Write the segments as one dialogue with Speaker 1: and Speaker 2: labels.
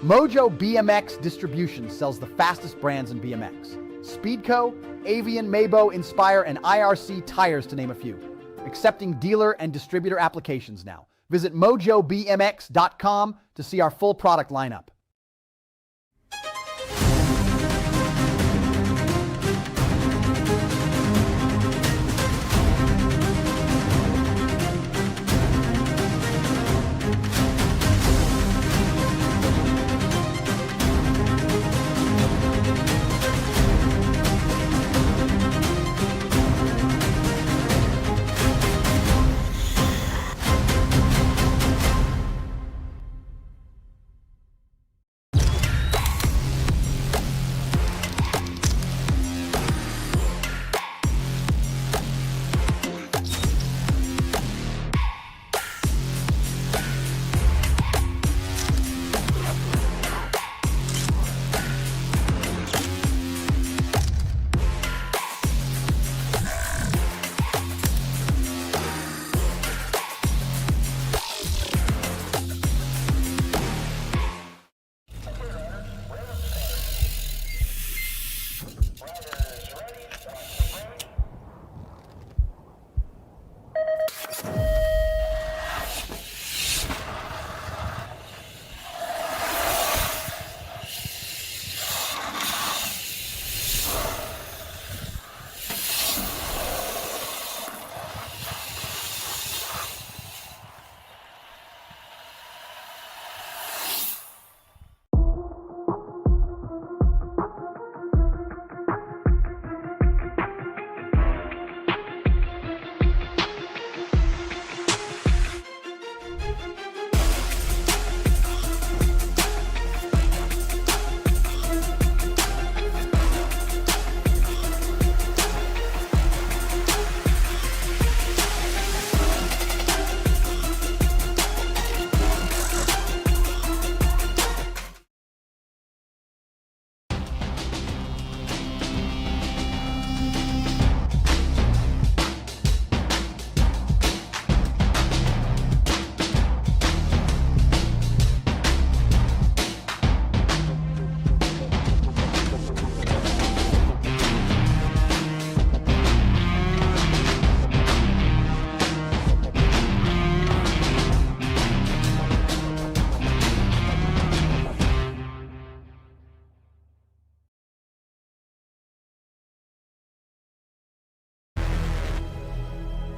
Speaker 1: Mojo BMX Distribution sells the fastest brands in BMX. Speedco, Avian, Mabo, Inspire, and IRC tires, to name a few. Accepting dealer and distributor applications now. Visit mojobmx.com to see our full product lineup.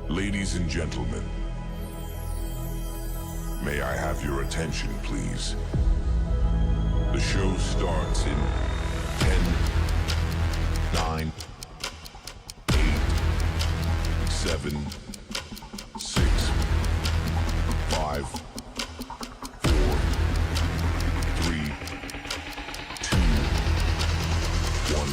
Speaker 2: Ladies and gentlemen, may I have your attention, please? The show starts in 10, 9, 8, 7, 6, 5, 4, 3, 2, 1.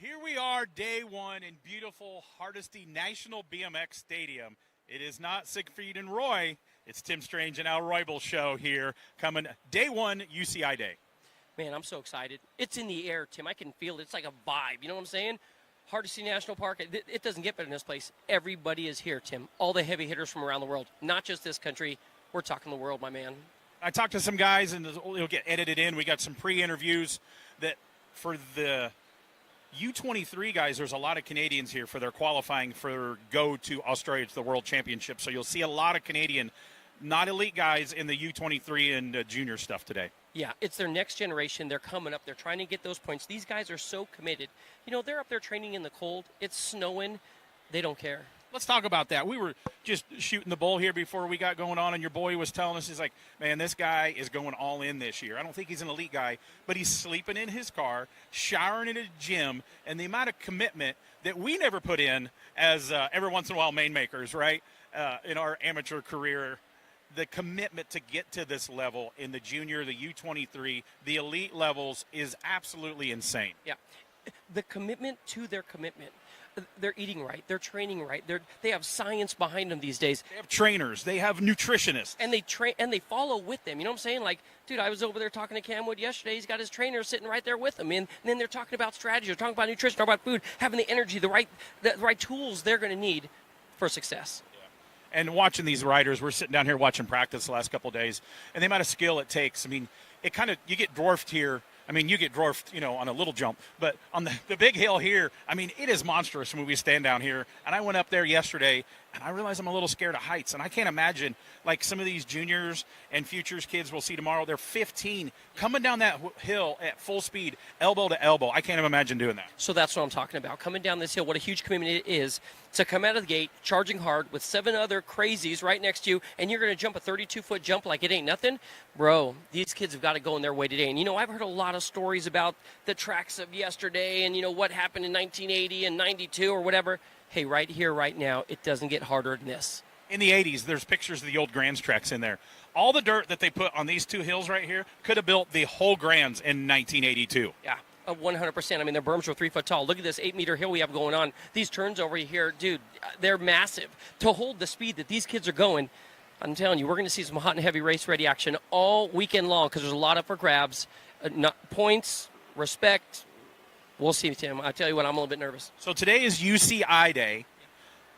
Speaker 3: Here we are, day one in beautiful Hardesty National BMX Stadium. It is not Siegfried and Roy. It's Tim Strange and Al Roybal show here, coming day one, UCI Day.
Speaker 4: Man, I'm so excited. It's in the air, Tim. I can feel it. It's like a vibe. You know what I'm saying? Hardesty National Park, it doesn't get better in this place. Everybody is here, Tim. All the heavy hitters from around the world, not just this country. We're talking the world, my man.
Speaker 3: I talked to some guys, and it'll get edited in. We got some pre-interviews that for the U23 guys, there's a lot of Canadians here for their qualifying for go to Australia to the World Championship. So you'll see a lot of Canadian, not elite guys in the U23 and junior stuff today.
Speaker 4: Yeah, it's their next generation. They're coming up. They're trying to get those points. These guys are so committed. You know, they're up there training in the cold. It's snowing. They don't care.
Speaker 3: Let's talk about that. We were just shooting the bull here before we got going on, and your boy was telling us, he's like, man, this guy is going all in this year. I don't think he's an elite guy, but he's sleeping in his car, showering in a gym, and the amount of commitment that we never put in as every once in a while main makers, right, in our amateur career. the commitment to get to this level in the junior, the U23, the elite levels is absolutely insane.
Speaker 4: Yeah. The commitment to their commitment. They're eating right. They're training right. They have science behind them these days.
Speaker 3: They have trainers. They have nutritionists.
Speaker 4: And they train and they follow with them. You know what I'm saying? Like, dude, I was over there talking to Cam Wood yesterday. He's got his trainer sitting right there with him. And then they're talking about strategy. They're talking about nutrition, talking about food, having the energy, the right tools they're going to need for success.
Speaker 3: And watching these riders, we're sitting down here watching practice the last couple of days, and the amount of skill it takes. I mean, it kind of, you get dwarfed here. I mean, you get dwarfed, on a little jump. But on the big hill here, I mean, it is monstrous when we stand down here. And I went up there yesterday, and I realized I'm a little scared of heights. And I can't imagine, like, some of these juniors and futures kids we'll see tomorrow, they're 15, coming down that hill at full speed, elbow to elbow. I can't even imagine doing that.
Speaker 4: So that's what I'm talking about. Coming down this hill, what a huge commitment it is to come out of the gate, charging hard with 7 other crazies right next to you, and you're going to jump a 32-foot jump like it ain't nothing. Bro, these kids have got to go in their way today. And, I've heard a lot of stories about the tracks of yesterday and, what happened in 1980 and 92 or whatever. Hey, right here, right now, it doesn't get harder than this.
Speaker 3: In the 80s, there's pictures of the old Grands tracks in there. All the dirt that they put on these 2 hills right here could have built the whole Grands in 1982.
Speaker 4: Yeah, 100%. I mean, their berms were 3 foot tall. Look at this 8-meter hill we have going on. These turns over here, dude, they're massive. To hold the speed that these kids are going, I'm telling you, we're going to see some hot and heavy race-ready action all weekend long because there's a lot up for grabs. Points, respect. We'll see, Tim. I tell you what, I'm a little bit nervous.
Speaker 3: So today is UCI day.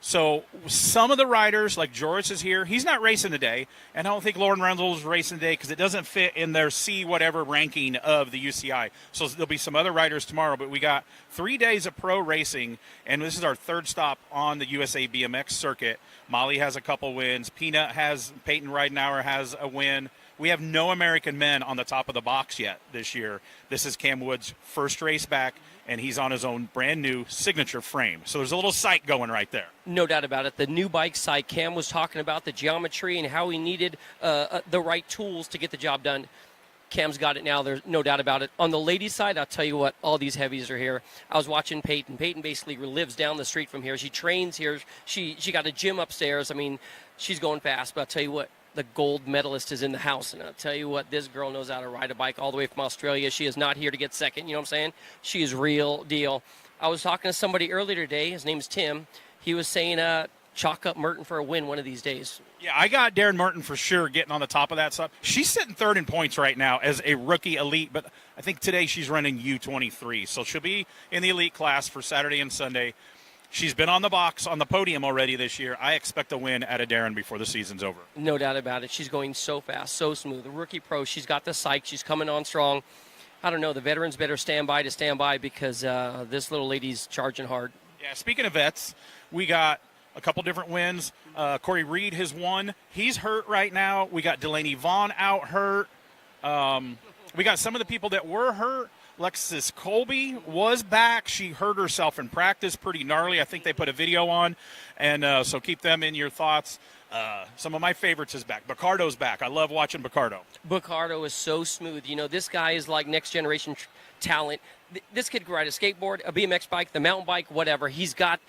Speaker 3: So some of the riders, like Joris is here, he's not racing today. And I don't think Lauren Reynolds is racing today because it doesn't fit in their C whatever ranking of the UCI. So there'll be some other riders tomorrow. But we got 3 days of pro racing, and this is our 3rd stop on the USA BMX circuit. Molly has a couple wins. Peyton Ridenauer has a win. We have no American men on the top of the box yet this year. This is Cam Wood's first race back, and he's on his own brand-new signature frame. So there's a little sight going right there.
Speaker 4: No doubt about it. The new bike sight, Cam was talking about the geometry and how he needed the right tools to get the job done. Cam's got it now. There's no doubt about it. On the ladies' side, I'll tell you what, all these heavies are here. I was watching Peyton. Peyton basically lives down the street from here. She trains here. She got a gym upstairs. I mean, she's going fast, but I'll tell you what, the gold medalist is in the house. And I'll tell you what, this girl knows how to ride a bike all the way from Australia. She is not here to get second. You know what I'm saying? She is real deal. I was talking to somebody earlier today. His name's Tim. He was saying chalk up Merton for a win one of these days.
Speaker 3: Yeah, I got Darren Merton for sure getting on the top of that stuff. She's sitting 3rd in points right now as a rookie elite, but I think today she's running U23. So she'll be in the elite class for Saturday and Sunday. She's been on the box, on the podium already this year. I expect a win at a Darren before the season's over.
Speaker 4: No doubt about it. She's going so fast, so smooth. The rookie pro, she's got the psych. She's coming on strong. I don't know. The veterans better stand by because this little lady's charging hard.
Speaker 3: Yeah, speaking of vets, we got a couple different wins. Corey Reed has won. He's hurt right now. We got Delaney Vaughn out hurt. We got some of the people that were hurt. Lexus Colby was back. She hurt herself in practice pretty gnarly. I think they put a video on. And so keep them in your thoughts. Some of my favorites is back. Bacardo's back. I love watching Bacardo.
Speaker 4: Bacardo is so smooth. This guy is like next generation talent. This kid can ride a skateboard, a BMX bike, the mountain bike, whatever. He's got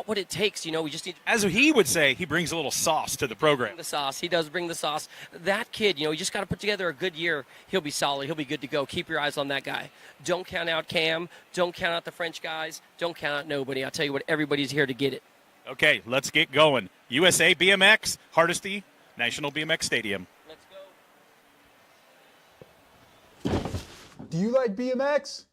Speaker 4: what it takes. We just need.
Speaker 3: As he would say, he brings a little sauce to the program.
Speaker 4: The sauce. He does bring the sauce. That kid, you just got to put together a good year. He'll be solid. He'll be good to go. Keep your eyes on that guy. Don't count out Cam. Don't count out the French guys. Don't count out nobody. I'll tell you what, everybody's here to get it.
Speaker 3: Okay, let's get going. USA BMX, Hardesty, National BMX Stadium.
Speaker 4: Let's go.
Speaker 5: Do you like BMX?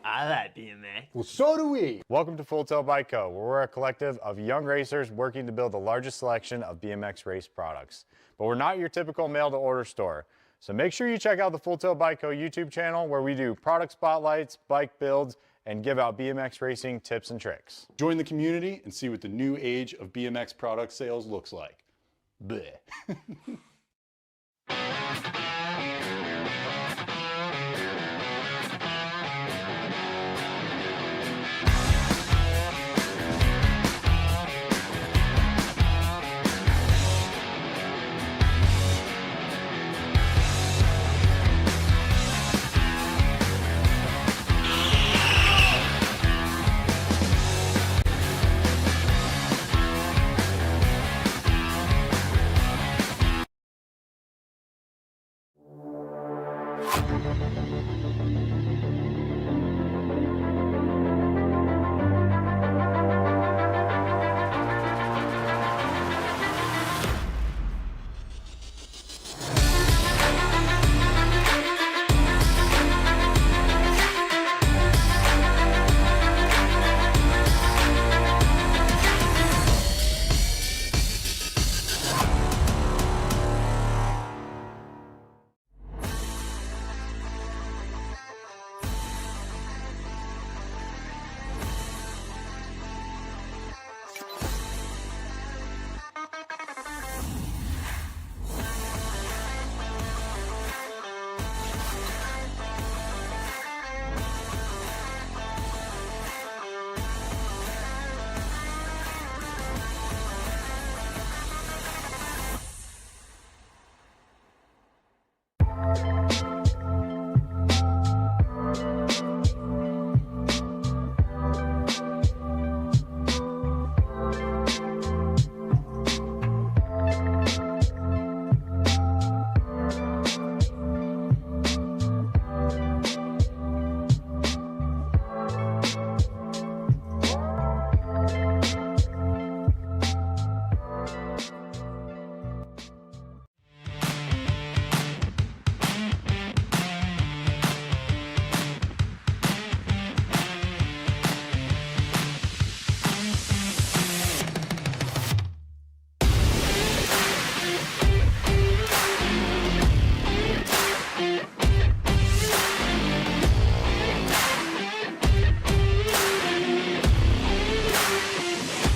Speaker 6: I like BMX.
Speaker 5: Well, so do we.
Speaker 7: Welcome to Full Tilt Bike Co., where we're a collective of young racers working to build the largest selection of BMX race products. But we're not your typical mail-to-order store. So make sure you check out the Full Tilt Bike Co. YouTube channel, where we do product spotlights, bike builds, and give out BMX racing tips and tricks.
Speaker 5: Join the community and see what the new age of BMX product sales looks like. Bleh.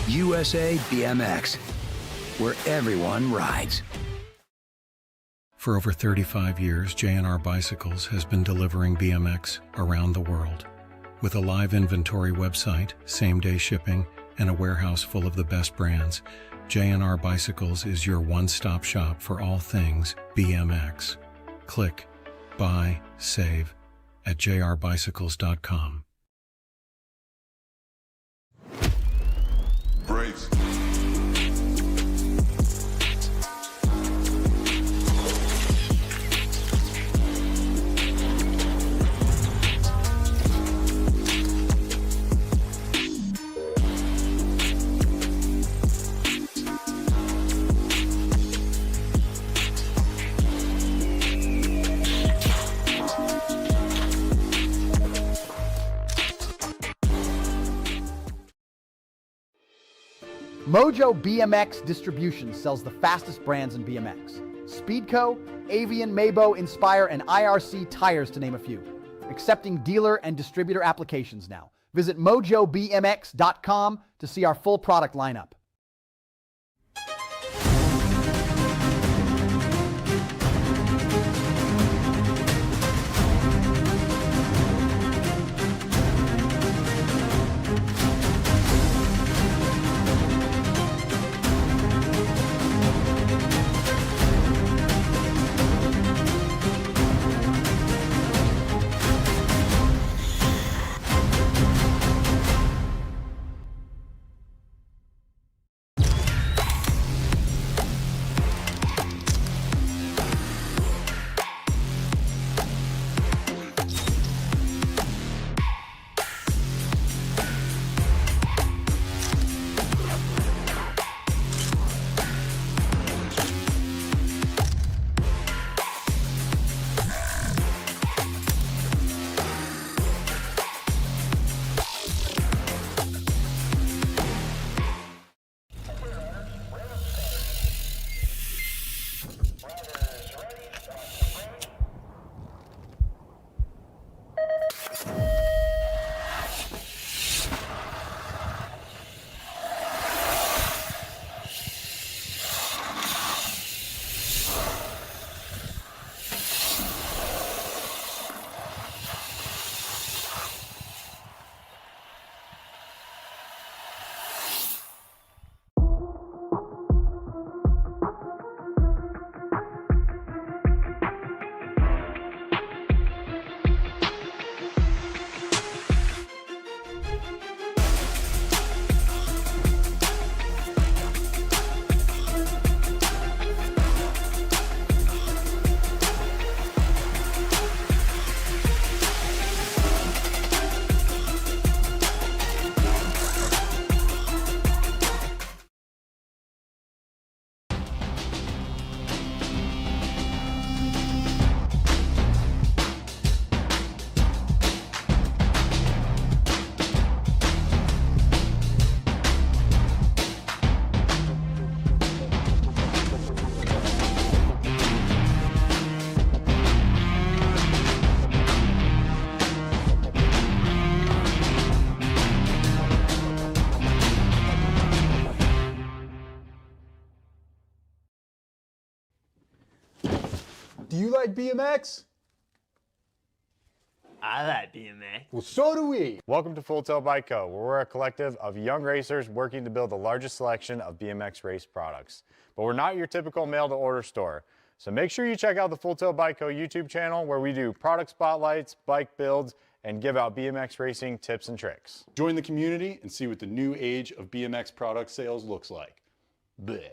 Speaker 6: USA BMX, where everyone rides.
Speaker 8: For over 35 years, J&R Bicycles has been delivering BMX around the world. With a live inventory website, same-day shipping, and a warehouse full of the best brands, J&R Bicycles is your one-stop shop for all things BMX. Click, buy, save at jrbicycles.com.
Speaker 2: Brace.
Speaker 1: Mojo BMX Distribution sells the fastest brands in BMX. Speedco, Avian, Mabo, Inspire, and IRC tires to name a few. Accepting dealer and distributor applications now. Visit mojobmx.com to see our full product lineup.
Speaker 5: Do you like BMX?
Speaker 9: I like BMX.
Speaker 5: Well, so do we.
Speaker 7: Welcome to Full Tilt Bike Co., where we're a collective of young racers working to build the largest selection of BMX race products. But we're not your typical mail-to-order store. So make sure you check out the Full Tilt Bike Co. YouTube channel, where we do product spotlights, bike builds, and give out BMX racing tips and tricks.
Speaker 5: Join the community and see what the new age of BMX product sales looks like. Bleh.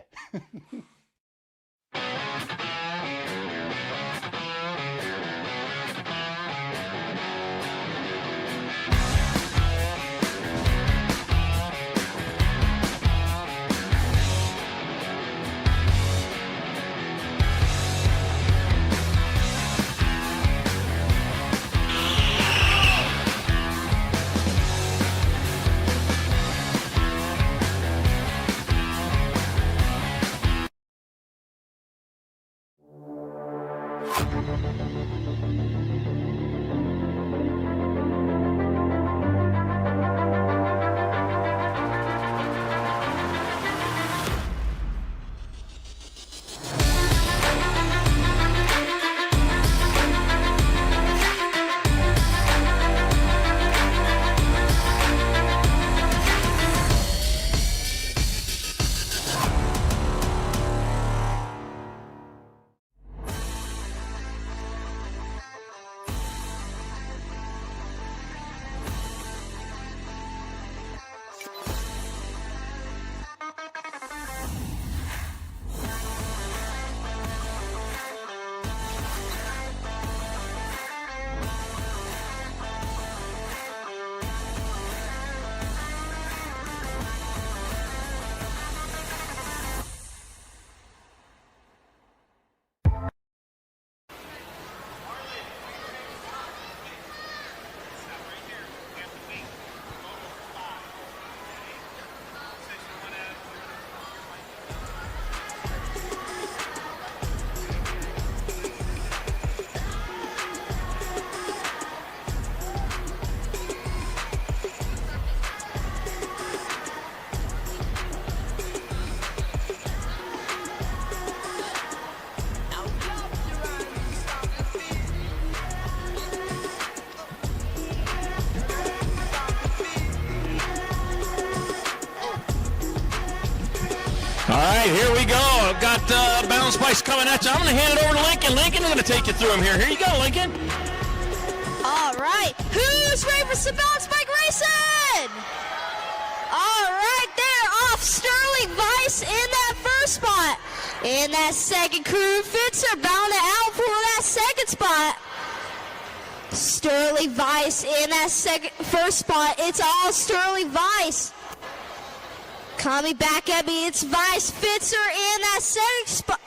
Speaker 9: All right, here we go. I've got Balance Bikes coming at you. I'm going to hand it over to Lincoln. Lincoln, I'm going to take you through them here. Here you go, Lincoln.
Speaker 10: All right, who's ready for some balance bike racing? All right, there, off Sterling Vice in that first spot. In that second, Crew Fitzer bound out for that second spot. Sterling Vice in that first spot. It's all Sterling Vice. Coming back at me, it's Vice Fitzer in that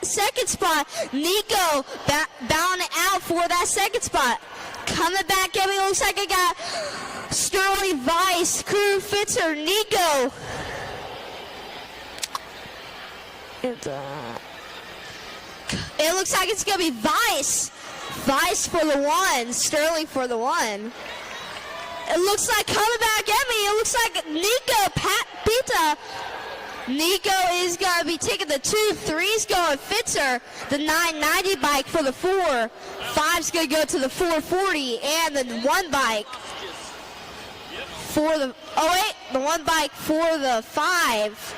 Speaker 10: second spot. Nico bound out for that second spot. Coming back at me, looks like I got Sterling Vice, Crew Fitzer, Nico. It looks like it's going to be Vice. Vice for the one, Sterling for the one. It looks like coming back at me, it looks like Nico Pita. Nico is going to be taking the 2-3s going Fitzer, the 990 bike for the 4. 5's going to go to the 440 and the 1 bike for the, the 1 bike for the 5.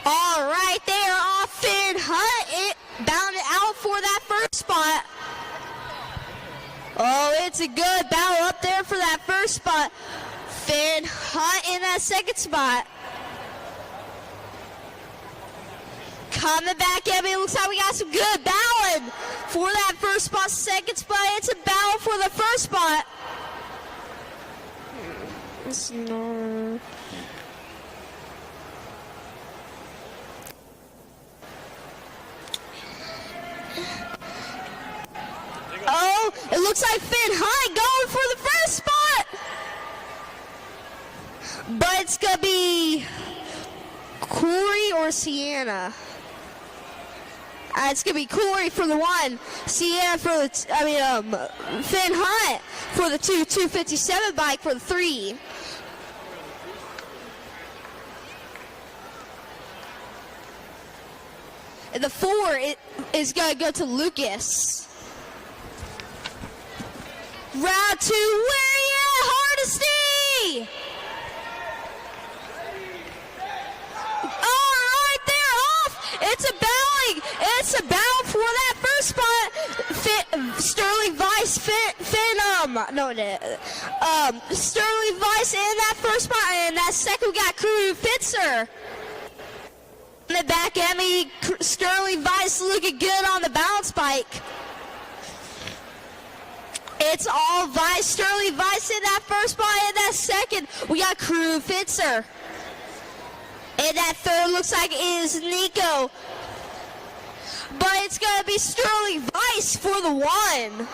Speaker 10: All right, there off Finn Hunt, it bounded out for that first spot. Oh, it's a good battle up there for that first spot. Finn Hunt in that second spot. Coming back at me, it looks like we got some good battling for that first spot, second spot. It's a battle for the first spot. It's not... Oh, it looks like Finn Hunt going for the first spot. But it's going to be Corey or Sienna. It's going to be Corey for the 1, Sienna for the, Finn Hunt for the 257 bike for the 3. And the 4 is going to go to Lucas. Round 2, where are you at, Hardesty? All right, they're off. It's a battle for that first spot. Sterling Vice, Sterling Vice in that first spot, and that second we got Crew Fitzer. In the back at me, Sterling Vice looking good on the balance bike. It's all Vice, Sterling Vice in that first spot. In that second, we got Crew Fitzer. And that third looks like it is Nico. But it's going to be Sterling Vice for the 1.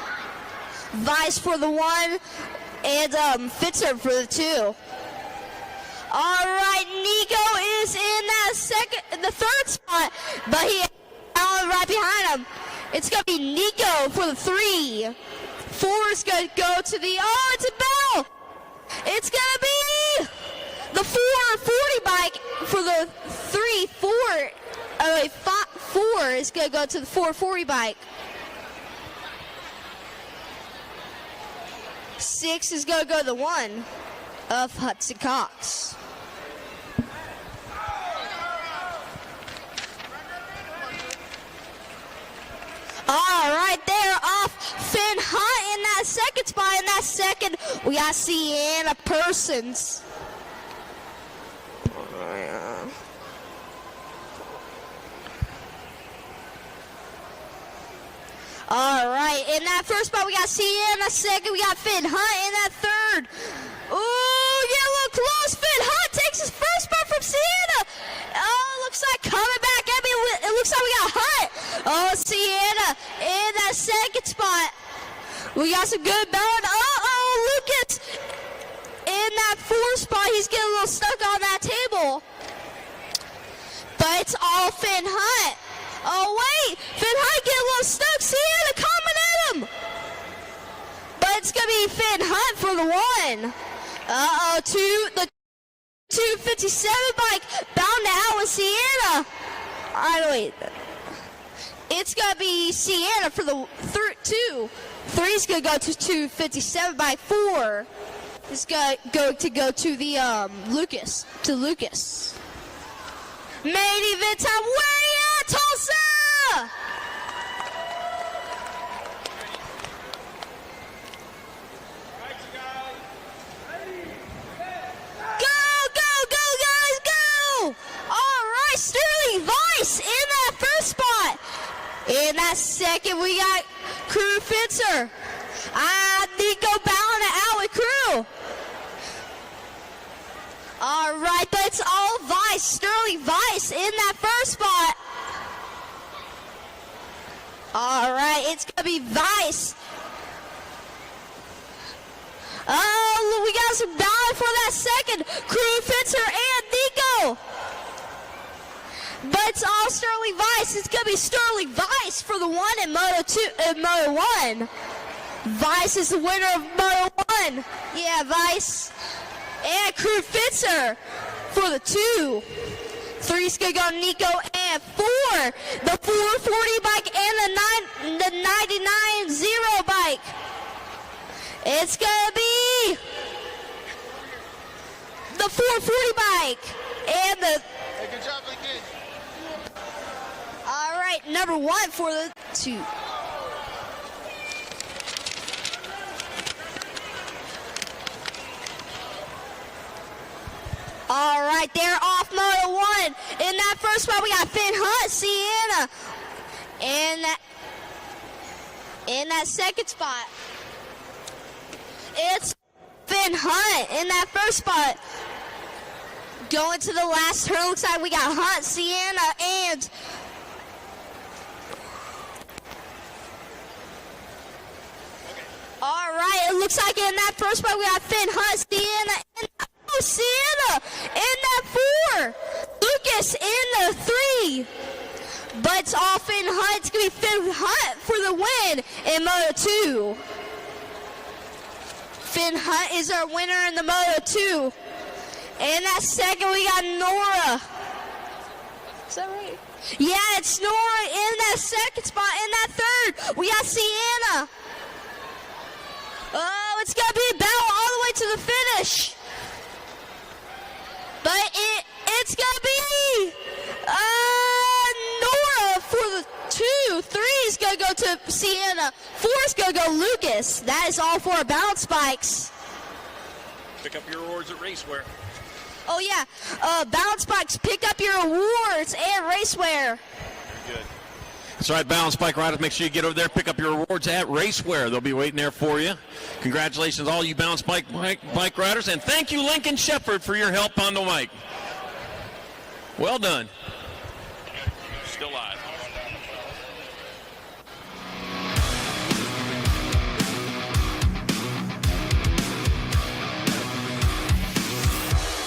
Speaker 10: Vice for the 1 and Fitzer for the 2. All right, Nico is in the third spot, but he right behind him. It's going to be Nico for the 3. 4 is going to go to the, it's a battle. It's going to be the 440 bike for the 3. 4 is going to go to the 440 bike. 6 is going to go to the 1 of Hudson Cox. All right, there off Finn Hunt in that second spot. In that second, we got Sienna Persons. All right, in that first spot, we got Sienna. Second, we got Finn Hunt in that third. Ooh, get a little close. Finn Hunt takes his first spot from Sienna. Oh, looks like coming back at me. It looks like we got Hunt. Oh, Sienna in that second spot. We got some good balance. Lucas in that 4th spot. He's getting a little stuck on that table. But it's all Finn Hunt. Oh, wait. Finn Hunt getting a little stuck. Sienna coming at him. But it's going to be Finn Hunt for the 1. The 257 bike bound out with Sienna. All right, wait. It's going to be Sienna for the 2. 3's going to go to 257 by 4. It's going to go to the Lucas. To Lucas. Main event time. Where are you at, Tulsa? Sterling Vice in that first spot. In that second, we got Crew Fencer. Nico bowing it out with Crew. All right, but it's all Vice. Sterling Vice in that first spot. All right, it's going to be Vice. Oh, we got some bowing for that second. Crew Fencer and Nico. But it's all Sterling Vice. It's going to be Sterling Vice for the 1 in Moto 1. Vice is the winner of Moto 1. Yeah, Vice. And Crew Fencer for the 2. 3's going to go Nico and 4. The 440 bike and the 99-0 bike. It's going to be the 440 bike and the...
Speaker 11: Hey, good job, Lincoln.
Speaker 10: All right, number 1 for the 2. All right, they're off Moto 1. In that first spot, we got Finn Hunt, Sienna. In that second spot, it's Finn Hunt in that first spot. Going to the last turn, looks like we got Hunt, Sienna, and... All right, it looks like in that first spot we got Finn Hunt, Sienna, and Sienna in that 4. Lucas in the 3. But it's all Finn Hunt. It's going to be Finn Hunt for the win in Moto 2. Finn Hunt is our winner in the Moto 2. And that second we got Nora. Is that right? Yeah, it's Nora in that second spot. In that third, we got Sienna. Oh, it's going to be a battle all the way to the finish. But it's going to be Nora for the 2. 3 is going to go to Sienna. 4 is going to go Lucas. That is all 4 balance spikes.
Speaker 9: Pick up your awards at Racewear.
Speaker 10: Oh, yeah. Balance spikes, pick up your awards and racewear.
Speaker 9: Good. That's right, balance bike riders. Make sure you get over there, pick up your awards at Racewear. They'll be waiting there for you. Congratulations, all you balance bike riders, and thank you, Lincoln Shepard, for your help on the mic. Well done. Still live.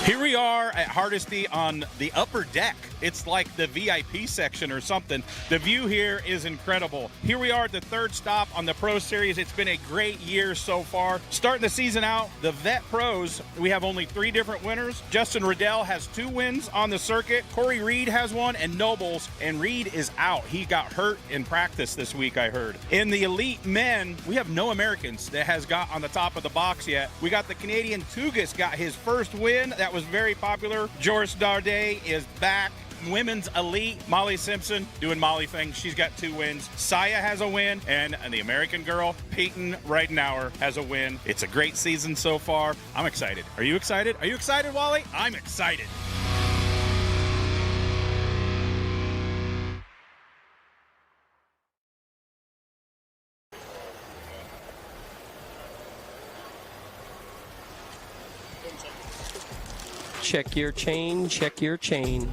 Speaker 3: Here we are at Hardesty on the upper deck. It's like the VIP section or something. The view here is incredible. Here we are at the 3rd stop on the Pro Series. It's been a great year so far. Starting the season out, the Vet Pros, we have only 3 different winners. Justin Riddell has 2 wins on the circuit. Corey Reed has 1, and Nobles, and Reed is out. He got hurt in practice this week, I heard. In the Elite Men, we have no Americans that has got on the top of the box yet. We got the Canadian Tugas got his first win. That was very popular. Joris Darday is back. Women's Elite, Molly Simpson doing Molly things. She's got 2 wins. Saya has a win, and the American girl, Peyton Reidenauer, has a win. It's a great season so far. I'm excited. Are you excited? Are you excited, Wally? I'm excited.
Speaker 4: Check your chain, check your chain.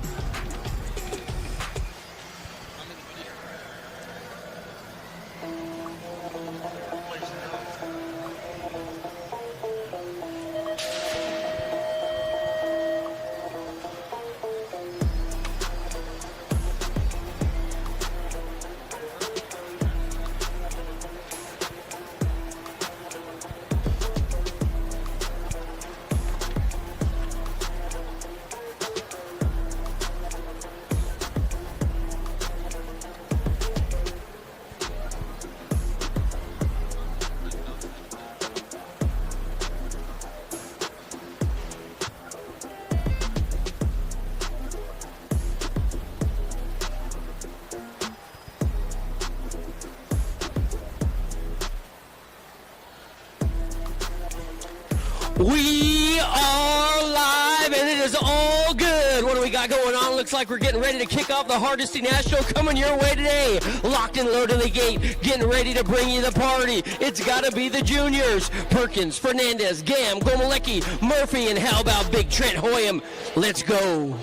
Speaker 4: We are live, and it is all good. What do we got going on? Looks like we're getting ready to kick off the Hardesty National coming your way today. Locked and loaded the gate, getting ready to bring you the party. It's got to be the juniors. Perkins, Fernandez, Gam, Gomalecki, Murphy, and how about Big Trent Hoyam? Let's go.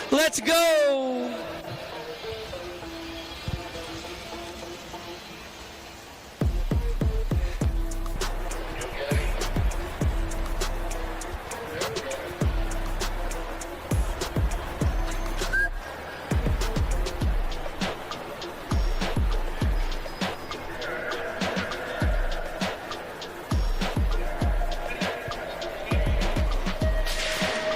Speaker 4: Let's go.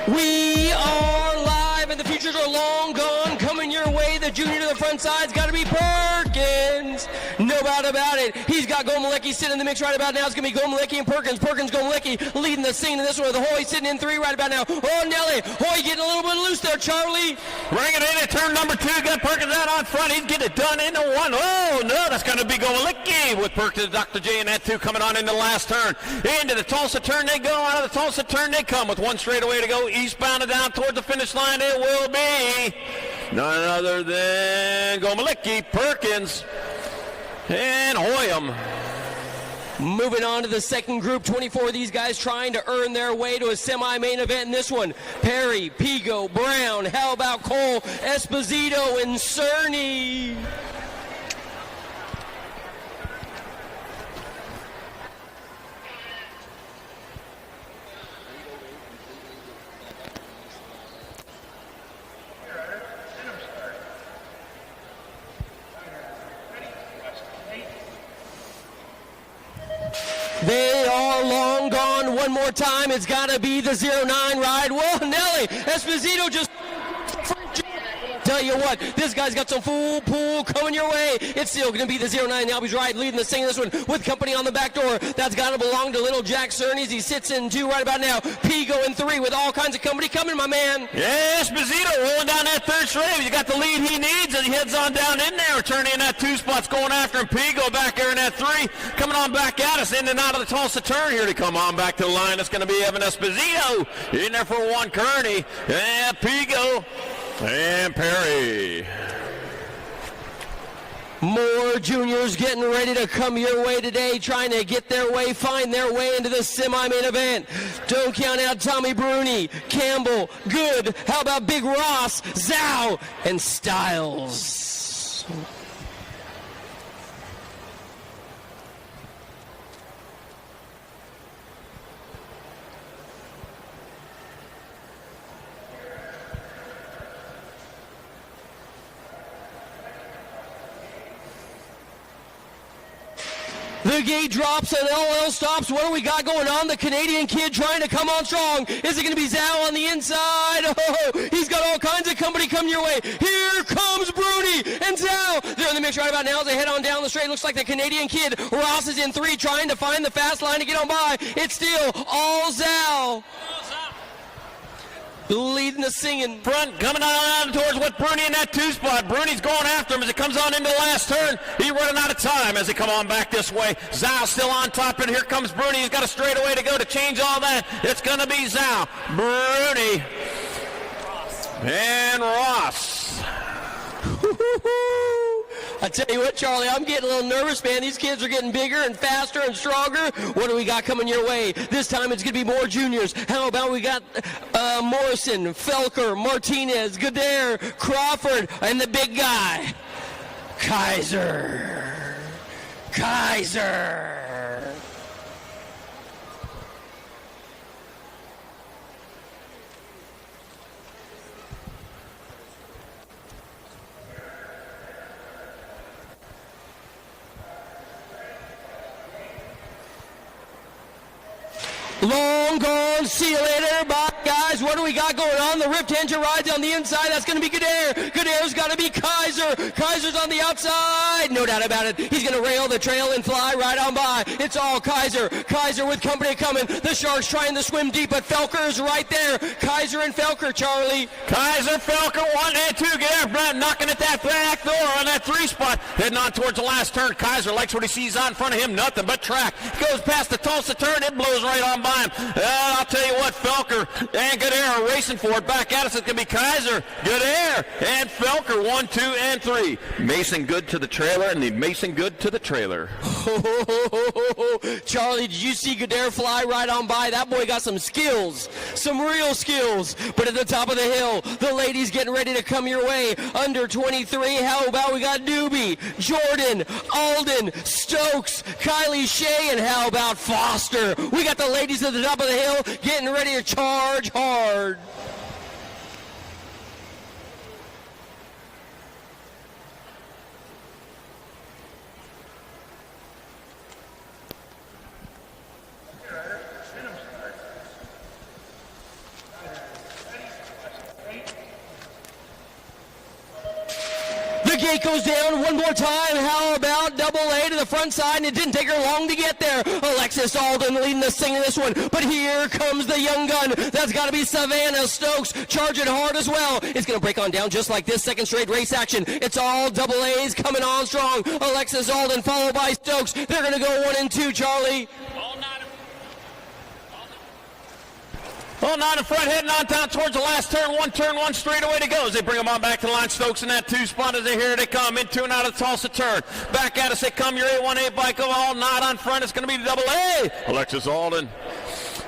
Speaker 4: We are live, and the futures are long gone. Coming your way, the junior to the front side's got to be Perkins. No doubt about it. He's got Gomalecki sitting in the mix right about now. It's going to be Gomalecki and Perkins. Perkins, Gomalecki leading the scene in this one with Hoy sitting in 3 right about now. Oh, Nelly. Hoy getting a little bit loose there, Charlie.
Speaker 9: Bring it in at turn number 2. Got Perkins out on front. He's getting it done into 1. Oh, no, that's going to be Gomalecki with Perkins, Dr. J, and that 2 coming on into the last turn. Into the Tulsa turn they go. Out of the Tulsa turn they come with 1 straightaway to go. Eastbound and down toward the finish line it will be none other than Gomalecki, Perkins, and Hoyam.
Speaker 4: Moving on to the second group, 24 of these guys trying to earn their way to a semi-main event in this one. Perry, Pigo, Brown, how about Cole, Esposito, and Cerny? They are long gone. One more time, it's got to be the 09 ride. Whoa, Nelly, Esposito just... Tell you what, this guy's got some full pool coming your way. It's still going to be the 09 Albie's ride, leading the thing in this one with company on the back door. That's got to belong to little Jack Cerny's. He sits in 2 right about now. Pigo in 3 with all kinds of company coming, my man.
Speaker 9: Yeah, Esposito rolling down that 3rd straight. He got the lead he needs, and he heads on down in there, turning in that 2 spots, going after him. Pigo back there in that 3, coming on back at us, in and out of the Tulsa turn here to come on back to the line. It's going to be Evan Esposito in there for 1 Kearney. Yeah, Pigo. And Perry.
Speaker 4: More juniors getting ready to come your way today, trying to get their way, find their way into the semi-main event. Don't count out Tommy Bruni, Campbell, Good. How about Big Ross, Zhao, and Styles? The gate drops and LL stops. What do we got going on? The Canadian kid trying to come on strong. Is it going to be Zhao on the inside? Oh, he's got all kinds of company coming your way. Here comes Bruni and Zhao. They're in the mix right about now as they head on down the straight. Looks like the Canadian kid. Ross is in 3 trying to find the fast line to get on by. It's still all Zhao. Leading the singing.
Speaker 9: Front coming on towards with Bruni in that 2 spot. Bruni's going after him as it comes on into the last turn. He's running out of time as they come on back this way. Zhao still on top, and here comes Bruni. He's got a straightaway to go to change all that. It's going to be Zhao, Bruni, and Ross.
Speaker 4: I tell you what, Charlie, I'm getting a little nervous, man. These kids are getting bigger and faster and stronger. What do we got coming your way? This time it's going to be more juniors. How about we got Morrison, Felker, Martinez, Goddard, Crawford, and the big guy, Kaiser. Long gone, see you later, bye guys. guys, what do we got going on? The ripped engine rides on the inside. That's going to be Goodare. Goodare's got to be Kaiser. Kaiser's on the outside. No doubt about it. He's going to rail the trail and fly right on by. It's all Kaiser. Kaiser with company coming. The Sharks trying to swim deep, but Felker is right there. Kaiser and Felker, Charlie.
Speaker 9: Kaiser, Felker, 1 and 2. Goodare knocking at that back door on that 3 spot. Heading on towards the last turn. Kaiser likes what he sees out in front of him. Nothing but track. Goes past the Tulsa turn. It blows right on by him. I'll tell you what, Felker and Goodare are racing for it. Back at us, it's going to be Kaiser, Goodare, and Felker, 1, 2, and 3. Mason Good to the trailer, and the Mason Good to the trailer.
Speaker 4: Charlie, did you see Goodare fly right on by? That boy got some skills, some real skills. But at the top of the hill, the ladies getting ready to come your way. Under 23, how about we got Doobie, Jordan, Alden, Stokes, Kylie Shea, and how about Foster? We got the ladies at the top of the hill getting ready to charge hard. The gate goes down one more time. How about double A to the front side? And it didn't take her long to get there. Alexis Alden leading this thing in this one. But here comes the young gun. That's got to be Savannah Stokes charging hard as well. It's going to break on down just like this. Second straight race action. It's all double A's coming on strong. Alexis Alden followed by Stokes. They're going to go 1 and 2, Charlie.
Speaker 9: All 9 in front, heading on down towards the last turn, 1 straightaway to go as they bring them on back to the line. Stokes in that 2 spot as here they come, into and out of the Tulsa turn. Back at us they come, your A1A bike of all 9 on front. It's going to be the double A. Alexis Alden.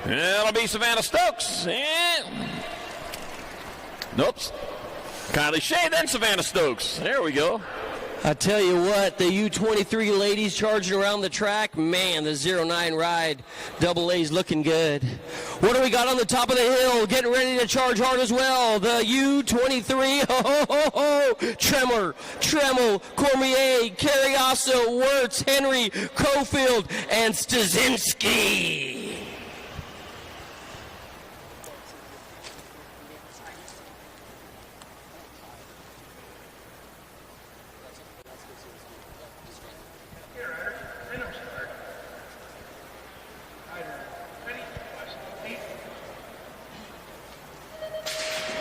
Speaker 9: It'll be Savannah Stokes. And... Noops. Kylie Shea, then Savannah Stokes. There we go.
Speaker 4: I tell you what, the U23 ladies charging around the track, man, the 09 ride, double A's looking good. What do we got on the top of the hill? Getting ready to charge hard as well. The U23, Tremel, Cormier, Carriasso, Wirtz, Henry, Cofield, and Stasinski.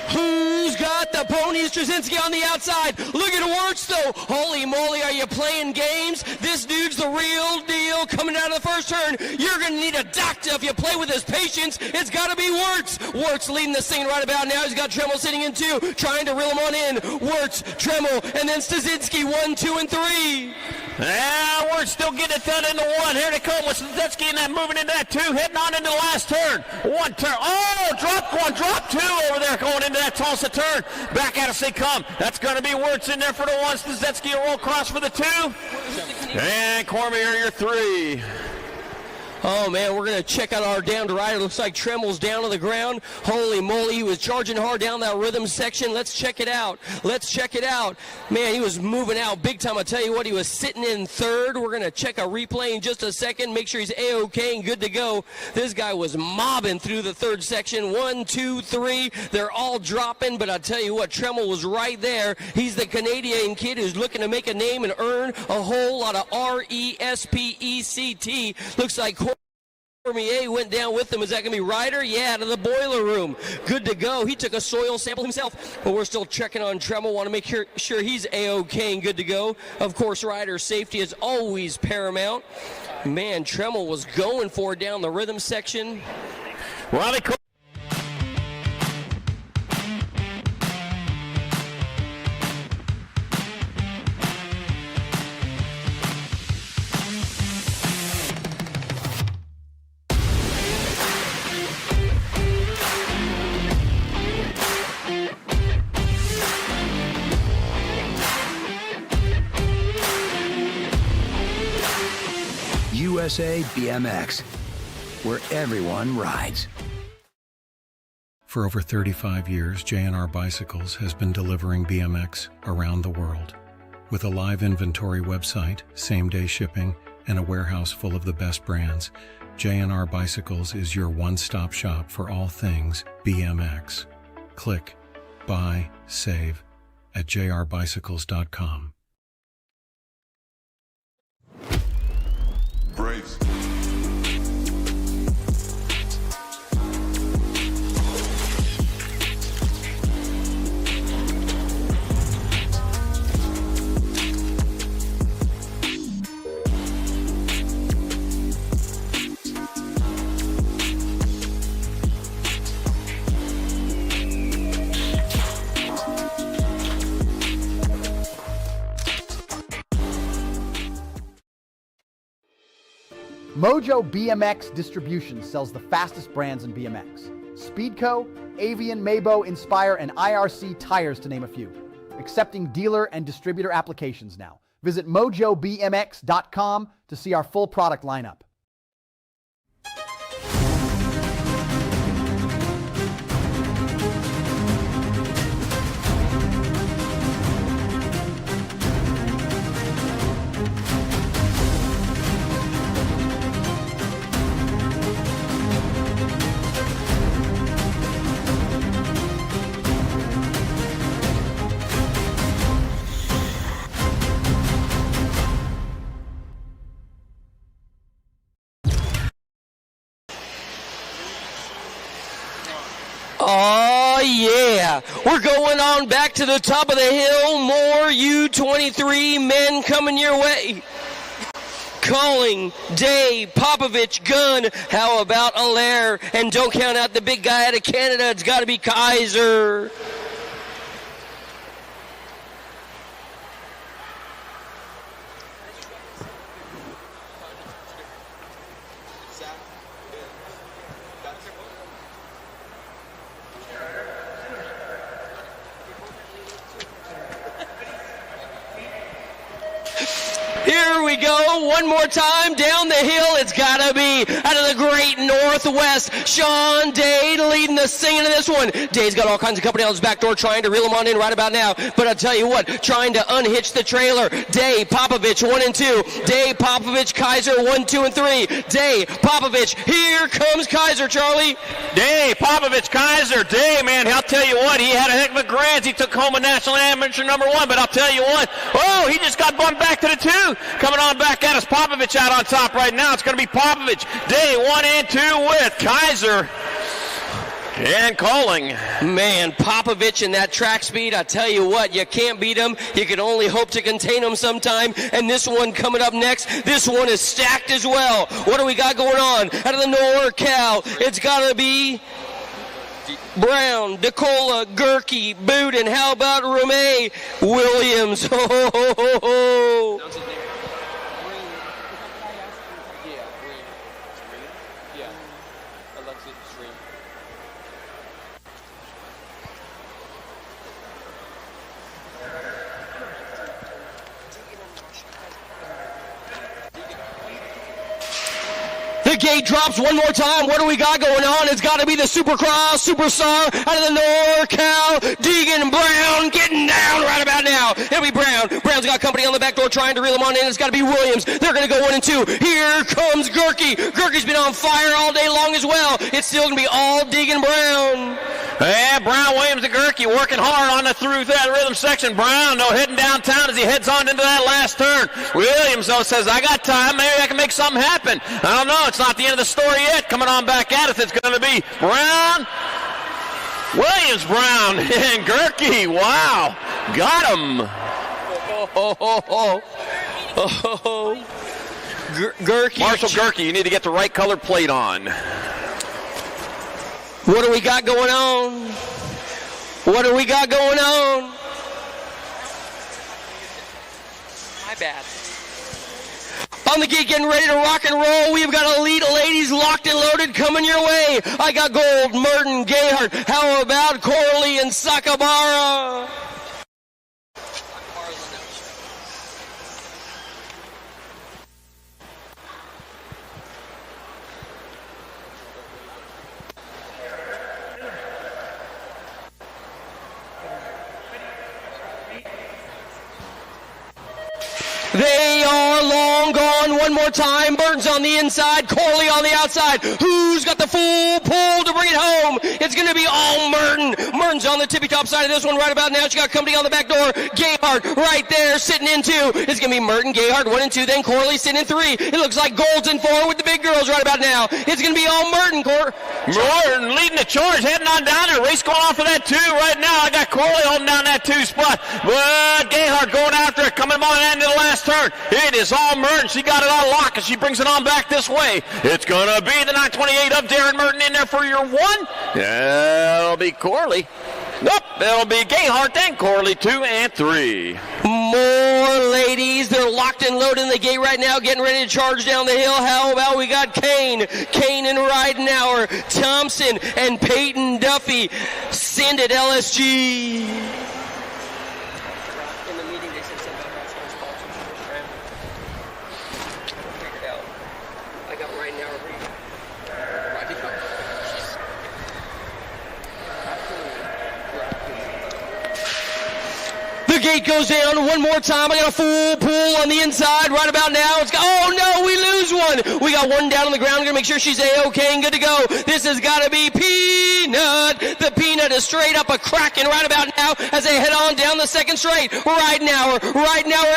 Speaker 4: Who's got the ponies? Straczynski on the outside. Look at Wirtz, though. Holy moly, are you playing games? This dude's the real deal coming out of the first turn. You're going to need a doctor if you play with his patience. It's got to be Wirtz. Wirtz leading this thing right about now. He's got Tremel sitting in 2, trying to reel him on in. Wirtz, Tremel, and then Stasinski, 1, 2, and 3.
Speaker 9: We're still getting it done into 1. Here they come with Stasinski and that moving into that 2, heading on into the last turn. 1 turn. Oh, drop 1, drop 2 over there going into that Tulsa turn. Back at us they come. That's going to be Wirtz in there for the 1. Stasinski a roll across for the 2. And Cormier, your 3.
Speaker 4: Oh, man, we're going to check out our down to right. It looks like Tremel's down on the ground. Holy moly, he was charging hard down that rhythm section. Let's check it out. Man, he was moving out big time. I tell you what, he was sitting in 3rd. We're going to check a replay in just a second, make sure he's A-OK and good to go. This guy was mobbing through the 3rd section. 1, 2, 3. They're all dropping, but I tell you what, Tremel was right there. He's the Canadian kid who's looking to make a name and earn a whole lot of R-E-S-P-E-C-T. Looks like Cormier went down with him. Is that going to be Ryder? Yeah, to the boiler room. Good to go. He took a soil sample himself, but we're still checking on Tremel. Want to make sure he's A-OK and good to go. Of course, Ryder's safety is always paramount. Man, Tremel was going for it down the rhythm section.
Speaker 9: Well, they
Speaker 6: USA BMX, where everyone rides.
Speaker 8: For over 35 years, J&R Bicycles has been delivering BMX around the world. With a live inventory website, same-day shipping, and a warehouse full of the best brands, J&R Bicycles is your one-stop shop for all things BMX. Click, buy, save at jrbicycles.com.
Speaker 2: Brace.
Speaker 1: Mojo BMX Distribution sells the fastest brands in BMX. Speedco, Avian, Maybo, Inspire, and IRC tires to name a few. Accepting dealer and distributor applications now. Visit mojobmx.com to see our full product lineup.
Speaker 4: Oh, yeah. We're going on back to the top of the hill. More U23 men coming your way. Calling Dave, Popovich, Gunn. How about Allaire? And don't count out the big guy out of Canada. It's got to be Kaiser. Here we go, one more time down the hill. It's got to be out of the great Northwest. Sean Day leading the singing of this one. Day's got all kinds of company on his back door trying to reel him on in right about now. But I'll tell you what, trying to unhitch the trailer. Day, Popovich, 1 and 2. Day, Popovich, Kaiser, 1, 2, and 3. Day, Popovich, here comes Kaiser, Charlie.
Speaker 9: Day, Popovich, Kaiser. Day, man, I'll tell you what, he had a heck of a grand. He took home a national amateur #1, but I'll tell you what, oh, he just got bumped back to the 2. Coming on back at us, Popovich out on top right now. It's going to be Popovich. Day 1 and 2 with Kaiser. And calling.
Speaker 4: Man, Popovich and that track speed, I tell you what, you can't beat him. You can only hope to contain him sometime. And this one coming up next, this one is stacked as well. What do we got going on? Out of the NorCal, it's got to be Brown, DeCola, Gerke, Boot, and how about Romay Williams? Ho, ho, ho, ho, ho. The gate drops one more time. What do we got going on? It's got to be the Supercross Superstar out of the NorCal. Deegan Brown getting down right about now. It'll be Brown. Brown's got company on the back door trying to reel him on in. It's got to be Williams. They're going to go 1 and 2. Here comes Gerke. Gerke's been on fire all day long as well. It's still going to be all Deegan Brown.
Speaker 9: Yeah, Brown, Williams, and Gerke working hard on through that rhythm section. Brown, though, heading downtown as he heads on into that last turn. Williams, though, says, I got time. Maybe I can make something happen. I don't know. It's not the end of the story yet. Coming on back at us, it's going to be Brown, Williams, Brown, and Gerke. Wow. Got him.
Speaker 4: Gerke.
Speaker 9: Marshall Gerke, you need to get the right colored plate on.
Speaker 4: What do we got going on? What do we got going on? My bad. On the gate, getting ready to rock and roll. We've got elite ladies locked and loaded coming your way. I got Gold, Merton, Gayhart. How about Corley and Sakabara? They are long gone. one more time. Burton's on the inside, Corley on the outside. Who's got the full pull to bring it home? It's going to be all Merton. Merton's on the tippy top side of this one right about now. She got company on the back door. Gayhart right there sitting in 2. It's going to be Merton, Gayhart 1 and 2, then Corley sitting in 3. It looks like Gold's in 4 with the big girls right about now. It's going to be all Merton.
Speaker 9: Merton leading the charge, heading on down there. Race going on for that 2 right now. I got Corley holding down that 2 spot. But Gayhart going after it, coming on the end of the last turn. It is all Merton. She got it on lock, and she brings it on back this way. It's going to be the 928 of Darren Merton in there for your 1. That'll be Corley. Nope, that'll be Gayhart, then Corley 2 and 3.
Speaker 4: More ladies. They're locked and loaded in the gate right now, getting ready to charge down the hill. How about we got Kane and Ridenauer, Thompson, and Peyton Duffy. Send it, LSG. In the meeting, they said something about figured out. I got Ridenauer. The gate goes down one more time. I got a full pull on the inside right about now. Oh no, we lose one. We got one down on the ground. We're going to make sure she's A-OK and good to go. This has got to be Peanut. The Peanut is straight up a cracking right about now as they head on down the second straight. Ridenauer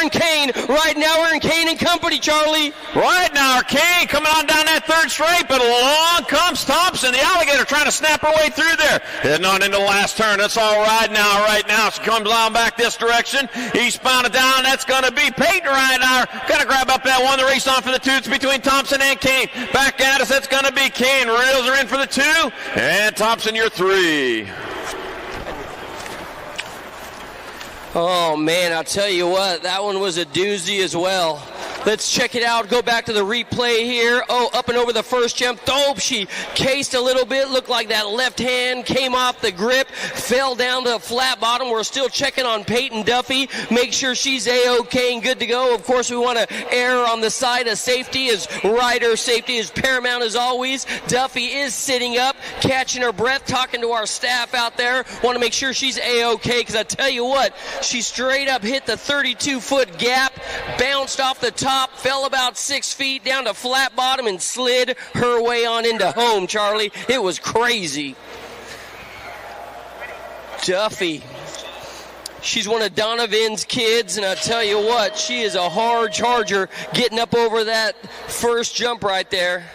Speaker 4: and Kane. Ridenauer and Kane and company, Charlie.
Speaker 9: Ridenauer, Kane coming on down that third straight, but along comes Thompson, the alligator, trying to snap her way through there. Heading on into the last turn. That's all Ridenauer right now. She comes on back this direction. Eastbound and down. That's going to be Peyton Ridenauer. Got to grab up that one. The race on for the 2. It's between Thompson and Kane. Back at us. That's going to be Kane. Reels are in for the 2. And Thompson, your 3.
Speaker 4: Oh, man, I'll tell you what. That one was a doozy as well. Let's check it out. Go back to the replay here. Oh, up and over the first jump. Oh, she cased a little bit. Looked like that left hand came off the grip. Fell down to a flat bottom. We're still checking on Peyton Duffy. Make sure she's A-OK and good to go. Of course, we want to err on the side of safety, as rider safety is paramount as always. Duffy is sitting up, catching her breath, talking to our staff out there. Want to make sure she's A-OK, because I tell you what, she straight up hit the 32-foot gap, bounced off the top, fell about 6 feet down to flat bottom and slid her way on into home, Charlie. It was crazy. Duffy. She's one of Donovan's kids, and I tell you what, she is a hard charger getting up over that first jump right there.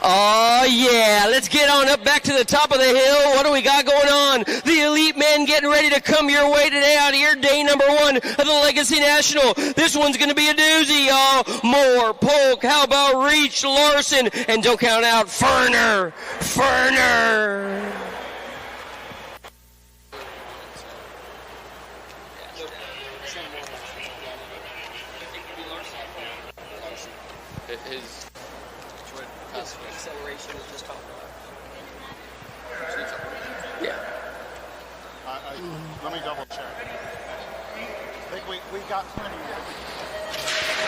Speaker 4: Oh, yeah. Let's get on up back to the top of the hill. What do we got going on? The elite men getting ready to come your way today out here. Day number 1 of the Legacy National. This one's going to be a doozy, y'all. Moore, Polk, how about Reach, Larson, and don't count out Ferner.
Speaker 11: His acceleration is just talking about.
Speaker 4: Yeah.
Speaker 11: Let me double check. I think we got plenty there.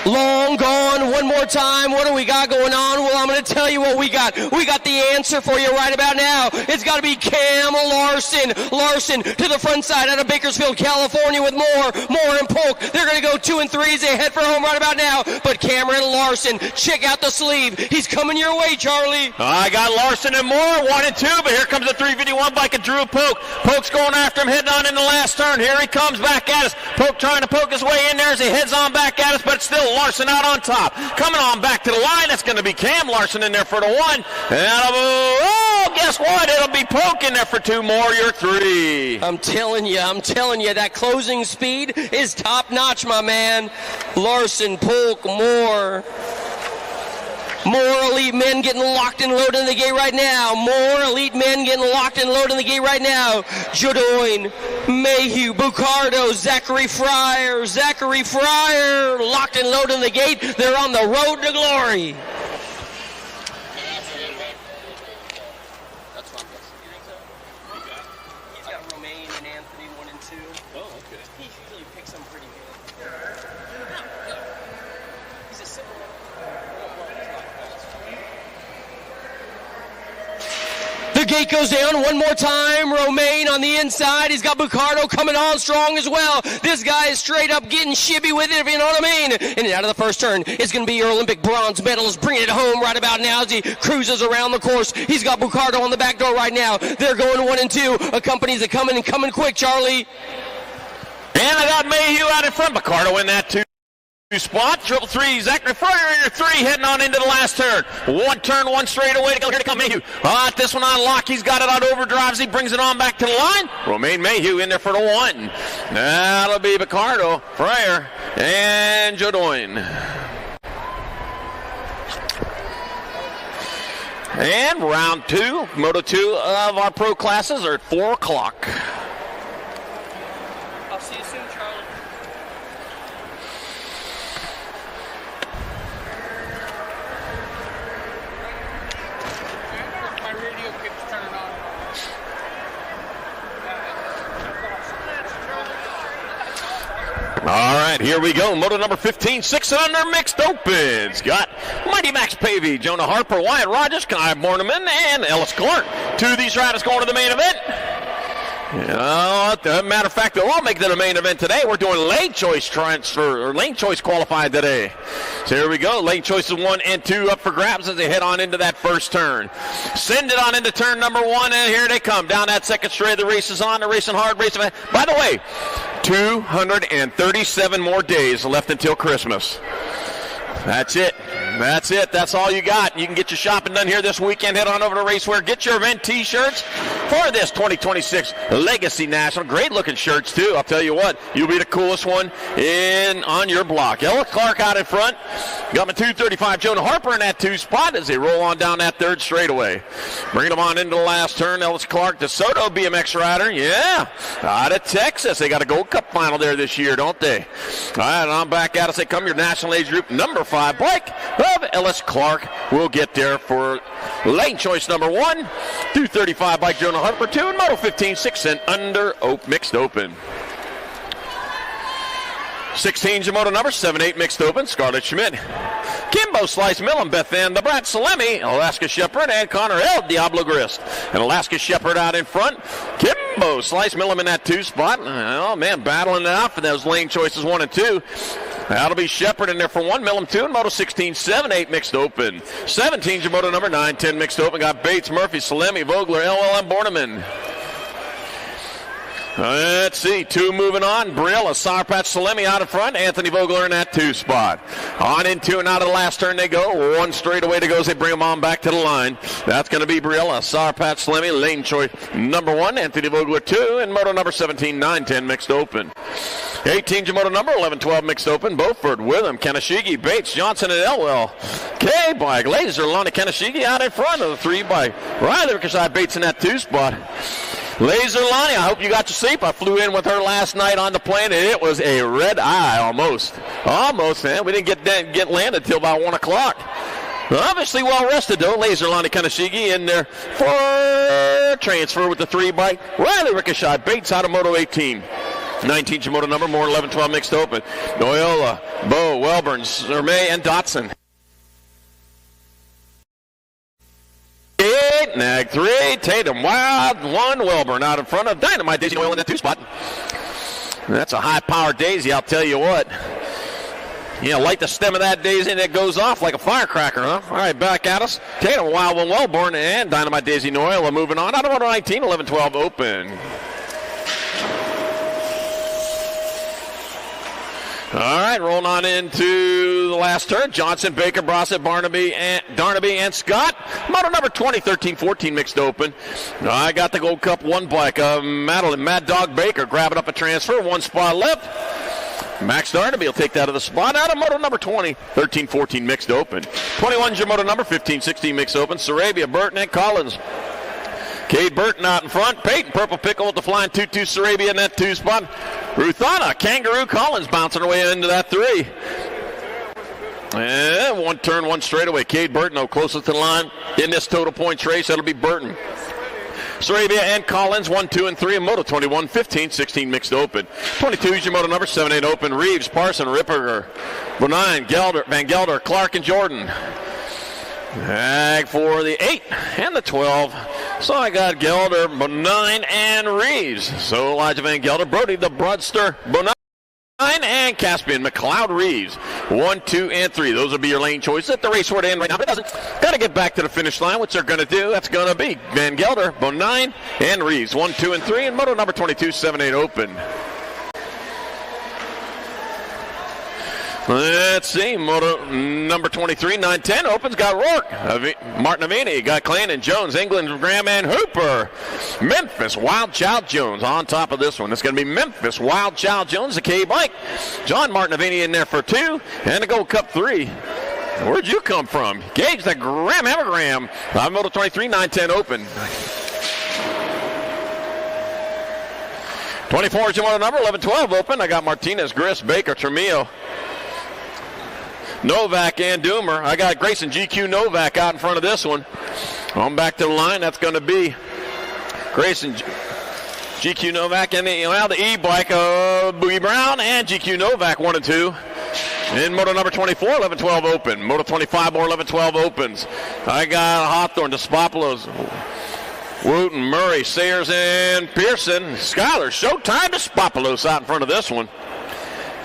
Speaker 4: Long gone, one more time. What do we got going on? Well, I'm going to tell you what we got. We got the answer for you right about now. It's got to be Cam Larson. Larson to the front side out of Bakersfield, California with Moore and Polk. They're going to go 2 and 3 as they head for home right about now. But Cameron Larson, check out the sleeve. He's coming your way, Charlie.
Speaker 9: I got Larson and Moore, 1 and 2, but here comes the 351 bike of Drew Polk. Polk's going after him, heading on in the last turn. Here he comes back at us. Polk trying to poke his way in there as he heads on back at us, but it's still Larson out on top. Coming on back to the line, it's going to be Cam Larson in there for the 1. And guess what? It'll be Polk in there for 2 more. You're 3.
Speaker 4: I'm telling you, that closing speed is top notch, my man. Larson, Polk, Moore. More elite men getting locked and loaded in the gate right now. More elite men getting locked and loaded in the gate right now. Jodoin, Mayhew, Bucardo, Zachary Fryer, locked and loaded in the gate. They're on the road to glory. That's what I'm guessing. He's got Romaine and Anthony 1 and 2. Oh, okay. He usually picks them pretty good. He's a simple one. The gate goes down one more time. Romaine on the inside. He's got Bucardo coming on strong as well. This guy is straight up getting shibby with it, if you know what I mean. And out of the first turn is going to be your Olympic bronze medalist bringing it home right about now as he cruises around the course. He's got Bucardo on the back door right now. They're going 1 and 2. Companies are coming and coming quick, Charlie.
Speaker 9: And I got Mayhew out in front. Bucardo in that 2 spot. 333, Zachary Fryer in your 3, heading on into the last turn. 1 turn, 1 straight away to go. Here to come Mayhew. This one on lock. He's got it on overdrive as he brings it on back to the line. Romaine Mayhew in there for the 1. That'll be Bucardo, Fryer, and Jodoin. And round 2, Moto 2 of our pro classes are at 4 o'clock.
Speaker 4: I'll see you soon, Charlie.
Speaker 11: My radio keeps turning on.
Speaker 9: All right, here we go. Moto number 15, 6 and under mixed opens. Got Mighty Max Pavey, Jonah Harper, Wyatt Rogers, Kai Borneman, and Ellis Clark. 2 of these riders going to the main event. Matter of fact, they'll all make it the main event today. We're doing lane choice transfer, or lane choice qualified today. So here we go. Lane choices 1 and 2 up for grabs as they head on into that first turn. Send it on into turn number 1, and here they come. Down that second straight, the race is on. They're racing hard. By the way, 237 more days left until Christmas. That's it. That's all you got. You can get your shopping done here this weekend. Head on over to Racewear. Get your event T-shirts for this 2026 Legacy National. Great looking shirts too. I'll tell you what, you'll be the coolest one on your block. Ellis Clark out in front. Got my 235 Jonah Harper in that 2 spot as they roll on down that 3rd straightaway. Bringing them on into the last turn. Ellis Clark, the Soto BMX rider. Yeah, out of Texas. They got a Gold Cup final there this year, don't they? All right, and I'm back at us. They come your national age group number 5 bike of Ellis Clark will get there for lane choice number 1. 235 bike Jonah Harper 2 and Moto 15 6 and under mixed open. 16's your moto number 7-8 mixed open. Scarlett Schmidt, Kimbo Slice Millen, Beth Ann the Brat Salemi, Alaska Shepherd, and Connor L. Diablo Grist. And Alaska Shepherd out in front. Kimbo Slice Millen in that 2 spot. Oh man, battling it out for those lane choices 1 and 2. That'll be Shepherd in there for 1, Millen 2, and Moto 16, 7-8 mixed open. 17's your moto number 9-10 mixed open. Got Bates, Murphy, Salemi, Vogler, LLM Borneman. Let's see, 2 moving on. Brill, Sour Patch Salemi out in front. Anthony Vogler in that 2 spot. On into and out of the last turn they go. 1 straightaway to go as they bring them on back to the line. That's going to be Brill, Sour Patch Salemi, lane choice number 1. Anthony Vogler 2, and moto number 17, 9-10 mixed open. 18's your moto number 11-12 mixed open. Beaufort, Witham, Kanashigi, Bates, Johnson, and Elwell. K-Bike, Laser, Lana Kanashigi out in front of the 3 by Riley Ricochet Bates in that 2 spot. Laser Lonnie, I hope you got your sleep. I flew in with her last night on the plane, and it was a red eye almost. Almost, man. We didn't get landed till about 1 o'clock. Obviously well rested, though. Laser Lonnie Kanashigi in there for transfer with the 3 bike. Riley Ricochet, Bates out of Moto 18. 19's your moto number, more 11-12 mixed open. Noyola, Bowe, Welburn, Zermay, and Dotson. 8, Nag 3, Tatum, Wild 1, Welburn out in front of Dynamite Daisy Noyola in that 2 spot. That's a high-powered Daisy, I'll tell you what. Yeah, light the stem of that Daisy and it goes off like a firecracker, huh? All right, back at us. Tatum, Wild 1, Welburn, and Dynamite Daisy Noyola moving on. Out of Moto 19, 11-12 open. All right, rolling on into the last turn. Johnson, Baker, Brossett, Darnaby, and Scott. Moto number 20, 13-14 mixed open. I got the Gold Cup 1 bike. Madeline, Mad Dog Baker grabbing up a transfer. 1 spot left. Max Darnaby will take that of the spot out of moto number 20, 13-14 mixed open. 21's your moto number, 15-16 mixed open. Sarabia, Burton, and Collins. Cade Burton out in front. Peyton, Purple Pickle with the flying 2-2 Sarabia in that 2 spot. Ruthana, Kangaroo Collins bouncing her way into that 3. And 1 turn, 1 straightaway. Cade Burton, though, closest to the line in this total points race. That'll be Burton. Sarabia and Collins, 1, 2, and 3 in Moto 21, 15-16 mixed open. 22 is your Moto number, 7-8 open. Reeves, Parson, Ripperger, Bonine, Van Gelder, Clark, and Jordan. Ag for the 8 and the 12. So I got Gelder, Bonine, and Reeves. So Elijah Van Gelder, Brody the Broadster, Bonine, and Caspian, McLeod, Reeves. 1, 2, and 3. Those will be your lane choices. Let the race sort of end right now, but it doesn't. Got to get back to the finish line, which they're going to do. That's going to be Van Gelder, Bonine, and Reeves. 1, 2, and 3. And Moto number 22, 7-8 open. Let's see, Moto number 23, 9-10 opens, got Rourke, Martin Avini, got Clanton, Jones, England, Graham, and Hooper. Memphis, Wild Child Jones on top of this one. It's going to be Memphis, Wild Child Jones, the K-Bike. John Martin Avini in there for 2, and the Gold Cup 3. Where'd you come from? Gage, the Graham Evergraham. Moto 23, 9-10 open. 24 is your Moto number, 11-12 open. I got Martinez, Grist, Baker, Tremillo, Novak, and Doomer. I got Grayson GQ Novak out in front of this one. On back to the line, that's going to be Grayson GQ Novak and the E-bike, Boogie Brown and GQ Novak 1 and 2. In Moto number 24, 11-12 open. Moto 25 more 11-12 opens. I got Hawthorne, Despopoulos, Wooten, Murray, Sayers, and Pearson. Schuyler, Showtime, Despopoulos out in front of this one.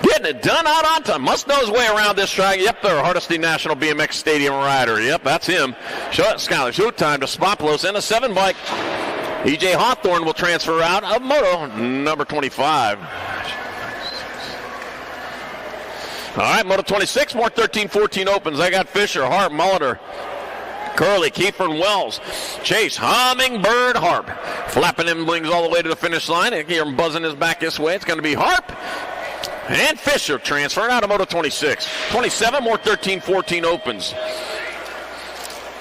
Speaker 9: Getting it done out on time. Must know his way around this track. Yep, there, Hardesty National BMX Stadium rider. Yep, that's him. Schuyler, Showtime, Despopoulos, and a 7 bike. EJ Hawthorne will transfer out of Moto number 25. All right, Moto 26, more 13-14 opens. I got Fisher, Hart, Molitor, Curley, Kiefer, and Wells. Chase, Hummingbird, Harp. Flapping him wings all the way to the finish line. I hear him buzzing his back this way. It's going to be Harp and Fisher transferring out of Moto 26. 27, more 13-14 opens.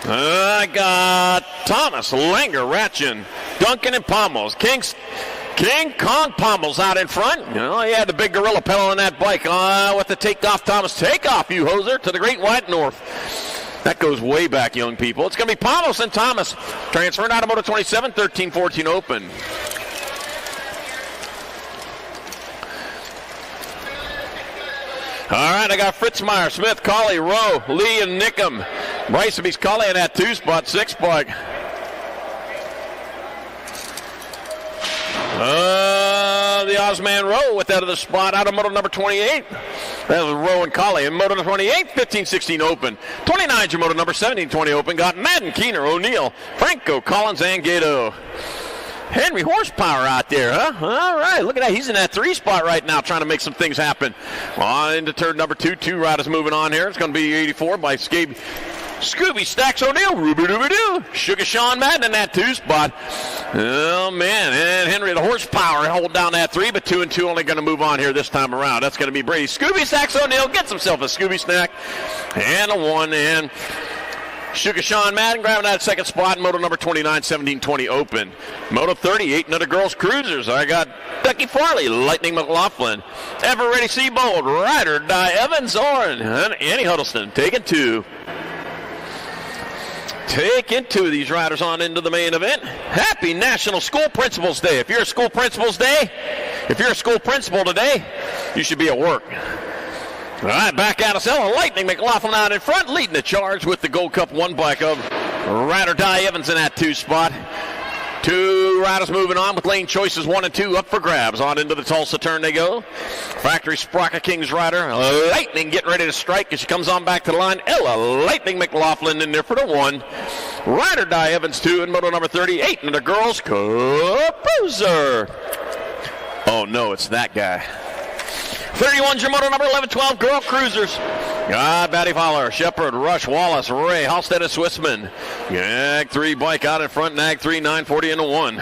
Speaker 9: I got Thomas, Langer, Ratchin, Duncan, and Pommels. King Kong Pommels out in front. You know, he had the big gorilla pedal on that bike. With the takeoff, Thomas. Take off, you hoser, to the great white north. That goes way back, young people. It's going to be Pommels and Thomas transferring out of Moto 27, 13-14 open. All right, I got Fritzmeyer, Smith, Colley, Rowe, Lee, and Nickham. Brycebee's Colley in that 2 spot, 6 bike. The Osman Rowe with that of the spot out of Moto number 28. That was Rowe and Colley. In Moto 28, 15-16 open. 29's your Moto number 17-20 open. Got Madden, Keener, O'Neill, Franco, Collins, and Gato. Henry Horsepower out there, huh? All right, look at that. He's in that 3 spot right now trying to make some things happen. On into turn number 2. 2 riders moving on here. It's going to be 84 by Scooby Stacks O'Neill. Ruby-dooby-doo. Sugar Sean Madden in that 2 spot. Oh, man. And Henry the Horsepower hold down that 3, but 2 and 2 only going to move on here this time around. That's going to be Brady. Scooby Stacks O'Neill gets himself a Scooby Snack and a 1. And Sugar Sean Madden grabbing that 2nd spot in Moto number 29, 17-20 open. Moto 38, another girls cruisers. I got Becky Farley, Lightning McLaughlin, Ever Ready Seabold, Ryder Die Evans, Oren, and Annie Huddleston taking 2. taking 2 of these riders on into the main event. Happy National School Principals Day. If you're a school principal today, you should be at work. All right, back out of cell. Lightning McLaughlin out in front, leading the charge with the Gold Cup 1 bike of Ride or Die Evans in that 2 spot. 2 riders moving on with lane choices 1 and 2 up for grabs. On into the Tulsa turn they go. Factory Sprocket Kings rider Lightning getting ready to strike as she comes on back to the line. Ella Lightning McLaughlin in there for the 1. Ride or Die Evans 2 in moto number 38 in the girls Cruiser. Oh no, it's that guy. 31's your moto number 11-12 girl cruisers. Batty Fowler, Shepard, Rush, Wallace, Ray, Halstead, and Swissman. Nag 3 bike out in front, Nag 3, 940 into 1.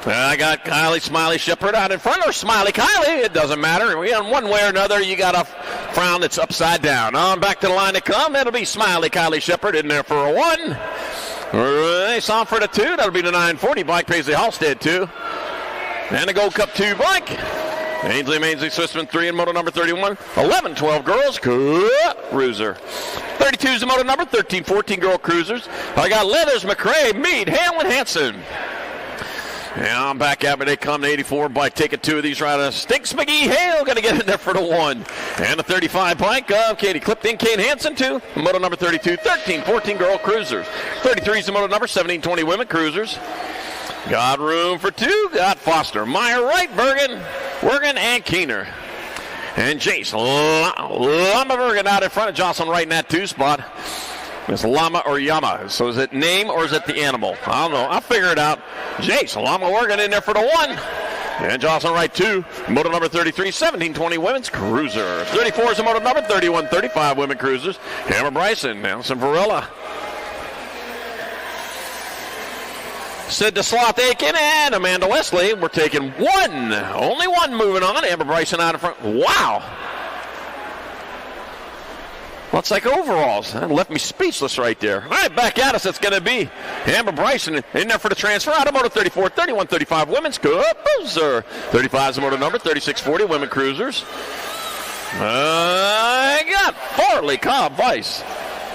Speaker 9: I got Kylie, Smiley, Shepard out in front, or Smiley, Kylie. It doesn't matter. In one way or another, you got a frown that's upside down. On back to the line to come. It'll be Smiley, Kylie, Shepard in there for a 1. Race on for the 2. That'll be the 940 bike, Paisley Halstead 2. And the Gold Cup 2 bike. Ainsley, Mainsley, Swissman 3 in moto number 31. 11-12 girls cruiser. 32's the moto number 13-14 girl cruisers. I got Leathers, McRae, Meade, Hale, and Hanson. And I'm back at me. They come to 84 bike, taking 2 of these riders. Stinks McGee, Hale going to get in there for the 1. And the 35 bike of Katie Clifton, Kate Hansen 2. Moto number 32, 13-14 girl cruisers. 33's the moto number 17-20 women cruisers. Got room for 2. Got Foster, Meyer, Wright, Bergen, and Keener. And Jace Lama Bergen out in front of Jocelyn Wright in that 2 spot. It's Llama or Yama. So is it name or is it the animal? I don't know. I'll figure it out. Jace Lama Bergen in there for the 1. And Jocelyn Wright 2. Moto number 33, 17-20 women's cruiser. 34 is the moto number 31-35 women cruisers. Hammer Bryson, Nelson Varela. Sid DeSloth Aiken and Amanda Wesley. We're taking 1. Only 1 moving on. Amber Bryson out in front. Wow. Looks like overalls. That left me speechless right there. All right, back at us. It's going to be Amber Bryson in there for the transfer. Out of moto 34, 31-35 women's cruiser. 35 is the moto number, 36-40 women cruisers. I got Farley, Cobb, Weiss,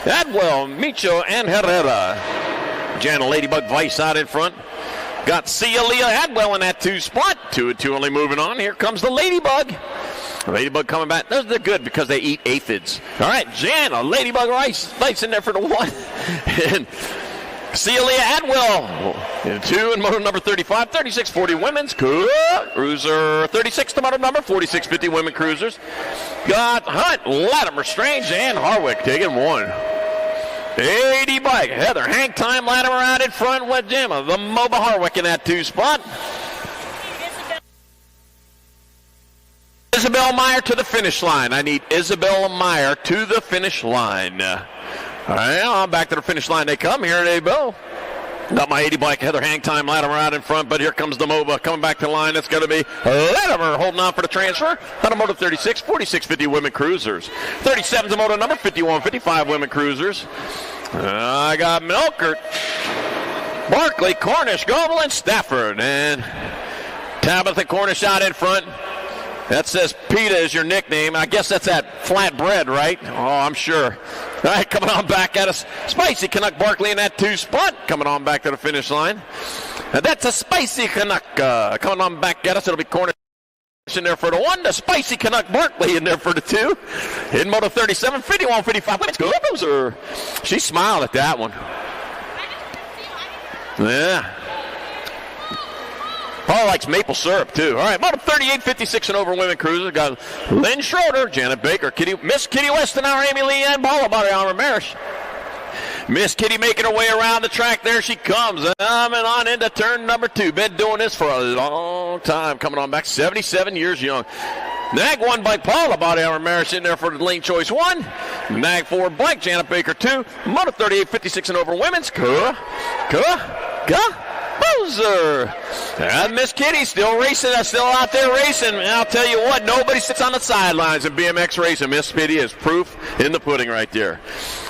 Speaker 9: Adwell, Micho, and Herrera. Jana Ladybug Weiss out in front. Got Celia Adwell in that 2 spot. 2-2 only moving on. Here comes the Ladybug. Ladybug coming back. They're good because they eat aphids. All right, Jana Ladybug Weiss in there for the 1. And Celia Adwell in 2 in moto number 35, 36-40 women's cruiser. 36 to moto number 46-50 women cruisers. Got Hunt, Latimer, Strange, and Harwick taking 1. 80 bike. Heather, Hank Time, Latimer out in front with Gemma. The Moba Harwick in that 2 spot. Isabel Meyer to the finish line. I need Isabel Meyer to the finish line. All right, on back to the finish line they come. Here they go. Got my 80 bike, Heather, Hang Time, Latimer out in front, but here comes the MOBA coming back to the line. It's going to be Latimer holding on for the transfer. Automotive 36, 46-50 women cruisers. 37's the moto number, 51-55 women cruisers. I got Melkert, Barkley, Cornish, Goebel, and Stafford. And Tabitha Cornish out in front. That says Pita is your nickname. I guess that's that flatbread, right? Oh, I'm sure. All right, coming on back at us. Spicy Canuck Barkley in that 2 spot. Coming on back to the finish line. That's a Spicy Canuck. Coming on back at us. It'll be Cornish in there for the 1. The Spicy Canuck Barkley in there for the 2. In Moto 37, 51-55. Let's go. Loser. She smiled at that one. Yeah. Paul likes maple syrup, too. All right, Moto 38, 56 and over women cruisers. Got Lynn Schroeder, Janet Baker, Miss Kitty Westenauer, Amy Lee, and Paula Barrion Ramirez. Miss Kitty making her way around the track. There she comes. And on into turn number 2. Been doing this for a long time. Coming on back, 77 years young. Nag 1 bike, Paula Barrion Ramirez in there for the lane choice 1. Nag 4 bike, Janet Baker 2. Moto 38, 56 and over women's. Bowser. And Miss Kitty still racing, still out there racing. And I'll tell you what, nobody sits on the sidelines in BMX racing. Miss Kitty is proof in the pudding right there.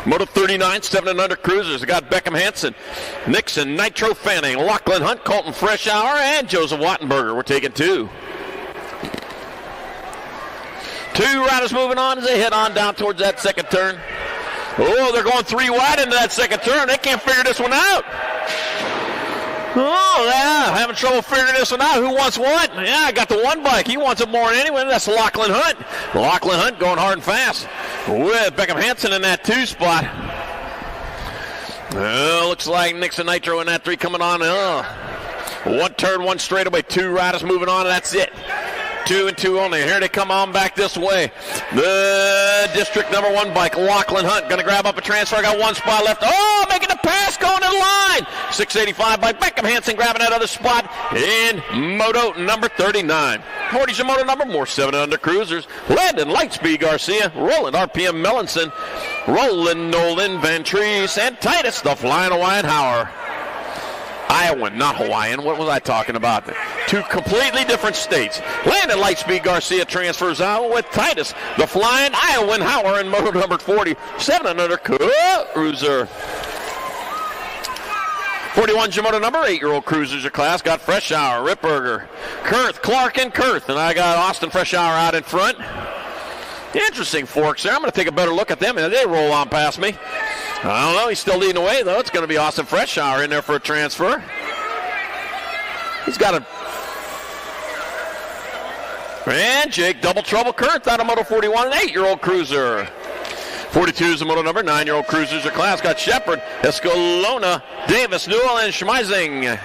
Speaker 9: Moto 39, 7 and under cruisers. I got Beckham Hansen, Nixon, Nitro Fanning, Lachlan Hunt, Colton Freshour, and Joseph Wattenberger. We're taking 2. 2 riders moving on as they head on down towards that second turn. Oh, they're going 3 wide into that second turn. They can't figure this one out. Oh, yeah, having trouble figuring this one out. Who wants what? Yeah, I got the one bike. He wants it more than anyone. That's Lachlan Hunt. Lachlan Hunt going hard and fast with Beckham Hansen in that 2 spot. Looks like Nixon Nitro in that 3 coming on. 1 turn, 1 straightaway, 2 riders moving on. That's it. 2 and 2 only. Here they come on back this way. The district number 1 bike, Lachlan Hunt, going to grab up a transfer. Got 1 spot left. Oh, making the pass, going to the line. 685 bike, Beckham Hansen grabbing that other spot in moto number 39. 40's your moto number, more 7 under cruisers. Landon Lightspeed Garcia, Roland RPM Mellinson, Roland Nolan Van Treese, and Titus, the Flying Hawaiian Hauer. Iowan, not Hawaiian. What was I talking about? 2 completely different states. Landon Lightspeed Garcia transfers out with Titus, the Flying Iowan Hauer in moto number 40. 7 under cruiser. 41's your moto number, 8-year-old cruisers your class. Got Freshour, Ripberger, Kurth, Clark, and Kurth. And I got Austin Freshour out in front. Interesting forks there. I'm going to take a better look at them. And they roll on past me. I don't know. He's still leading the way, though. It's going to be Austin Freshour in there for a transfer. He's got a... And Jake Double Trouble Kurth out of Moto 41, an 8-year-old cruiser. 42 is the moto number, 9-year-old cruisers of class. Got Shepard, Escalona, Davis, Newell, and Schmeising.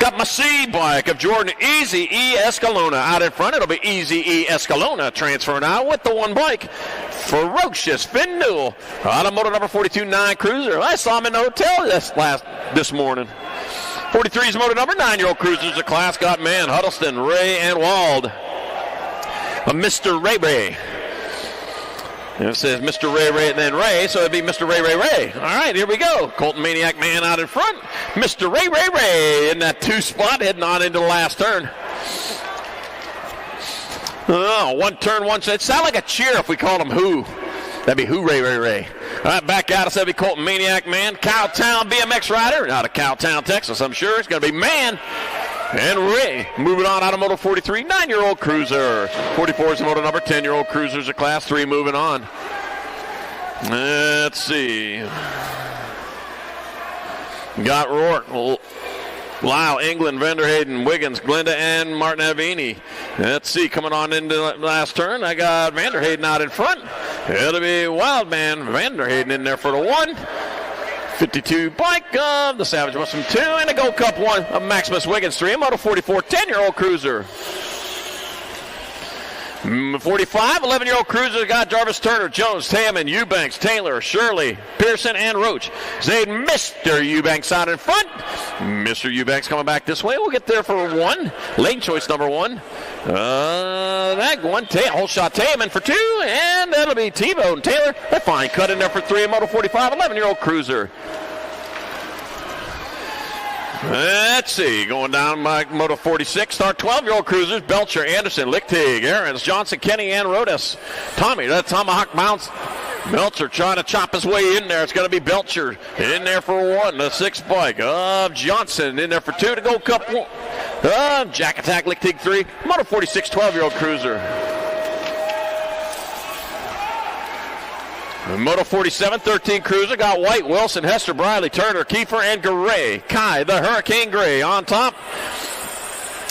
Speaker 9: Got my C bike of Jordan Easy E Escalona out in front. It'll be Easy E Escalona transferring out with the 1 bike. Ferocious Finn Newell out of moto number 42, 9 cruiser. I saw him in the hotel this morning. 43 is moto number, 9-year-old cruisers of class. Got man, Huddleston, Ray, and Wald. Mr. Ray Ray. It says Mr. Ray Ray and then Ray, so it'd be Mr. Ray Ray Ray. All right, here we go. Colton Maniac Man out in front. Mr. Ray Ray Ray in that 2 spot, heading on into the last turn. Oh, 1 turn, 1 set. Sound like a cheer if we called him Who. That'd be Who Ray Ray Ray. All right, back out. That'd be Colton Maniac Man. Cowtown BMX rider out of Cowtown, Texas, I'm sure. It's going to be Man. And Ray, moving on out of Moto 43, 9-year-old cruiser. 44 is the Moto number, 10-year-old cruisers of class 3 moving on. Let's see. Got Rourke, Lyle, England, Vanderhayden, Wiggins, Glenda, and Martin Avini. Let's see, coming on into the last turn, I got Vanderhayden out in front. It'll be Wildman Vanderhayden in there for the 1. 52 bike of the Savage Muslim 2 and a Gold Cup 1 of Maximus Wiggins 3, a Moto 44 10-year-old cruiser. 45 11-year-old cruiser got Jarvis Turner, Jones, Taman, Eubanks, Taylor, Shirley, Pearson, and Roach. Zayd Mr. Eubanks out in front. Mr. Eubanks coming back this way. We'll get there for 1. Lane choice number 1. That one, whole shot Taman for 2, and that'll be Tebow and Taylor. A fine cut in there for 3, a Moto 45 11-year-old cruiser. Let's see, going down my Moto 46, start 12-year-old cruisers, Belcher, Anderson, Lichtig, Aarons, Johnson, Kenny, and Rodas. Tommy, that tomahawk bounce. Belcher trying to chop his way in there. It's going to be Belcher in there for 1. The 6 bike of Johnson in there for 2 to go Cup 1. Jack Attack, Lichtig 3, Moto 46, 12-year-old cruiser. Moto 47, 13 cruiser, got White, Wilson, Hester, Briley, Turner, Kiefer, and Gray. Kai, the Hurricane Gray on top.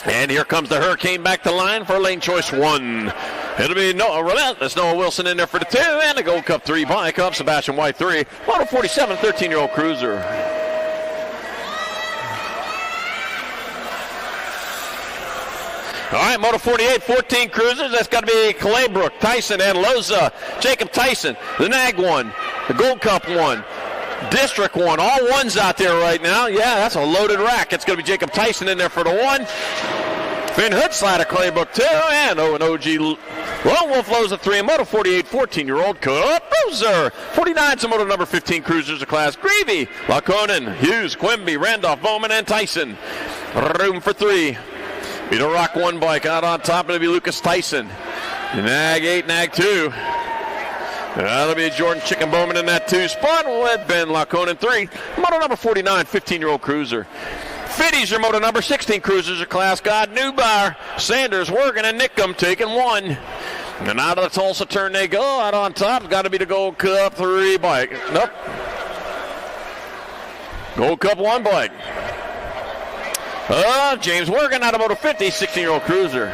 Speaker 9: And here comes the Hurricane back to line for lane choice 1. It'll be Relentless Noah Wilson in there for the 2, and a Gold Cup 3 bike of Sebastian White 3. Moto 47, 13-year-old cruiser. All right, Moto 48, 14 cruisers. That's got to be Claybrook, Tyson, and Loza. Jacob Tyson, the Nag 1, the Gold Cup 1, District 1. All 1s out there right now. Yeah, that's a loaded rack. It's going to be Jacob Tyson in there for the 1. Finn Hoodslider, Claybrook 2, and Owen OG Lone Wolf Loza 3. And Moto 48, 14-year-old cruiser. 49's the Moto number 15 cruisers of class. Greavy, Laconin, Hughes, Quimby, Randolph, Bowman, and Tyson. Room for 3. Be the Rock 1 bike out on top. It'll be Lucas Tyson. Nag 8, Nag 2. That'll be Jordan Chicken Bowman in that 2 spot with Ben Laconin 3. Moto number 49, 15-year-old cruiser. 50's your Moto number 16 cruisers of class. God Neubauer, Sanders, Wergen, and Nickum taking 1. And out of the Tulsa turn they go. Out on top, got to be the Gold Cup 3 bike. Nope. Gold Cup 1 bike. James Worgan out of Moto 50, 16-year-old cruiser.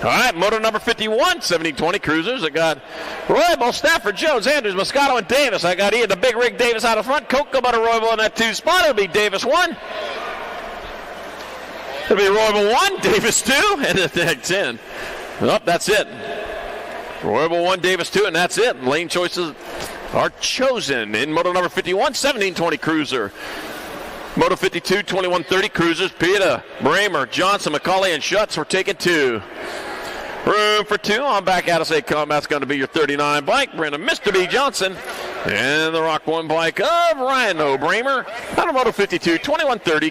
Speaker 9: All right, moto number 51, 1720 cruisers. I got Roybal, Stafford, Jones, Andrews, Moscato, and Davis. I got Ian, the Big Rig Davis out of front. Cocoa Butter Roybal in that 2 spot. It'll be Davis 1. It'll be Roybal 1, Davis 2, and then 10. Well, that's it. Roybal 1, Davis 2, and that's it. Lane choices are chosen in moto number 51, 1720 cruiser. Moto 52, 2130 cruisers. Pita, Bramer, Johnson, McCauley, and Schutz. We're taking 2. Room for 2 on back out of say come. That's going to be your 39 bike. Brendan Mr. B. Johnson. And the Rock 1 bike of Ryan O'Bramer. Out of Moto 52, 2130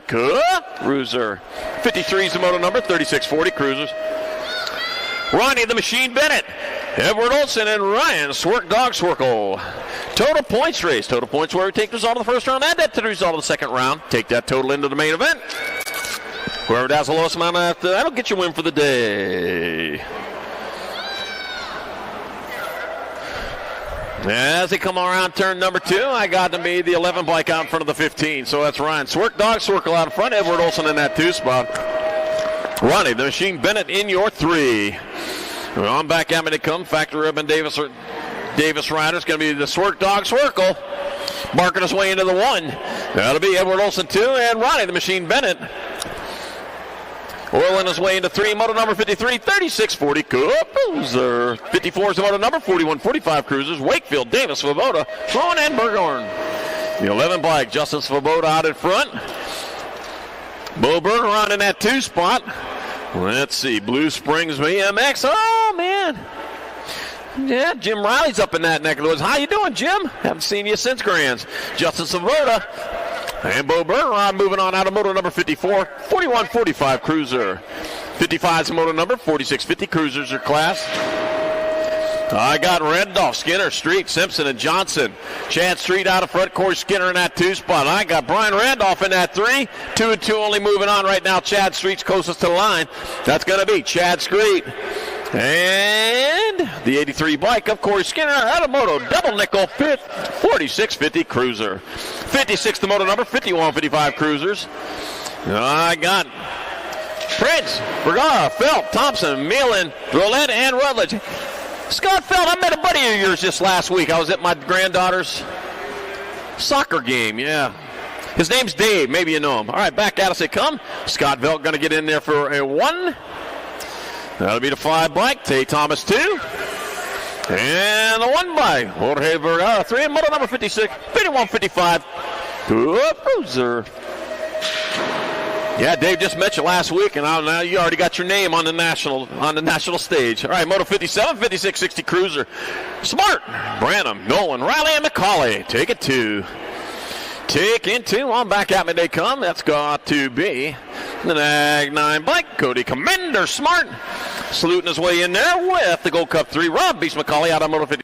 Speaker 9: cruiser. 53 is the moto number, 3640 cruisers. Ronnie the Machine Bennett. Edward Olson and Ryan Swerk Dog Swerkle. Total points race. Total points where we take the result of the first round, add that to the result of the second round. Take that total into the main event. Whoever does the lowest amount after that'll get your win for the day. As they come around turn number 2, I got to be the 11 bike out in front of the 15. So that's Ryan Swerk Dog Swerkle out in front. Edward Olson in that 2 spot. Ronnie the Machine Bennett in your 3. On back at me to come. Factory Ribbon Davis rider. It's going to be the Swerk Dog Swerkle. Marking his way into the 1. That'll be Edward Olson 2 and Ronnie the Machine Bennett. Oiling his way into 3. Moto number 53, 3640 cruiser. 54 is the moto number, 4145 cruisers. Wakefield, Davis, Svoboda, Sloan, and Berghorn. The 11 bike, Justin Svoboda out in front. Bo Bergeron in that 2 spot. Let's see, Blue Springs BMX. Oh, man. Yeah, Jim Riley's up in that neck of the woods. How you doing, Jim? Haven't seen you since Grands. Justin Svoboda and Bo Bergeron moving on out of moto number 54, 4145 cruiser. 55 is the moto number, 4650 cruisers are class. I got Randolph, Skinner, Street, Simpson, and Johnson. Chad Street out of front, Corey Skinner in that 2 spot. I got Brian Randolph in that 3. 2 and 2 only moving on right now. Chad Street's closest to the line. That's going to be Chad Street. And the 83 bike of Corey Skinner out of moto double nickel 4650 cruiser. 56 the moto number, 5155 cruisers. I got Prince, Vergara, Felt, Thompson, Meelan, Roulette, and Rutledge. Scott Felt, I met a buddy of yours just last week. I was at my granddaughter's soccer game, yeah. His name's Dave. Maybe you know him. All right, back at us they come. Scott Felt going to get in there for a 1. That'll be the 5 bike. Tay Thomas 2. And the 1 bike. Jorge Vergara 3. And moto number 56, 5155. Cruiser. Yeah, Dave just met you last week, and now you already got your name on the national stage. All right, moto 57, 5660 cruiser. Smart, Branham, Nolan, Riley, and McCauley. Take it 2. Take in 2. On back at me they come. That's got to be the Nag 9 bike. Cody Commander Smart saluting his way in there with the Gold Cup 3. Rob Beast McCauley out on moto 50.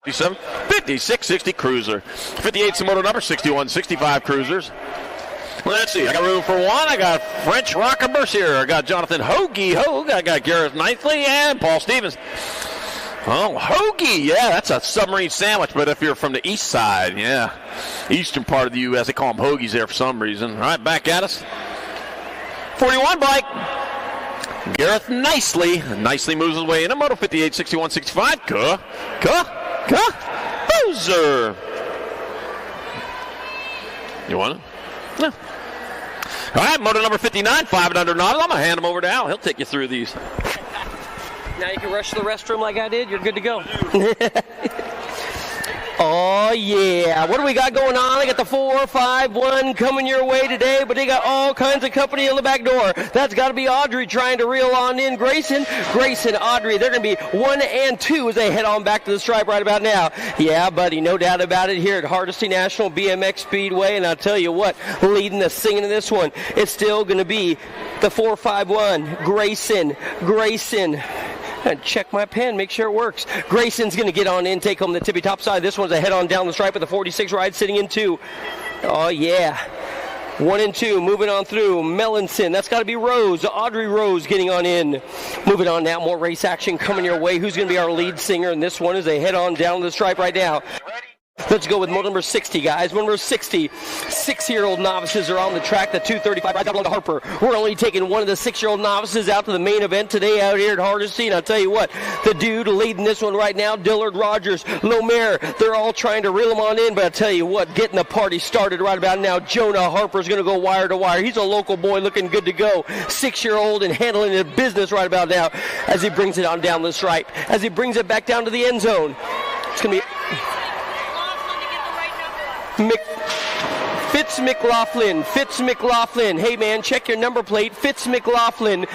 Speaker 9: 57, 5660 cruiser. 58's the moto number, 6165 cruisers. Let's see, I got room for 1. I got French Rockabers here. I got Jonathan Hoagie Hogue. I got Gareth Knightley and Paul Stevens. Oh, Hoagie, yeah, that's a submarine sandwich, but if you're from the east side, yeah, eastern part of the U.S., they call them hoagies there for some reason. All right, back at us. 41 bike. Gareth nicely moves his way in a moto 58, 61, 65. Boozer. You want it? No. All right, moto number 59, 5 and under novice. I'm going to hand him over to Al. He'll take you through these.
Speaker 4: Now you can rush to the restroom like I did. You're good to go. Oh, yeah. What do we got going on? I got the 4-5-1 coming your way today, but they got all kinds of company in the back door. That's got to be Audrey trying to reel on in Grayson. Grayson, Audrey, they're going to be 1 and 2 as they head on back to the stripe right about now. Yeah, buddy, no doubt about it here at Hardesty National BMX Speedway, and I'll tell you what, leading the singing of this one, it's still going to be the 4-5-1, Grayson. And check my pen, make sure it works. Grayson's going to get on in, take home the tippy top side. This one's a head on down the stripe with the 46 ride sitting in 2. Oh, yeah. 1 and 2, moving on through. Melanson, that's got to be Rose. Audrey Rose getting on in. Moving on now, more race action coming your way. Who's going to be our lead singer in this one as they head on down the stripe right now? Let's go with motor number 60, guys. Motor number 60. 6-year-old novices are on the track. The 235 right down to Harper. We're only taking one of the 6-year-old novices out to the main event today out here at Hardesty. And I'll tell you what, the dude leading this one right now, Dillard Rogers, Lomere, they're all trying to reel him on in. But I'll tell you what, getting the party started right about now, Jonah Harper's going to go wire to wire. He's a local boy looking good to go. 6-year-old and handling the business right about now as he brings it on down the stripe. As he brings it back down to the end zone. It's going to be Fitz McLaughlin. Hey man, check your number plate. Fitz McLaughlin,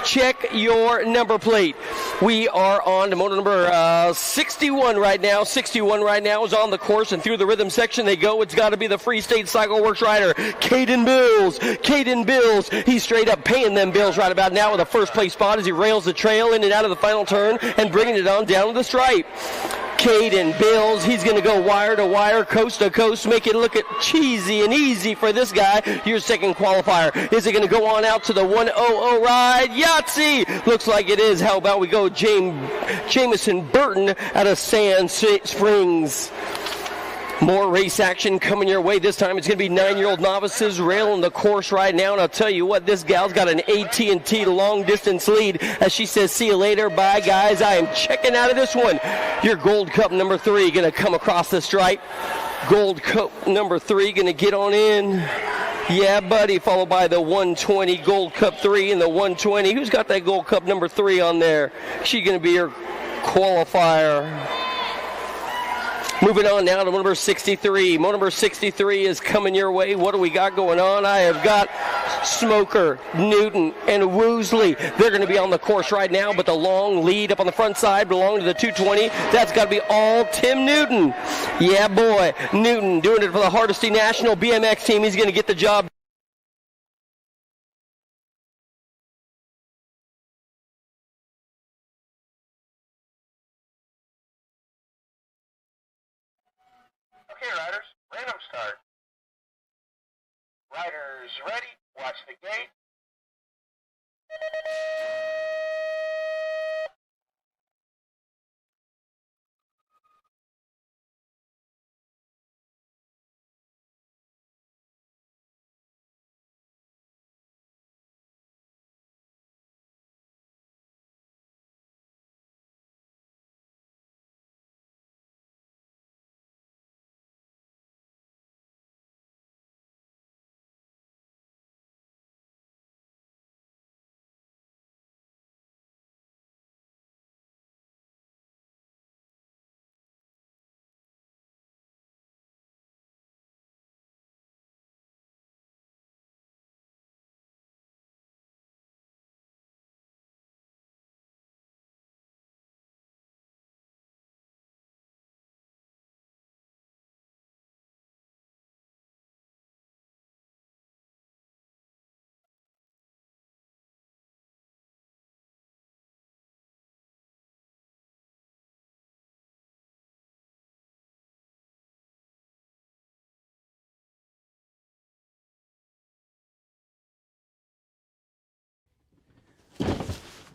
Speaker 4: check your number plate. We are on to motor number 61 right now. 61 right now is on the course, and through the rhythm section they go. It's got to be the Free State Cycle Works rider, Caden Bills. He's straight up paying them bills right about now with a first place spot as he rails the trail in and out of the final turn and bringing it on down to the stripe. Caden Bills, he's going to go wire to wire, coast to coast, make it look cheesy and easy for this guy. Your second qualifier. Is it going to go on out to the 100 ride? Yahtzee! Looks like it is. How about we go Jameson Burton out of Sand Springs. More race action coming your way. This time it's going to be 9-year-old novices railing the course right now. And I'll tell you what, this gal's got an AT&T long distance lead as she says, see you later. Bye, guys. I am checking out of this one. Your Gold Cup number 3 going to come across the stripe. Gold Cup number 3 going to get on in. Yeah, buddy. Followed by the 120 Gold Cup 3 and the 120. Who's got that Gold Cup number 3 on there? She's going to be your qualifier. Moving on now to number 63. Number 63 is coming your way. What do we got going on? I have got Smoker, Newton, and Woosley. They're going to be on the course right now, but the long lead up on the front side belonging to the 220. That's got to be all Tim Newton. Yeah, boy. Newton doing it for the Hardesty National BMX team. He's going to get the job.
Speaker 11: Okay, riders, random start. Riders ready, watch the gate.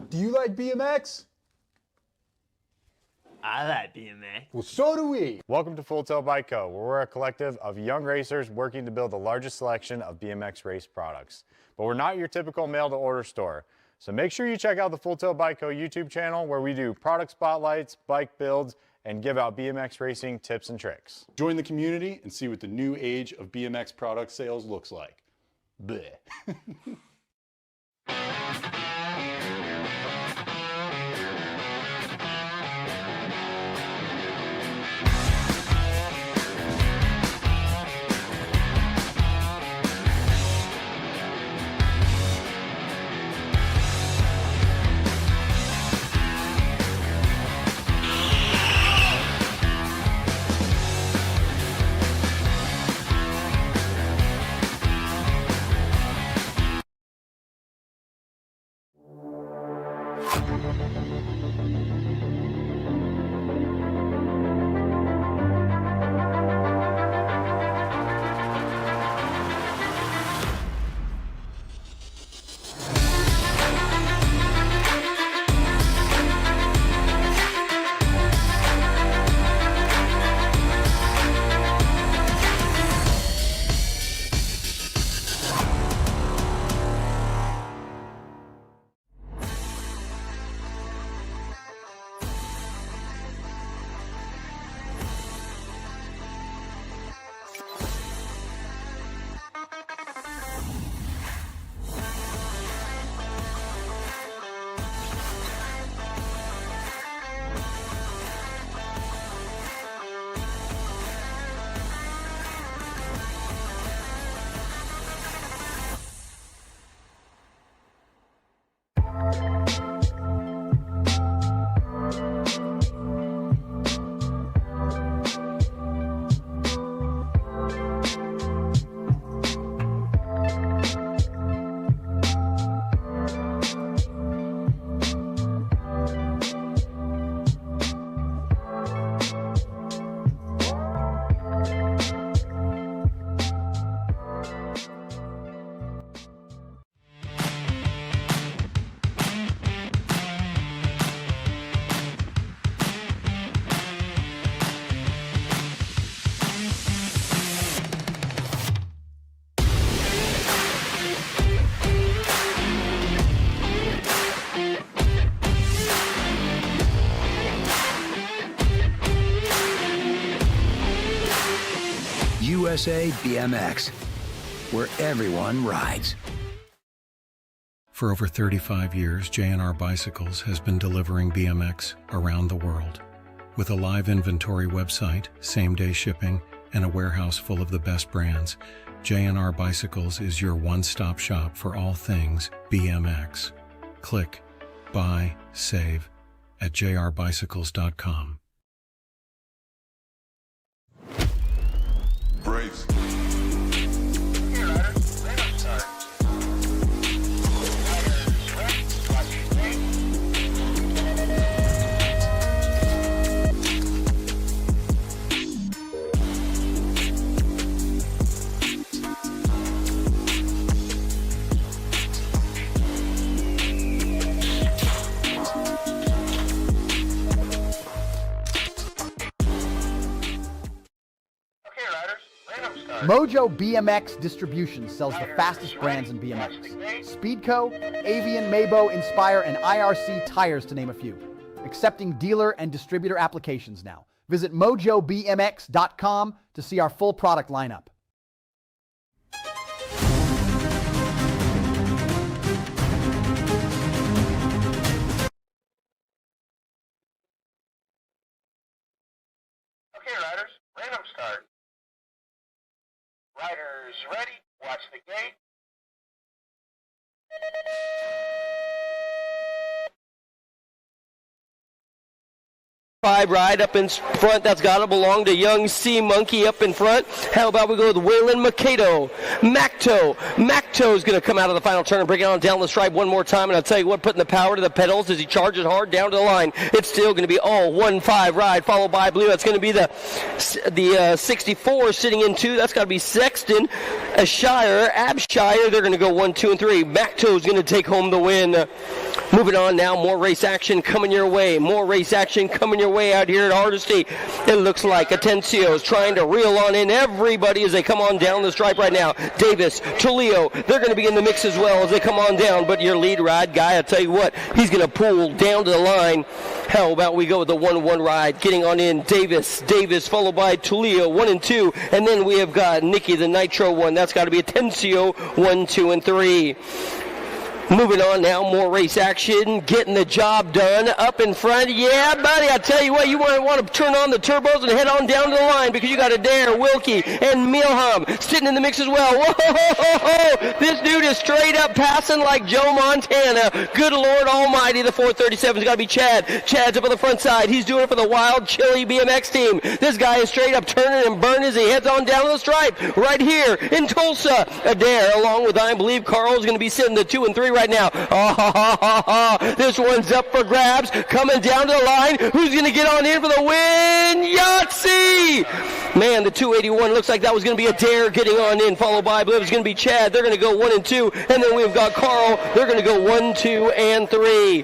Speaker 5: Do you like BMX?
Speaker 12: I like BMX.
Speaker 5: Well, so do we.
Speaker 7: Welcome to Full Tilt Bike Co., where we're a collective of young racers working to build the largest selection of BMX race products. But we're not your typical mail-to-order store. So make sure you check out the Full Tilt Bike Co. YouTube channel, where we do product spotlights, bike builds, and give out BMX racing tips and tricks.
Speaker 5: Join the community and see what the new age of BMX product sales looks like. Bleh.
Speaker 6: USA BMX, where everyone rides.
Speaker 8: For over 35 years, J&R Bicycles has been delivering BMX around the world. With a live inventory website, same-day shipping, and a warehouse full of the best brands, J&R Bicycles is your one-stop shop for all things BMX. Click, buy, save at jrbicycles.com.
Speaker 2: Brace.
Speaker 1: Mojo BMX Distribution sells the fastest brands in BMX. Speedco, Avian, Mabo, Inspire, and IRC tires, to name a few. Accepting dealer and distributor applications now. Visit mojobmx.com to see our full product lineup.
Speaker 11: Okay, riders, random start. Riders ready, watch the gate.
Speaker 4: Ride up in front. That's got to belong to young Sea Monkey up in front. How about we go with Waylon Makedo? Macto's going to come out of the final turn and bring it on down the stripe one more time. And I'll tell you what, putting the power to the pedals as he charges hard down to the line. It's still going to be all 1-5 ride, followed by blue. That's going to be the 64 sitting in 2. That's got to be Sexton, Abshire. They're going to go 1, 2, and 3. Macto's going to take home the win. Moving on now, more race action coming your way. More race action coming your way out here at Hardesty. It looks like Atencio is trying to reel on in everybody as they come on down the stripe right now. Davis, Tulio, they're going to be in the mix as well as they come on down. But your lead ride guy, I'll tell you what, he's going to pull down to the line. How about we go with the 1-1 ride, getting on in Davis, followed by Tulio, 1 and 2. And then we have got Nicky, the Nitro one. That's got to be Atencio, 1, 2, and 3. Moving on now, more race action, getting the job done up in front. Yeah, buddy, I tell you what, you want to turn on the turbos and head on down to the line because you got Adair, Wilkie, and Milham sitting in the mix as well. Whoa, this dude is straight up passing like Joe Montana. Good Lord Almighty, the 437's got to be Chad. Chad's up on the front side. He's doing it for the Wild Chili BMX team. This guy is straight up turning and burning as he heads on down to the stripe right here in Tulsa. Adair, along with, I believe, Carl, is going to be sitting the 2 and 3 right now. This one's up for grabs. Coming down to the line. Who's going to get on in for the win? Yahtzee! Man, the 281 looks like that was going to be Adair getting on in, followed by, I believe it's going to be Chad. They're going to go 1 and 2. And then we've got Carl. They're going to go 1, 2, and 3.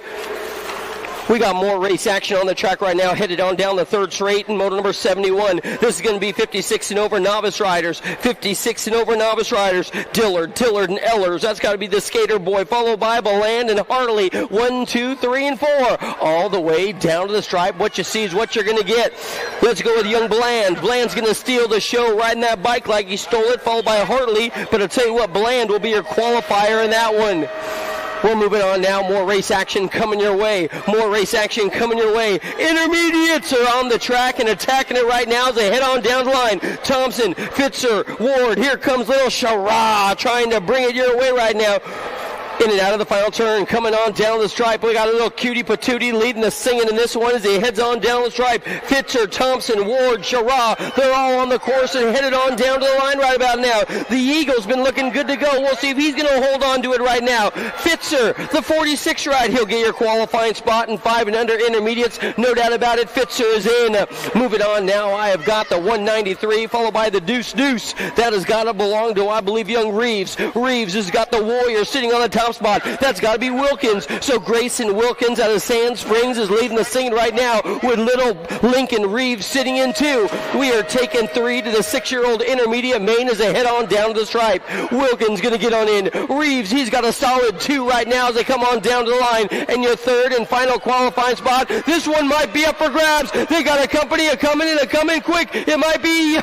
Speaker 4: We got more race action on the track right now, headed on down the third straight in moto number 71. This is going to be 56 and over novice riders. 56 and over novice riders. Dillard, and Ellers. That's got to be the skater boy, followed by Beland and Hartley. 1, 2, 3, and 4. All the way down to the stripe. What you see is what you're going to get. Let's go with young Bland. Bland's going to steal the show riding that bike like he stole it, followed by Hartley. But I'll tell you what, Bland will be your qualifier in that one. We're moving on now. More race action coming your way. More race action coming your way. Intermediates are on the track and attacking it right now as they head on down the line. Thompson, Fitzer, Ward. Here comes little Shara trying to bring it your way right now. In and out of the final turn, coming on down the stripe. We got a little cutie patootie leading the singing in this one as he heads on down the stripe. Fitzer, Thompson, Ward, Shara, they're all on the course and headed on down to the line right about now. The Eagle's been looking good to go. We'll see if he's going to hold on to it right now. Fitzer, the 46 ride, he'll get your qualifying spot in 5 and under intermediates. No doubt about it, Fitzer is in. Moving on now, I have got the 193, followed by the Deuce. That has got to belong to, I believe, young Reeves. Reeves has got the Warrior sitting on the top top spot. That's got to be Wilkins. So Grayson Wilkins out of Sand Springs is leading the scene right now with little Lincoln Reeves sitting in 2. We are taking 3 to the 6-year-old intermediate main as they head on down to the stripe. Wilkins going to get on in. Reeves, he's got a solid 2 right now as they come on down to the line. And your third and final qualifying spot, this one might be up for grabs. They got a company coming quick. It might be,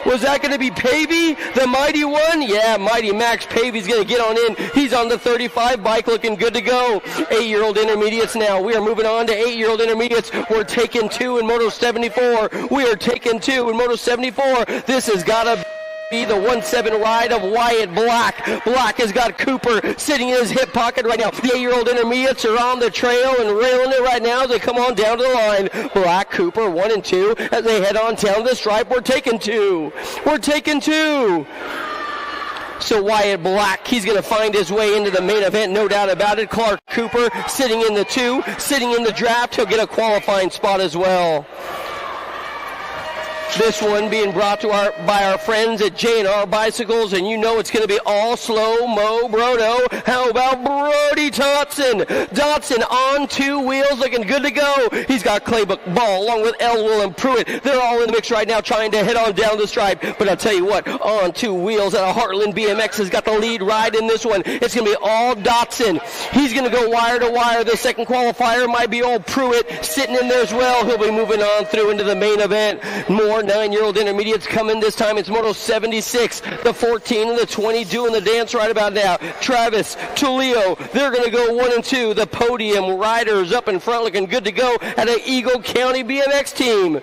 Speaker 4: was that going to be Pavey, the mighty one? Yeah, Mighty Max Pavey's going to get on in. He's on the 35 bike looking good to go. 8-year-old intermediates now. We are moving on to 8-year-old intermediates. We're taking 2 in Moto 74. We are taking 2 in Moto 74. This has got to be the 1-7 ride of Wyatt Black. Black has got Cooper sitting in his hip pocket right now. The 8-year-old intermediates are on the trail and railing it right now as they come on down to the line. Black, Cooper, 1 and 2 as they head on down the stripe. We're taking 2. We're taking 2. So Wyatt Black, he's going to find his way into the main event, no doubt about it. Clark Cooper sitting in the 2, sitting in the draft. He'll get a qualifying spot as well. This one being brought to by our friends at J&R Bicycles, and you know it's going to be all slow-mo Brodo. How about Brody Dotson? Dotson on 2 wheels, looking good to go. He's got Claybook Ball along with Elwell and Pruitt. They're all in the mix right now trying to head on down the stripe. But I'll tell you what, on 2 wheels out of Heartland BMX has got the lead ride in this one. It's going to be all Dotson. He's going to go wire to wire. The second qualifier might be old Pruitt sitting in there as well. He'll be moving on through into the main event. More 9-year-old intermediates coming this time. It's Moto 76, the 14 and the 20 doing the dance right about now. Travis, Tulio, they're going to go 1 and 2. The podium riders up in front looking good to go at an Eagle County BMX team.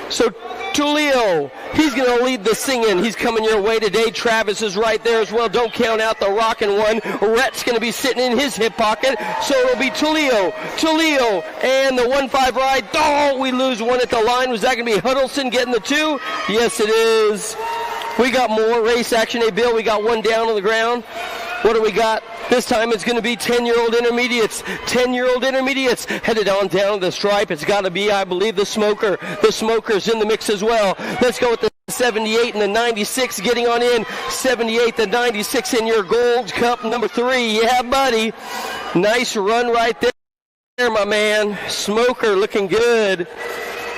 Speaker 4: So Tulio, he's going to lead the singing. He's coming your way today. Travis is right there as well. Don't count out the rockin' one. Rhett's going to be sitting in his hip pocket. So it'll be Tulio, and the 1-5 ride. Oh, we lose one at the line. Was that going to be Huddleston getting the 2? Yes, it is. We got more race action. Hey, Bill, we got one down on the ground. What do we got? This time it's going to be 10-year-old intermediates. 10-year-old intermediates headed on down the stripe. It's got to be, I believe, the Smoker. The Smoker's in the mix as well. Let's go with the 78 and the 96 getting on in. 78, the 96 in your Gold Cup number 3. Yeah, buddy. Nice run right there, my man. Smoker looking good.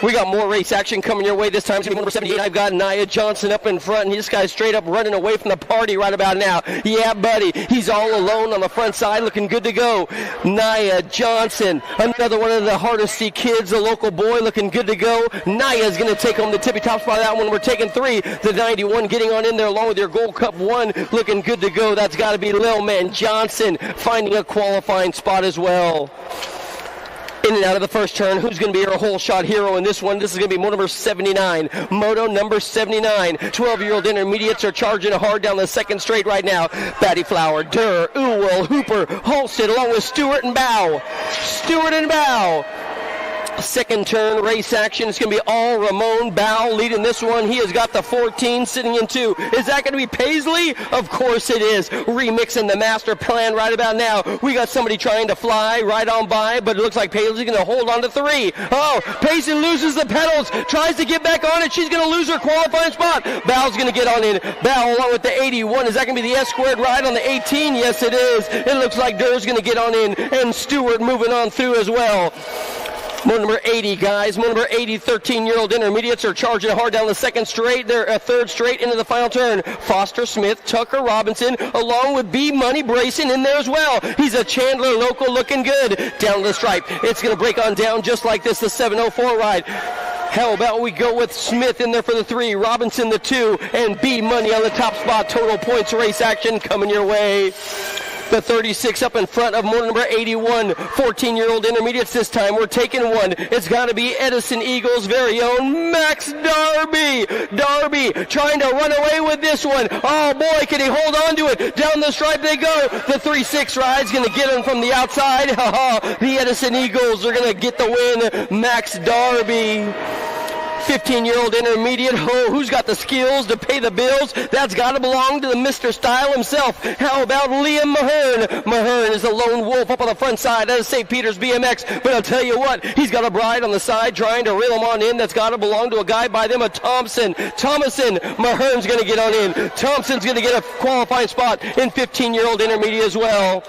Speaker 4: We got more race action coming your way this time. It's going to be number 78. I've got Nia Johnson up in front, and this guy's straight up running away from the party right about now. Yeah, buddy. He's all alone on the front side, looking good to go. Nia Johnson, another one of the Hardesty kids, a local boy, looking good to go. Nia's going to take home the tippy top spot of that one. We're taking 3. The 91 getting on in there along with your Gold Cup 1, looking good to go. That's got to be Lil Man Johnson finding a qualifying spot as well. In and out of the first turn, who's going to be our whole shot hero in this one? This is going to be moto number 79. Moto number 79. 12-year-old intermediates are charging hard down the second straight right now. Batty Flower, Durr, Ewell, Hooper, Halstead, along with Stewart and Bow. Second turn race action. It's going to be all Ramon Bow leading this one. He has got the 14 sitting in 2. Is that going to be Paisley? Of course it is. Remixing the master plan right about now. We got somebody trying to fly right on by, but it looks like Paisley's going to hold on to 3. Oh, Paisley loses the pedals, tries to get back on it. She's going to lose her qualifying spot. Bow's going to get on in. Bow along with the 81. Is that going to be the S-squared ride on the 18? Yes, it is. It looks like Durr's going to get on in, and Stewart moving on through as well. Moto number 80, guys. Moto number 80, 13-year-old intermediates are charging hard down the second straight. They're a third straight into the final turn. Foster Smith, Tucker Robinson, along with B Money Brayson in there as well. He's a Chandler local looking good. Down the stripe. It's going to break on down just like this, the 704 ride. How about we go with Smith in there for the 3, Robinson the 2, and B Money on the top spot. Total points race action coming your way. The 36 up in front of motor number 81. 14-year-old intermediates this time. We're taking 1. It's got to be Edison Eagles' very own Max Darby. Darby trying to run away with this one. Oh, boy, can he hold on to it. Down the stripe they go. The 3-6 ride's going to get him from the outside. The Edison Eagles are going to get the win. Max Darby. 15-year-old intermediate. Oh, who's got the skills to pay the bills? That's got to belong to the Mr. Style himself. How about Liam Mahern? Mahern is the lone wolf up on the front side of St. Peter's BMX. But I'll tell you what, he's got a bride on the side trying to reel him on in. That's got to belong to a guy by them, a Thomason. Mahern's going to get on in. Thompson's going to get a qualifying spot in 15-year-old intermediate as well.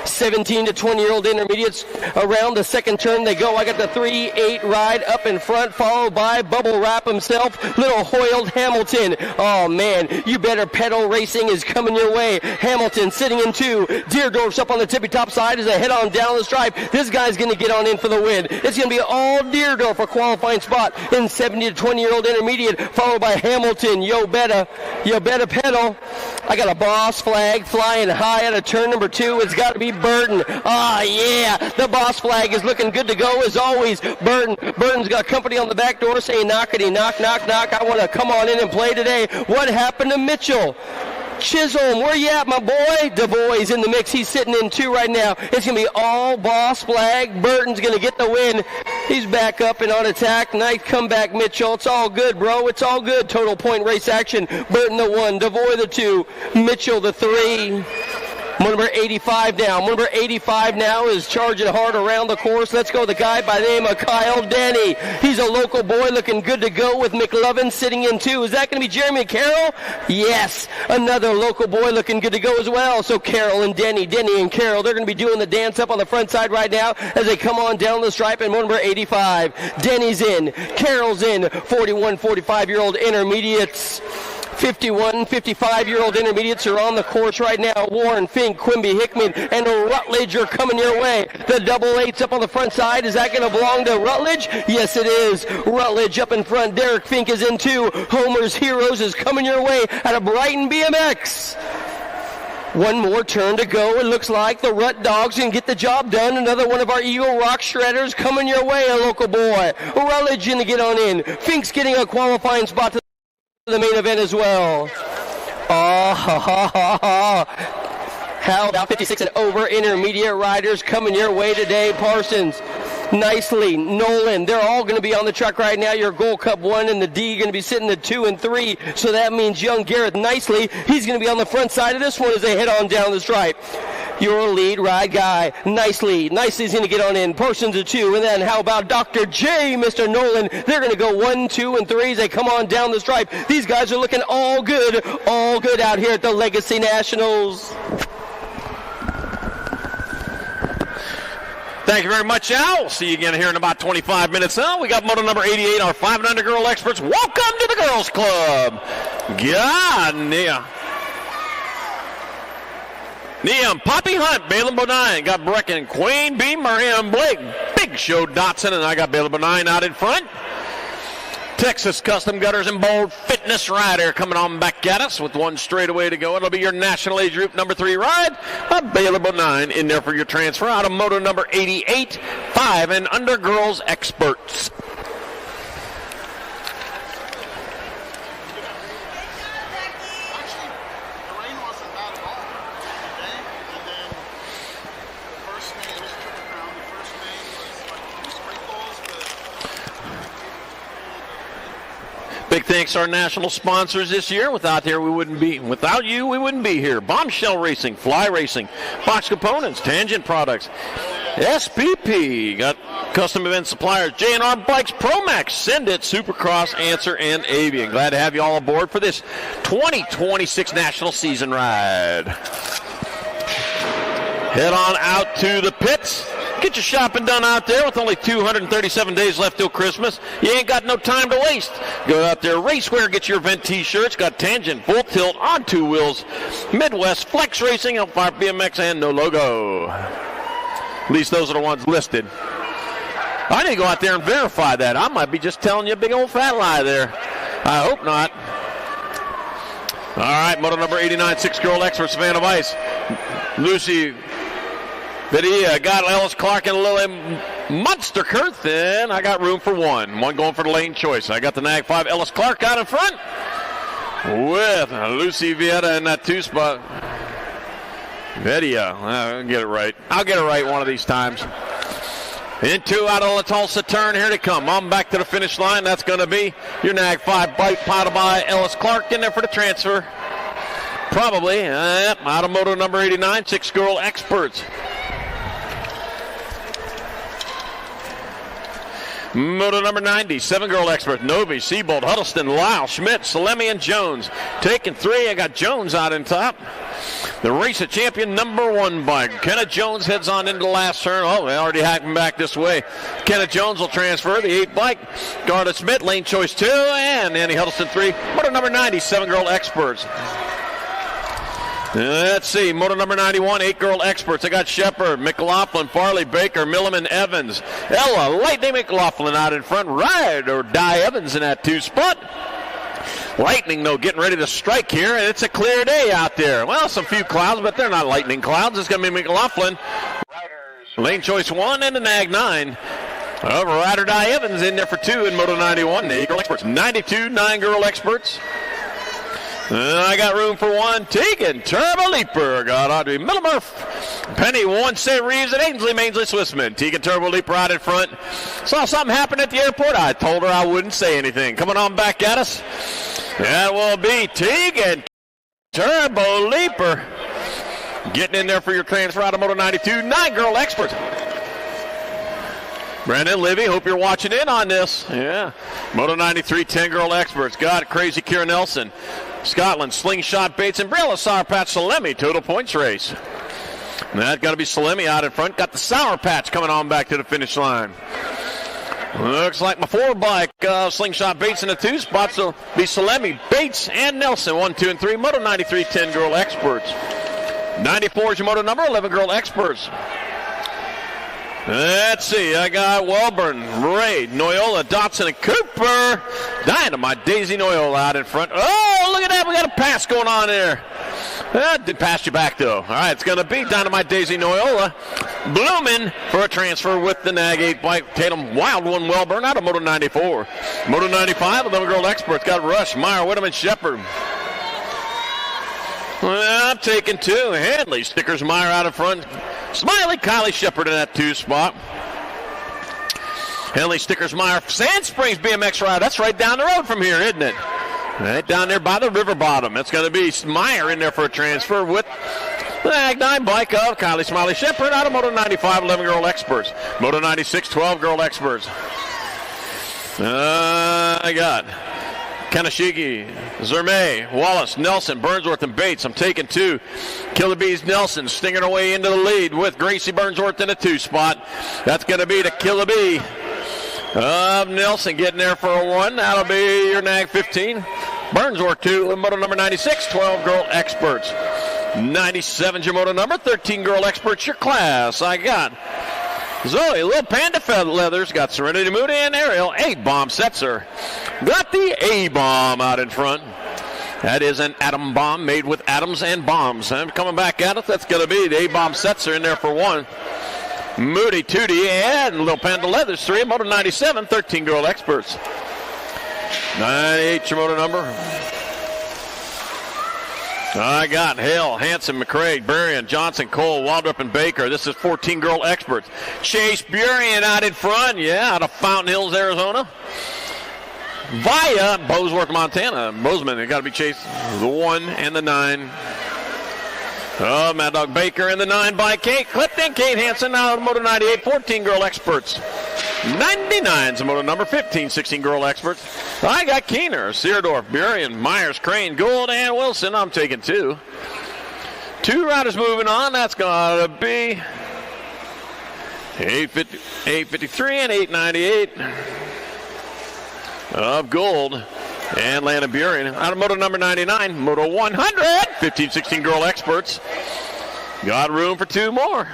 Speaker 4: 17 to 20-year-old intermediates around the second turn they go. I got the 3-8 ride up in front, followed by Bubble Wrap himself, Little Hoyled Hamilton. Oh, man, you better pedal racing is coming your way. Hamilton sitting in 2. Deerdorf's up on the tippy-top side as they head on down the stripe. This guy's going to get on in for the win. It's going to be all Deerdorf for qualifying spot in 17 to 20-year-old intermediate, followed by Hamilton. You better pedal. I got a boss flag flying high out of turn number 2. It's got to be Burton. Ah, yeah, the boss flag is looking good to go as always. Burton's got company on the back door saying knockety knock, knock, knock. I want to come on in and play today. What happened to Mitchell? Chisholm, where you at, my boy? DeVoy's in the mix. He's sitting in 2 right now. It's going to be all boss flag. Burton's going to get the win. He's back up and on attack. Nice comeback, Mitchell. It's all good, bro. It's all good. Total point race action. Burton the 1, DeVoy the 2, Mitchell the 3. Number 85 now. Number 85 now is charging hard around the course. Let's go. The guy by the name of Kyle Denny. He's a local boy looking good to go with McLovin sitting in 2. Is that going to be Jeremy Carroll? Yes. Another local boy looking good to go as well. So Carroll and Denny and Carroll, they're going to be doing the dance up on the front side right now as they come on down the stripe. And number 85. Denny's in. Carroll's in. 41, 45-year-old intermediates. 51, 55-year-old intermediates are on the course right now. Warren, Fink, Quimby, Hickman, and Rutledge are coming your way. The double 8's up on the front side. Is that going to belong to Rutledge? Yes, it is. Rutledge up in front. Derek Fink is in 2. Homer's Heroes is coming your way out of Brighton BMX. One more turn to go. It looks like the Rut Dogs can get the job done. Another one of our Eagle Rock Shredders coming your way, a local boy. Rutledge going to get on in. Fink's getting a qualifying spot to the main event as well. Oh, ha, ha, ha, ha. How about 56 and over intermediate riders coming your way today? Parsons, Nicely, Nolan, they're all going to be on the track right now. Your Gold Cup 1 and the D going to be sitting at 2 and 3. So that means young Garrett Nicely, he's going to be on the front side of this one as they head on down the stripe. Your lead ride guy, Nicely's going to get on in. Parsons at 2. And then how about Dr. J, Mr. Nolan? They're going to go 1, 2, and 3 as they come on down the stripe. These guys are looking all good out here at the Legacy Nationals.
Speaker 9: Thank you very much, Al. We'll see you again here in about 25 minutes. We got moto number 88, our 5 and under girl experts. Welcome to the Girls Club. God, Nia, Poppy Hunt, Balin Bodine, got Brecken, Queen B. Miriam Blake, Big Show Dotson, and I got Balin Bodine out in front. Texas Custom Gutters and Bold Fitness Rider coming on back at us with one straightaway to go. It'll be your national age group number 3 ride. Available 9 in there for your transfer out of moto number 88, 5 and under girls experts. Big thanks to our national sponsors this year. Without you, we wouldn't be here. Bombshell Racing, Fly Racing, Box Components, Tangent Products, SPP, got custom event suppliers, J&R Bikes, Promax, Send It, Supercross, Answer, and Avian. Glad to have you all aboard for this 2026 national season ride. Head on out to the pits. Get your shopping done out there with only 237 days left till Christmas. You ain't got no time to waste. Go out there, Racewear, get your event t-shirts. Got Tangent, Full Tilt, On 2 Wheels, Midwest, Flex Racing, Hellfire BMX, and No Logo. At least those are the ones listed. I need to go out there and verify that. I might be just telling you a big old fat lie there. I hope not. All right, moto number 89, 6-year-old expert, Savannah Weiss. Lucy Vidia, got Ellis Clark and Lily Munster Kurth, and I got room for one. One going for the lane choice. I got the Nag 5 Ellis Clark out in front with Lucy Vieta in that 2 spot. Vidia, I'll get it right. I'll get it right one of these times. In 2 out of the Tulsa turn. Here they come. On back to the finish line. That's going to be your Nag 5 bike, piled by Ellis Clark in there for the transfer. Probably out of moto number 89, 6-girl experts. Moto number 90, 7-girl expert, Novice, Seabold, Huddleston, Lyle, Schmidt, Salemi, and Jones. Taking 3, I got Jones out in top. The race of champion number 1 bike. Kenneth Jones heads on into the last turn. Oh, they already hacking back this way. Kenneth Jones will transfer the 8 bike. Garda Smith, lane choice 2, and Annie Huddleston 3. Moto number 90, 7-girl experts. Let's see, moto number 91, 8-girl experts. I got Shepard, McLaughlin, Farley, Baker, Milliman, Evans. Ella, Lightning McLaughlin out in front. Ride or die Evans in that 2 spot. Lightning, though, getting ready to strike here, and it's a clear day out there. Well, some few clouds, but they're not lightning clouds. It's going to be McLaughlin. Lane choice 1 and the Nag 9. Ride or die Evans in there for 2 in moto 91. The 8-girl experts. 92, 9-girl experts. I got room for 1. Tegan, Turbo Leaper. Got Audrey Millimurph. Penny, 1 St. Reeves, and Ainsley Mainsley Swissman. Tegan, Turbo Leaper out in front. Saw something happen at the airport. I told her I wouldn't say anything. Coming on back at us. That will be Tegan, Turbo Leaper. Getting in there for your transfer out of Moto 92. 9-girl expert. Brandon, Livy, hope you're watching in on this. Yeah. Moto 93, 10-girl experts. Got Crazy Kira Nelson. Scotland, Slingshot Bates, and Brilla Sour Patch Salemi, total points race. That's got to be Salemi out in front. Got the Sour Patch coming on back to the finish line. Looks like my 4 bike, Slingshot Bates in the 2 spots will be Salemi, Bates, and Nelson, 1, 2, and 3. Moto 93, 10-girl experts. 94 is your moto number, 11-girl experts. Let's see, I got Welburn, Ray, Noyola, Dotson, and Cooper. Dynamite, Daisy Noyola out in front. Oh, look at that, we got a pass going on there. Did pass you back, though. All right, it's going to be Dynamite, Daisy Noyola. Blooming for a transfer with the Nag 8 bike. Tatum, Wild One, Welburn out of Moto 94. Moto 95, 11-girl experts. Got Rush, Meyer, Whitman, Shepard. Well, I'm taking 2. Handley, Stickers, Meyer out in front. Smiley, Kylie Shepard in that 2 spot. Henley, Stickers, Meyer, Sand Springs BMX ride. That's right down the road from here, isn't it? Right down there by the river bottom. It's going to be Meyer in there for a transfer with the Nag 9 bike of Kylie Smiley Shepard out of Moto 95, 11-girl experts. Moto 96, 12-girl experts. I got Kanashigi, Zermay, Wallace, Nelson, Burnsworth, and Bates. I'm taking 2. Killer Bees Nelson stinging her way into the lead with Gracie Burnsworth in a 2 spot. That's going to be the Killer Bee of Nelson getting there for a 1. That'll be your Nag 15. Burnsworth 2 in moto number 96, 12-girl experts. 97's your moto number, 13-girl experts your class. I got Zoe, Little Panda Leathers, got Serenity Moody and Ariel. A-Bomb Setzer. Got the A-Bomb out in front. That is an atom bomb made with atoms and bombs. And coming back at it, that's going to be the A-Bomb Setzer in there for 1. Moody, Tootie, and Little Panda Leathers, 3. Moto 97, 13-girl experts. 98, your moto number. I got Hale, Hanson, McCrae, Berrien, Johnson, Cole, Waldrop, and Baker. This is 14-girl experts. Chase Burien out in front, out of Fountain Hills, Arizona. Via Bozeworth, Montana. Bozeman, they got to be chased. The 1 and the 9. Oh, Mad Dog Baker and the 9 by Kate Clifton. Kate Hansen out of Moto 98, 14-girl experts. 99's the moto number, 15, 16-girl experts. I got Keener, Seardorf, Burien, Myers, Crane, Gould, and Wilson. I'm taking 2. 2 riders moving on. That's going to be 853 and 898 of Gould. And Landon Burien out of moto number 99, moto 100, 15, 16-girl experts. Got room for 2 more.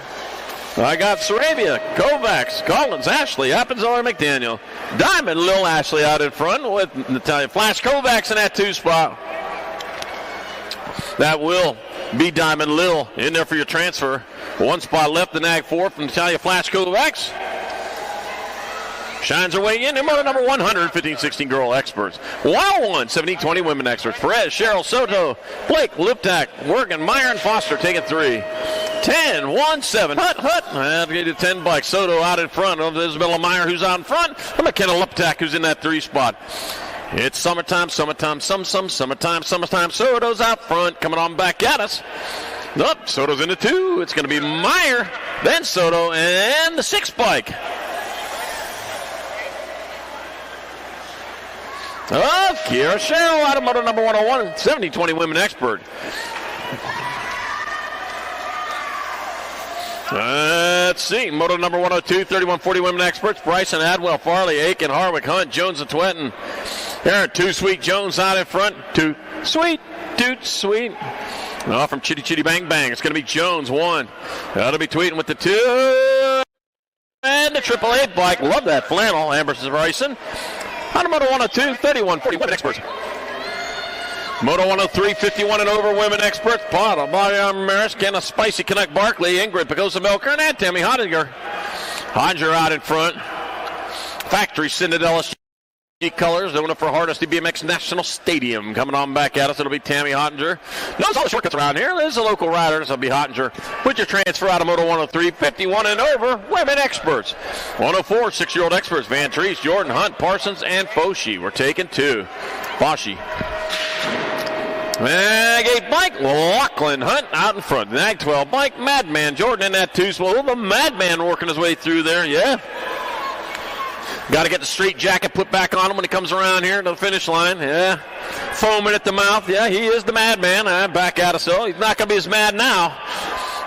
Speaker 9: I got Sarabia, Kovacs, Collins, Ashley, Appenzell, McDaniel. Diamond, Lil Ashley out in front with Natalia Flash Kovacs in that 2 spot. That will be Diamond Lil in there for your transfer. 1 spot left, the Nag 4 from Natalia Flash Kovacs. Shines her way in moto number 100, 15, 16-girl experts. Wild One, 17-20 women experts. Perez, Cheryl, Soto, Blake, Liptak, Wergen, Meyer, and Foster taking 3. 10-1-7. Hut. That'll get you 10 bucks. Soto out in front of Isabella Meyer, who's out in front. And McKenna Luptak, who's in that 3 spot. It's summertime. Summertime. Soto's out front, coming on back at us. Nope, Soto's in the 2. It's going to be Meyer, then Soto, and the 6 bike. Of Kira Sherrill out of moto number 101, 70-20 women expert. Let's see, moto number 102, 31-40 women experts. Bryson, Adwell, Farley, Aiken, Harwick, Hunt, Jones, and Twetton. Aaron, Too Sweet Jones out in front. Too Sweet. Oh, from Chitty Chitty Bang Bang, it's going to be Jones, 1. That'll be Tweeting with the 2. And the AAA bike. Love that flannel, Amberson Bryson. On Moto 102, 31-40 women experts. Moto 103, 51 and over women experts. Potter, Mariam Maris, Kenna Spicy, Canuck Barkley, Ingrid Picosa Milker, and Tammy Hottinger. Hottinger out in front. Factory Cinderella colors, doing it for Hardesty BMX National Stadium. Coming on back at us, it'll be Tammy Hottinger. Knows all the shortcuts around here. There's a local rider, this will be Hottinger. With your transfer out of Moto 103, 51 and over women experts. 104, 6-year-old experts. Van Treese, Jordan, Hunt, Parsons, and Foshi. We're taking 2. Foshi. Mag 8 bike, Lachlan Hunt out in front. Mag 12 bike, Madman Jordan in that 2 spot. The Madman working his way through there, yeah. Got to get the street jacket put back on him when he comes around here to the finish line. Yeah. Foaming at the mouth. Yeah, he is the madman. Back at us, though. He's not going to be as mad now.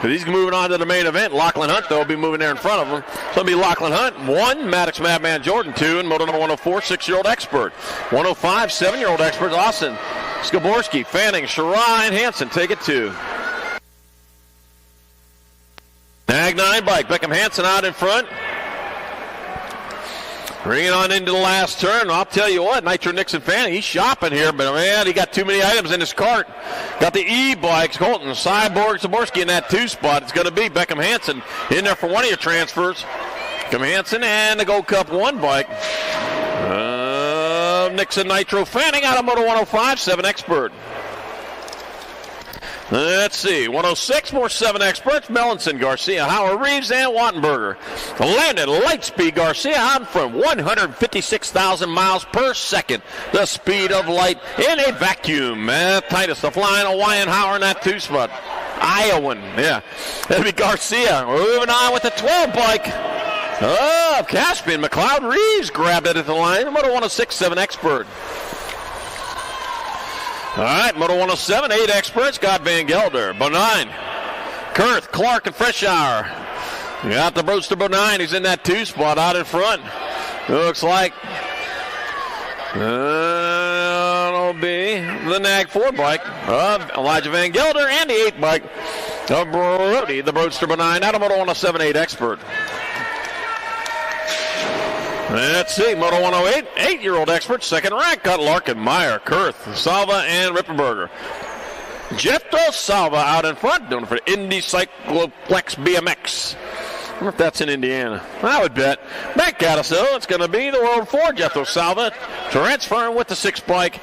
Speaker 9: But he's moving on to the main event. Lachlan Hunt, though, will be moving there in front of him. So it'll be Lachlan Hunt, 1. Maddox Madman Jordan, 2. And moto number 104, 6-year-old expert. 105, 7-year-old expert. Austin Skaborski, Fanning, Shirai, and Hansen take it 2. Mag 9 bike. Beckham Hansen out in front. Bringing on into the last turn. I'll tell you what, Nitro Nixon Fanning, he's shopping here, but man, he got too many items in his cart. Got the E-bikes, Colton, Cyborg, Zaborski in that 2 spot. It's going to be Beckham Hansen in there for one of your transfers. Beckham Hansen and the Gold Cup 1 bike. Nixon Nitro Fanning out of Moto 105, 7 expert. Let's see, 106, more 7 experts. Mellinson, Garcia, Howard, Reeves, and Wattenberger. Landon Lightspeed Garcia out in front, 156,000 miles per second. The speed of light in a vacuum. Titus, the flying Hawaiian Howard in that 2 spot. Iowan, yeah. That'll be Garcia. Moving on with the 12 bike. Oh, Caspian, McLeod Reeves grabbed it at the line. Moto 106, 7 expert. All right, Moto 107, 8 experts. Got Van Gelder, Bonine, Kurth, Clark, and Freshour. You got the Roadster Bonine. He's in that 2 spot out in front. Looks like it'll be the Nag 4 bike of Elijah Van Gelder and the 8 bike of Brody, the Roadster Bonine out of Moto 107, 8 expert. Let's see, Moto 108, 8-year-old expert, 2nd rank, got Larkin, Meyer, Kurth, Salva, and Rippenberger. Jethro Salva out in front, doing it for Indy Cycloplex BMX. I wonder if that's in Indiana. I would bet. Back at us, though, it's going to be the World 4, Jethro Salva, transferring with the 6 bike.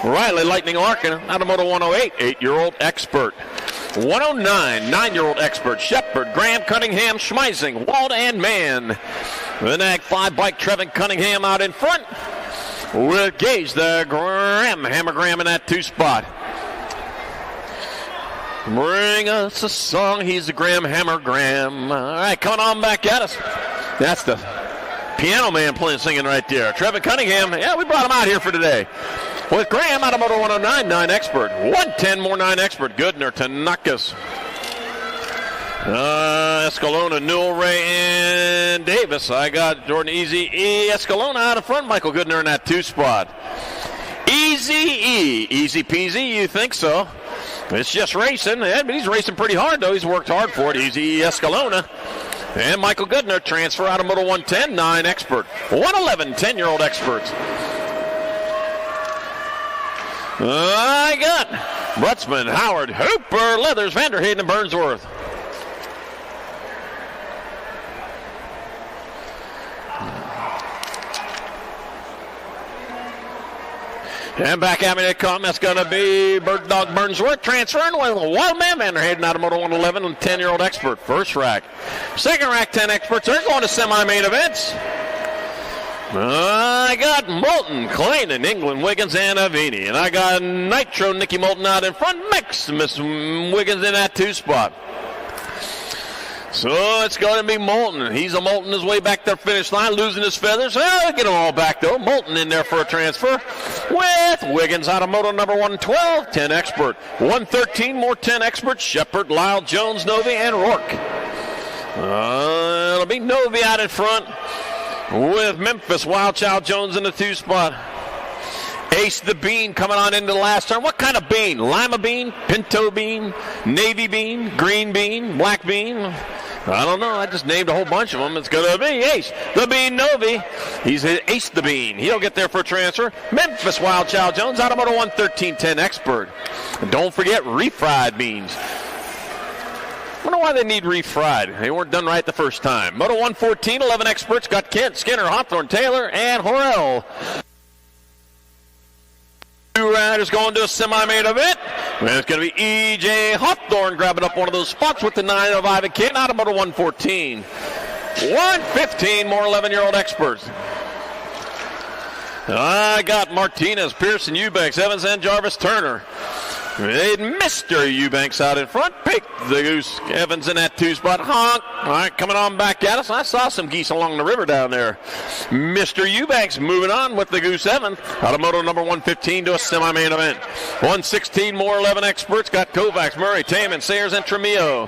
Speaker 9: Riley Lightning Larkin out of Moto 108, 8-year-old expert. 109, 9-year-old expert, Shepard, Graham, Cunningham, Schmeising, Wald, and Mann. The Nag 5 bike, Trevin Cunningham out in front. With Gage, the Graham, Hammer Graham in that 2 spot. Bring us a song, he's the Graham Hammer Graham. All right, coming on back at us. That's the piano man singing right there. Trevin Cunningham, yeah, we brought him out here for today. With Graham out of Moto 109, 9 expert. 110, more 9 expert. Goodner, Tanakas. Escalona, Newell, Ray, and Davis. I got Jordan Easy E. Escalona out in front. Michael Goodner in that 2 spot. Easy E. Easy peasy, you think so? It's just racing, but he's racing pretty hard, though. He's worked hard for it. Easy E. Escalona. And Michael Goodner, transfer out of Moto 110, 9 expert. 111, 10-year-old experts. I got Brutzman, Howard, Hooper, Leathers, Vanderheyden, and Burnsworth. And back at me they come. That's going to be Bird Dog Burnsworth transferring with a Wild Man Van der Hayden out of Moto 111 and 10-year-old expert. First rack. Second rack, 10 experts. They're going to semi-main events. I got Moulton, Clayton, England, Wiggins, and Avini. And I got Nitro, Nicky Moulton out in front. Mix Miss Wiggins in that 2 spot. So it's going to be Moulton. He's a Moulton his way back to the finish line, losing his feathers. Get them all back, though. Moulton in there for a transfer with Wiggins out of Moto number 112, 10 expert. 113, more 10 experts. Shepard, Lyle, Jones, Novi, and Rourke. It'll be Novi out in front with Memphis, Wild Child Jones in the 2 spot. Ace the Bean coming on into the last turn. What kind of bean? Lima bean, pinto bean, navy bean, green bean, black bean? I don't know. I just named a whole bunch of them. It's going to be Ace the Bean Novi. He's Ace the Bean. He'll get there for a transfer. Memphis Wild Child Jones out of Moto 113, 10 expert. And don't forget refried beans. I wonder why they need refried. They weren't done right the first time. Moto 114, 11 experts. Got Kent, Skinner, Hawthorne, Taylor, and Horrell. 2 riders going to a semi-main event. And it's going to be E.J. Hawthorne grabbing up one of those spots with the 9 of Ivan Kent out of Moto 114. 115, more 11-year-old experts. I got Martinez, Pearson, Eubanks, Evans, and Jarvis Turner. Mr. Eubanks out in front. Pick the goose. Evans in that 2 spot. Honk. All right, coming on back at us. I saw some geese along the river down there. Mr. Eubanks moving on with the goose 7 out of Moto number 115 to a semi-main event. 116 more 11 experts. Got Kovacs, Murray, Taman, Sayers, and Tremillo.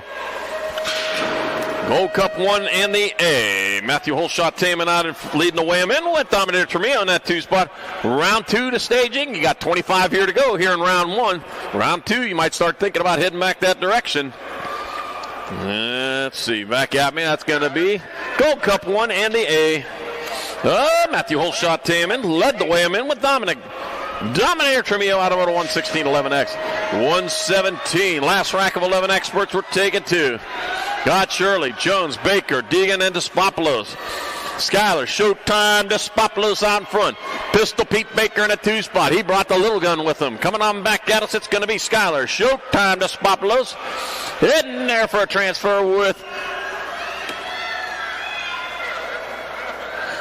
Speaker 9: Gold Cup 1 and the A. Matthew Holshot Taman out and leading the way in with Dominator Tremillo in that 2 spot. Round 2 to staging. You got 25 here to go here in round 1. Round 2, you might start thinking about heading back that direction. Let's see. Back at me. That's going to be Gold Cup 1 and the A. Matthew Holshot Taman led the way in with Dominator Tremillo out of Moto 116, 11X. 117. Last rack of 11 experts we're taking 2. Got Shirley, Jones, Baker, Deegan, and Despopoulos. Skyler, Showtime, Despopoulos out in front. Pistol Pete Baker in a 2 spot. He brought the little gun with him. Coming on back at us, it's going to be Skyler, Showtime, Despopoulos. Heading there for a transfer with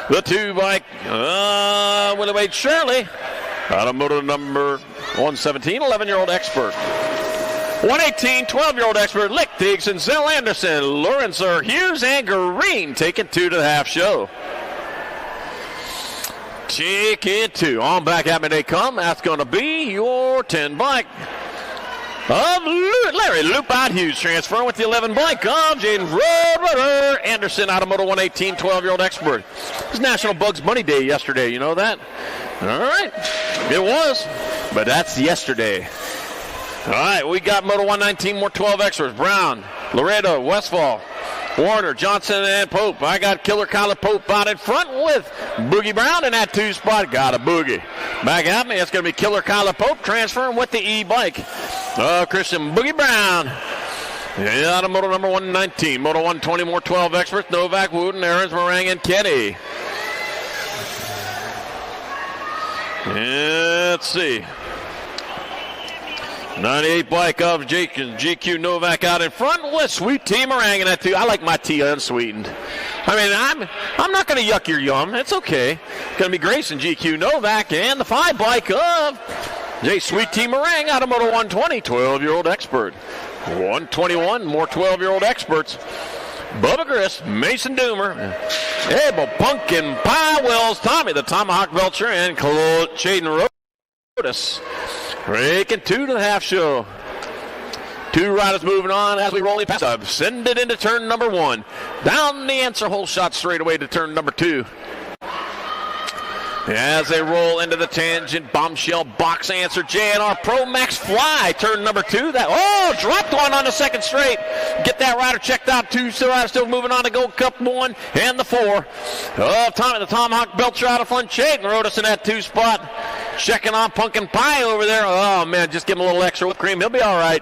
Speaker 9: the 2 bike. Willie Wade Shirley out of Moto number 117, 11-year-old expert. 118, 12-year-old expert, Lick Digson, Zell Anderson, Lorenzer, Hughes, and Green taking 2 to the half show. Chicken 2. On back at me they come. That's going to be your 10 bike of Larry Loop-Out Hughes transferring with the 11 bike of Jaden Roadrunner Anderson out of Moto 118, 12-year-old expert. It was National Bugs Bunny Day yesterday. You know that? All right. It was, but that's yesterday. All right, we got Moto 119, more 12 extras. Brown, Laredo, Westfall, Warner, Johnson, and Pope. I got Killer Kyler Pope out in front with Boogie Brown in that 2 spot. Got a Boogie. Back at me, it's going to be Killer Kyler Pope transferring with the E-bike. Christian Boogie Brown. Yeah, out of Moto number 119. Moto 120, more 12 experts. Novak, Wooten, Aarons, Morang, and Kenny. Let's see. 98 bike of GQ Novak out in front with Sweet Tea Meringue in that 2. I like my tea unsweetened. I mean, I'm not going to yuck your yum. It's okay. Going to be Grayson GQ Novak and the 5 bike of J Sweet Tea Meringue out of Moto 120, 12-year-old expert. 121, more 12-year-old experts. Bubba Grist, Mason Doomer, Abel Pumpkin Pie Wells, Tommy the Tomahawk Belcher, and Chaden Rodas. Breaking 2 to the half show. 2 riders moving on as we roll past. Send it into turn number 1. Down the answer hole shot straight away to turn number 2. As they roll into the tangent, bombshell box answer, JNR Pro Max Fly, turn number 2. Dropped one on the second straight. Get that rider checked out. 2 riders still moving on to Gold Cup 1 and the 4. Tommy the Tomahawk Belcher out of front. Chaden rode us in that 2 spot. Checking on Pumpkin Pie over there. Oh, man, just give him a little extra whipped cream. He'll be all right.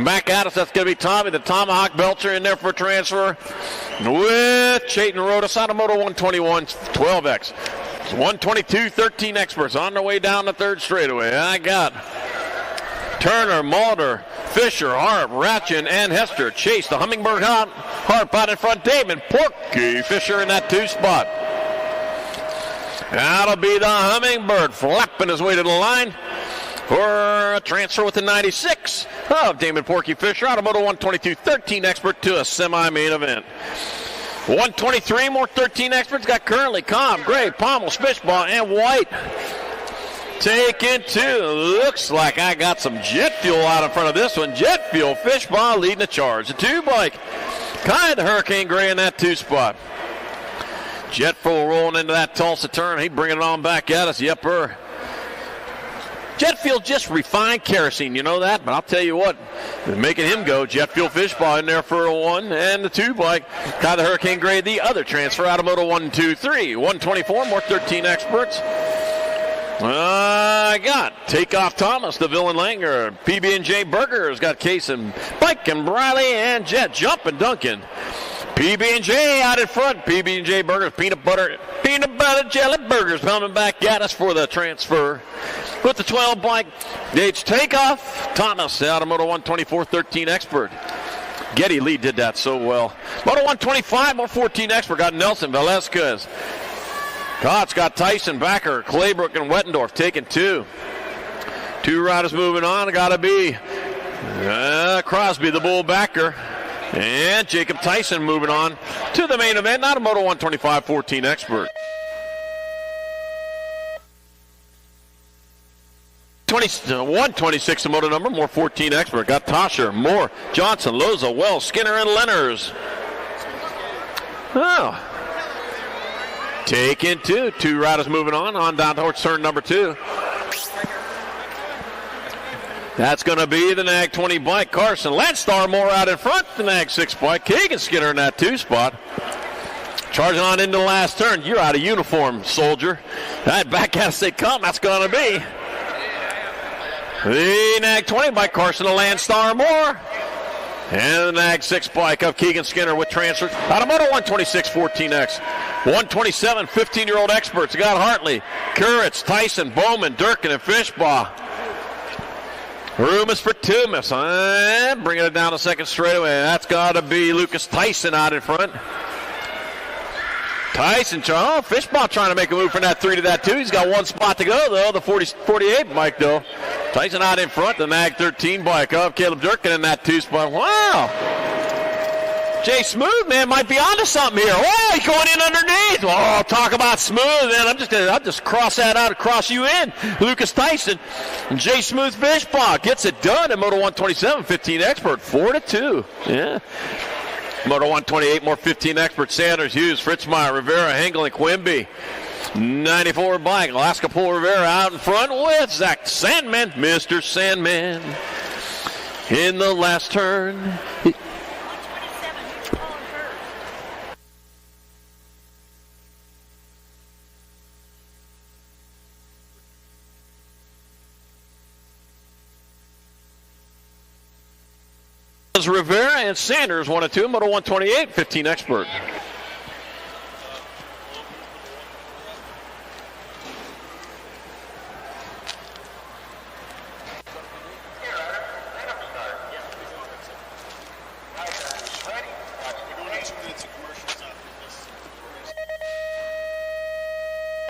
Speaker 9: Back at us, that's going to be Tommy the Tomahawk Belcher in there for a transfer with Chaden Rodas out of Moto 121, 12X. It's 122, 13 experts on their way down the third straightaway. I got Turner, Mulder, Fisher, Harp, Ratchin, and Hester. Chase the Hummingbird Harp out in front. Damon, Porky Fisher in that 2 spot. That'll be the Hummingbird flapping his way to the line for a transfer with the 96 of Damon Porky Fisher out of Moto 122, 13 expert to a semi-main event. 123 more 13 experts got Currently, Cobb, Gray, Pommel, Fishbaugh, and White. Taking 2. Looks like I got some jet fuel out in front of this one. Jet fuel, Fishbaugh leading the charge. The 2 bike, Kai the Hurricane Gray in that 2 spot. Jet fuel rolling into that Tulsa turn. He bringing it on back at us. Yepper. Jet fuel just refined kerosene, you know that? But I'll tell you what, making him go. Jet fuel Fishbaugh in there for a 1 and the 2 bike. Kai the Hurricane Gray, the other transfer out of Moto 123. 124 more 13 experts. I got Takeoff Thomas, the Villain Langer. PB&J Burgers got Case and Bike and Briley and Jet Jumping Duncan. PB&J out in front. PB&J Burgers, peanut butter jelly burgers coming back at us for the transfer. With the 12 bike, it's Takeoff Thomas out of Moto 124, 13 expert. Getty Lee did that so well. Moto 125, more 14 expert got Nelson Velasquez. Cott's got Tyson, Backer, Claybrook, and Wettendorf taking 2. 2 riders moving on. Got to be Crosby, the bull backer. And Jacob Tyson moving on to the main event. Not a Moto 125, 14 expert. 126 the moto number, more 14 expert. Got Tosher, Moore, Johnson, Loza, Wells, Skinner, and Lenners. Oh. Taking 2. 2 riders moving on down towards turn number 2. That's going to be the Nag 20 bike. Carson Landstar Moore out in front. The Nag 6 bike. Keegan Skinner in that 2 spot. Charging on into the last turn. You're out of uniform, soldier. That back has to say, come. That's going to be the Nag 20 bike. Carson Landstar Moore. And the Nag 6 bike of Keegan Skinner with transfers out of Moto 126 14X. 127 15-year-old experts. Got Hartley, Kuritz, Tyson, Bowman, Durkin, and Fishbaugh. Room is for Tumas. Bringing it down to second straightaway. That's got to be Lucas Tyson out in front. Tyson, Fishbaugh trying to make a move from that 3 to that 2. He's got 1 spot to go, though. The 48 bike, though. Tyson out in front. The Nag 13 bike of Caleb Durkin in that 2 spot. Wow. Jay Smooth, man, might be onto something here. Oh, he's going in underneath. Oh, talk about smooth, man. I'll just cross that out and cross you in. Lucas Tyson and Jay Smooth Fishbaugh gets it done in Moto 127, 15 expert, 4-2. Yeah. Moto 128, more 15 expert. Sanders, Hughes, Fritzmeyer, Rivera, Hengel, and Quimby. 94 bike. Alaska Pool Rivera out in front with Zach Sandman, Mr. Sandman. In the last turn. Rivera and Sanders 1-2, Moto 128, 15 expert.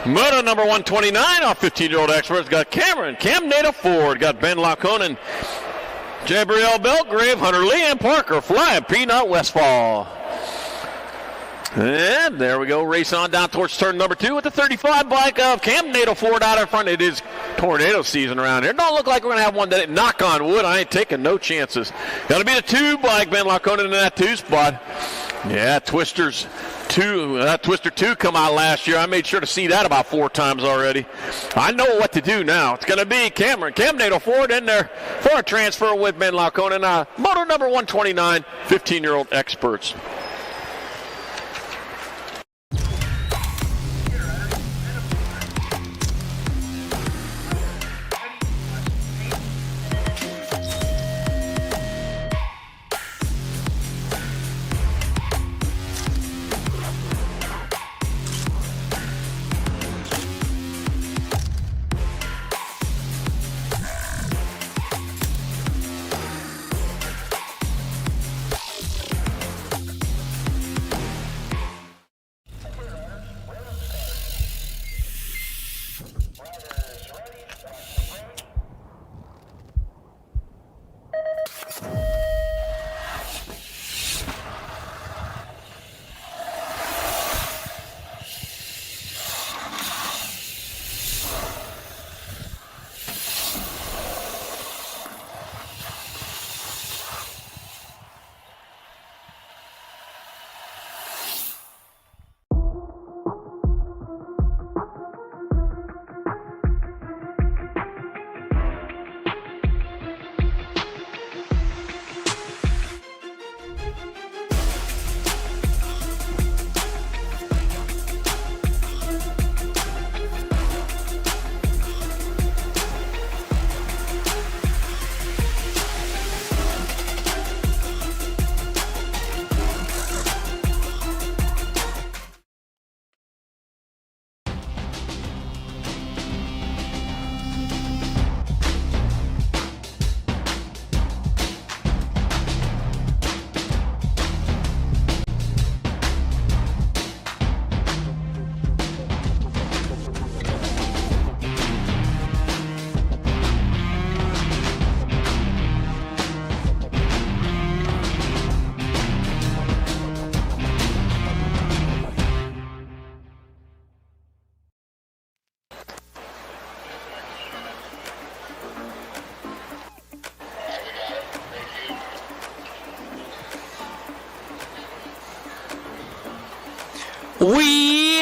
Speaker 9: Moto number 129 off 15-year-old experts. Got Cameron, Cam Nato Ford, got Ben Laukonen, Gabriel Belgrave, Hunter Lee, and Parker Fly, Peanut Westfall. And there we go, race on down towards turn number 2 with the 35 bike of Cam Nato Ford out in front. It is tornado season around here. Don't look like we're going to have one that knock on wood. I ain't taking no chances. Got to be the 2 bike, Ben Laukonen in that 2 spot. Yeah, Twister 2 come out last year. I made sure to see that about 4 times already. I know what to do now. It's going to be Cam Nato Ford in there for a transfer with Ben Laukonen. Moto number 129, 15-year-old experts.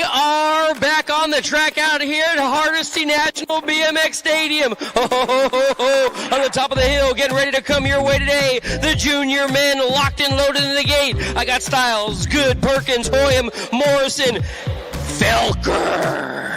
Speaker 4: are back on the track out here at Hardesty National BMX Stadium. On the top of the hill, getting ready to come your way today. The junior men locked and loaded in the gate. I got Styles, Good, Perkins, Hoyam, Morrison, Felker.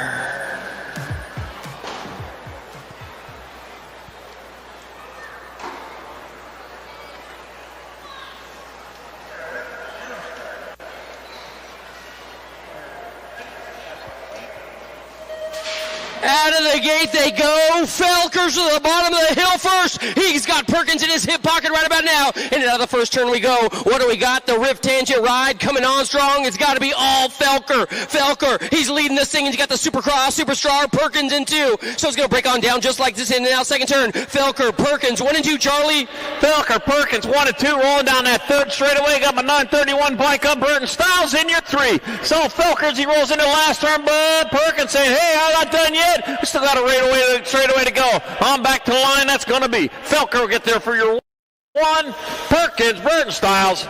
Speaker 4: Out of the gate they go. Felker's to the bottom of the hill first. He's got Perkins in his hip pocket right about now. And out of the first turn we go. What do we got? The Rift Tangent ride coming on strong. It's got to be all Felker. Felker, he's leading this thing, and he's got the Supercross, Superstar, Perkins in 2. So it's going to break on down just like this in and out. Second turn, Felker, Perkins, 1 and 2, Charlie.
Speaker 9: Felker, Perkins, 1 and 2, rolling down that third straightaway. Got my 931 bike up. Burton Styles in your 3. So Felker, as he rolls into the last turn, but Perkins saying, hey, I'm not done yet. We still got a straightaway to go. On back to the line. That's going to be Felker will get there for your 1. Perkins, Burton Styles,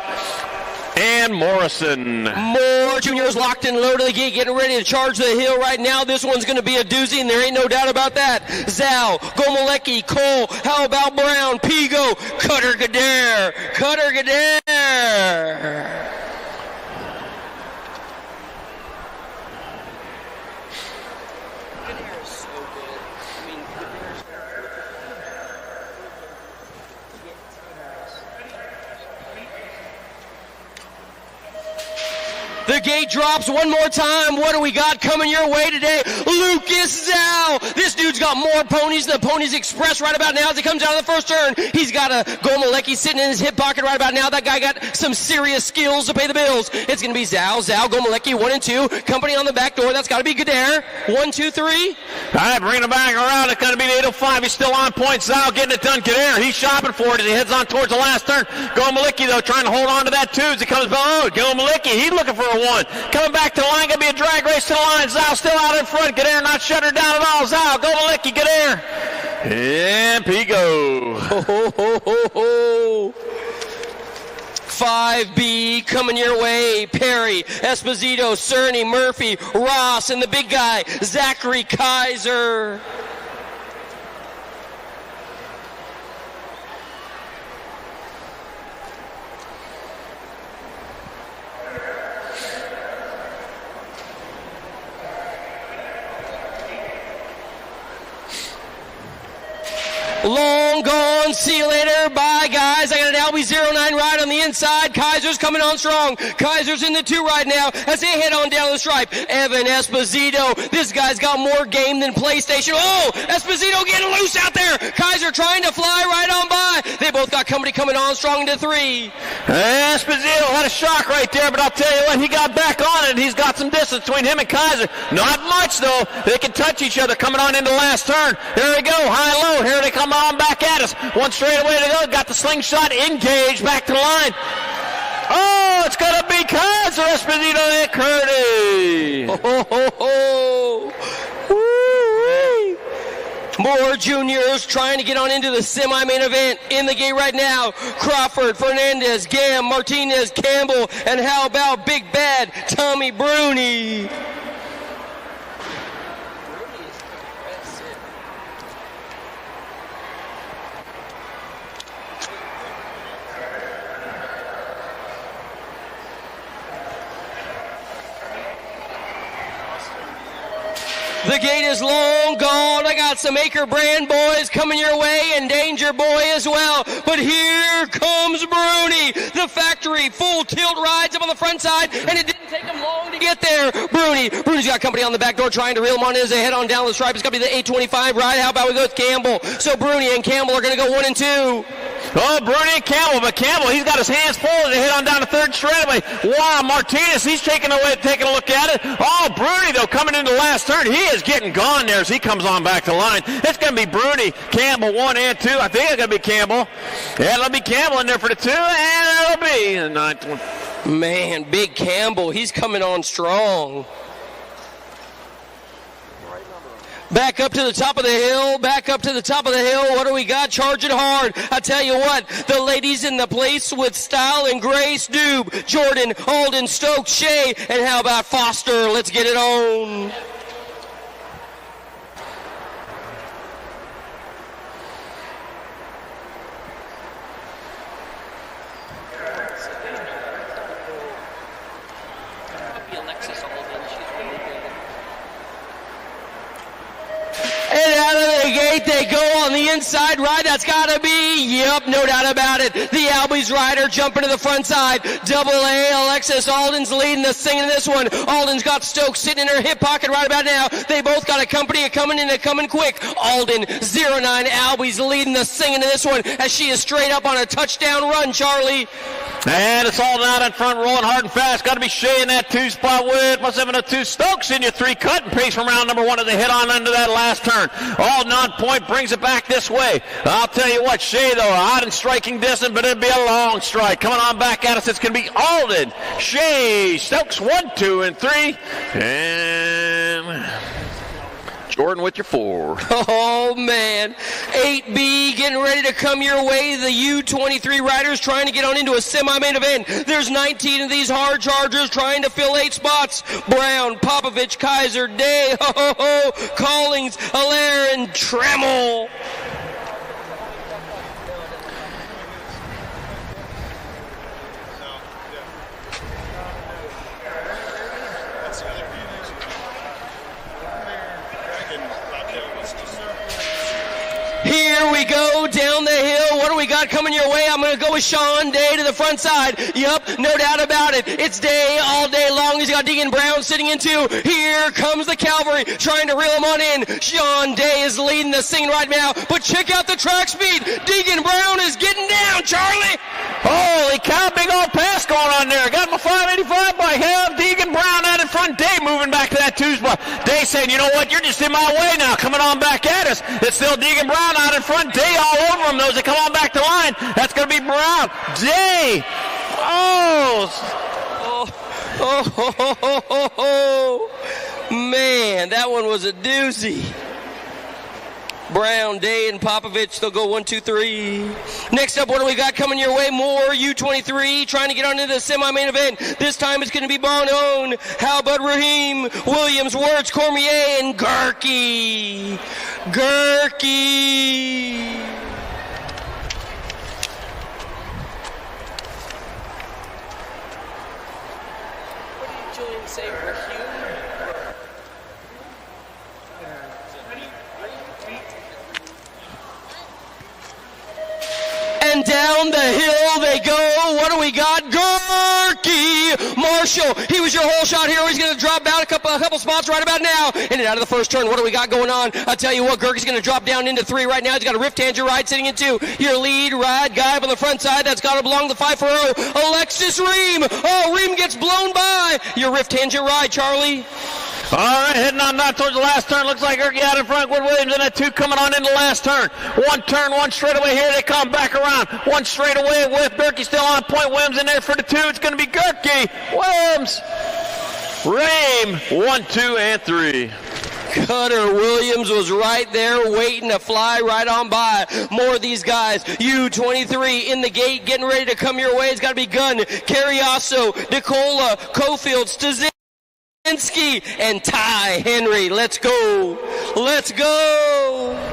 Speaker 9: and Morrison.
Speaker 4: More juniors locked and loaded the gate, getting ready to charge the hill right now. This one's going to be a doozy, and there ain't no doubt about that. Zhao, Gomalecki, Cole, how about Brown, Pigo, Cutter Gadare. The gate drops one more time. What do we got coming your way today? Lucas Zhao. This dude's got more ponies than the Ponies Express right about now as he comes out of the first turn. He's got a Gomalecki sitting in his hip pocket right about now. That guy got some serious skills to pay the bills. It's going to be Zhao, Gomalecki, 1 and 2. Company on the back door. That's got to be Gadare. 1, 2, 3.
Speaker 9: All right, bringing it back around. It's going to be the 805. He's still on point. Zhao getting it done. Gadare, he's shopping for it as he heads on towards the last turn. Gomalecki, though, trying to hold on to that 2 as he comes back. Oh, Gomalecki, he's looking for a 1. Coming back to the line, going to be a drag race to the line. Zhao still out in front. Gadare not shutting her down at all. Zhao, Gomalecki, Gadare. And Pigo.
Speaker 4: 5B coming your way. Perry, Esposito, Cerny, Murphy, Ross, and the big guy, Zachary Kaiser. Long gone, see you later, bye guys. I got an LB09 ride on the inside. Kaiser's coming on strong. Kaiser's in the 2 right now as they head on down the stripe. Evan Esposito, this guy's got more game than PlayStation. Oh, Esposito getting loose out there. Kaiser trying to fly right on by. They both got company coming on strong into 3.
Speaker 9: Esposito had a shock right there, but I'll tell you what, he got back on it. He's got some distance between him and Kaiser. Not much, though. They can touch each other coming on into the last turn. Here we go, high-low. Here they come on back at us. 1 straight away to go. Got the slingshot engaged back to the line. Oh, it's going to be Kaiser, Esposito, and Curdy.
Speaker 4: Woo-wee. More juniors trying to get on into the semi-main event. In the gate right now, Crawford, Fernandez, Gam, Martinez, Campbell, and how about Big Bad Tommy Bruni? The gate is long gone. I got some Acre Brand boys coming your way and Danger Boy as well. But here comes Bruni. The factory full tilt rides up on the front side, and it didn't take him long to get there. Bruni's got company on the back door trying to reel him on as they head on down the stripe. It's going to be the 825 ride. How about we go with Campbell? So Bruni and Campbell are going to go 1 and 2.
Speaker 9: Oh, Bruni and Campbell, but Campbell, he's got his hands full as they head on down the third straightaway. Wow, Martinez, he's taking a look at it. Oh, Bruni, though, coming into the last turn, he is getting gone there as he comes on back to line. It's going to be Bruni, Campbell 1 and 2. I think it's going to be Campbell. Yeah, it'll be Campbell in there for the 2, and it'll be the 9th one.
Speaker 4: Man, Big Campbell, he's coming on strong. Back up to the top of the hill, back up to the top of the hill. What do we got? Charging hard. I tell you what, the ladies in the place with style and grace. Doob, Jordan, Alden, Stokes, Shea, and how about Foster? Let's get it on. And out of the gate they go on the inside ride. That's got to be, yep, no doubt about it. The Albies rider jumping to the front side. Double A, Alexis Alden's leading the thing in this one. Alden's got Stokes sitting in her hip pocket right about now. They both got a company coming in and coming quick. Alden, 09 Albies leading the singing in this one as she is straight up on a touchdown run, Charlie.
Speaker 9: And it's all out in front, rolling hard and fast. Got to be Shea in that 2 spot with +702. Stokes in your 3 cut and pace from round number 1 as they hit on under that last turn. All non-point brings it back this way. I'll tell you what, Shea, though, out in striking distance, but it'll be a long strike. Coming on back at us, it's going to be Alden, Shea, Stokes, 1, 2, and 3. And Jordan with your 4.
Speaker 4: Oh, man. 8B getting ready to come your way. The U23 riders trying to get on into a semi-main event. There's 19 of these hard chargers trying to fill 8 spots. Brown, Popovich, Kaiser, Day, Collings, Allaire, and Tremmel. Here we go down the hill. What do we got coming your way? I'm going to go with Sean Day to the front side. Yep, no doubt about it. It's Day all day long. He's got Deegan Brown sitting in 2. Here comes the cavalry trying to reel him on in. Sean Day is leading the scene right now. But check out the track speed. Deegan Brown is getting down, Charlie.
Speaker 9: Holy cow, big old pass going on there. Got my 585 by him. Deegan Brown out in front. Day moving back to that 2 spot. Day saying, you know what, you're just in my way now. Coming on back at us. It's still Deegan Brown out in front. Day all over him. Those that come on back to line. That's going to be Brown. Day.
Speaker 4: Man, that one was a doozy. Brown, Day, and Popovich, they'll go 1, 2, 3. Next up, what do we got coming your way? More U23 trying to get on into the semi-main event. This time it's going to be Barnone, How about Raheem, Williams, Wirtz, Cormier, and Gerke. What did Julian say, Raheem? And down the hill they go. What do we got? Gerke Marshall. He was your whole shot here. He's going to drop down a couple spots right about now. In and out of the first turn. What do we got going on? I'll tell you what, Gerke's going to drop down into 3 right now. He's got a Rift Tanger ride sitting in 2. Your lead ride guy up on the front side. That's got to belong to 5-4-0. Alexis Ream. Oh, Ream gets blown by. Your Rift Tanger ride, Charlie.
Speaker 9: All right, heading on down towards the last turn. Looks like Gerke out in front with Williams in that 2 coming on in the last turn. 1 turn, 1 straightaway. Here they come back around. 1 straightaway with Gerke still on point. Williams in there for the 2. It's going to be Gerke, Williams, Ream, 1, 2, and 3.
Speaker 4: Cutter Williams was right there waiting to fly right on by. More of these guys. U23 in the gate getting ready to come your way. It's got to be Gunn, Carriasso, Nicola, Cofield, Stazinski, and Ty Henry. Let's go. Let's go.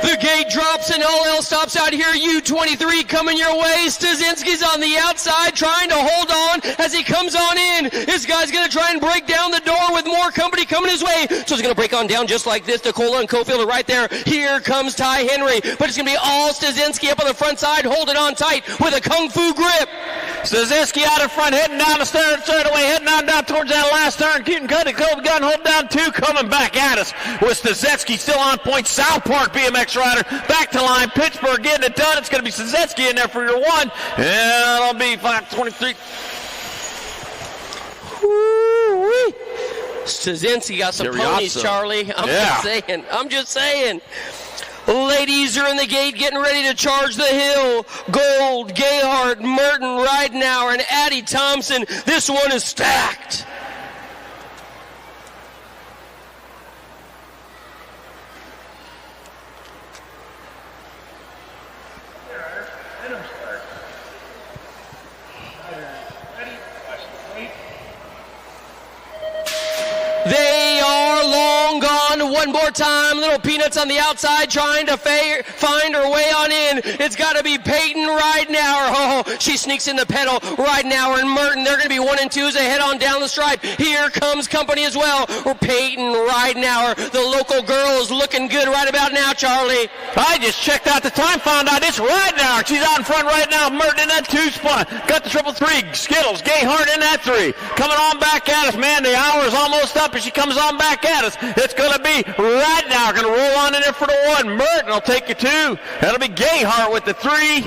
Speaker 4: The gate drops and all else stops out here. U23 coming your way. Stazinski's on the outside trying to hold on as he comes on in. This guy's going to try and break down the door with more company coming his way. So he's going to break on down just like this. Nicola and Cofield are right there. Here comes Ty Henry. But it's going to be all Stazinski up on the front side holding on tight with a kung fu grip.
Speaker 9: Stazinski out in front, heading down the stairs straight away, heading on down towards that last turn. Keaton Cuddy, Kobe Gunn, hold down 2, coming back at us with Stazinski still on point. South Park BMX rider, back to line. Pittsburgh getting it done. It's going to be Stazinski in there for your 1. And it'll be 5:23.
Speaker 4: Stasinski got some
Speaker 9: Jerry
Speaker 4: ponies,
Speaker 9: Otso.
Speaker 4: Charlie.
Speaker 9: Yeah.
Speaker 4: I'm just saying. Ladies are in the gate getting ready to charge the hill. Gold, Gayhart, Merton, Ridenauer, and Addie Thompson. This one is stacked. They are long gone. One more time. Little Peanuts on the outside trying to find her way on in. It's got to be Peyton Ridenauer. Oh, she sneaks in the pedal. Ridenauer and Merton, they're going to be 1 and 2 as they head on down the stripe. Here comes company as well. Peyton Ridenauer, the local girl, is looking good right about now, Charlie.
Speaker 9: I just checked out the time, found out it's Ridenauer. She's out in front right now. Merton in that 2 spot. Got the 333. Skittles, Gayhart in that 3. Coming on back at us, man. The hour is almost up. She comes on back at us. It's going to be Ridenauer going to roll on in there for the 1. Merton will take you 2. That'll be Gayhart with the 3.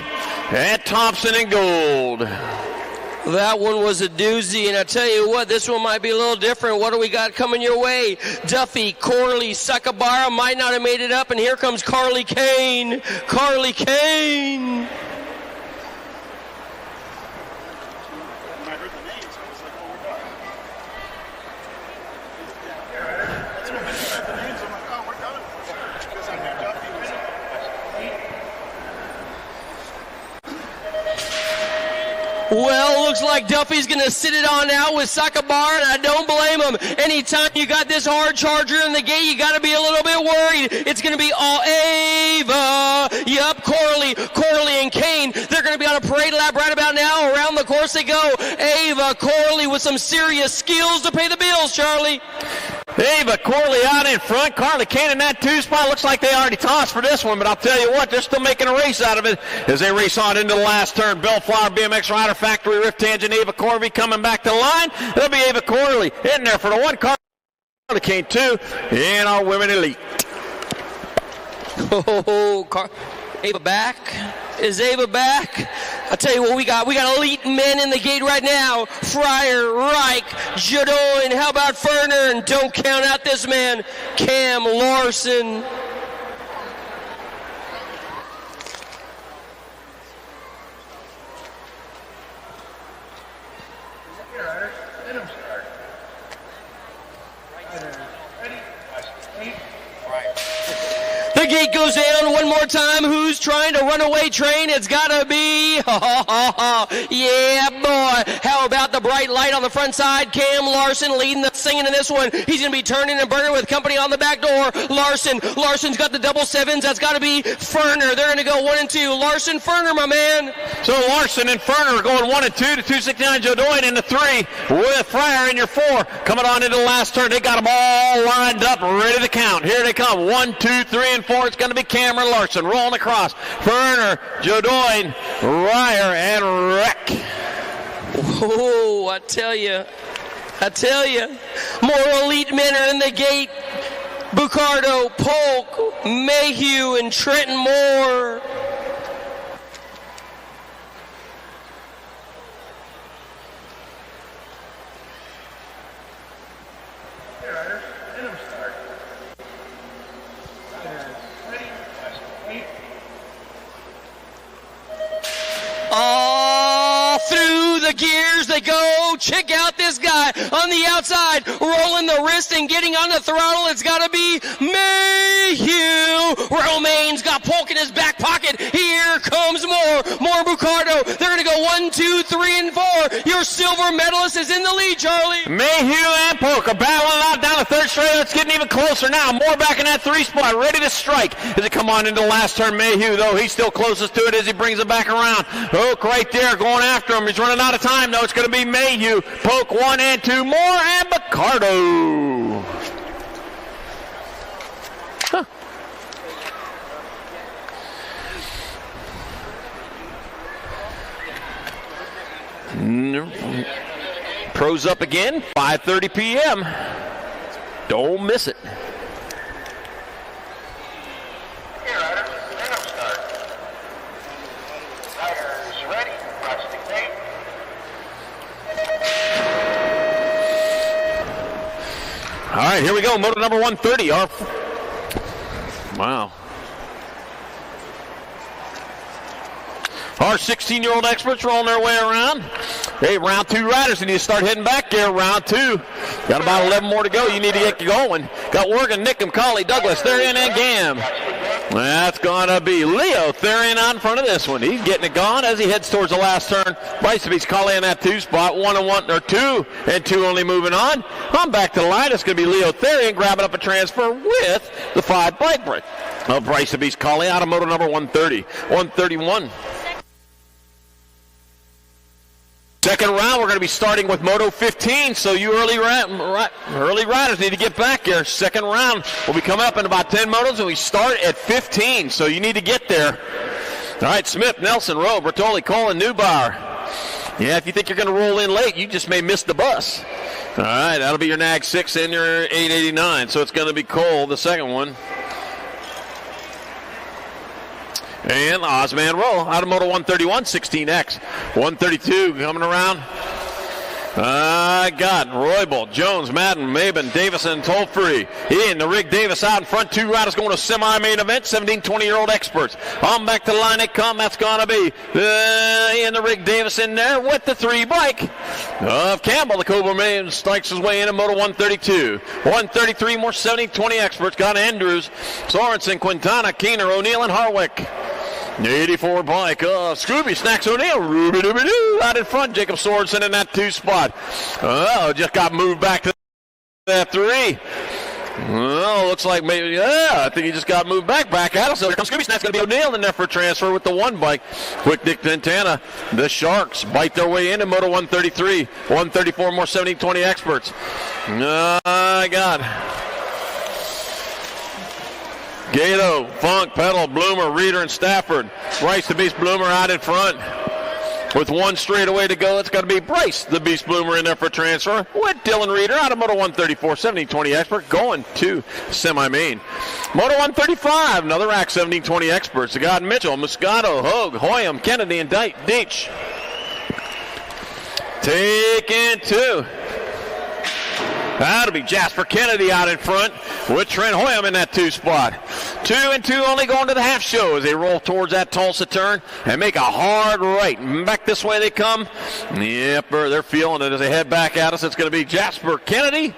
Speaker 9: And Thompson in gold.
Speaker 4: That one was a doozy, and I tell you what, this one might be a little different. What do we got coming your way? Duffy, Corley, Sakabara might not have made it up, and here comes Carly Kane. Carly Kane. Well, looks like Duffy's going to sit it on out with Sakabara, and I don't blame him. Anytime you got this hard charger in the gate, you got to be a little bit worried. It's going to be all Ava. Yup, Corley and Kane. They're going to be on a parade lap right about now. Around the course they go. Ava, Corley with some serious skills to pay the bills, Charlie.
Speaker 9: Ava Corley out in front. Carly Kane in that 2 spot. Looks like they already tossed for this one, but I'll tell you what, they're still making a race out of it as they race on into the last turn. Bellflower BMX Rider Factory Rift Tangent. Ava Corley coming back to the line. It'll be Ava Corley in there for the 1. Carly Kane 2 in our women elite.
Speaker 4: Ava back. Is Ava back? I tell you what, we got elite men in the gate right now. Fryer, Reich, Jodoin, how about Ferner? And don't count out this man, Cam Larson. The gate goes down one more time. Who's trying to run away train? It's got to be, yeah, boy. How about the bright light on the front side? Cam Larson leading the singing in this one. He's going to be turning and burning with company on the back door. Larson's got the double 7s. That's got to be Ferner. They're going to go 1 and 2. Larson, Ferner, my man.
Speaker 9: So Larson and Ferner are going 1 and 2 to 269. Jodoin in the 3 with Fryer in your 4. Coming on into the last turn. They got them all lined up, ready to count. Here they come. 1, 2, 3, and 4. It's going to be Cameron Larson rolling across. Ferner, Jodoin, Ryer, and Reck.
Speaker 4: Oh, I tell you. More elite men are in the gate. Bucardo, Polk, Mayhew, and Trenton Moore. All through the gears they go. Check out this guy on the outside, rolling the wrist and getting on the throttle. It's got to be Mayhew. Romaine's got Polk in his back pocket. Here comes more Bucardo. They're going to go 1, 2, 3, and 4. Your silver medalist is in the lead, Charlie.
Speaker 9: Mayhew and Polk are battling out down the 3rd straight. It's getting even closer now. More back in that 3 spot, ready to strike as they come on into the last turn. Mayhew, though, he's still closest to it as he brings it back around. Polk right there going after him. He's running out of time, though. It's going to be Mayhew. Polk 1 and 2 more, and Bucardo. Huh. Pros up again, 5:30 p.m. Don't miss it. All right, here we go. Moto number 130. Wow. Our 16-year-old experts rolling their way around. Hey, round 2 riders, you need to start heading back there. Round 2. Got about 11 more to go. You need to get going. Got Worgan, Nickham, Colley, Douglas, Therian, and Gam. That's going to be Leo Therian on front of this one. He's getting it gone as he heads towards the last turn. Bryce beats Colley in that 2 spot. 1 and 1, or 2 and 2 only moving on. I'm back to the line. It's going to be Leo Therian grabbing up a transfer with the 5 bike break. Bryce beats Colley out of moto number 130. 131. Second round, we're going to be starting with Moto 15, so you early riders need to get back there. Second round will be coming up in about 10 motos, and we start at 15, so you need to get there. All right, Smith, Nelson, Rowe, Bertoli, Cole, and Neubauer. Yeah, if you think you're going to roll in late, you just may miss the bus. All right, that'll be your NAG 6 and your 889, so it's going to be Cole, the second one. And Osman Rowe out of Moto 131, 16X. 132 coming around. I got Roybal, Jones, Madden, Maben, Davison, Tolfree. In the Rig Davis out in front. 2 riders going to semi-main event. 17, 20-year-old experts. On back to the line they come. That's going to be in the Rig Davis in there with the 3 bike of Campbell. The Cobra Man strikes his way in at Moto 132. 133 more 70, 20 experts. Got Andrews, Sorensen, Quintana, Keener, O'Neill, and Harwick. 84 bike. Scooby snacks O'Neill. Ruby-dooby-doo. Out in front. Jacob Sorensen in that 2 spot. Just got moved back to that 3. Well, looks like maybe, yeah, I think he just got moved back out. So here comes Scooby Snacks. Going to be O'Neill in there for a transfer with the 1 bike. Quick Dick Quintana. The Sharks bite their way into Moto 133. 134 more 70-20 experts. I got Gato, Funk, Pedal, Bloomer, Reeder, and Stafford. Bryce the Beast Bloomer out in front. With 1 straightaway to go, it's got to be Bryce the Beast Bloomer in there for transfer. With Dylan Reeder out of Moto 134, 70-20 expert, going to semi-main. Moto 135, another rack 70-20 experts. They got Mitchell, Moscato, Hogue, Hoyam, Kennedy, and Deitch. Taking 2. That'll be Jasper Kennedy out in front with Trent Hoyam in that 2 spot. 2 and 2 only going to the half show as they roll towards that Tulsa turn and make a hard right. Back this way they come. Yep, they're feeling it as they head back at us. It's going to be Jasper Kennedy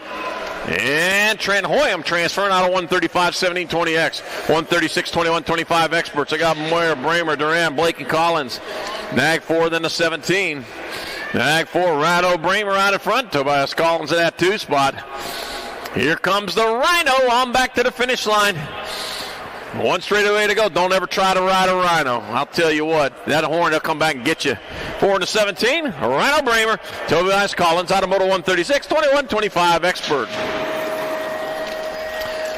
Speaker 9: and Trent Hoyam transferring out of 135, 17-20X. 136, 21, 25 experts. I got Moyer, Bramer, Duran, Blake, and Collins. NAG 4, then the 17. NAG 4, Rhino Bramer out in front. Tobias Collins in that 2 spot. Here comes the Rhino on back to the finish line. 1 straightaway to go. Don't ever try to ride a Rhino. I'll tell you what, that horn will come back and get you. 4 and 17, Rhino Bramer. Tobias Collins out of Moto 136, 21, 25 expert.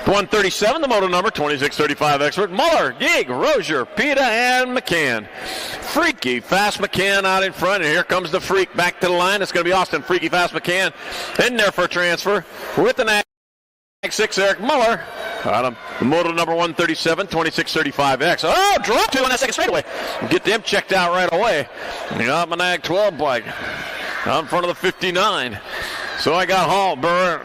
Speaker 9: 137, the moto number, 2635 expert. Muller, Gig, Rozier, Pita, and McCann. Freaky Fast McCann out in front, and here comes the Freak back to the line. It's going to be Austin Freaky Fast McCann in there for a transfer with the NAG 6, Eric Muller. Out of the moto number 137, 2635X. Oh, drop 2 on that second straightaway. Get them checked out right away. Got my NAG 12 bike out in front of the 59. So I got Hall, Barron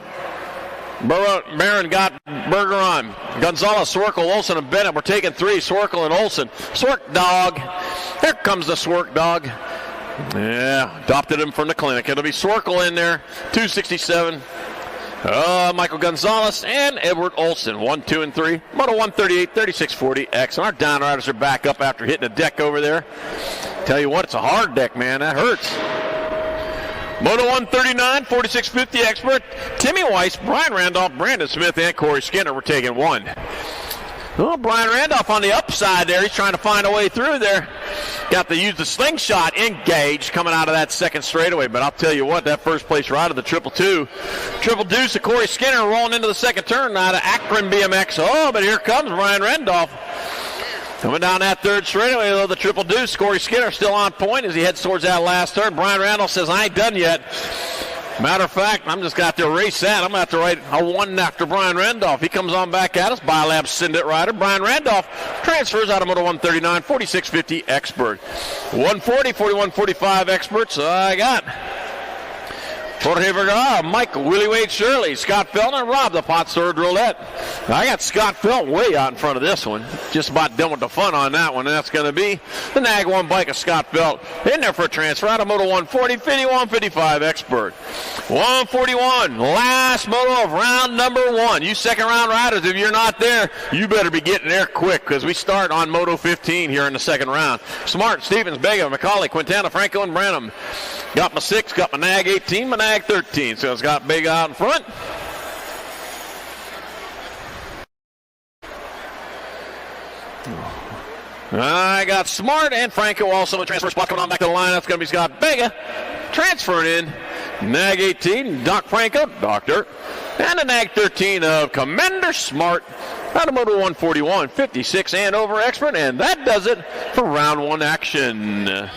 Speaker 9: got Berger on. Gonzalez, Swerkel, Olsen, and Bennett. We're taking 3. Swerkel and Olsen. Swerk dog. Here comes the Swerk dog. Yeah, adopted him from the clinic. It'll be Swerkel in there. 267. Michael Gonzalez and Edward Olsen. 1, 2, and 3. Moto 138, 3640X. And our downriders are back up after hitting a deck over there. Tell you what, it's a hard deck, man. That hurts. Moto 139, 4650 expert. Timmy Weiss, Brian Randolph, Brandon Smith, and Corey Skinner were taking 1. Well, Brian Randolph on the upside there. He's trying to find a way through there. Got to use the slingshot engaged coming out of that second straightaway. But I'll tell you what, that first place ride of the triple deuce of Corey Skinner rolling into the second turn out of Akron BMX. Oh, but here comes Brian Randolph. Coming down that third straightaway, though, the triple deuce. Corey Skinner still on point as he heads towards that last turn. Brian Randolph says, I ain't done yet. Matter of fact, I'm just got to race that. I'm going to have to write a 1 after Brian Randolph. He comes on back at us. Biolab Syndit rider. Brian Randolph transfers out of Moto 139, 4650 expert. 140, 4145 experts. I got Jorge Vergara, Michael, Willie Wade Shirley, Scott Felton, and Rob the Pot Stirred Roulette. I got Scott Felton way out in front of this one. Just about done with the fun on that one, and that's going to be the Nag 1 bike of Scott Felton. In there for a transfer out of Moto 140, 51-55 Expert. 141, last moto of round number 1. You second round riders, if you're not there, you better be getting there quick because we start on Moto 15 here in the second round. Smart, Stevens, Bega, McCauley, Quintana, Franco, and Branham. Got my 6, got my Nag 18, my Nag 13. So it's got Bega out in front. I got Smart and Franco also in the transfer spot coming on back to the line. That's going to be Scott Bega transferring in. Nag 18, Doc Franco, Doctor, and the Nag 13 of Commander Smart out of Moto 141, 56 and over Expert, and that does it for round 1 action.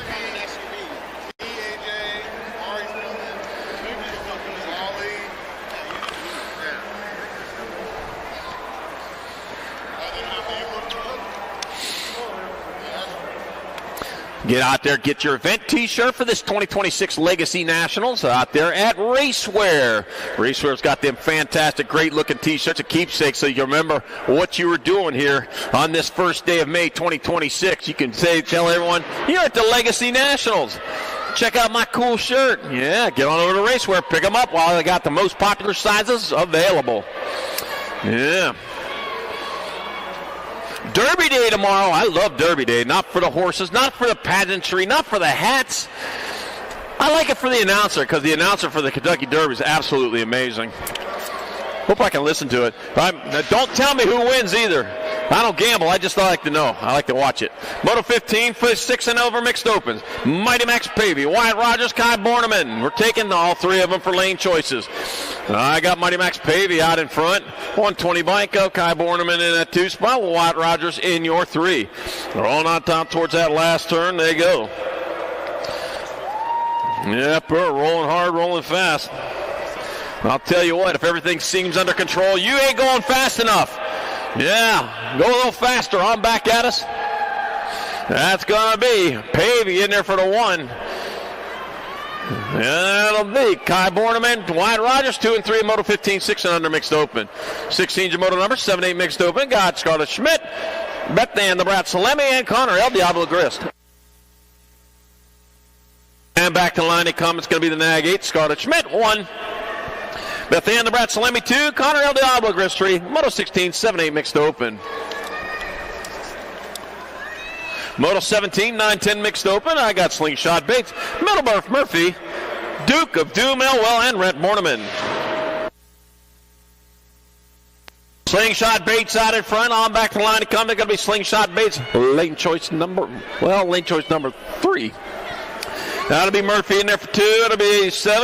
Speaker 9: Get out there, get your event t-shirt for this 2026 Legacy Nationals out there at Racewear. Racewear's got them fantastic, great-looking t-shirts, a keepsake, so you remember what you were doing here on this first day of May 2026. You can tell everyone, you're at the Legacy Nationals. Check out my cool shirt. Yeah, get on over to Racewear, pick them up while they got the most popular sizes available. Yeah. Derby Day tomorrow. I love Derby Day. Not for the horses, not for the pageantry, not for the hats. I like it for the announcer because the announcer for the Kentucky Derby is absolutely amazing. Hope I can listen to it. Don't tell me who wins either. I don't gamble. I just like to know. I like to watch it. Moto 15, 6 and over mixed opens. Mighty Max Pavey, Wyatt Rogers, Kai Borneman. We're taking all 3 of them for lane choices. I got Mighty Max Pavey out in front. 120 bike of Kai Borneman in that 2 spot. Wyatt Rogers in your 3. They're all on top towards that last turn. They go. Yep, we're rolling hard, rolling fast. I'll tell you what, if everything seems under control, you ain't going fast enough. Yeah, go a little faster. On back at us. That's going to be Pavey in there for the 1. And that'll be Kai Borneman, Wyatt Rogers, 2 and 3, Moto 15, 6 and under mixed open. 16's your moto number, 7-8 mixed open. Got Scarlett Schmidt, Beth Ann the Brat Salemi, and Connor El Diablo Grist. And back to the line they come. It's going to be the Nag 8, Scarlett Schmidt, 1. Beth Ann the Brat Salemi 2, Connor El Diablo Grist 3, Moto 16, 7-8 mixed open. Moto 17, 9-10 mixed open. I got Slingshot Bates, Middleburf Murphy, Duke of Doom Elwell, and Rhett Borneman. Slingshot Bates out in front. On back to the line to come. They're going to be Slingshot Bates, lane choice number 3. That'll be Murphy in there for 2. It'll be 7,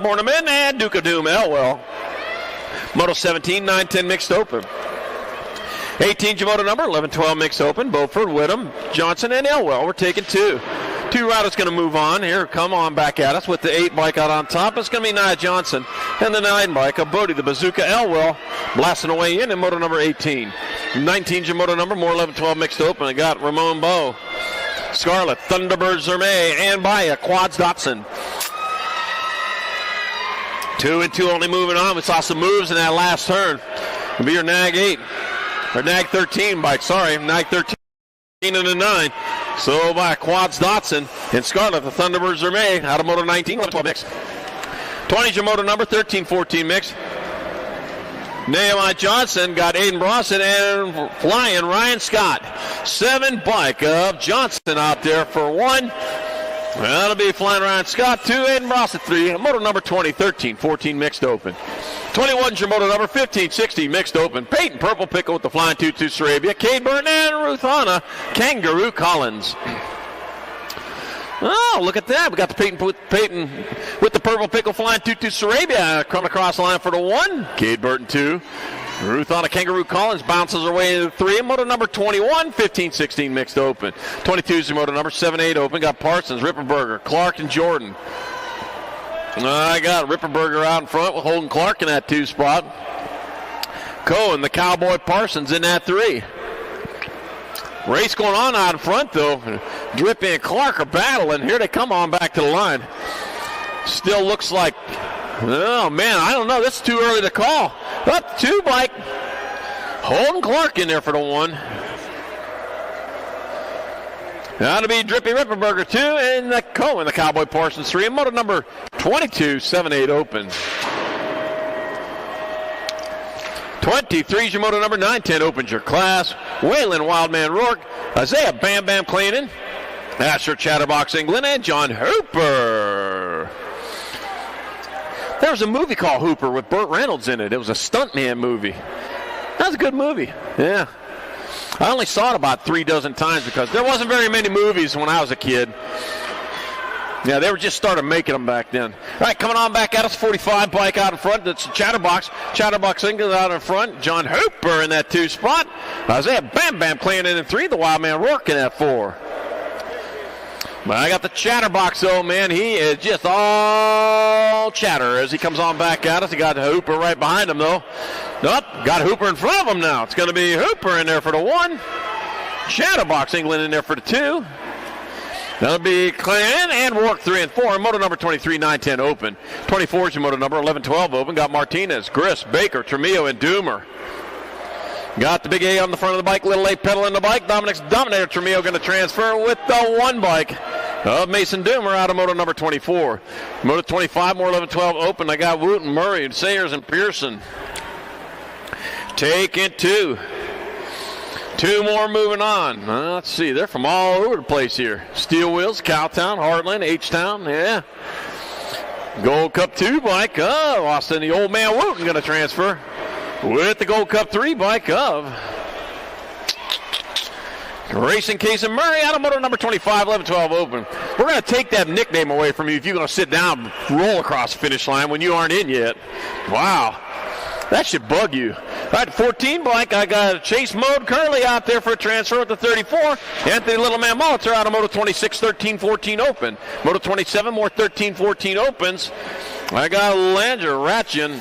Speaker 9: Borneman, and Duke of Doom Elwell. Moto 17, 9-10 mixed open. 18's your moto number, 11-12 mixed open. Beaufort, Whittam, Johnson, and Elwell. We're taking 2. 2 riders going to move on. Here, come on back at us with the 8 bike out on top. It's going to be Nia Johnson and the 9 bike of Bodie, the Bazooka Elwell, blasting away in moto number 18. 19's your moto number, more 11-12 mixed open. I got Ramon Bowe, Scarlett, Thunderbird Zermay, and Baya, Quads Dotson. 2 and 2 only moving on. We saw some moves in that last turn. It'll be your Nag 8, or Nag 13 bike, sorry, Nag 13 and a 9. So by Quads Dotson and Scarlett, the Thunderbird Zermay, out of moto 19, 11-12 mix. 20's your moto number, 13-14 mix. Nehemiah Johnson got Aiden Brosson and flying Ryan Scott. 7 bike of Johnson out there for 1. That'll be flying Ryan Scott, 2, Aiden Brosson 3. Moto number 20, 13-14 mixed open. 21's your moto number, 15-16 mixed open. Peyton Purple Pickle with the flying Tutu Sarabia. Cade Burton and Ruth Hanna, Kangaroo Collins. Oh, look at that. We got the Peyton with the Purple Pickle flying Tutu Sarabia coming across the line for the 1. Cade Burton 2. Ruth on a Kangaroo Collins bounces her way into 3. Moto number 21, 15-16 mixed open. 22's your moto number, 7-8 open. Got Parsons, Ripperberger, Clark, and Jordan. I got Ripperberger out in front with Holden Clark in that 2 spot. Cohen, the Cowboy Parsons in that 3. Race going on out in front, though. Drippy and Clark are battling. Here they come on back to the line. Still looks like Oh, man, I don't know. This is too early to call. Up 2 bike. Holden Clark in there for the 1. That'll be Drippy Ripperberger 2 and the Cohen, the Cowboy Parsons 3. And moto number 22, 7-8 open. 23 is your moto number 9-10 opens your class. Waylon Wildman Rourke, Isaiah Bam Bam Cleanan, Asher Chatterbox England, and John Hooper. There was a movie called Hooper with Burt Reynolds in it. It was a stuntman movie. That was a good movie. Yeah. I only saw it about 3 dozen times because there wasn't very many movies when I was a kid. Yeah, they were just started making them back then. All right, coming on back at us, 45 bike out in front. That's Chatterbox. Chatterbox England out in front. John Hooper in that 2 spot. Isaiah Bam Bam playing in 3. The Wildman Rourke in that 4. But I got the Chatterbox, though, man. He is just all chatter as he comes on back at us. He got Hooper right behind him, though. Nope, got Hooper in front of him now. It's going to be Hooper in there for the 1. Chatterbox England in there for the 2. That'll be Clan and Rourke 3 and 4. Moto number 23, 9-10 open. 24 is your moto number 11-12 open. Got Martinez, Griss, Baker, Tremillo, and Doomer. Got the big A on the front of the bike, little A pedaling the bike. Dominic's Dominator Tremillo going to transfer with the 1 bike of Mason Doomer out of moto number 24. Moto 25, more 11-12 open. I got Wooten, Murray, and Sayers, and Pearson. Taking 2. 2 more moving on. Let's see. They're from all over the place here. Steel Wheels, Cowtown, Heartland, H-Town. Yeah. Gold Cup 2 bike. Oh, Austin, the old man Wooten going to transfer with the Gold Cup 3 bike of Racing Case and Murray out of moto number 25, 11-12 open. We're going to take that nickname away from you if you're going to sit down and roll across the finish line when you aren't in yet. Wow. That should bug you. All right, 14 bike. I got Chase Mode Curley out there for a transfer with the 34. Anthony Littleman Molitor out of moto 26, 13-14 open. Moto 27, more 13-14 opens. I got Langer, Ratchin,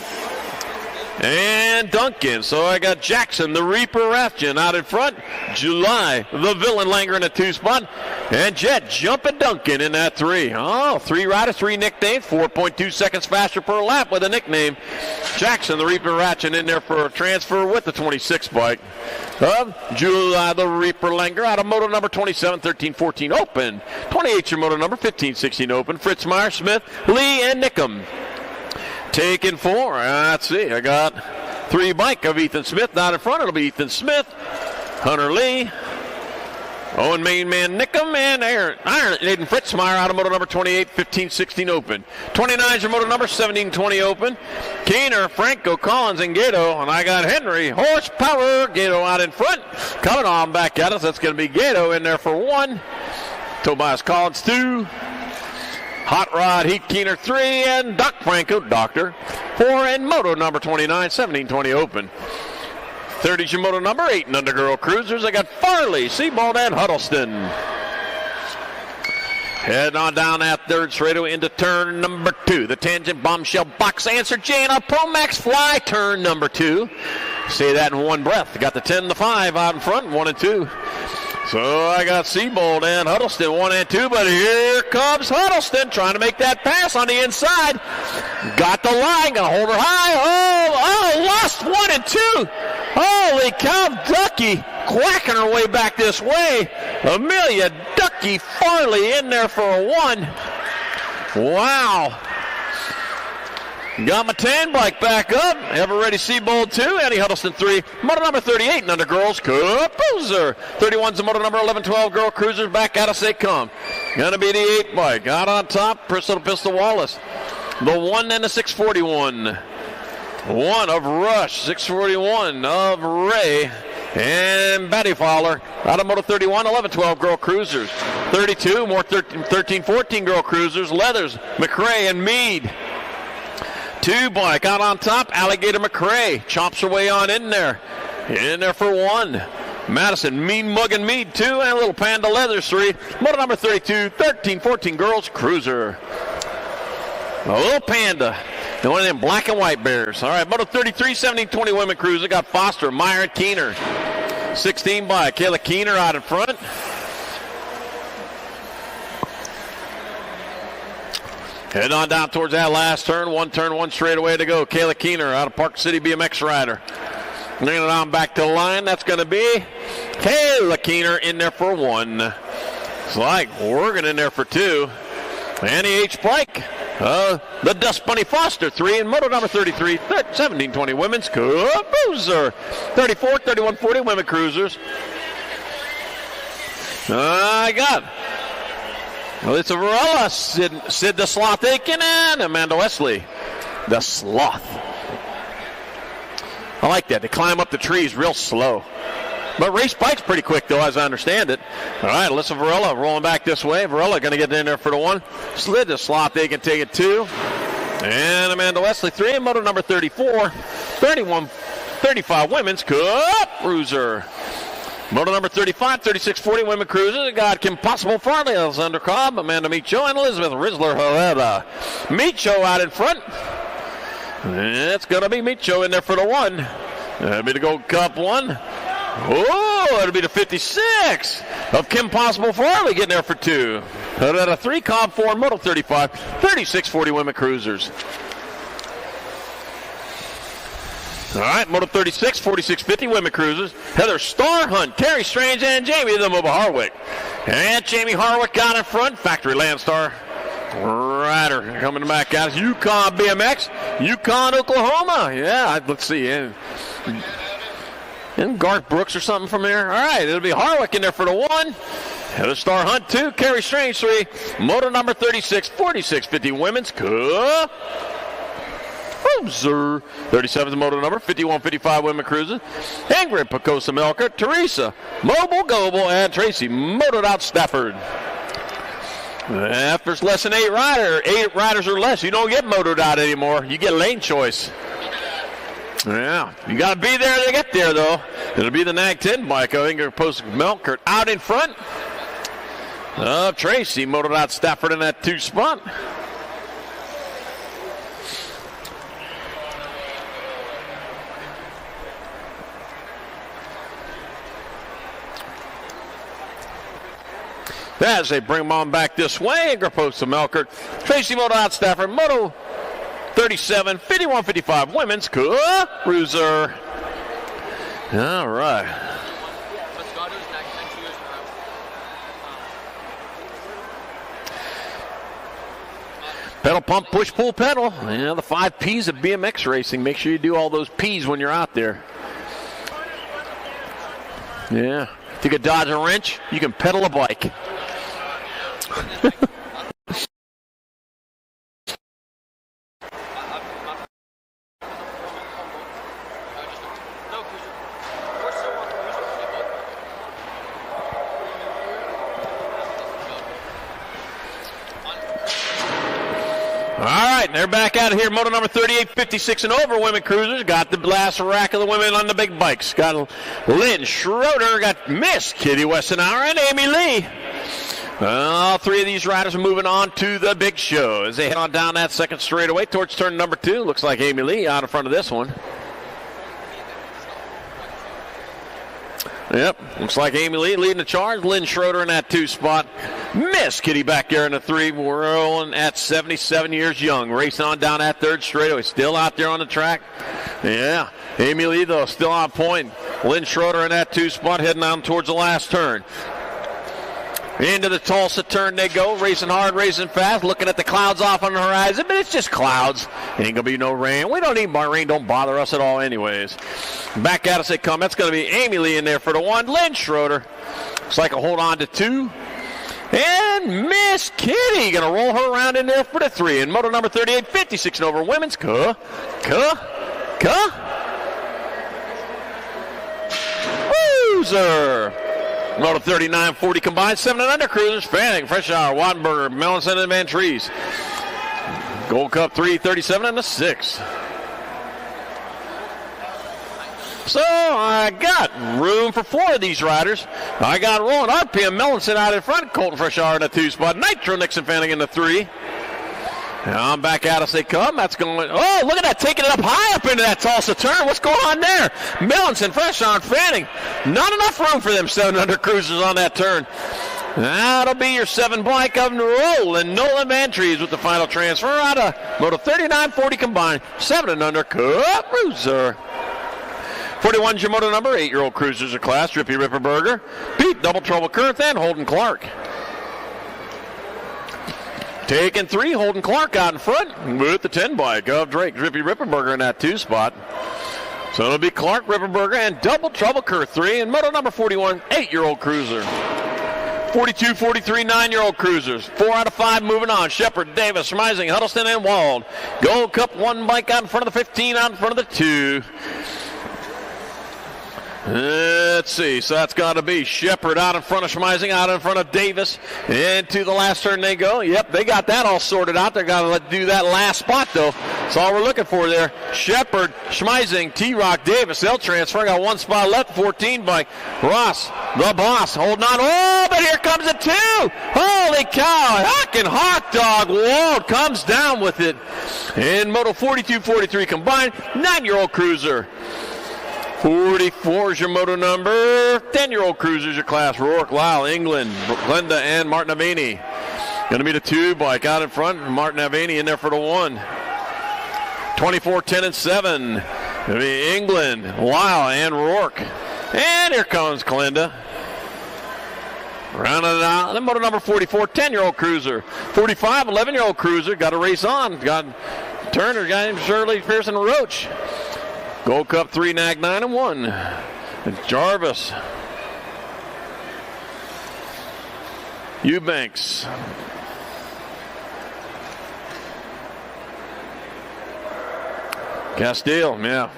Speaker 9: and Duncan. So I got Jackson, the Reaper Ratchin out in front. July, the Villain Langer in a 2 spot. And Jet Jumpin' Duncan in that 3. Oh, 3 riders, 3 nicknames, 4.2 seconds faster per lap with a nickname. Jackson, the Reaper Ratchin in there for a transfer with the 26 bike of July, the Reaper Langer out of moto number 27, 13-14 open. 28 your moto number 15-16 open. Fritz Meyer, Smith, Lee, and Nickham. Taking 4. Let's see. I got 3 bike of Ethan Smith out in front. It'll be Ethan Smith, Hunter Lee, Owen Main Man Nickham, and Aiden Fritzmeyer out of moto number 28, 15-16 open. 29 is your moto number 17-20 open. Keener, Franco, Collins, and Gato. And I got Henry, Horsepower, Gato out in front. Coming on back at us. That's going to be Gato in there for 1. Tobias Collins 2. Hot Rod, Heat Keener 3, and Doc Franco, Doctor 4, and moto number 29, 17-20 open. 30 is your moto number 8 and under girl cruisers. I got Farley, Seabold, and Huddleston. Heading on down that 3rd straightaway into turn number 2. The tangent bombshell box answer J and a Pro Max Fly turn number 2. Say that in one breath. Got the 10 and the 5 out in front, 1 and 2. So I got Seabold and Huddleston 1 and 2, but here comes Huddleston trying to make that pass on the inside. Got the line, gonna hold her high. Oh, lost 1 and 2. Holy cow, Ducky quacking her way back this way. Amelia Ducky Farley in there for a 1. Wow. Got my 10 bike back up. Ever Ready Seabold 2. Eddie Huddleston 3. Moto number 38 and under girls. Cruiser. 31's the moto number 11-12 girl cruisers. Back out of they come. Gonna be the 8 bike. Out on top. Pistol Wallace. The 1 and the 641. 1 of Rush. 641 of Ray. And Batty Fowler out of moto 31, 11-12 girl cruisers. 32 more 13-14 girl cruisers. Leathers, McRae, and Meade. 2 bike out on top, Alligator McRae chomps her way on in there for 1. Madison, Mean Muggin' Mead 2, and a little Panda Leathers 3. Moto number 32, 13-14 girls cruiser. A little Panda, and one of them black and white bears. All right, moto 33, 17-20 women cruiser. Got Foster, Meyer, and Keener. 16 bike, Kayla Keener out in front. Heading on down towards that last turn. One straightaway to go. Kayla Keener out of Park City BMX rider. Bringing it on back to the line. That's going to be Kayla Keener in there for 1. It's like Morgan in there for 2. Annie H. Pike, the Dust Bunny Foster, 3, and moto number 33, 1720 women's cruiser, 34, 31, 40 women cruisers. I got Alyssa Varela, Sid the Sloth Aiken, and Amanda Wesley, the Sloth. I like that. They climb up the trees real slow. But race bike's pretty quick, though, as I understand it. All right, Alyssa Varela rolling back this way. Varela going to get in there for the 1. Slid the Sloth. They can take it 2. And Amanda Wesley, 3. And moto number 34, 31, 35 women's cruiser. Moto number 35, 36, 40 women cruisers. We got Kim Possible Farley, Alexander Cobb, Amanda Micho, and Elizabeth Rizzler Herrera. Micho out in front. It's going to be Micho in there for the 1. That'll be the Gold Cup 1. Oh, it'll be the 56 of Kim Possible Farley getting there for 2. Out of 3, Cobb 4, Moto 35, 36, 40 women cruisers. All right, Moto 36, 46, 50 women cruisers. Heather Star Hunt, Terry Strange, and Jamie the Mobile Harwick. And Jamie Harwick got in front. Factory Landstar rider coming back out. Yukon BMX, Yukon, Oklahoma. Yeah, let's see. And Garth Brooks or something from there. All right, it'll be Harwick in there for the 1. Heather Star Hunt 2, Carrie Strange 3. Moto number 36, 46, 50 women's cruiser. 37's the moto number, 51, 55 women cruisers. Ingrid Picosa Melker, Teresa Mobile Goble, and Tracy motored out Stafford. After it's less than 8 riders or less, you don't get motored out anymore. You get lane choice. Yeah, you got to be there to get there, though. It'll be the NAG 10 bike. I think Ingrid Picosa Melker out in front. Tracy motored out Stafford in that 2 spot. As they bring them on back this way, Ingrid Picosa Melker, Tracy motored out Stafford, Moto 37, 51, 55 women's cruiser. All right. Pedal, pump, push, pull, pedal. Yeah, the 5 P's of BMX racing. Make sure you do all those P's when you're out there. Yeah. If you can dodge a wrench, you can pedal a bike. All right, they're back out of here. Moto number 38, 56 and over women cruisers. Got the last rack of the women on the big bikes. Got Lynn Schroeder, got Miss Kitty Westenauer, and Amy Lee. All 3 of these riders are moving on to the big show as they head on down that second straightaway towards turn number 2. Looks like Amy Lee out in front of this one. Yep, looks like Amy Lee leading the charge. Lynn Schroeder in that 2 spot. Miss Kitty back there in the 3. We're rolling at 77 years young. Racing on down that 3rd straightaway. Still out there on the track. Yeah, Amy Lee, though, still on point. Lynn Schroeder in that 2 spot heading on towards the last turn. Into the Tulsa turn they go, racing hard, racing fast, looking at the clouds off on the horizon, but it's just clouds. Ain't going to be no rain. We don't need more rain. Don't bother us at all anyways. Back at us they come. That's going to be Amy Lee in there for the 1. Lynn Schroeder. Looks like a hold on to 2. And Miss Kitty going to roll her around in there for the 3. And moto number 38, 56 and over women's cruiser. Moto 39, 40 combined, 7 and under cruisers. Fanning, Freshour, Wattenberger, Melanson, and Van Trees. Gold Cup 3, 37 and a 6. So I got room for 4 of these riders. I got rolling RPM Melanson out in front, Colton Freshour in the 2 spot, Nitro Nixon Fanning in the 3. Now I'm back out as they come. That's going. Oh, look at that, taking it up high up into that Tulsa turn. What's going on there? Melanson, Freshour, Fanning. Not enough room for them 7 under cruisers on that turn. That'll be your 7 bike of Roland Nolan Vantries with the final transfer out of Moto 39-40 combined. 7 and under cruiser. 41 is your moto number, 8-year-old cruisers of class, Drippy Ripperberger, Pete Double Trouble Kurth, and Holden Clark. Taking 3, Holden Clark out in front with the 10 bike of Drake, Drippy Ripperberger in that 2 spot. So it'll be Clark, Ripperberger, and Double Trouble Kurth 3, and moto number 41, 8-year-old cruiser. 42, 43, 9-year-old cruisers. 4 out of 5 moving on. Shepard, Davis, Schmeising, Huddleston, and Wald. Gold Cup 1 bike out in front of the 15, out in front of the 2. Let's see, so that's got to be Shepard out in front of Schmeising, out in front of Davis. Into the last turn they go. Yep, they got that all sorted out. They're going to do that last spot, though. That's all we're looking for there. Shepard, Schmeising, T-Rock, Davis. They'll transfer. Got 1 spot left, 14 by Ross, the boss, holding on. Oh, but here comes a 2. Holy cow. Hockin' hot dog. Wald comes down with it. In Moto 42-43 combined, 9-year-old cruiser. 44 is your moto number. 10-year-old cruisers your class. Rourke, Lyle, England, Glenda, and Martin Aveni. Going to be the 2 bike out in front. Martin Aveni in there for the 1. 24, 10, and 7. Going to be England, Lyle, and Rourke. And here comes Glenda. Rounding it out. Then moto number 44, 10-year-old cruiser. 45, 11-year-old cruiser. Got a race on. Got Turner, got Shirley, Pearson, Roach. Gold Cup 3, Nag 9 and 1. And Jarvis. Eubanks. Castile, yeah.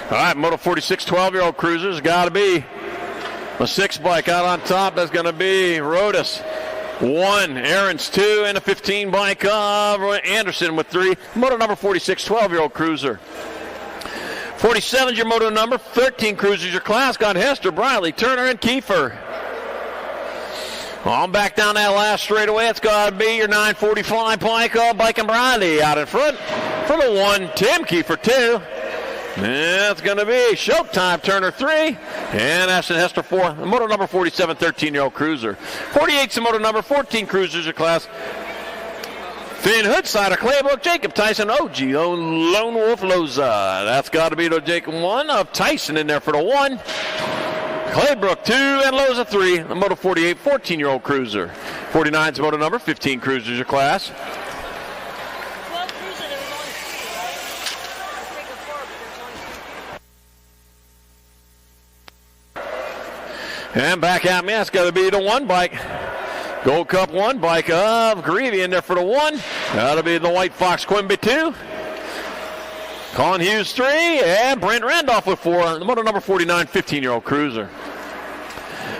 Speaker 9: All right, Moto 46, 12-year-old cruisers. Got to be a 6 bike out on top. That's going to be Rodas. 1, Aaron's 2, and a 15 bike of Anderson with 3. Moto number 46, 12-year-old cruiser. 47 is your moto number. 13 cruisers your class. Got Hester, Briley, Turner, and Kiefer. On back down that last straightaway. It's got to be your 945 bike of Bike and Briley out in front. For the 1, Tim Kiefer 2. That's going to be Showtime, Turner 3, and Ashton Hester 4. Moto number 47, 13-year-old cruiser. 48's the moto number 14 cruisers of class. Finn Hoodsider, Claybrook, Jacob Tyson, OG, Lone Wolf Loza. That's got to be the Jacob 1 of Tyson in there for the 1. Claybrook 2 and Loza 3. The moto 48, 14-year-old cruiser. 49's moto number 15 cruisers of class. And back at me, that's got to be the 1 bike. Gold Cup 1 bike of Greavy in there for the 1. That'll be the White Fox Quimby 2. Colin Hughes 3, and Brent Randolph with 4. The moto number 49, 15-year-old cruiser.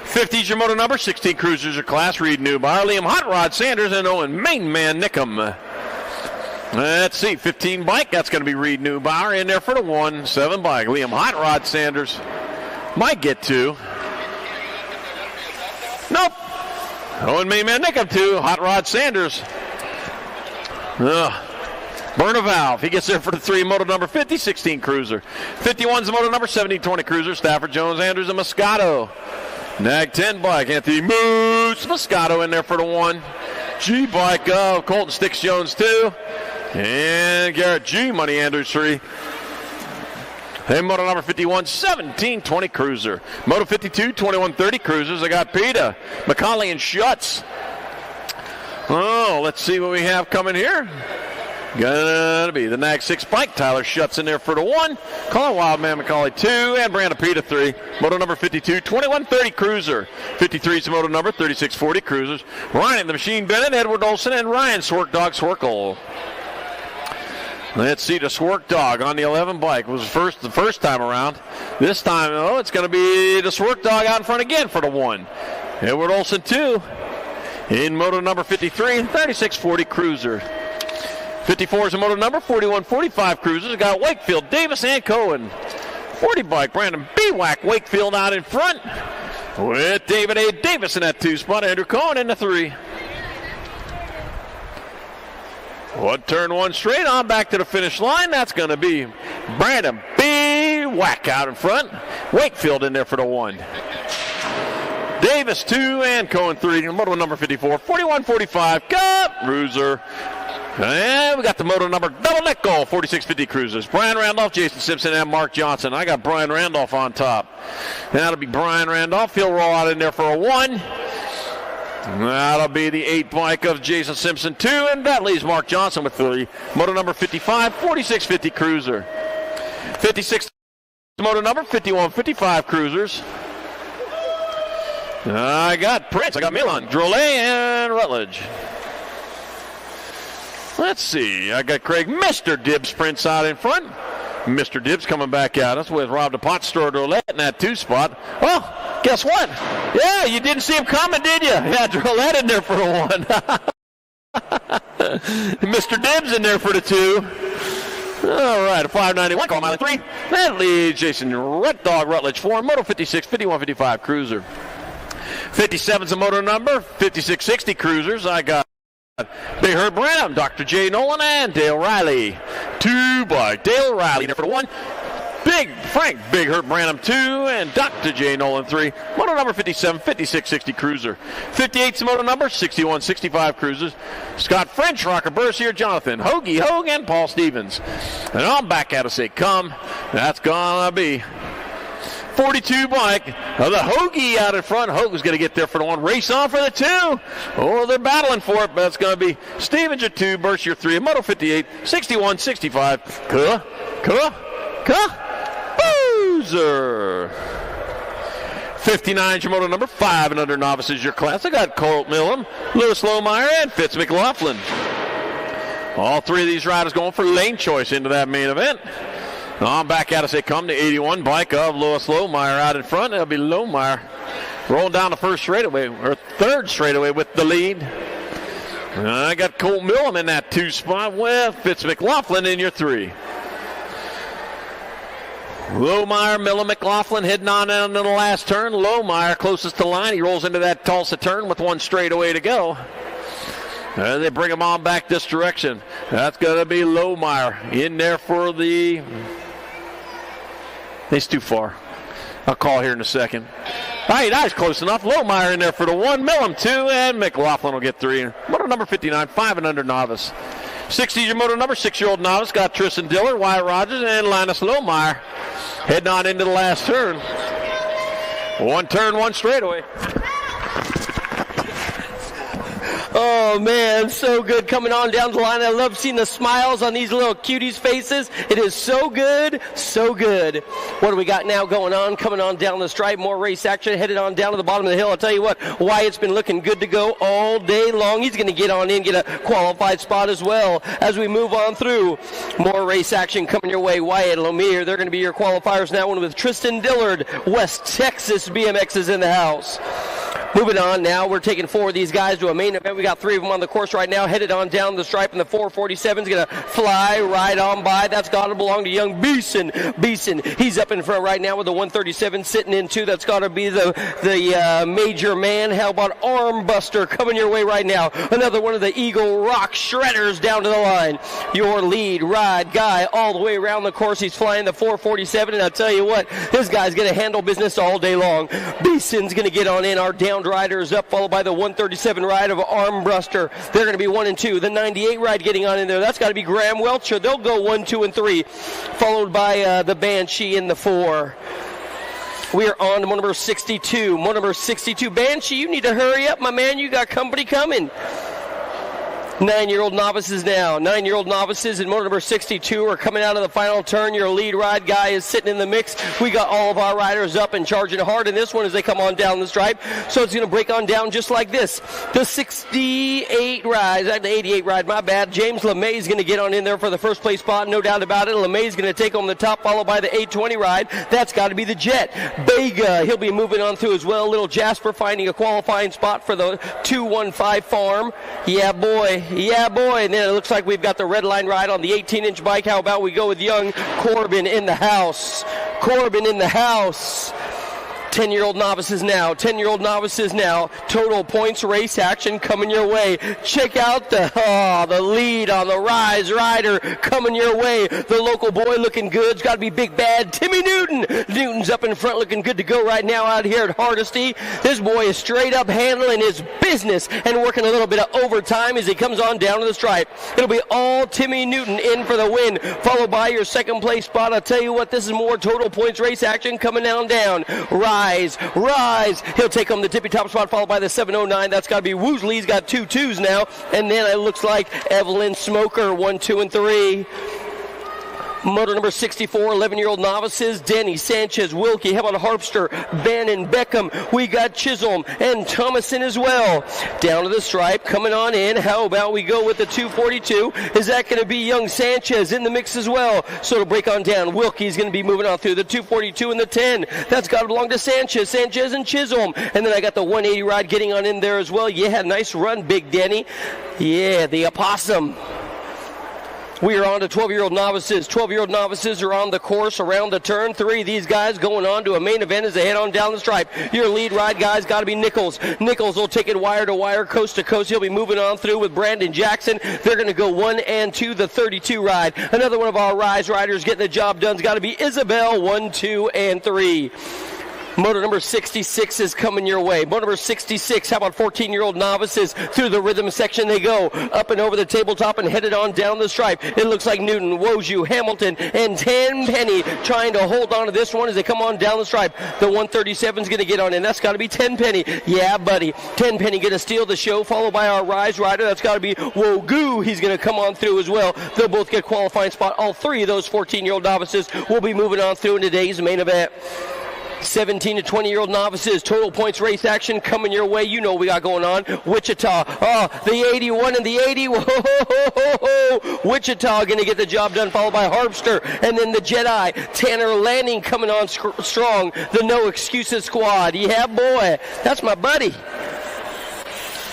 Speaker 9: 50's your moto number, 16 cruisers of class. Reed Newbar, Liam Hot Rod Sanders, and Owen Main Man Nickham. Let's see, 15 bike, that's going to be Reed Newbauer in there for the 1. 7 bike, Liam Hot Rod Sanders. Might get 2. Nope. Owen Mayman Nickham 2. Hot Rod Sanders. Burn a valve. He gets there for the 3. Moto number 50, 16 cruiser. 51's the moto number 17, 20 cruiser. Stafford, Jones, Andrews, and Moscato. Nag 10 bike. Anthony Moose Moscato in there for the 1. G bike of Colton Sticks Jones 2. And Garrett G. Money Andrews 3. And moto number 51, 1720 cruiser. Moto 52, 2130 cruisers. I got PETA, McCauley, and Schutz. Oh, let's see what we have coming here. Gonna be the Nag 6 bike. Tyler Schutz in there for the 1. Colin Wildman McCauley 2. And Brandon PETA 3. Moto number 52, 2130 cruiser. 53 is the moto number, 3640 cruisers. Ryan the Machine Bennett, Edward Olson, and Ryan Swerk Dog Swerkle. Let's see, the Swerk Dog on the 11 bike was the first time around. This time, it's going to be the Swerk Dog out in front again for the 1. Edward Olson 2 in moto number 53 and 3640 cruiser. 54 is the moto number, 4145 cruisers. Got Wakefield, Davis, and Cohen. 40 bike, Brandon B-Wack Wakefield out in front with David A. Davis in that 2 spot. Andrew Cohen in the 3. One turn, 1 straight on back to the finish line. That's going to be Brandon B. Wack out in front. Wakefield in there for the 1. Davis 2 and Cohen 3. Moto number 54, 4145 Cup Cruiser. And we got the moto number double nickel 4650 Cruisers. Brian Randolph, Jason Simpson, and Mark Johnson. I got Brian Randolph on top. That'll be Brian Randolph. He'll roll out in there for a 1. That'll be the 8 bike of Jason Simpson 2, and that leaves Mark Johnson with 3. Moto number 55, 4650 Cruiser. 56 moto number 5155 Cruisers. I got Prince, I got Milan, Drolet, and Rutledge. Let's see, I got Craig, Mr. Dibbs Prince out in front. Mr. Dibbs coming back at us with Rob DePont, Store Drolet in that 2 spot. Well, guess what? Yeah, you didn't see him coming, did you? Yeah, Drolet in there for the 1. Mr. Dibbs in there for the 2. All right, a 591, call mile 3. That leads Jason Red Dog Rutledge 4, Moto 56, 5155 Cruiser. 57's a moto number, 5660 Cruisers. I got Big Herb Branham, Dr. J. Nolan, and Dale Riley. 2 by Dale Riley there for the 1. Big Frank, Big Herb Branham 2, and Dr. J. Nolan 3. Moto number 57, 5660 Cruiser. 58's the moto number, 6165 Cruisers. Scott French, Rocker Bercier, Jonathan Hoagie Hogue, and Paul Stevens. And on back at us they come. That's gonna be 42 bike of the Hoagie out in front. Hoagie's going to get there for the 1. Race on for the 2. Oh, they're battling for it, but it's going to be Stevens at 2, Bercier 3, Moto 58, 61, 65. Boozer. 59 is your moto number, 5 and under novices your class. I got Colt Millam, Lewis Lohmeyer, and Fitz McLaughlin. All 3 of these riders going for lane choice into that main event. On back at us they come, the 81 bike of Lewis Lohmeyer out in front. It'll be Lohmeyer rolling down the first straightaway, or third straightaway with the lead. I got Colt Millam in that 2 spot with Fitz McLaughlin in your 3. Lohmeyer, Millam, McLaughlin heading on into the last turn. Lohmeyer closest to line. He rolls into that Tulsa turn with 1 straightaway to go. And they bring him on back this direction. That's going to be Lohmeyer in there for the... He's too far. I'll call here in a second. All right, that was close enough. Lohmeyer in there for the 1, Millam 2, and McLaughlin will get 3. Moto number 59, 5 and under novice. 60 is your moto number, 6-year-old novice. Got Tristan Diller, Wyatt Rogers, and Linus Lohmeyer heading on into the last turn. 1 turn, 1 straightaway.
Speaker 4: Oh, man, so good coming on down the line. I love seeing the smiles on these little cuties' faces. It is so good, so good. What do we got now going on? Coming on down the stripe, more race action, headed on down to the bottom of the hill. I'll tell you what, Wyatt's been looking good to go all day long. He's going to get on in, get a qualified spot as well as we move on through. More race action coming your way. Wyatt and Lemire, they're going to be your qualifiers now. One with Tristan Dillard, West Texas BMX is in the house. Moving on now, we're taking 4 of these guys to a main event. We got 3 of them on the course right now, headed on down the stripe, and the 447 is going to fly right on by. That's got to belong to young Beeson. Beeson, he's up in front right now with the 137 sitting in 2. That's got to be the major man. How about Armbuster coming your way right now? Another one of the Eagle Rock Shredders down to the line. Your lead ride guy all the way around the course. He's flying the 447, and I'll tell you what, this guy's going to handle business all day long. Beeson's going to get on in. Our down rider is up, followed by the 137 ride of Armbruster. They're going to be 1 and 2. The 98 ride getting on in there. That's got to be Graham Welcher. They'll go 1, 2, and 3, followed by the Banshee in the 4. We are on to moto number 62. Moto number 62. Banshee, you need to hurry up, my man. You got company coming. 9-year-old novices now. 9-year-old novices in moto number 62 are coming out of the final turn. Your lead ride guy is sitting in the mix. We got all of our riders up and charging hard in this one as they come on down the stripe. So it's going to break on down just like this. The 68 ride, the 88 ride, my bad. James LeMay is going to get on in there for the first place spot, no doubt about it. LeMay is going to take on the top, followed by the 820 ride. That's got to be the Jet. Bega, he'll be moving on through as well. Little Jasper finding a qualifying spot for the 215 farm. Yeah, boy. Yeah, boy. And then it looks like we've got the red line ride on the 18-inch bike. How about we go with young Corbin in the house? Corbin in the house. 10-year-old novices now. 10-year-old novices now. Total points race action coming your way. Check out the lead on the Rise Rider coming your way. The local boy looking good. It's got to be big bad Timmy Newton. Newton's up in front looking good to go right now out here at Hardesty. This boy is straight up handling his business and working a little bit of overtime as he comes on down to the stripe. It'll be all Timmy Newton in for the win, followed by your second place spot. I'll tell you what, this is more total points race action coming down. Rise. He'll take home the tippy top spot, followed by the 709. That's got to be Woosley. He's got 2 2s now. And then it looks like Evelyn Smoker, 1, 2, and 3. Motor number 64, 11-year-old novices, Danny Sanchez, Wilkie, how about Harpster, Bannon, Beckham, we got Chisholm and Thomason as well. Down to the stripe, coming on in, how about we go with the 242? Is that going to be young Sanchez in the mix as well? So to break on down, Wilkie's going to be moving on through the 242 and the 10. That's got to belong to Sanchez and Chisholm. And then I got the 180 ride getting on in there as well. Yeah, nice run, Big Danny. Yeah, the opossum. We are on to 12-year-old novices. 12-year-old novices are on the course around the turn 3. These guys going on to a main event as they head on down the stripe. Your lead ride guys got to be Nichols. Nichols will take it wire to wire, coast to coast. He'll be moving on through with Brandon Jackson. They're going to go 1 and 2, the 32 ride. Another one of our Rise riders getting the job done has got to be Isabel, 1, 2, and 3. Motor number 66 is coming your way. Motor number 66, how about 14-year-old novices? Through the rhythm section they go. Up and over the tabletop and headed on down the stripe. It looks like Newton, Woju, Hamilton, and Tenpenny trying to hold on to this one as they come on down the stripe. The 137 is going to get on in. That's got to be Tenpenny. Yeah, buddy. Tenpenny going to steal the show, followed by our Rise rider. That's got to be Wogu. He's going to come on through as well. They'll both get qualifying spot. All 3 of those 14-year-old novices will be moving on through in today's main event. 17 to 20-year-old novices, total points race action coming your way. You know what we got going on. Wichita, the 81 and the 80. Whoa. Wichita going to get the job done, followed by Harpster. And then the Jedi, Tanner Lanning coming on strong. The No Excuses squad. Yeah, boy. That's my buddy.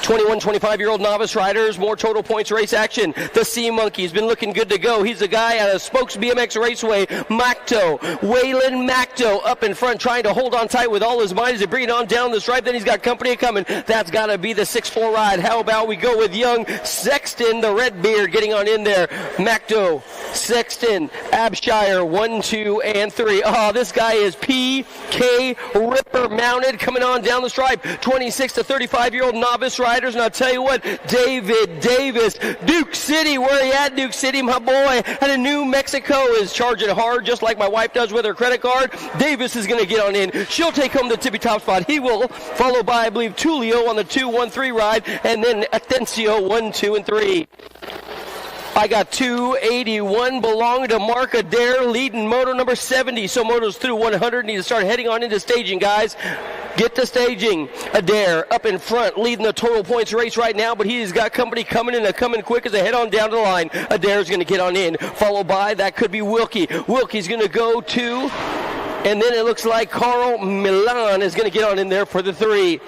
Speaker 4: 21, 25-year-old novice riders, more total points race action. The Sea Monkey's been looking good to go. He's the guy out of Spokes BMX Raceway. Waylon Macto up in front trying to hold on tight with all his might as he brings it on down the stripe. Then he's got company coming. That's got to be the 6-4 ride. How about we go with young Sexton, the red beard, getting on in there. Macto, Sexton, Abshire, 1, 2, and 3. This guy is PK Ripper mounted coming on down the stripe. 26 to 35-year-old novice riders. And I'll tell you what, David Davis, Duke City, where you at, Duke City, my boy, out of New Mexico, is charging hard just like my wife does with her credit card. Davis is going to get on in. She'll take home the tippy top spot. He will, followed by, I believe, Tulio on the 2-1-3 ride, and then Atencio, 1, 2, and 3. I got 281 belonging to Mark Adair, leading moto number 70. So motos through 100 need to start heading on into staging, guys. Get to staging. Adair up in front, leading the total points race right now, but he's got company coming in and coming quick as they head on down the line. Adair's going to get on in, followed by, that could be Wilkie. Wilkie's going to go to, and then it looks like Carl Milan is going to get on in there for the 3.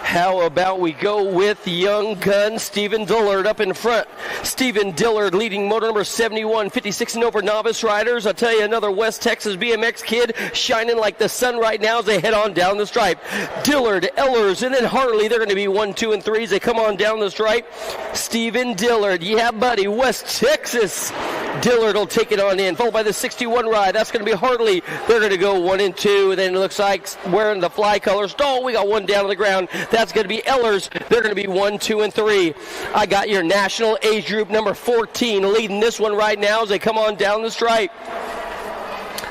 Speaker 4: How about we go with young gun Stephen Dillard up in front. Stephen Dillard leading motor number 71, 56 and over novice riders. I'll tell you, another West Texas BMX kid shining like the sun right now as they head on down the stripe. Dillard, Ellers, and then Hartley. They're going to be 1, 2, and 3 as they come on down the stripe. Stephen Dillard, yeah, buddy, West Texas. Dillard will take it on in, followed by the 61 ride. That's going to be Hartley. They're going to go 1 and 2. Then it looks like wearing the fly colors. We got one down on the ground. That's going to be Ellers. They're going to be 1, 2, and 3. I got your national age group number 14 leading this one right now as they come on down the stripe.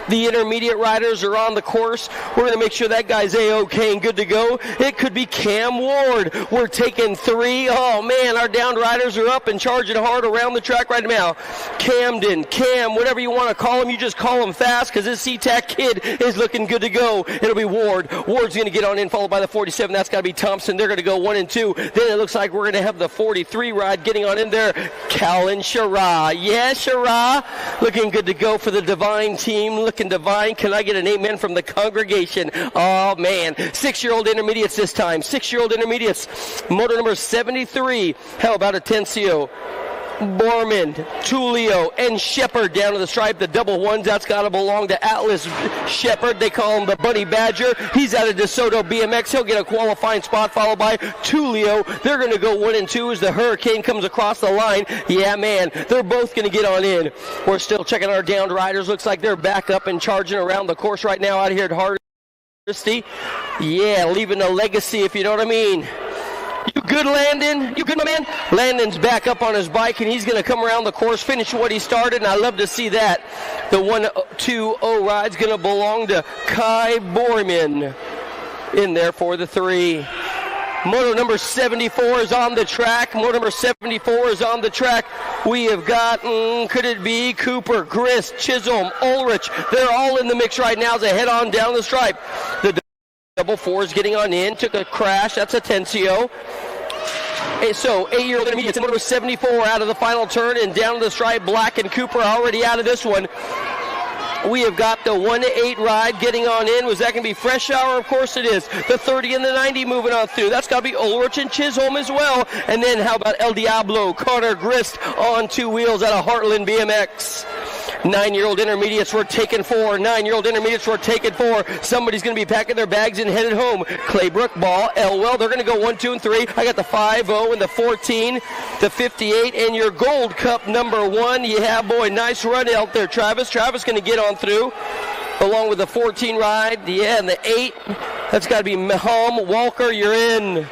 Speaker 4: The intermediate riders are on the course. We're going to make sure that guy's A-OK and good to go. It could be Cam Ward. We're taking 3. Oh, man, our downed riders are up and charging hard around the track right now. Camden, Cam, whatever you want to call him, you just call him fast because this SeaTac kid is looking good to go. It'll be Ward. Ward's going to get on in, followed by the 47. That's got to be Thompson. They're going to go 1 and 2. Then it looks like we're going to have the 43 ride getting on in there. Callan Shara. Yeah, Shara. Looking good to go for the Divine team. Looking divine. Can I get an amen from the congregation? Oh, man. 6-year-old intermediates this time. 6-year-old intermediates. Motor number 73. How about Atencio? Borman, Tulio, and Shepard down to the stripe. The double ones, that's got to belong to Atlas Shepard. They call him the Bunny Badger. He's out of DeSoto BMX. He'll get a qualifying spot, followed by Tulio. They're going to go 1 and 2 as the Hurricane comes across the line. Yeah, man, they're both going to get on in. We're still checking our downed riders. Looks like they're back up and charging around the course right now out here at Hardesty. Yeah, leaving a legacy, if you know what I mean. You good, Landon? You good, my man? Landon's back up on his bike, and he's going to come around the course, finish what he started, and I love to see that. The 1-2-0 ride's going to belong to Kai Borman in there for the 3. Moto number 74 is on the track. Moto number 74 is on the track. We have got, could it be Cooper, Grist, Chisholm, Ulrich. They're all in the mix right now as they head on down the stripe. The double 4 is getting on in. Took a crash. That's Atencio. So 8-year-old intermediates in moto 74 out of the final turn and down to the stripe. Black and Cooper already out of this one. We have got the 1-8 ride getting on in. Was that going to be Fresh Hour? Of course it is. The 30 and the 90 moving on through. That's got to be Ulrich and Chisholm as well. And then how about El Diablo, Connor Grist on 2 wheels out of Heartland BMX. 9-year-old intermediates were taken 4. 9-year-old intermediates were taken 4. Somebody's going to be packing their bags and headed home. Claybrook, Ball, Elwell. They're going to go 1, 2, and 3. I got the 5-0 and the 14, the 58, and your Gold Cup number 1. Yeah, boy, nice run out there, Travis. Travis going to get on through along with the 14 ride. Yeah, and the 8. That's got to be Maham. Walker, you're in.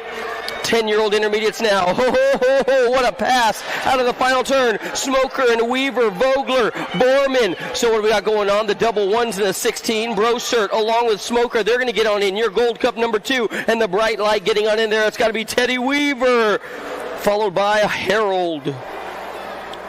Speaker 4: 10-year-old intermediates now. Ho, ho, ho, ho, what a pass out of the final turn. Smoker and Weaver, Vogler, Borman. So what do we got going on? The double ones and the 16. Brosert along with Smoker. They're going to get on in. Your Gold Cup number 2. And the bright light getting on in there. It's got to be Teddy Weaver. Followed by Harold.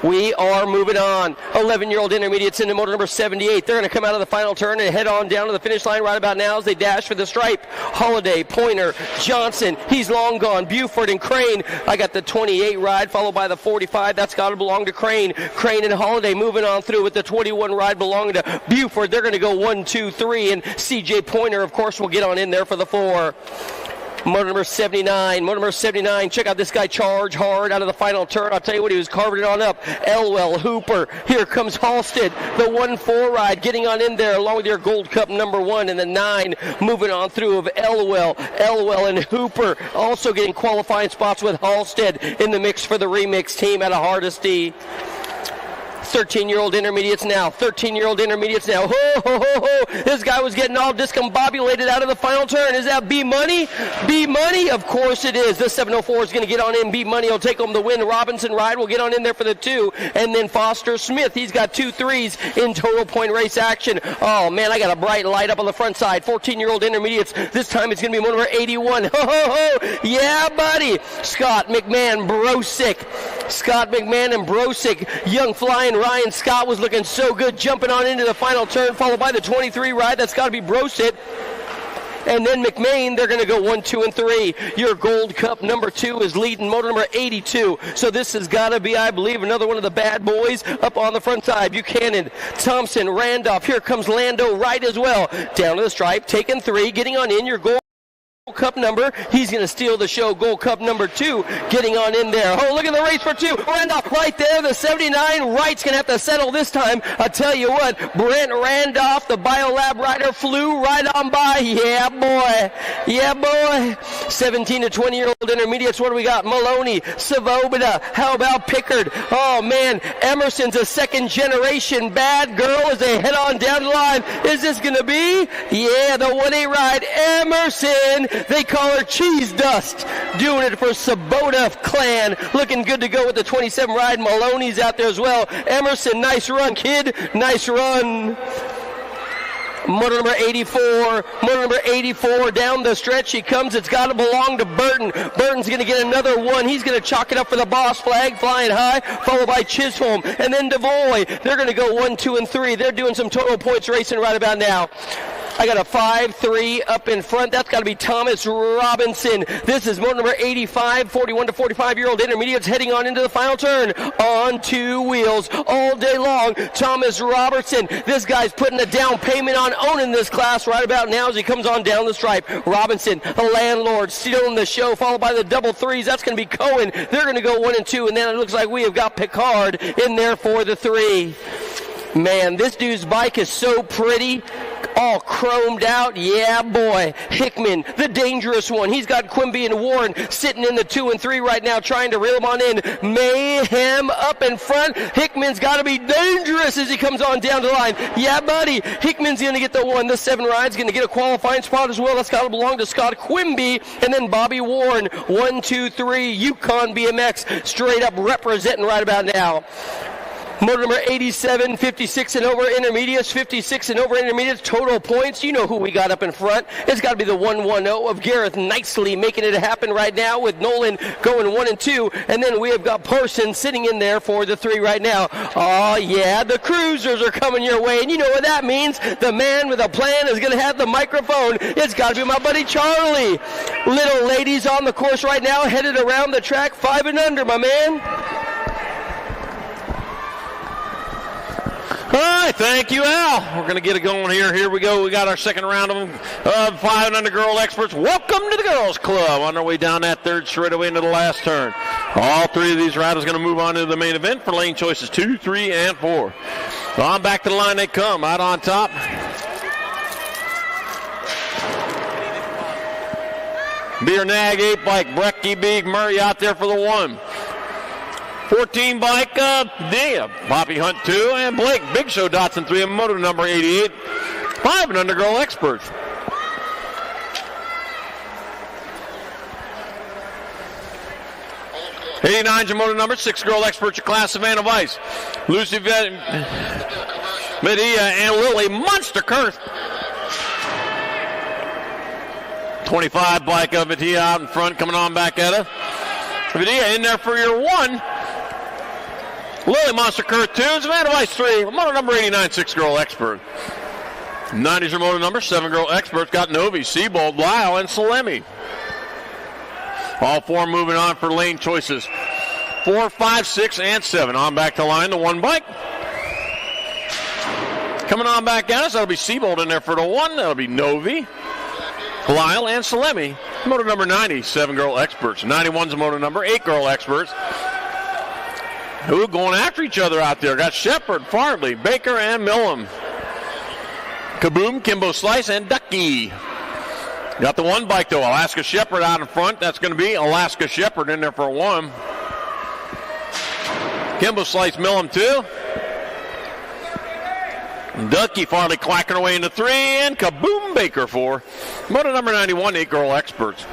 Speaker 4: We are moving on. 11-year-old intermediates into motor number 78. They're going to come out of the final turn and head on down to the finish line right about now as they dash for the stripe. Holiday, Pointer, Johnson. He's long gone. Buford and Crane. I got the 28 ride followed by the 45. That's got to belong to Crane. Crane and Holiday moving on through with the 21 ride belonging to Buford. They're going to go 1, 2, 3. And CJ Pointer, of course, will get on in there for the 4. Motor number 79. Motor number 79. Check out this guy charge hard out of the final turn. I'll tell you what, he was carving it on up. Elwell, Hooper. Here comes Halstead. The 1-4 ride getting on in there along with your Gold Cup number 1 and the 9 moving on through of Elwell. Elwell and Hooper also getting qualifying spots with Halstead in the mix for the remix team out of Hardesty. 13-year-old intermediates now. 13-year-old intermediates now. Ho, ho, ho, ho. This guy was getting all discombobulated out of the final turn. Is that B-Money? B-Money? Of course it is. This 704 is going to get on in. B-Money will take home the win. Robinson ride will get on in there for the 2. And then Foster Smith. He's got 2 3s in total point race action. Oh, man, I got a bright light up on the front side. 14-year-old intermediates. This time it's going to be motor number 81. Ho, ho, ho. Yeah, buddy. Scott McMahon, Brosick. Scott McMahon and Brosick. Young flying Ryan Scott was looking so good, jumping on into the final turn, followed by the 23 ride. That's got to be Brosick. And then McMahon, they're going to go 1, 2, and 3. Your Gold Cup number 2 is leading motor number 82. So this has got to be, I believe, another one of the bad boys up on the front side. Buchanan, Thompson, Randolph. Here comes Lando right as well. Down to the stripe, taking 3, getting on in. Your Gold Cup number. He's going to steal the show. Gold Cup number 2 getting on in there. Oh, look at the race for 2. Randolph right there. The 79 right's going to have to settle this time. I'll tell you what, Brent Randolph, the Biolab rider, flew right on by. Yeah, boy. Yeah, boy. 17 to 20-year-old intermediates. What do we got? Maloney, Savobida. How about Pickard? Oh, man. Emerson's a second-generation bad girl as they head on down the line. Is this going to be? Yeah, the 1-8 ride. Emerson. They call her Cheese Dust. Doing it for Sabota Clan. Looking good to go with the 27 ride. Maloney's out there as well. Emerson, nice run, kid. Nice run. Motor number 84. Motor number 84 down the stretch. He comes. It's got to belong to Burton. Burton's going to get another one. He's going to chalk it up for the boss flag. Flying high. Followed by Chisholm. And then Devoy. They're going to go 1, 2, and 3. They're doing some total points racing right about now. I got a 5-3 up in front. That's got to be Thomas Robinson. This is motor number 85, 41 to 45-year-old intermediates heading on into the final turn on 2 wheels all day long. Thomas Robertson, this guy's putting a down payment on owning this class right about now as he comes on down the stripe. Robinson, the landlord, stealing the show, followed by the double threes. That's going to be Cohen. They're going to go 1 and 2, and then it looks like we have got Picard in there for the 3. Man, this dude's bike is so pretty, all chromed out. Yeah, boy. Hickman, the dangerous one. He's got Quimby and Warren sitting in the 2 and 3 right now, trying to reel him on in. Mayhem up in front. Hickman's got to be dangerous as he comes on down the line. Yeah, buddy. Hickman's going to get the 1. The 7 ride's going to get a qualifying spot as well. That's got to belong to Scott Quimby. And then Bobby Warren, 1, 2, 3, Yukon BMX, straight up representing right about now. Motor number 87, 56 and over intermediates, 56 and over intermediates, total points. You know who we got up in front. It's got to be the 110 of Gareth Nicely making it happen right now with Nolan going 1 and 2. And then we have got Parson sitting in there for the 3 right now. Oh, yeah, the cruisers are coming your way. And you know what that means? The man with a plan is going to have the microphone. It's got to be my buddy Charlie. Little ladies on the course right now, headed around the track, 5 and under, my man.
Speaker 9: All right, thank you, Al. We're going to get it going here. Here we go. We got our second round of 5 and under girl experts. Welcome to the girls' club. On our way down that third straightaway into the last turn. All 3 of these riders going to move on to the main event for lane choices 2, 3, and 4. On back to the line they come. Out on top. Beer Nag 8 bike. Brecky Big Murray out there for the 1. 14 bike, Poppy Hunt 2, and Blake Big Show Dotson 3, and motor number 88. 5 and under girl experts. '89's your motor number 6 girl experts, your class Savannah Vice. Lucy Medea and Lily Monster Kurth. 25 bike of Medea out in front, coming on back at her. Medea in there for your 1. Lily Monster Kurt 2, Savannah Vice 3, motor number 89, 6 girl expert. 90's your motor number, 7 girl experts, got Novice, Seabold, Lyle, and Salemi. All 4 moving on for lane choices 4, 5, 6, and 7. On back to line, the 1 bike. Coming on back at us, that'll be Seabold in there for the 1, that'll be Novi, Lyle, and Salemi. Motor number 90, 7 girl experts. 91's motor number, 8 girl experts. Who are going after each other out there? Got Shepard, Farley, Baker, and Millam. Kaboom, Kimbo Slice, and Ducky. Got the 1 bike, though. Alaska Shepard out in front. That's going to be Alaska Shepard in there for 1. Kimbo Slice, Millam 2. Ducky, Farley clacking away into 3. And Kaboom, Baker 4. Motor number 91, 8 girl experts.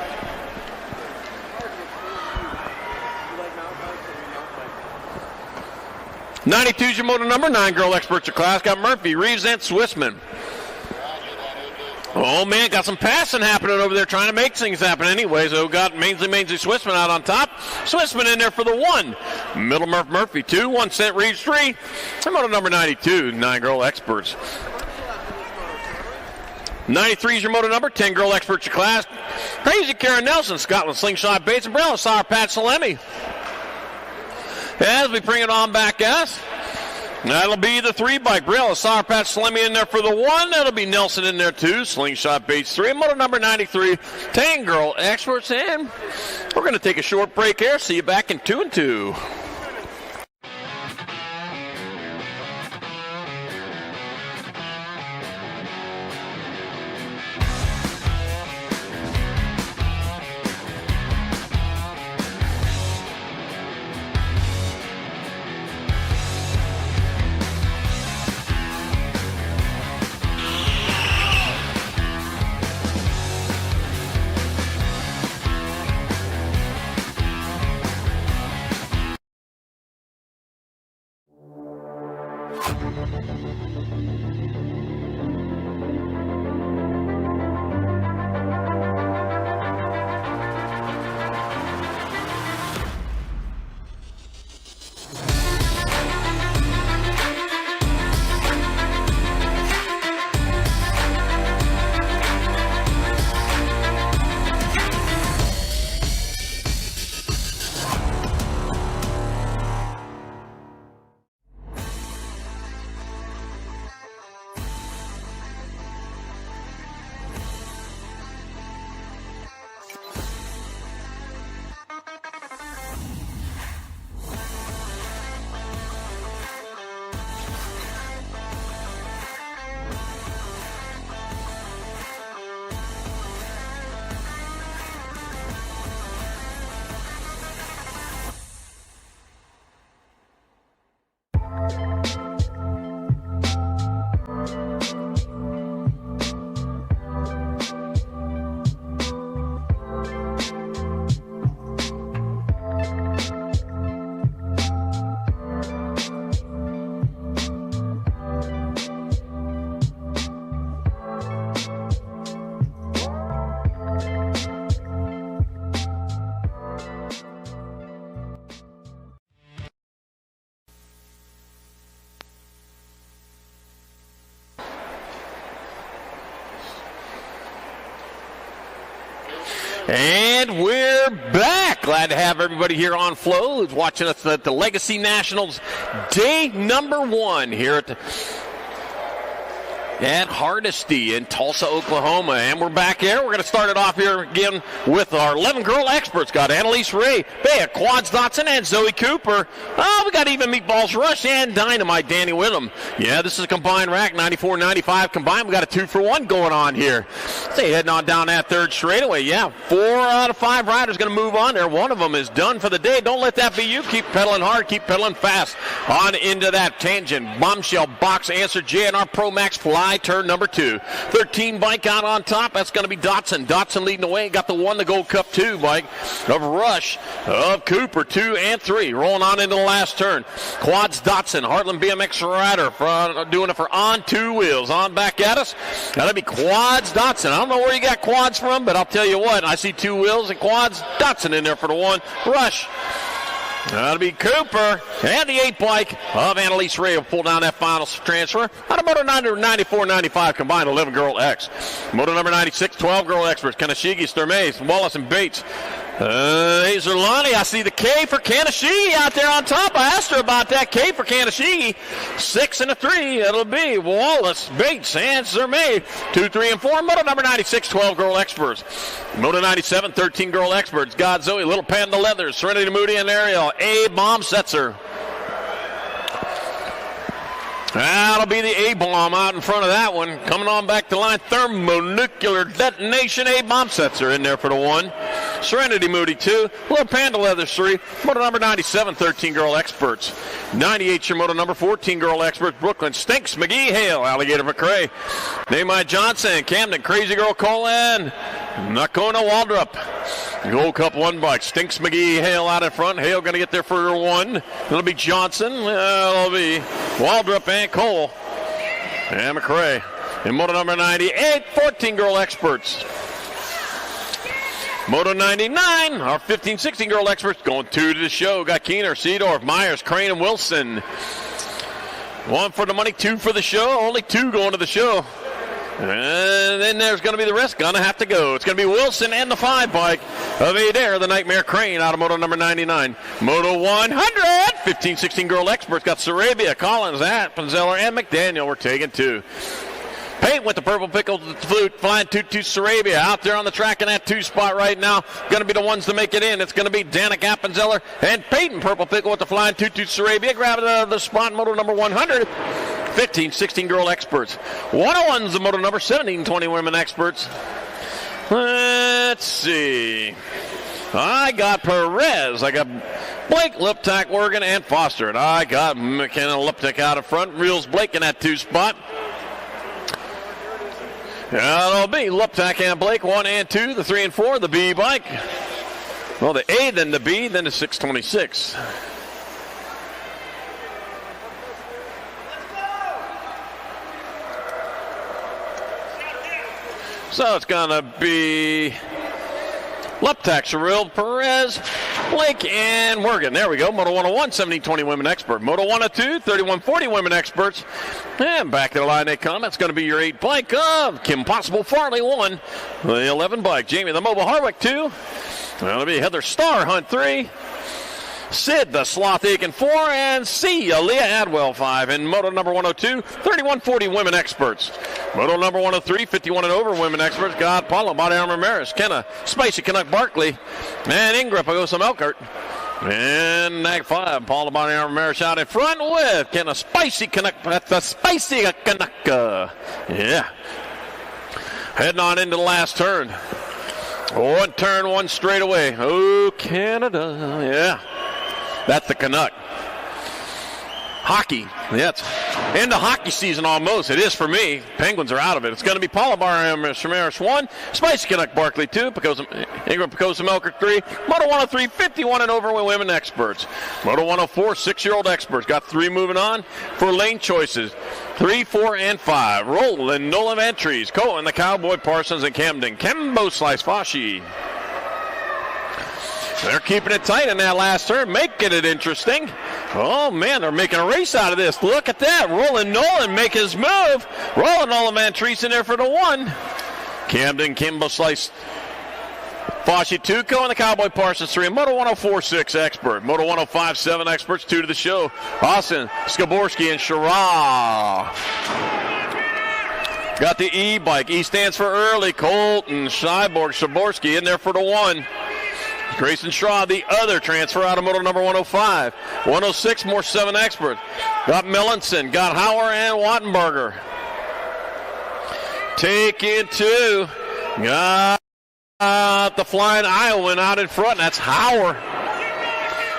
Speaker 9: 92's your motor number, 9 girl experts your class. Got Murphy, Reeves, and Swissman. Oh, man, got some passing happening over there, trying to make things happen anyway. So got Mainsley Swissman out on top. Swissman in there for the 1. Middle Murphy 2, 1 cent Reeves 3. And motor number 92, 9 girl experts. 93's your motor number, 10 girl experts your class. Crazy Karen Nelson, Scotland Slingshot Bates, Umbrella, Sour Pat Salemi. As we bring it on back at us, that'll be the 3 bike. Briella, Sour Patch Salemi in there for the 1. That'll be Nelson in there 2. Slingshot Bates 3. Motor number 93. 10 girl experts. And we're going to take a short break here. See you back in 2 and 2. And we're back. Glad to have everybody here on Flow who's watching us at the Legacy Nationals day number 1 here at Hardesty in Tulsa, Oklahoma. And we're back here. We're going to start it off here again with our 11 girl experts. Got Annalise Ray, Bea, Quads Dotson, and Zoe Cooper. Oh, we got even Meatballs Rush and Dynamite Danny Whittam. Yeah, this is a combined rack, 94-95 combined. We got a 2-for-1 going on here. Stay heading on down that third straightaway. Yeah, 4 out of 5 riders going to move on there. One of them is done for the day. Don't let that be you. Keep pedaling hard. Keep pedaling fast. On into that tangent. Bombshell box answer. JNR Pro Max Fly turn number 2. 13 bike out on top. That's going to be Dotson. Dotson leading the way. Got the one, the Gold Cup 2 bike of Rush, of Cooper, 2 and 3. Rolling on into the last turn. Quads Dotson, Heartland BMX rider, doing it for on 2 wheels. On back at us. That'll be Quads Dotson. I don't know where you got quads from, but I'll tell you what. I see 2 wheels and Quads Dotson in there for the 1. Rush. That'll be Cooper, and the 8 bike of Annalise Ray will pull down that final transfer. Out of Moto 94-95 combined 11 girl X. Moto number 96, 12 girl experts. Kanashigi, Sturmays, Wallace, and Bates. Azerlani, I see the K for Kanashigi out there on top. I asked her about that K for Kanashigi. 6 and a 3. It'll be Wallace, Bates, and Zermay. 2, 3, and 4. Moto number 96, 12 girl experts. Moto 97, 13 girl experts. God Zoe, Little Panda Leathers, Serenity Moody, and Ariel. A-Bomb Setzer. That'll be the A-bomb out in front of that one. Coming on back to line, thermonuclear detonation. A-bomb Setzer in there for the 1. Serenity Moody 2. Little Panda Leathers 3. Moto number 97, 13 girl experts. 98 your moto number 14 girl experts. Brooklyn Stinks, McGee Hale, Alligator McCrae. Nehemiah Johnson, Camden, Crazy Girl Colin, Nakona Waldrop. Gold Cup 1 bike. Stinks, McGee Hale out in front. Hale going to get there for 1. It'll be Johnson. It'll be Waldrop and Cole. And McCrae. In moto number 98, 14 girl experts. Moto 99, our 15-16 girl experts going 2 to the show. Got Keener, Seedorf, Myers, Crane, and Wilson. 1 for the money, 2 for the show. Only 2 going to the show. And then there's going to be the rest. Going to have to go. It's going to be Wilson and the 5 bike of Adair, the Nightmare Crane out of moto number 99. Moto 100, 15-16 girl experts. Got Sarabia, Collins, Appenzeller, and McDaniel. We're taking 2. Paint with the purple pickle flute, flying 2-2 Sarabia out there on the track in that 2 spot right now. Going to be the ones to make it in. It's going to be Danik Appenzeller and Peyton Purple Pickle with the flying 2-2 Sarabia. Grab the spot in moto number 100. 15-16 girl experts. 101's the moto number 17-20 women experts. Let's see. I got Perez. I got Blake, Liptak, Wergen, and Foster. And I got McKenna Liptak out in front. Reels Blake in that 2 spot. That'll be Liptak and Blake, 1 and 2, the 3 and 4, the B bike. Well, the A, then the B, then the 626. So it's going to be Liptak, Sherrill, Perez, Blake, and Morgan. There we go. Moto 101, 17-20 women expert. Moto 102, 31-40 women experts. And back to the line they come. That's going to be your 8 bike of Kim Possible Farley 1. The 11 bike. Jamie the Mobile Harwick 2. That'll be Heather Star Hunt 3. Sid the Sloth Aiken 4. And C. Aaliyah Adwell 5. And Moto number 102, 31-40 women experts. Moto number 103, 51 and over women experts. God Paula, Body Armor Maris, Kenna, Spicy Canuck Barkley, and Ingrid Pagosa Melkert. And Nag 5, Paula Body Armor Maris out in front with Kenna Spicy Canuck. That's a Spicy Canuck. Yeah. Heading on into the last turn. 1 turn, 1 straight away. Oh, Canada. Yeah. That's the Canuck. Hockey. Yeah, it's Into hockey season almost. It is for me. Penguins are out of it. It's going to be Paula Barham, Shamaris 1, Spicy Canuck Barkley 2, Ingram Picosa Melker 3, Moto 103, 51 and over with women experts. Moto 104, 6-year-old experts. Got 3 moving on for lane choices. 3, 4, and 5. Roland Nolan entries. Cohen, the Cowboy, Parsons, and Camden. Kembo Slice Fashi. They're keeping it tight in that last turn, making it interesting. Oh, man, they're making a race out of this. Look at that. Roland Nolan make his move. Roland Nolan treats in there for the 1. Camden, Kimbo Slice, Foshi 2, and the Cowboy Parsons 3. Moto 104.6 expert. Moto 105.7 experts 2 to the show. Austin, Skaborski, and Shara. Got the E-bike. E stands for early. Colton, Scheiborg, Shaborski in there for the 1. Grayson Shaw, the other transfer out of moto number 105. 106, more 7 experts. Got Millinson, got Hauer, and Wattenberger. Taking 2. Got the flying Iowan out in front. That's Hauer.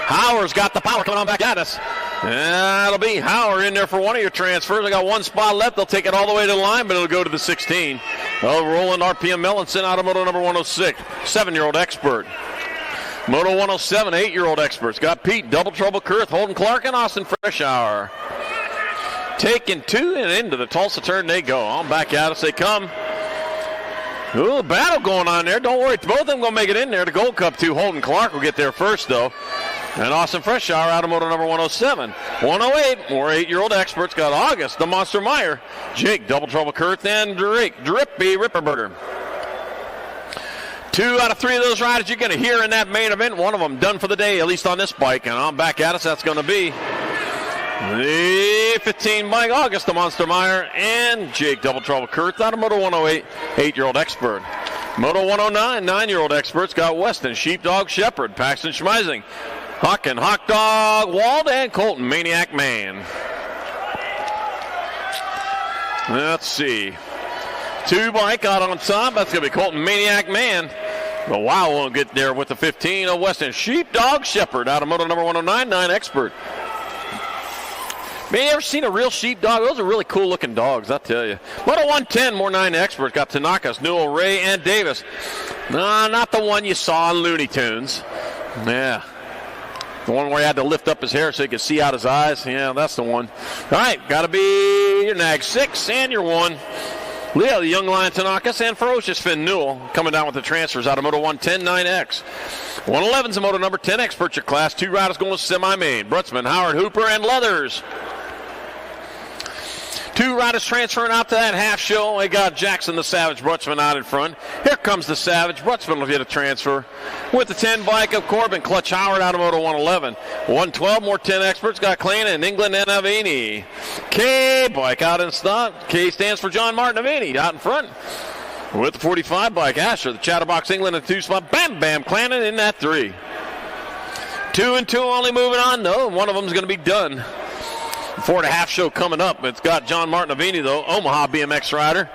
Speaker 9: Hauer's got the power coming on back at us. That'll be Hauer in there for one of your transfers. I got 1 spot left. They'll take it all the way to the line, but it'll go to the 16. Roland RPM Millinson out of moto number 106. 7-year-old expert. Moto 107, 8-year-old experts. Got Pete, Double Trouble, Kurth, Holden Clark, and Austin Freshour. Taking 2 and into the Tulsa turn they go. On back at us they come. Ooh, battle going on there. Don't worry, both of them going to make it in there. The Gold Cup 2, Holden Clark will get there first, though. And Austin Freshour out of moto number 107. 108, more 8-year-old experts. Got August, the Monster Meyer. Jake, Double Trouble, Kurth, and Drake, Drippy Ripperberger. 2 out of 3 of those riders you're going to hear in that main event. One of them done for the day, at least on this bike. And on back at us, that's going to be the 15 bike, August, the Monster Meyer, and Jake Double Trouble Kurth out of Moto 108, 8-year-old expert. Moto 109, 9-year-old experts. Got Weston, Sheepdog, Shepherd, Paxton Schmeising, Hawken, Hawk Dog, Wald, and Colton, Maniac Man. Let's see. 2 bike out on top. That's going to be Colton, Maniac Man. But Wow won't get there with the 15 of Weston. Sheepdog Shepherd out of moto number 109, 9 expert. Man, you ever seen a real sheepdog? Those are really cool looking dogs, I tell you. Moto 110, more 9 experts. Got Tanakas, Newell, Ray, and Davis. No, not the one you saw in Looney Tunes. Yeah. The one where he had to lift up his hair so he could see out his eyes. Yeah, that's the one. All right, got to be your nag 6 and your 1. Leo, the Young Lion Tanakas, and Ferocious Finn Newell coming down with the transfers out of Moto 110 9X. 111's a Moto number 10 expert your class. 2 riders going semi-main. Brutzman, Howard, Hooper, and Leathers. 2 riders transferring out to that half show. They got Jackson the Savage Brutzman out in front. Here comes the Savage. Brutzman will get a transfer with the 10 bike of Corbin. Clutch Howard out of Moto 111. 112, more 10 experts. Got Clan in England and Avini. K bike out in stock. K stands for John Martin Avini out in front. With the 45 bike, Asher, the Chatterbox England in 2 spot. Bam Bam Clannon in that 3. 2 and 2 only moving on though. One of them is going to be done. Before the half show coming up, it's got John Martin Avini, though, Omaha BMX rider.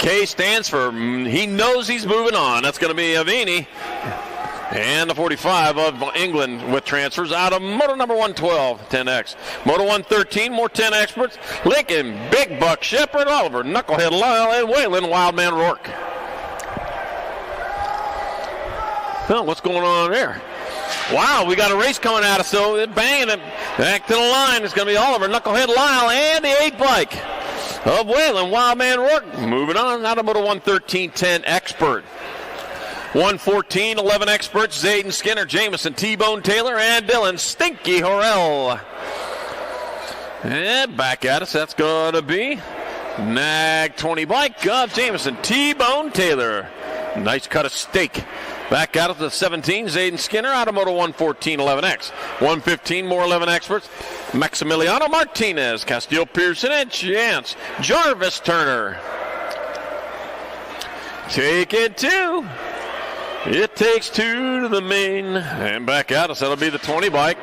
Speaker 9: K stands for he knows he's moving on. That's going to be Avini. And the 45 of England with transfers out of moto number 112, 10X. Moto 113, more 10 experts. Lincoln, Big Buck, Shepherd, Oliver, Knucklehead Lyle, and Waylon, Wildman Rourke. Well, what's going on there? Wow, we got a race coming at us, so banging it back to the line. It's going to be Oliver, Knucklehead Lyle, and the 8 bike of Waylon, Wildman Rourke. Moving on, out of moto 113, 10 expert. 114, 11 experts, Zayden Skinner, Jameson, T-Bone Taylor, and Dylan Stinky Horrell. And back at us, that's going to be Nag 20 bike of Jameson, T-Bone Taylor. Nice cut of steak. Back out of the 17, Zayden Skinner out of moto 114, 11X. 115, more 11 experts. Maximiliano Martinez, Castillo Pearson, and Chance Jarvis Turner. Take it 2. It takes 2 to the main. And back out us, that'll be the 20 bike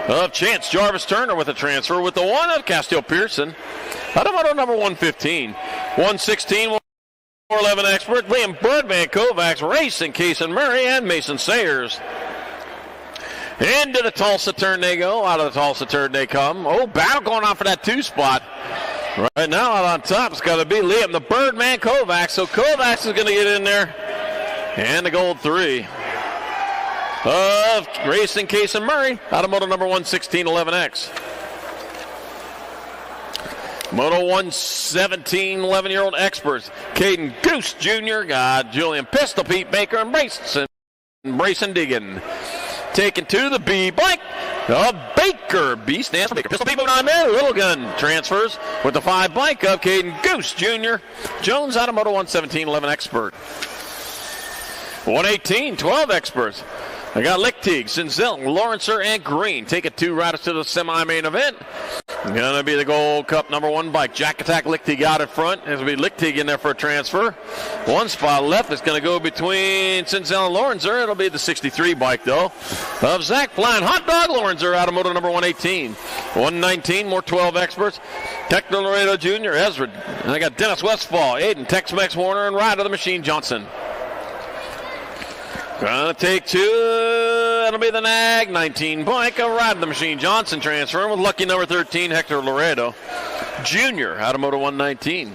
Speaker 9: of Chance Jarvis Turner with a transfer with the 1 of Castillo Pearson out of moto number 115. 116, 411 expert, Liam Birdman Kovacs, Racing, Kason Murray, and Mason Sayers. Into the Tulsa turn they go. Out of the Tulsa turn they come. Oh, battle going on for that 2 spot. Right now out on top it's got to be Liam the Birdman Kovacs. So Kovacs is going to get in there. And the gold 3 of Racing Case and Murray out of Moto number 11611X. Moto 117 11-year-old experts. Caden Goose Jr. got Julian Pistol, Pete Baker, and Brayson Diggin. Taken to the B bike of Baker. B stands for Baker. Pistol Pete moving on there. Little Gun transfers with the 5 bike of Caden Goose Jr. Jones out of Moto 117 11 expert. 118 12 experts. I got Lichtig, Sinzel, Lawrencer, and Green. Take it 2 riders to the semi-main event. Gonna be the Gold Cup number 1 bike. Jack Attack Lichtig out in front. There's gonna be Lichtig in there for a transfer. 1 spot left. It's gonna go between Sinzel and Lawrencer. It'll be the 63 bike though. Of Zach Flying Hot Dog Lawrencer out of Moto number 118. 119, more 12 experts. Hector Laredo Jr., Ezra. And I got Dennis Westfall, Aiden, Tex-Mex Warner, and Ryder the Machine Johnson. Gonna take 2. That'll be the Nag 19 bike of Ride the Machine Johnson transferring with lucky number 13 Hector Laredo Jr. out of Moto 119.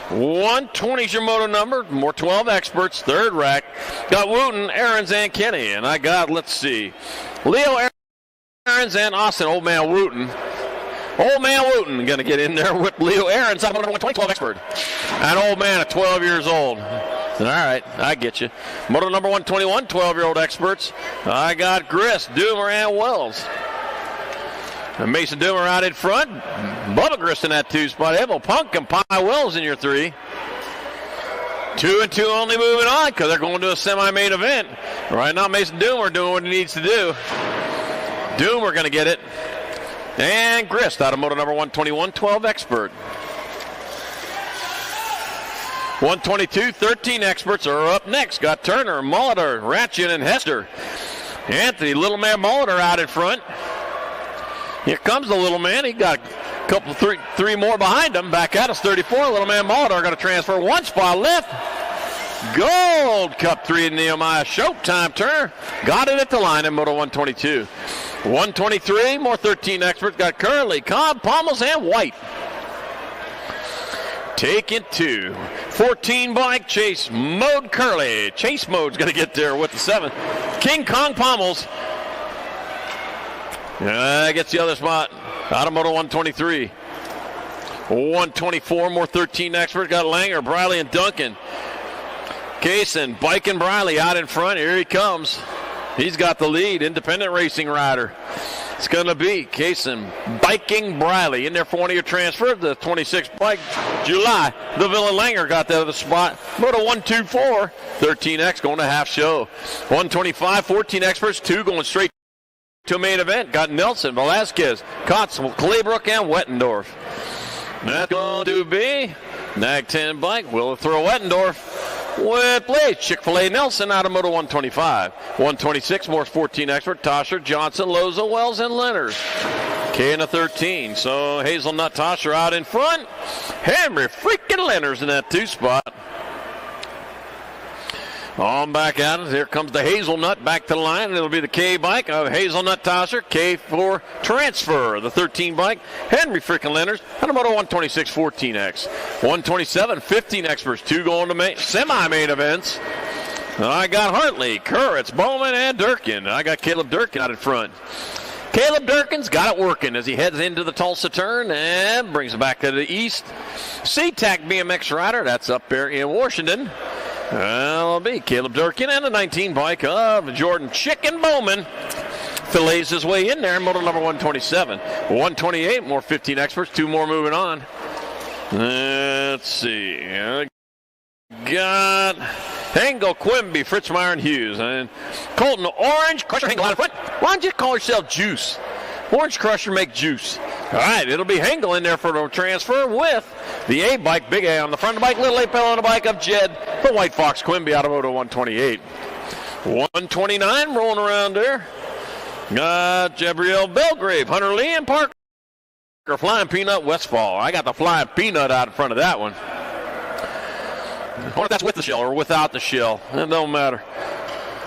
Speaker 9: 120 is your moto number. More 12 experts. 3rd rack. Got Wooten, Aarons, and Kenny. And I got, let's see, Leo Aarons and Austin Old Man Wooten. Old Man Wooten going to get in there with Leo Aarons out of Moto 120 12 expert. An old man at 12 years old. All right, I get you. Moto number 121, 12-year-old experts. I got Grist, Doomer, and Wells. And Mason Doomer out in front. Bubba Grist in that 2 spot. Evo Punk and Pie Wells in your 3. 2 and 2 only moving on because they're going to a semi-main event. Right now, Mason Doomer doing what he needs to do. Doomer going to get it. And Grist out of Moto number 121, 12 expert. 122, 13 experts are up next. Got Turner, Molitor, Ratchet, and Hester. Anthony, Little Man Molitor out in front. Here comes the Little Man. He got a couple, 3 more behind him. Back at us, 34. Little Man Molitor going to transfer 1 spot left. Gold Cup 3 in Nehemiah Showtime Turner. Got it at the line in Moto 122. 123, more 13 experts. Got Curley, Cobb, Pommels, and White. Taking 2. 14 bike Chase Mode Curley. Chase Mode's going to get there with the 7. King Kong Pommels gets the other spot out of Moto 123. 124, more 13 experts. Got Langer, Briley, and Duncan. Kaysen, Bike and Briley out in front. Here he comes. He's got the lead. Independent racing rider. It's going to be Kaysen, Biking Briley in there for 1 of your transfer. The 26 bike, July. The Villain Langer got that other spot. Moto 124, 13X going to half show. 125, 14 experts, 2 going straight to a main event. Got Nelson, Velasquez, Kotz, Claybrook, and Wettendorf. That's going to be Nag 10 bike. Will throw Wettendorf with Blaze. Chick-fil-A Nelson out of Moto 125. 126, more 14 expert. Tosher, Johnson, Loza, Wells, and Leonard. K in a 13. So Hazelnut Tosher out in front. Henry freaking Leonard's in that 2 spot. On back at it. Here comes the Hazelnut back to the line. And it'll be the K bike of Hazelnut Tosher. K for transfer. The 13 bike. Henry freaking Leonard's. And a Moto 126 14X. 127 15 experts. 2 going to semi-main events. I got Hartley, Kurritz, Bowman, and Durkin. I got Caleb Durkin out in front. Caleb Durkin's got it working as he heads into the Tulsa turn and brings it back to the east. SeaTac BMX rider. That's up there in Washington. That'll be Caleb Durkin and a 19 bike of Jordan Chicken Bowman. Fillets his way in there in Moto number 127. 128, more 15 experts, 2 more moving on. Let's see. Got Hangle, Quimby, Fritzmeyer, and Hughes. And Colton Orange, Crusher Hangle out in front. Why don't you call yourself Juice? Orange Crusher make juice. All right, it'll be Hangle in there for the transfer with the A bike, Big A on the front of the bike, Little A pedal on the bike of Jed, the White Fox Quimby out of Moto 128. 129 rolling around there. Got Jabriel Belgrave, Hunter Lee, and Parker. Flying Peanut Westfall. I got the Flying Peanut out in front of that one. I wonder if that's with the shell or without the shell. It don't matter.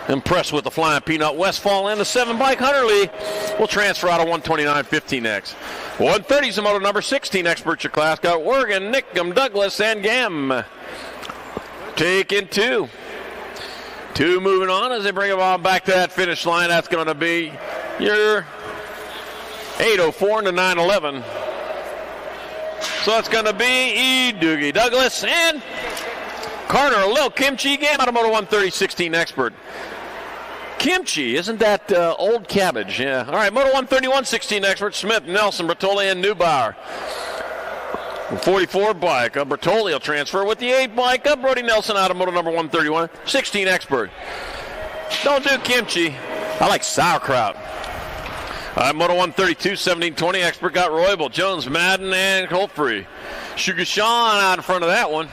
Speaker 9: Impressed with the Flying Peanut Westfall, and the 7 bike Hunter Lee will transfer out of 129.15X. 130 is the moto number 16 expert your class. Got Wergen, Nickum, Douglas, and Gam. Taking 2. 2 moving on as they bring them all back to that finish line. That's going to be your 8:04 to 9:11. So it's going to be E. Doogie Douglas and Carter Lil Kimchi Gam out of moto 130 16 expert. Kimchi, isn't that old cabbage? Yeah. All right, moto 131 16 expert, Smith, Nelson, Bertoli, and Neubauer. 44 bike, Bertoli will transfer with the 8 bike, Brody Nelson out of moto number 131 16 expert. Don't do kimchi. I like sauerkraut. All right, moto 132 17 20 expert got Roybal, Jones, Madden, and Colfrey. Sugar Sean out in front of that one.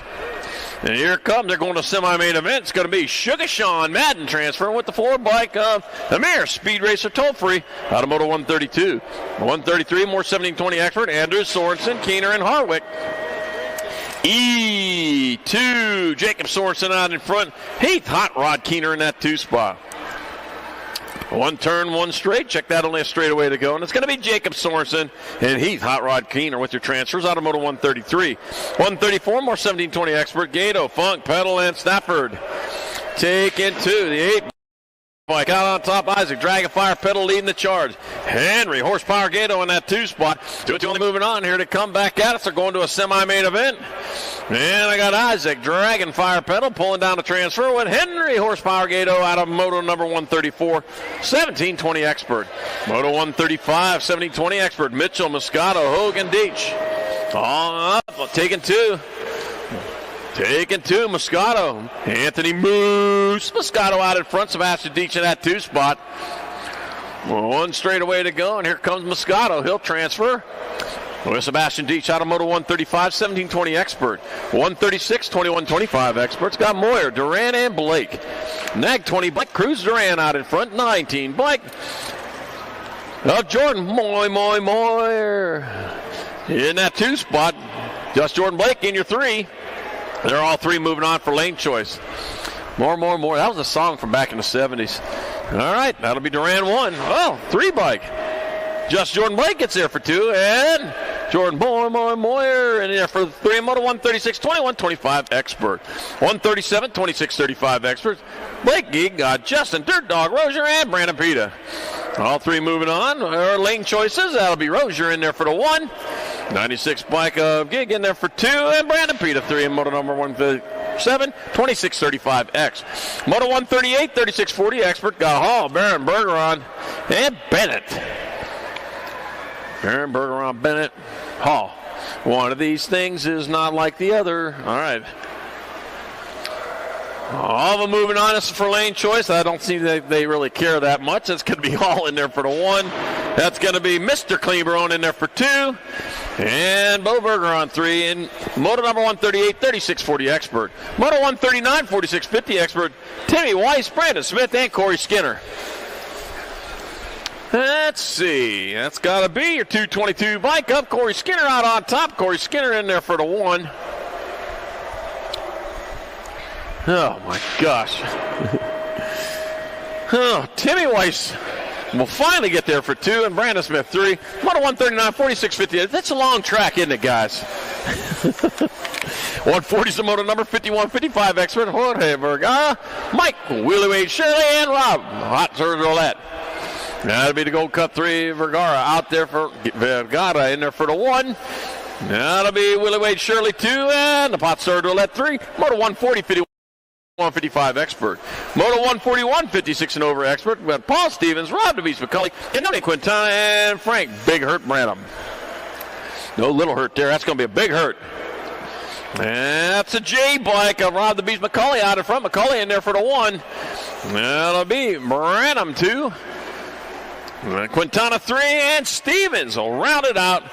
Speaker 9: And here it comes. They're going to semi-main event. It's going to be Sugar Sean Madden transferring with the 4 bike of Amir Speed Racer Toll-Free out of moto 132. 133, more 1720 expert, Andrews, Sorensen, Keener, and Harwick. E2, Jacob Sorensen out in front. Heath Hot Rod Keener in that 2 spot. 1 turn, 1 straight. Check that, only a straightaway to go. And it's going to be Jacob Sorensen and Heath Hot Rod Keener with your transfers out of moto 133. 134, more 1720 expert. Gato, Funk, Pedal, and Stafford. Taking 2. The 8 bike out on top. Isaac, Dragonfire, Pedal leading the charge. Henry, Horsepower Gato in that 2 spot. 2 only moving on here to come back at us. They're going to a semi-main event. And I got Isaac, Dragonfire Pedal, pulling down the transfer with Henry Horsepower Gato out of moto number 134, 1720 expert. Moto 135, 1720 expert, Mitchell, Moscato, Hogan, Deach. On up, taking 2. Taking 2, Moscato. Anthony Moose. Moscato out in front, Sebastian Deach in that 2 spot. 1 straightaway to go, and here comes Moscato. He'll transfer with Sebastian Deach out of moto 135, 1720 expert. 136, 2125 experts. Got Moyer, Duran, and Blake. Nag 20, Blake Cruz Duran out in front. 19, Blake. Jordan Moyer. In that 2 spot. Just Jordan Blake in your 3. They're all 3 moving on for lane choice. More. That was a song from back in the 70s. All right, that'll be Duran 1. Oh, 3 bike. Just Jordan Blake gets there for 2, and Jordan Moyer in there for 3. Moto 136, 2125 expert. 137, 2635 expert. Blake Gig got Justin, Dirt Dog, Rozier, and Brandon Pita. All 3 moving on. Our lane choices, that'll be Rozier in there for the 1. 96 bike of Gig in there for 2, and Brandon Pita 3 in moto number 137, 2635X. Moto 138, 3640 expert got Hall, Baron, Bergeron, and Bennett. Baron, Bergeron, Bennett, Hall. One of these things is not like the other. All right. All of them moving on. This is for lane choice. I don't see that they really care that much. That's going to be Hall in there for the 1. That's going to be Mr. Cleanburne in there for 2. And Bo Berger on 3. And moto number 138, 3640 expert. Moto 139, 4650 expert. Timmy Weiss, Brandon Smith, and Corey Skinner. Let's see. That's got to be your 222 bike up. Corey Skinner out on top. Corey Skinner in there for the 1. Oh, my gosh. Oh, Timmy Weiss will finally get there for 2, and Brandon Smith 3. Moto 139, 4650. That's a long track, isn't it, guys? 140 is the moto number 5155 expert. Jorge Vergara, Mike, Willie Wade, Shirley, and Rob. Hot Serge Roulette. That'll be the Gold Cup 3. Vergara out there for Vergara in there for the 1. That'll be Willie Wade, Shirley 2, and the Pot Serge Roulette 3. Moto 140, 5155 expert. Moto 141, 56 and over expert. We got Paul Stevens, Rob DeBeast McCulley, and Tony Quintana, and Frank Big Hurt Branham. No little hurt there. That's going to be a big hurt. That's a J bike of Rob DeBeast McCulley out in front. McCulley in there for the 1. That'll be Branham 2. Quintana 3, and Stevens will round it out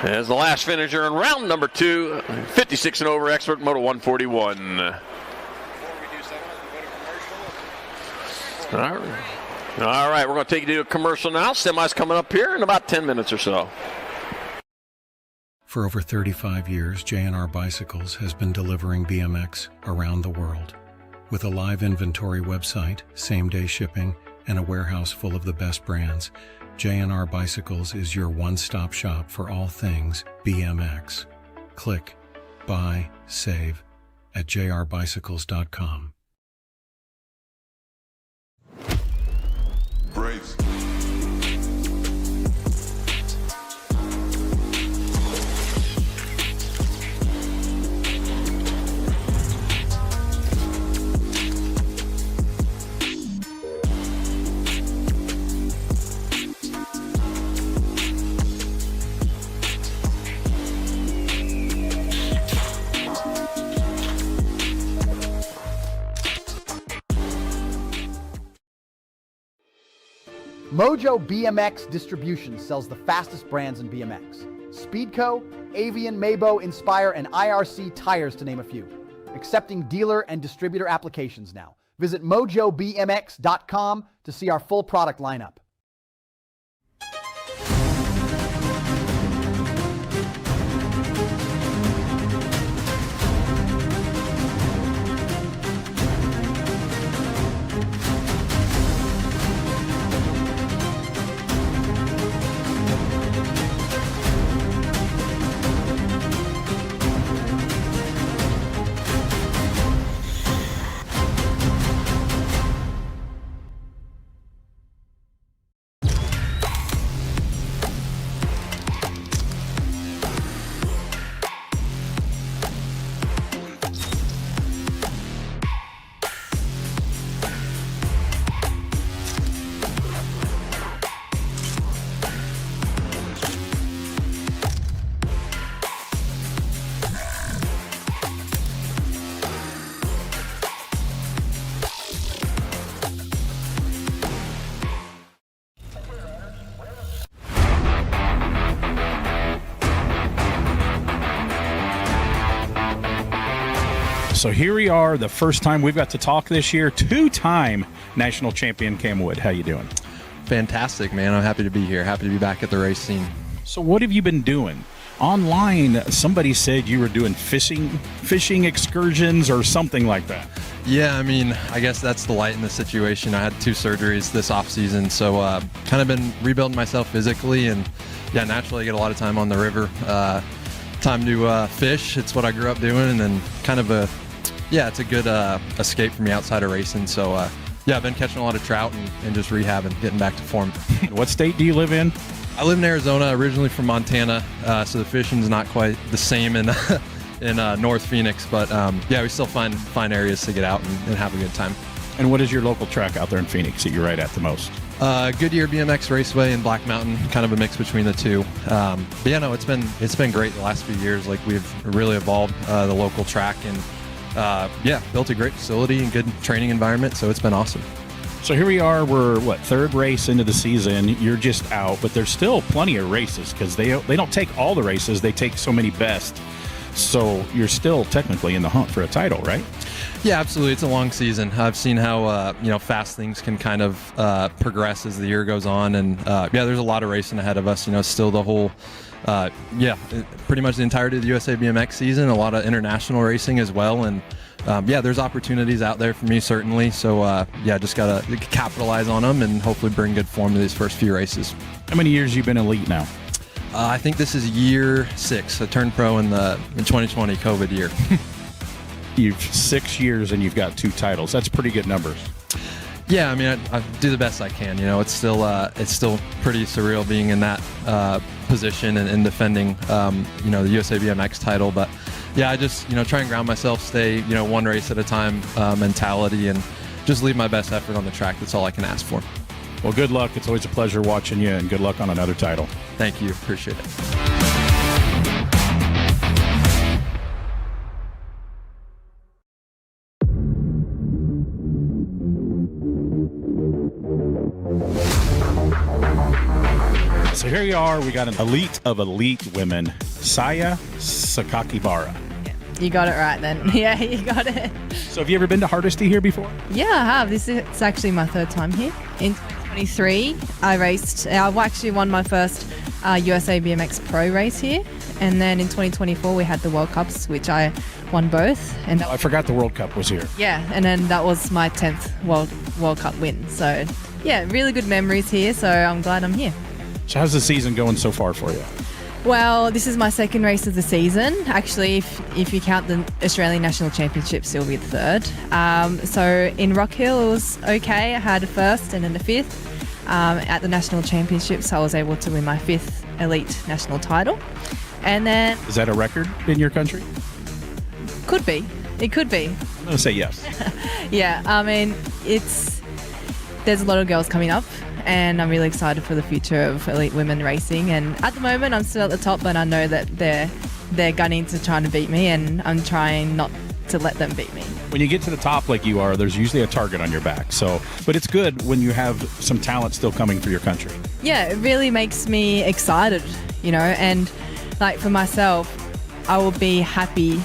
Speaker 9: as the last finisher in round number 2. 56 and over expert, Moto 141. All right, we're going to take you to a commercial now. Semi's coming up here in about 10 minutes or so.
Speaker 8: For over 35 years, J&R Bicycles has been delivering BMX around the world. With a live inventory website, same-day shipping, and a warehouse full of the best brands, J&R Bicycles is your one-stop shop for all things BMX. Click, buy, save at jrbicycles.com.
Speaker 2: Brace.
Speaker 1: Mojo BMX Distribution sells the fastest brands in BMX. Speedco, Avian, Mabo, Inspire, and IRC tires to name a few. Accepting dealer and distributor applications now. Visit mojobmx.com to see our full product lineup.
Speaker 3: So here we are, the first time we've got to talk this year. Two-time national champion Cam Wood. How you doing?
Speaker 12: Fantastic, man. I'm happy to be here. Happy to be back at the race scene.
Speaker 3: So what have you been doing? Online, somebody said you were doing fishing excursions or something like that.
Speaker 12: Yeah, I mean, I guess that's the light in the situation. I had 2 surgeries this off season, so kind of been rebuilding myself physically, and yeah, naturally I get a lot of time on the river. Time to fish. It's what I grew up doing, and then kind of it's a good escape for me outside of racing. So yeah, I've been catching a lot of trout and just rehabbing, getting back to form.
Speaker 3: What state do you live in?
Speaker 12: I live in Arizona, originally from Montana, so the fishing's not quite the same in North Phoenix, but yeah, we still find areas to get out and have a good time.
Speaker 3: And what is your local track out there in Phoenix that you ride at the most?
Speaker 12: Goodyear BMX Raceway and Black Mountain, kind of a mix between the two. But yeah, no, it's been great the last few years. Like, we've really evolved the local track, and yeah, built a great facility and good training environment. So it's been awesome.
Speaker 3: So here we are. We're third race into the season. You're just out, but there's still plenty of races because they don't take all the races. They take so many best. So you're still technically in the hunt for a title, right?
Speaker 12: Yeah, absolutely. It's a long season. I've seen how fast things can kind of progress as the year goes on, and yeah, there's a lot of racing ahead of us. Still the whole pretty much the entirety of the USA BMX season. A lot of international racing as well, and yeah, there's opportunities out there for me, certainly. So yeah, just gotta capitalize on them and hopefully bring good form to these first few races.
Speaker 3: How many years you been elite now?
Speaker 12: I think this is year 6. I turned pro in 2020 COVID year.
Speaker 3: You've 6 years and you've got 2 titles. That's pretty good numbers.
Speaker 12: Yeah, I mean, I do the best I can. It's still pretty surreal being in that position and defending the USA BMX title. But yeah, I just try and ground myself, stay one race at a time mentality, and just leave my best effort on the track. That's all I can ask for.
Speaker 3: Well, good luck. It's always a pleasure watching you, and good luck on another title.
Speaker 12: Thank you. Appreciate it.
Speaker 3: So here you are. We got an elite of elite women, Saya Sakakibara.
Speaker 13: You got it right then. Yeah, you got it.
Speaker 3: So have you ever been to Hardesty here before?
Speaker 13: Yeah, I have. It's actually my 3rd time here. In 2023, I actually won my first USA BMX Pro race here. And then in 2024, we had the World Cups, which I won both. And
Speaker 3: I forgot the World Cup was here.
Speaker 13: yeah, and then that was my 10th World Cup win. So yeah, really good memories here. So I'm glad I'm here.
Speaker 3: So how's the season going so far for you?
Speaker 13: Well, this is my second race of the season. Actually, if you count the Australian National Championships, it'll be the third. So in Rock Hill, it was okay. I had a first and then a fifth. At the National Championships, I was able to win my 5th elite national title. And then...
Speaker 3: Is that a record in your country?
Speaker 13: Could be. It could be.
Speaker 3: I'm going to say yes.
Speaker 13: Yeah, I mean, there's a lot of girls coming up, and I'm really excited for the future of elite women racing. And at the moment, I'm still at the top, but I know that they're gunning to try to beat me, and I'm trying not to let them beat me.
Speaker 3: When you get to the top like you are, there's usually a target on your back. So, but it's good when you have some talent still coming for your country.
Speaker 13: Yeah, it really makes me excited, you know, and like for myself, I will be happy,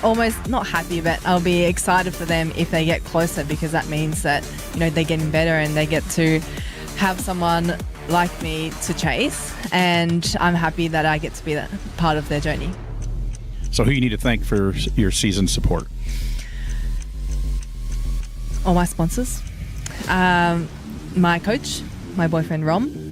Speaker 13: almost not happy, but I'll be excited for them if they get closer, because that means that, you know, they're getting better and they get to have someone like me to chase, and I'm happy that I get to be that part of their journey.
Speaker 3: So who you need to thank for your season support?
Speaker 13: All my sponsors, my coach, my boyfriend Rom,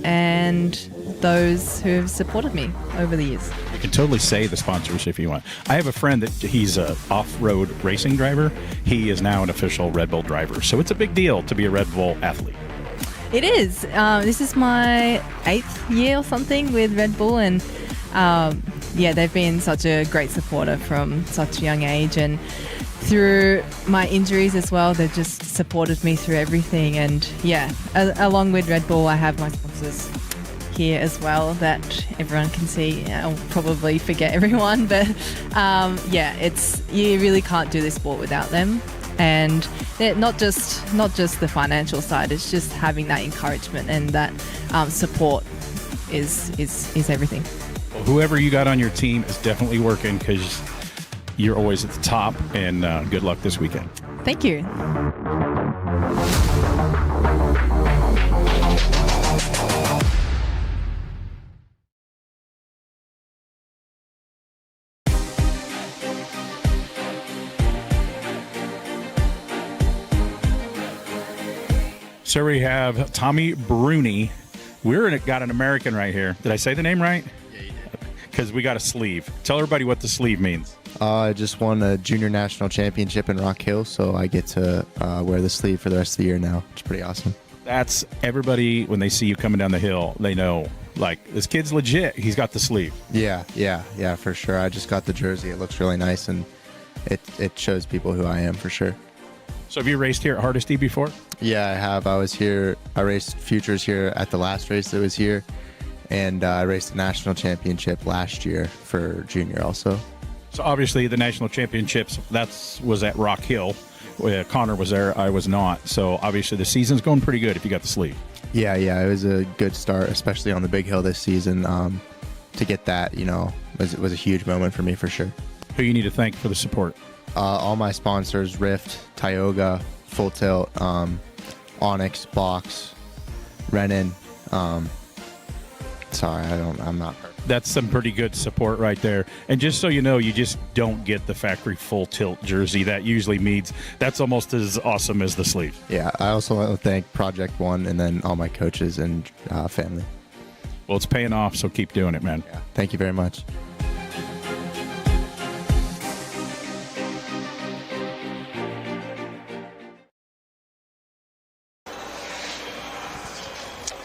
Speaker 13: and those who have supported me over the years.
Speaker 3: You can totally say the sponsors if you want. I have a friend that he's a off-road racing driver. He is now an official Red Bull driver. So it's a big deal to be a Red Bull athlete.
Speaker 13: It is. This is my 8th year or something with Red Bull, and yeah, they've been such a great supporter from such a young age, and through my injuries as well, they've just supported me through everything. And yeah, along with Red Bull, I have my sponsors here as well that everyone can see. I'll probably forget everyone, but yeah, you really can't do this sport without them. And not just the financial side, it's just having that encouragement and that support is everything.
Speaker 3: Well, whoever you got on your team is definitely working, because you're always at the top, and good luck this weekend.
Speaker 13: Thank you.
Speaker 3: So we have Tommy Bruni. Got an American right here. Did I say the name right? Yeah, you did. Because we got a sleeve. Tell everybody what the sleeve means.
Speaker 14: I just won a junior national championship in Rock Hill, so I get to wear the sleeve for the rest of the year now. It's pretty awesome.
Speaker 3: That's everybody, when they see you coming down the hill, they know, like, this kid's legit. He's got the sleeve.
Speaker 14: Yeah, for sure. I just got the jersey. It looks really nice, and it shows people who I am for sure.
Speaker 3: So have you raced here at Hardesty before?
Speaker 14: Yeah, I have. I was here. I raced futures here at the last race that was here, and I raced the national championship last year for junior also.
Speaker 3: So obviously the national championships, was at Rock Hill. Connor was there. I was not. So obviously the season's going pretty good if you got the sleeve.
Speaker 14: Yeah, it was a good start, especially on the big hill this season. To get that, was a huge moment for me for sure.
Speaker 3: Who you need to thank for the support?
Speaker 14: All my sponsors: Rift, Tioga, Full Tilt, Onyx, Box, Renan. Sorry, I'm not perfect.
Speaker 3: That's some pretty good support right there. And just so you know, you just don't get the factory Full Tilt jersey. That usually means that's almost as awesome as the sleeve.
Speaker 14: Yeah, I also want to thank Project One and then all my coaches and family.
Speaker 3: Well, it's paying off, so keep doing it, man.
Speaker 14: Yeah, thank you very much.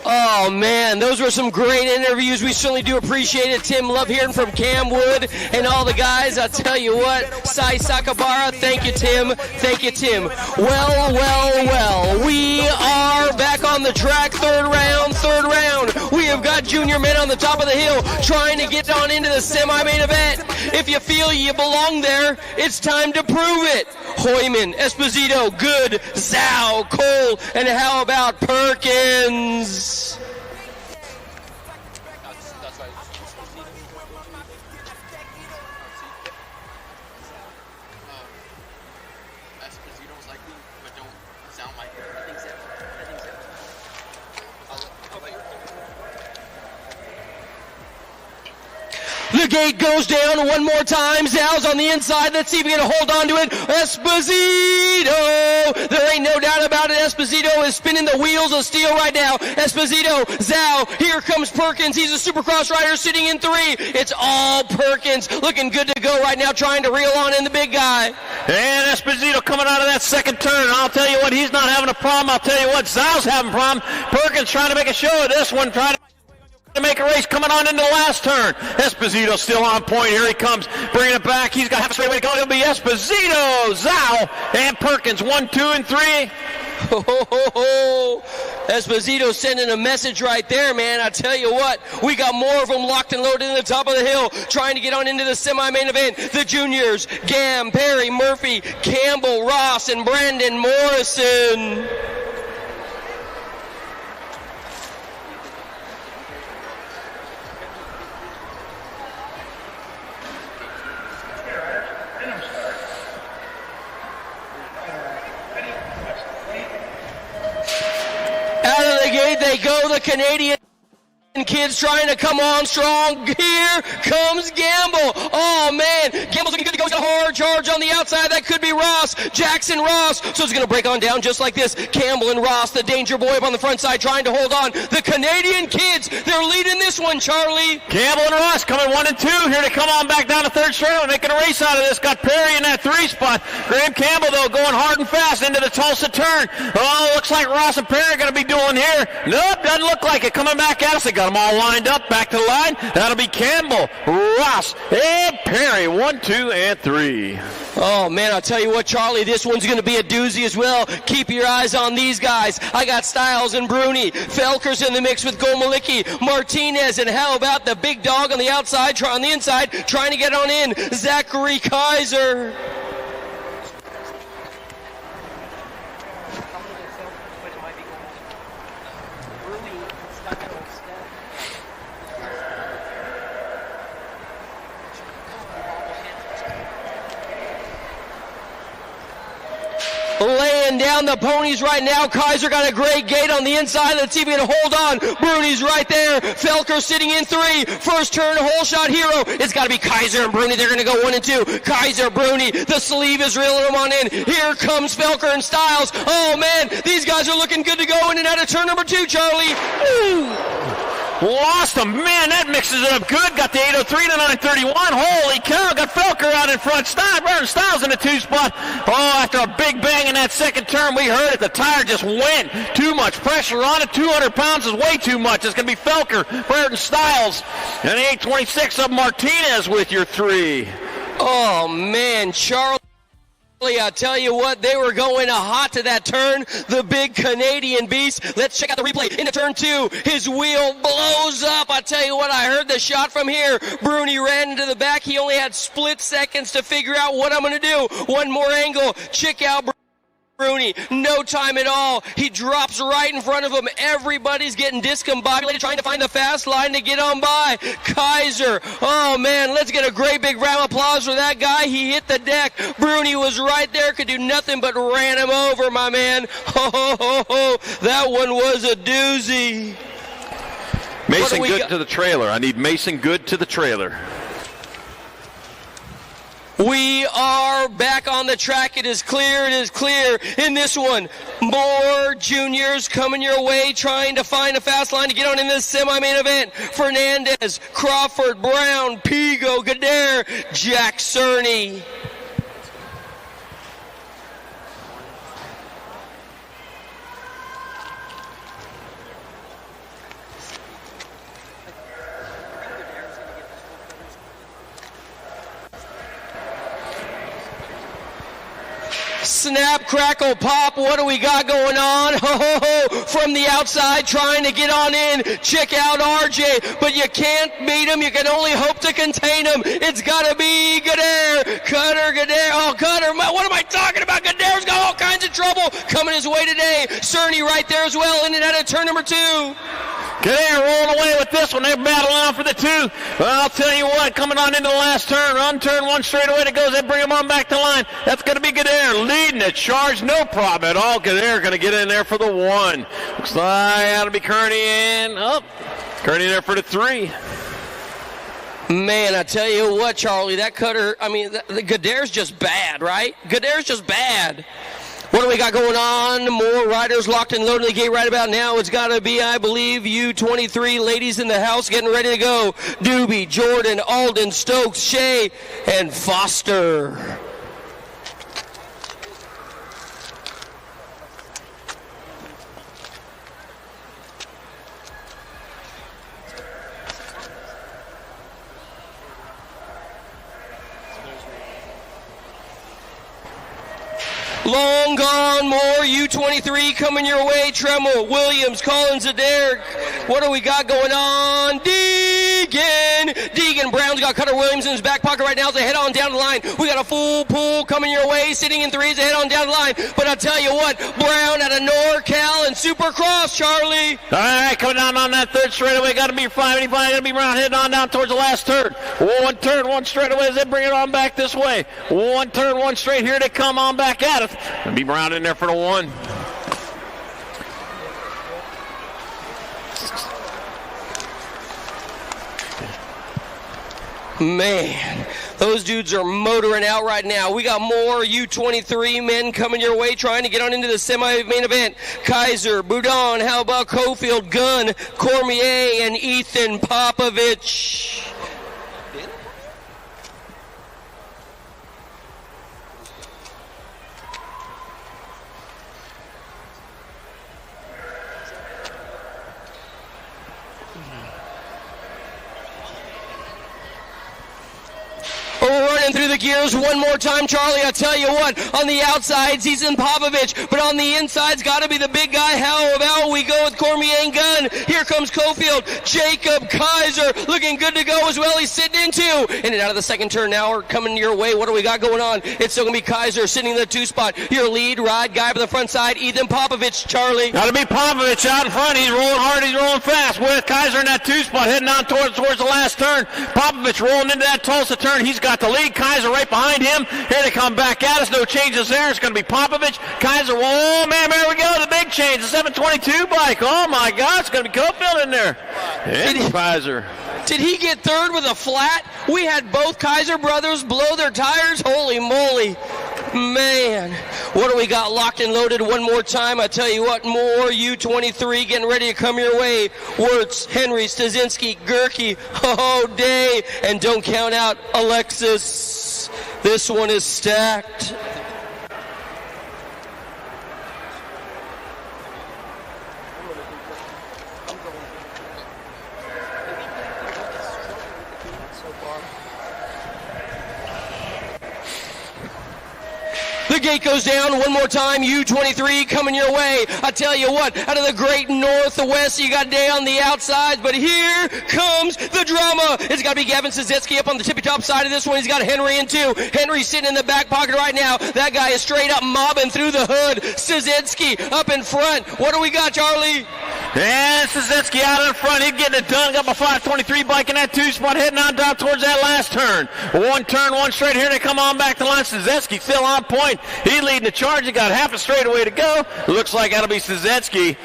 Speaker 4: Oh, man, those were some great interviews. We certainly do appreciate it, Tim. Love hearing from Cam Wood and all the guys. I'll tell you what, Sai Sakabara, thank you, Tim. Thank you, Tim. Well, we are back on the track. Third round. We have got junior men on the top of the hill trying to get on into the semi-main event. If you feel you belong there, it's time to prove it. Hoyman, Esposito, Good, Zhao, Cole, and how about Perkins? The gate goes down one more time. Zal's on the inside. Let's see if we can hold on to it. Esposito. There ain't no doubt about it. Esposito is spinning the wheels of steel right now. Esposito, Zal. Here comes Perkins. He's a Supercross rider sitting in 3. It's all Perkins. Looking good to go right now, trying to reel on in the big guy.
Speaker 9: And Esposito coming out of that second turn. I'll tell you what, he's not having a problem. I'll tell you what, Zal's having a problem. Perkins trying to make a show of this one, trying to make a race coming on into the last turn. Esposito still on point. Here he comes, bringing it back. He's got half a straightaway to go. It'll be Esposito, Zal, and Perkins. 1, 2, and 3.
Speaker 4: Esposito sending a message right there, man. I tell you what, we got more of them locked and loaded in the top of the hill, trying to get on into the semi-main event. The juniors, Gam, Perry, Murphy, Campbell, Ross, and Brandon Morrison. Out of the gate they go, the Canadian kids trying to come on strong. Here comes Gamble. Oh, man. Gamble's looking good to go. He's got a hard charge on the outside. That could be Ross. Jackson Ross. So it's going to break on down just like this. Campbell and Ross, the danger boy up on the front side, trying to hold on. The Canadian kids, they're leading this one, Charlie.
Speaker 9: Campbell and Ross coming 1 and 2. Here to come on back down to third straight, making a race out of this. Got Perry in that 3 spot. Graham Campbell, though, going hard and fast into the Tulsa turn. Oh, looks like Ross and Perry are going to be doing here. Nope, doesn't look like it. Coming back at us. They got them all lined up. Back to the line. That'll be Campbell, Ross, and Perry. 1, 2, and 3.
Speaker 4: Oh, man, I'll tell you what, Charlie, this one's going to be a doozy as well. Keep your eyes on these guys. I got Styles and Bruni. Felker's in the mix with Gomalicki, Martinez, and how about the big dog on the outside, on the inside, trying to get on in, Zachary Kaiser. Laying down the ponies right now. Kaiser got a great gate on the inside. Let's see if he can hold on. Bruni's right there. Felker sitting in 3. First turn, hole shot hero. It's got to be Kaiser and Bruni. They're going to go 1 and 2. Kaiser, Bruni. The sleeve is reeling them on in. Here comes Felker and Styles. Oh, man. These guys are looking good to go in and out of turn number 2, Charlie. Ooh.
Speaker 9: Lost him. Man, that mixes it up good. Got the 803 to 931. Holy cow. Got Felker out in front. Styles in the 2 spot. Oh, after a big bang in that second turn, we heard it. The tire just went. Too much pressure on it. 200 pounds is way too much. It's going to be Felker, Brereton, Styles, and 826 of Martinez with your 3.
Speaker 4: Oh, man. Charlie, I tell you what, they were going hot to that turn. The big Canadian beast. Let's check out the replay. Into turn 2, his wheel blows up. I tell you what, I heard the shot from here. Bruni ran into the back. He only had split seconds to figure out what I'm going to do. One more angle. Check out Bruni. No time at all. He drops right in front of him. Everybody's getting discombobulated, trying to find the fast line to get on by. Kaiser. Oh, man, let's get a great big round of applause for that guy. He hit the deck. Bruni was right there, could do nothing but ran him over, my man. That one was a doozy.
Speaker 9: Mason Good to the trailer. I need Mason Good to the trailer.
Speaker 4: We are back on the track. It is clear. It is clear in this one. More juniors coming your way, trying to find a fast line to get on in this semi-main event. Fernandez, Crawford, Brown, Pigo, Gadare, Jack Cerny. Snap, crackle, pop. What do we got going on? From the outside, trying to get on in. Check out RJ, but you can't beat him. You can only hope to contain him. It's got to be Gadare. Cutter, Gadare. Oh, Cutter. What am I talking about? Gadare's got all kinds of trouble coming his way today. Cerny right there as well, in and out of turn number 2.
Speaker 9: Gadare rolling away with this one. They're battling on for the 2. Well, I'll tell you what, coming on into the last turn, on turn 1 straight away to go. They bring him on back to line. That's going to be Gadare leading the charge. No problem at all. Gadare going to get in there for the 1. Looks like that'll be Kearney in. Oh, Kearney there for the 3.
Speaker 4: Man, I tell you what, Charlie, that cutter, I mean, the Godair's just bad, right? Godair's just bad. What do we got going on? More riders locked and loaded in the gate right about now. It's got to be, I believe, U23 ladies in the house getting ready to go. Doobie, Jordan, Alden, Stokes, Shea, and Foster. Long gone, more U23 coming your way. Tremel, Williams, Collins, Adair. What do we got going on? Deegan Brown's got Cutter Williams in his back pocket right now as they head on down the line. We got a full pool coming your way, sitting in threes, they head on down the line. But I'll tell you what, Brown out of NorCal and Supercross, Charlie.
Speaker 9: All right, coming down on that third straightaway. Got to be 585. Got to be Brown heading on down towards the last turn. One turn, one straightaway as they bring it on back this way. One turn, one straight. Here they come on back at it. Gonna be Brown in there for the one.
Speaker 4: Man, those dudes are motoring out right now. We got more U23 men coming your way trying to get on into the semi-main event. Kaiser, Boudon, how about Cofield, Gunn, Cormier, and Ethan Popovich. We're running through the gears one more time, Charlie. I tell you what, on the outsides, he's in Popovich, but on the inside's got to be the big guy. How about we go with Cormier and Gunn? Here comes Cofield. Jacob Kaiser looking good to go as well. He's sitting in two. In and out of the second turn now. We're coming your way. What do we got going on? It's still going to be Kaiser sitting in the two spot. Your lead ride guy for the front side, Ethan Popovich, Charlie.
Speaker 9: Got to be Popovich out in front. He's rolling hard. He's rolling fast with Kaiser in that two spot heading on towards the last turn. Popovich rolling into that Tulsa turn. He's got the lead. Kaiser right behind him. Here they come back at us. No changes there. It's going to be Popovich. Kaiser. Oh, man, there we go. The big change. The 722 bike. Oh, my God. It's going to be Cofield in there. And Kaiser.
Speaker 4: Did he get third with a flat? We had both Kaiser brothers blow their tires. Holy moly. Man, what do we got locked and loaded one more time? I tell you what, more U23 getting ready to come your way. Wirtz, Henry, Stasinski, Gerke, Day, and don't count out Alexis. This one is stacked. The gate goes down one more time. U23 coming your way. I tell you what, out of the great northwest, you got Day on the outside, but here comes the drama. It's got to be Gavin Szyzecki up on the tippy-top side of this one. He's got Henry in two. Henry sitting in the back pocket right now. That guy is straight up mobbing through the hood. Szyzecki up in front. What do we got, Charlie?
Speaker 9: And Szyzecki out in front. He's getting it done. Got my 523 bike in that two spot heading on down towards that last turn. One turn, one straight. Here they come on back to line. Szyzecki still on point. He's leading the charge. He got half a straightaway to go. Looks like that'll be Szyzecki.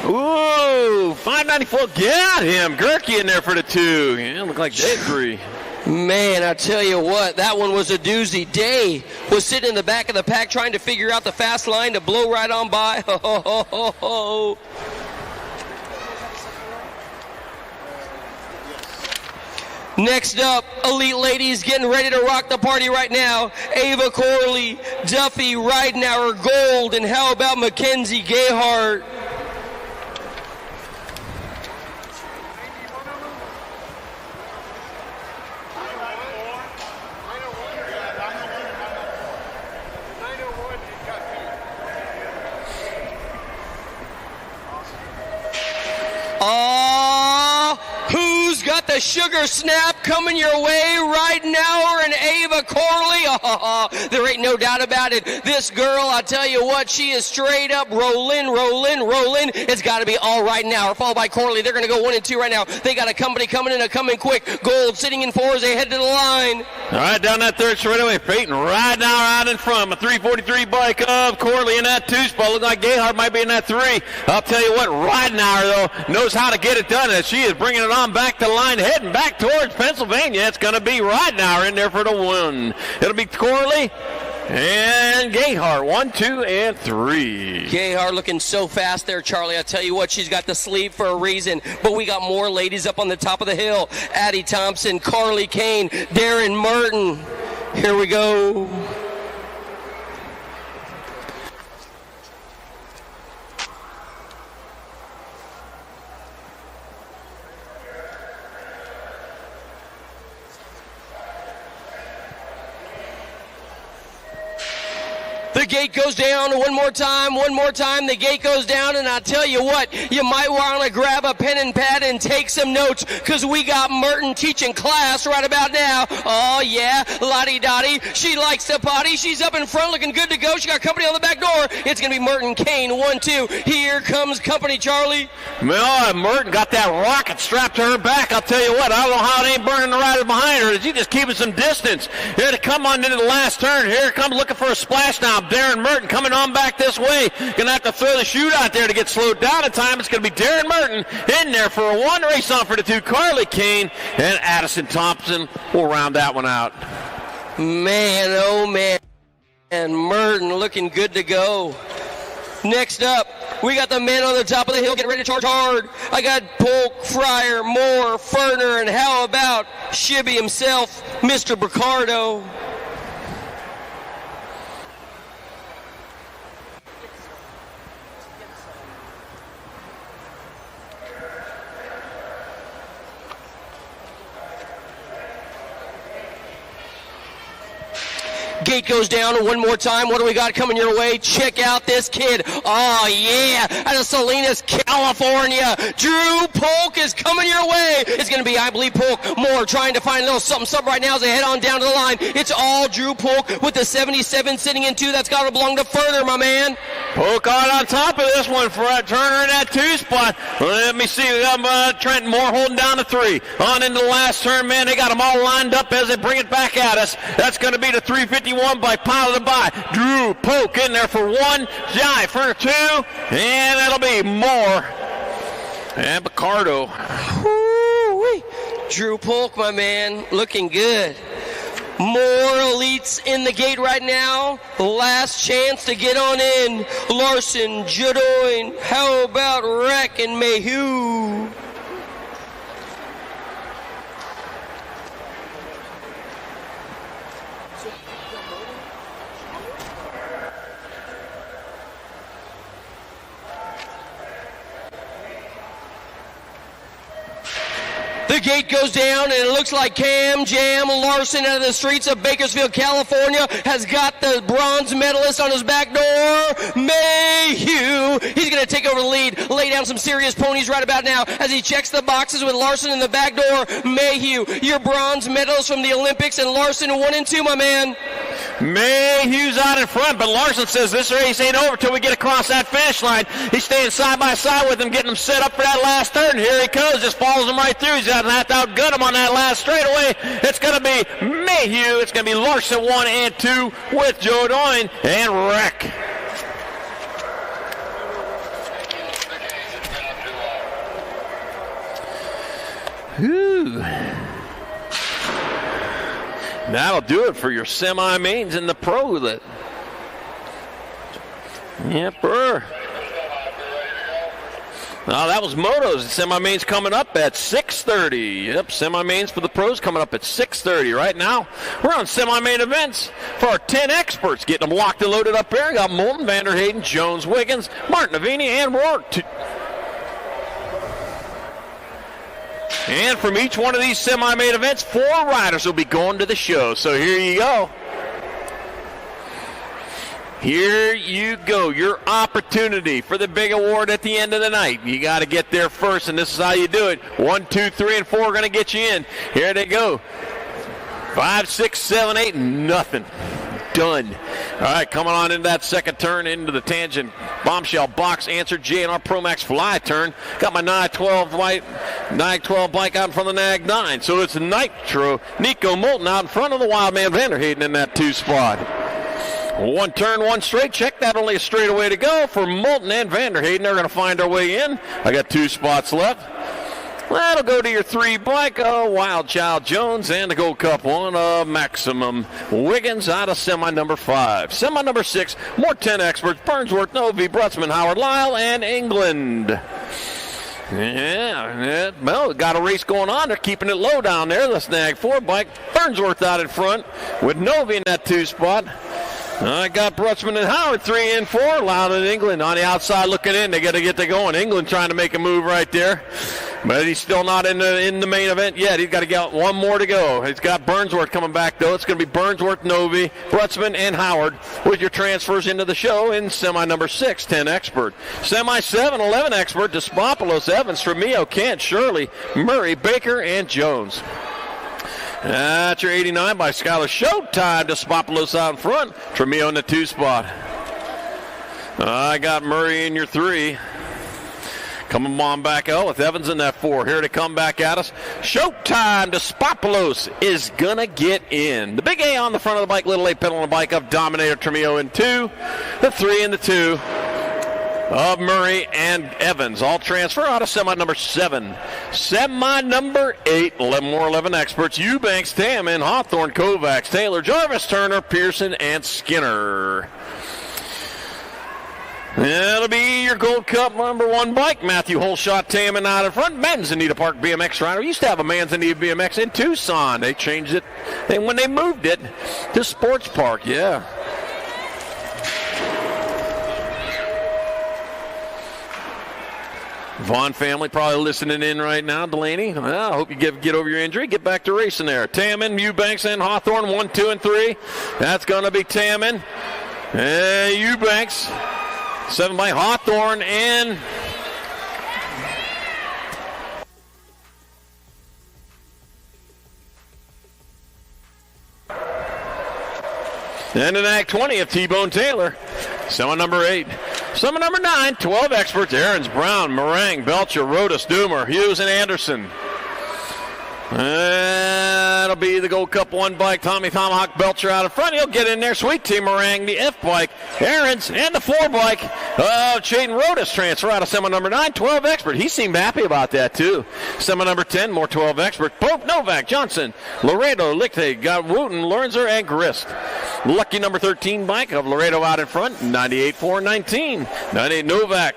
Speaker 9: Ooh, 594. Got him. Gerke in there for the two. Yeah, look like they agree.
Speaker 4: Man, I tell you what, that one was a doozy. Day was sitting in the back of the pack trying to figure out the fast line to blow right on by. Ho, ho, ho, ho, ho. Next up, Elite Ladies getting ready to rock the party right now. Ava Corley, Duffy Ridenauer, Gold, and how about Mackenzie Gayhart? Who's got the sugar snap coming your way right now? And Ava Corley. There ain't no doubt about it. This girl, I tell you what, she is straight up rolling. It's got to be all right now. Followed by Corley. They're going to go 1 and 2 right now. They got a company coming in, a coming quick. Gold sitting in 4 as they head to the line.
Speaker 9: All right, down that third straightaway. Peyton right now out in front. A 343 bike of Corley in that 2 spot. Looks like Gayhart might be in that 3. I'll tell you what, Ridenauer, though, knows how to get it done as she is bringing it on back to the line. heading back towards Pennsylvania. It's going to be Ridenauer in there for the win. It'll be Corley and Gayhart, 1, 2, and 3.
Speaker 4: Gayhart looking so fast there, Charlie. I tell you what, she's got the sleeve for a reason. But we got more ladies up on the top of the hill. Addie Thompson, Carly Kane, Darren Merton. Here we go. The gate goes down one more time. The gate goes down, and I tell you what, you might want to grab a pen and pad and take some notes, because we got Merton teaching class right about now. Oh, yeah, Lottie Dottie. She likes to potty. She's up in front looking good to go. She got company on the back door. It's going to be Merton Kane, 1, 2. Here comes company, Charlie.
Speaker 9: Well, Merton got that rocket strapped to her back. I'll tell you what, I don't know how it ain't burning the rider behind her. Is he just keeping some distance? Here to come on into the last turn. Here it comes looking for a splash now. Darren Merton coming on back this way. Gonna have to throw the chute out there to get slowed down in time. It's gonna be Darren Merton in there for a 1. Race on for the 2. Carly Kane and Addison Thompson will round that one out.
Speaker 4: Man, oh man. And Merton looking good to go. Next up, we got the men on the top of the hill getting ready to charge hard. I got Polk, Fryer, Moore, Ferner, and how about Shibby himself, Mr. Bricardo. Gate goes down one more time. What do we got coming your way? Check out this kid. Oh, yeah. Out of Salinas, California. Drew Polk is coming your way. It's going to be, I believe, Polk. Moore trying to find a little something right now as they head on down to the line. It's all Drew Polk with the 77 sitting in 2. That's got to belong to Further, my man.
Speaker 9: Polk on top of this one for Turner in that 2 spot. Let me see. We got Trent Moore holding down the 3. On into the last turn, man. They got them all lined up as they bring it back at us. That's going to be the 351 by piloted by Drew Polk in there for 1. Jai for 2. And that'll be Moore and Picardo.
Speaker 4: Woo-wee. Drew Polk, my man, looking good. More elites in the gate right now. Last chance to get on in. Larson, Judoin, how about Reck and Mayhew? The gate goes down, and it looks like Cam Jam Larson out of the streets of Bakersfield, California, has got the bronze medalist on his back door. Mayhew, he's going to take over the lead, lay down some serious ponies right about now as he checks the boxes with Larson in the back door. Mayhew, your bronze medalist from the Olympics, and Larson 1 and 2, my man.
Speaker 9: Mayhew's out in front, but Larson says this race ain't over till we get across that finish line. He's staying side by side with him, getting him set up for that last turn. Here he comes, just follows him right through. He's got to have to outgun him on that last straightaway. It's going to be Mayhew. It's going to be Larson 1 and 2 with Joe Doyne and Reck. Whew. That'll do it for your semi-mains in the pro. Yepper. Oh, that was Moto's. Semi-mains coming up at 6:30. Yep, semi-mains for the pros coming up at 6:30. Right now, we're on semi-main events for our 10 experts. Getting them locked and loaded up here. We got Moulton, Vanderhayden, Jones, Wiggins, Martin Avini, and Rourke. And from each one of these semi-main events, 4 riders will be going to the show. So here you go. Here you go, your opportunity for the big award at the end of the night. You got to get there first, and this is how you do it. 1, 2, 3, and 4 are going to get you in. Here they go. 5, 6, 7, 8, nothing. Done. All right, coming on into that second turn into the tangent bombshell box answer J&R Pro Max Fly turn. Got my Nag 12 bike out in front of the Nag 9. So it's Nico Moulton out in front of the Wildman Vanderhayden in that 2 spot. 1 turn, 1 straight. Check that, only a straightaway to go for Moulton and Vanderhayden. They're going to find their way in. I got 2 spots left. That'll go to your 3 bike of Wild Child Jones, and the Gold Cup 1 of Maximum Wiggins out of semi number 5. Semi number 6, more 10 experts, Burnsworth, Novi, Brutzman, Howard, Lyle, and England. Yeah, well, got a race going on. They're keeping it low down there. The Snag 4 bike. Burnsworth out in front with Novi in that 2 spot. I got Brutzman and Howard 3 and 4. Lyle and England on the outside looking in. They got to get to going. England trying to make a move right there. But he's still not in the main event yet. He's got to get one more to go. He's got Burnsworth coming back, though. It's going to be Burnsworth, Novi, Brutzman, and Howard with your transfers into the show in semi number 6, 10 expert. Semi 7, 11 expert, Despopoulos, Evans, Tremillo, Kent, Shirley, Murray, Baker, and Jones. That's your 89 by Skylar. Showtime, Despopoulos out in front. Tremillo in the 2 spot. I got Murray in your 3. Coming on back out with Evans in that 4. Here to come back at us. Showtime, Despopoulos is going to get in. The big A on the front of the bike, little A pedal on the bike of Dominator, Tremillo in 2. The 3 and the 2 of Murray and Evans. All transfer out of semi number 7. Semi number 8, 11 experts. Eubanks, Tamman, Hawthorne, Kovacs, Taylor, Jarvis, Turner, Pearson, and Skinner. That'll be your Gold Cup number 1 bike. Matthew Holshot, Tamman out in front. Manzanita Park BMX rider. We used to have a Manzanita BMX in Tucson. They changed it when they moved it to Sports Park. Yeah. Vaughn family probably listening in right now. Delaney, well, I hope you get over your injury. Get back to racing there. Tamman, Eubanks, and Hawthorne, 1, 2, and 3. That's going to be Tamman. And Eubanks. 7 by Hawthorne and an Ag 20 of T-Bone Taylor. Semi number 8. Semi number 9, 12 experts. Aarons, Brown, Meringue, Belcher, Rodas, Doomer, Hughes, and Anderson. That'll be the Gold Cup 1 bike. Tommy Tomahawk Belcher out in front. He'll get in there. Sweet Tea Meringue, the F bike. Aarons and the 4 bike. Chaden Rodas transfer out of semi number 9. 12 expert. He seemed happy about that too. Semi number 10, more 12 expert. Pope, Novak, Johnson, Laredo, Lichte, got Wooten, Lorenzer, and Grist. Lucky number 13 bike of Laredo out in front. 98, 4, 19. 98 Novak.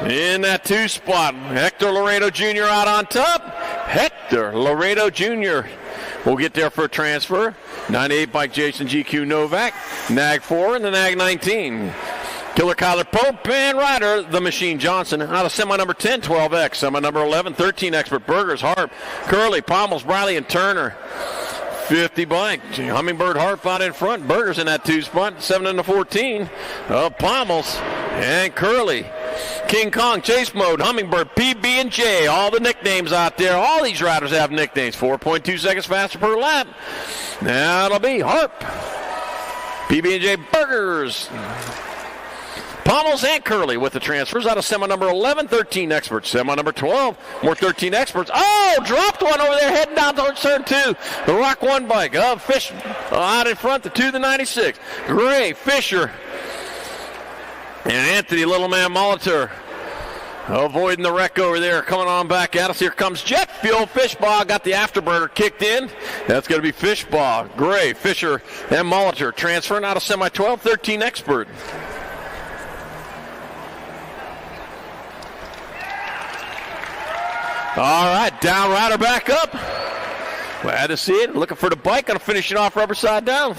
Speaker 9: In that 2 spot, Hector Laredo Jr. out on top. Hector Laredo Jr. will get there for a transfer. 98 bike Jason GQ Novak. Nag 4 and the Nag 19. Killer Kyler Pope and rider the Machine Johnson out of semi number 10, 12X. Semi number 11, 13 expert. Burgers, Harp, Curley, Pommels, Briley, and Turner. 50 bike. Hummingbird Harp out in front. Burgers in that 2 spot. 7 and the 14 of Pommels and Curley. King Kong, Chase Mode, Hummingbird, PB and J, all the nicknames out there. All these riders have nicknames. 4.2 seconds faster per lap. That'll be Harp, PB and J, Burgers, Pommels, and Curley with the transfers out of semi number 11, 13 experts. Semi number 12, more 13 experts. Oh, dropped one over there heading down towards turn 2. The Rock 1 bike. Fish out in front, the 2, the 96. Gray, Fisher, and Anthony Littleman Molitor avoiding the wreck over there. Coming on back at us. Here comes Jet Fuel. Fishbaugh got the afterburner kicked in. That's going to be Fishbaugh, Gray, Fisher, and Molitor. Transferring out of semi 12, 13 expert. All right, down rider back up. Glad to see it. Looking for the bike. Going to finish it off rubber side down.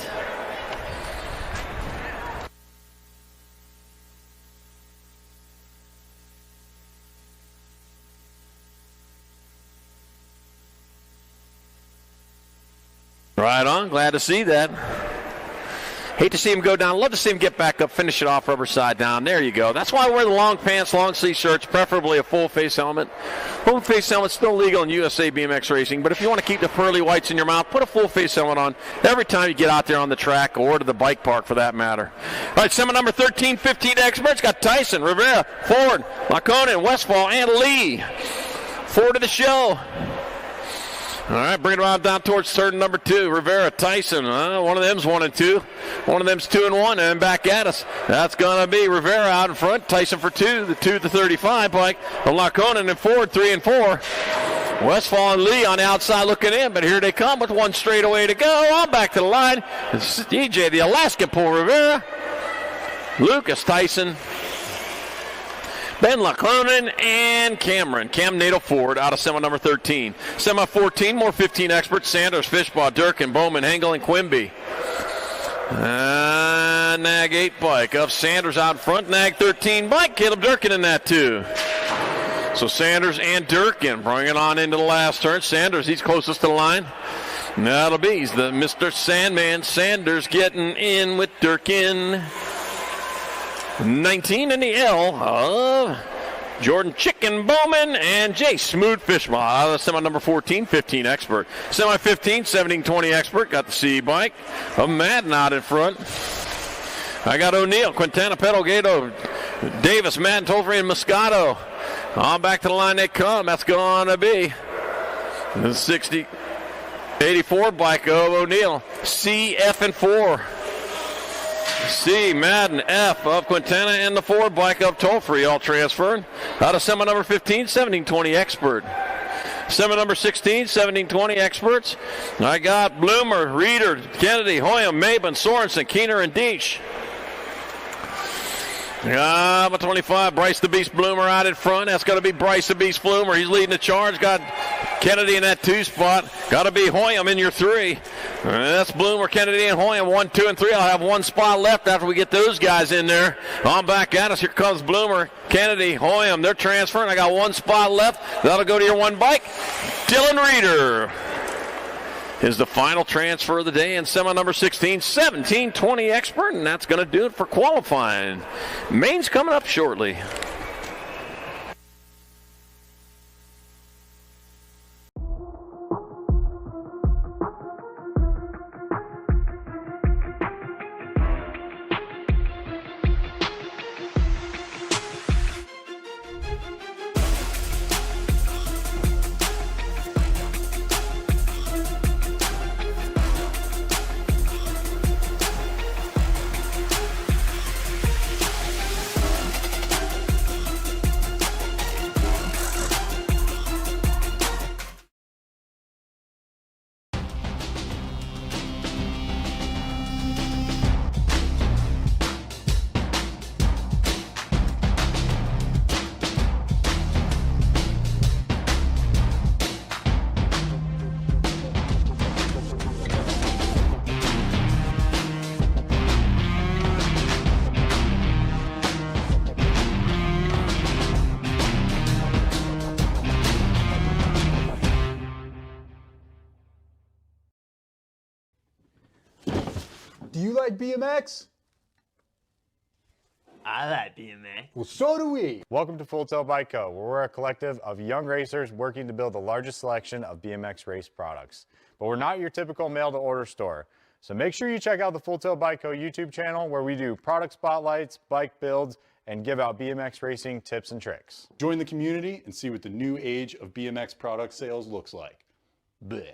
Speaker 9: Right on. Glad to see that. Hate to see him go down. Love to see him get back up, finish it off rubber side down. There you go. That's why I wear the long pants, long sleeve shirts, preferably a full face helmet. Full face helmet's still legal in USA BMX racing, but if you want to keep the pearly whites in your mouth, put a full face helmet on every time you get out there on the track or to the bike park for that matter. All right, semi number 13, 15 experts. Got Tyson, Rivera, Ford, Laconin, Westfall, and Lee. Forward to the show. All right, bring it around down towards third and number 2. Rivera, Tyson. One of them's 1 and 2. One of them's 2 and 1, and back at us. That's going to be Rivera out in front. Tyson for 2. The 2 to 35. Pike, Laconin in forward, 3 and 4. Westfall and Lee on the outside looking in, but here they come with one straightaway to go. On back to the line. It's DJ, the Alaskan pull Rivera. Lucas Tyson. Ben Laconin and Cameron. Cam Nato Ford out of semi number 13. Semi 14, more 15 experts. Sanders, Fishbaugh, Durkin, Bowman, Hengel, and Quimby. Nag 8 bike of Sanders out in front. Nag 13 bike. Caleb Durkin in that too. So Sanders and Durkin bring it on into the last turn. Sanders, he's closest to the line. And that'll be he's the Mr. Sandman. Sanders getting in with Durkin. 19 in the L of Jordan Chicken Bowman and Jay Smoot Fishbaugh out of semi number 14, 15 expert. Semi 15, 17, 20 expert. Got the C bike of Madden out in front. I got O'Neill, Quintana, Pedal, Gato, Davis, Madden, Tolfrey, and Moscato. On back to the line they come. That's going to be the 60, 84 bike of O'Neill. C, F, and 4. C, Madden, F of Quintana, and the 4 bike of Tolfrey all transferred. Out of semi number 15, 17, 20 expert. Semi number 16, 17, 20 experts. I got Bloomer, Reeder, Kennedy, Hoyam, Maben, Sorensen, Keener, and Deach. Number 25, Bryce the Beast Bloomer out in front. That's going to be Bryce the Beast Bloomer. He's leading the charge. Got Kennedy in that 2 spot. Got to be Hoyam in your 3. That's Bloomer, Kennedy, and Hoyam. 1, 2, and 3. I'll have 1 spot left after we get those guys in there. On back at us. Here comes Bloomer, Kennedy, Hoyam. They're transferring. I got 1 spot left. That'll go to your 1 bike. Dylan Reeder is the final transfer of the day in semi number 16, 17, 20 expert, and that's going to do it for qualifying. Main's coming up shortly.
Speaker 5: Do you like BMX?
Speaker 15: I like BMX.
Speaker 5: Well, so do we.
Speaker 7: Welcome to Full Tilt Bike Co., where we're a collective of young racers working to build the largest selection of BMX race products. But we're not your typical mail-to-order store. So make sure you check out the Full Tilt Bike Co. YouTube channel, where we do product spotlights, bike builds, and give out BMX racing tips and tricks.
Speaker 5: Join the community and see what the new age of BMX product sales looks like. Bleh.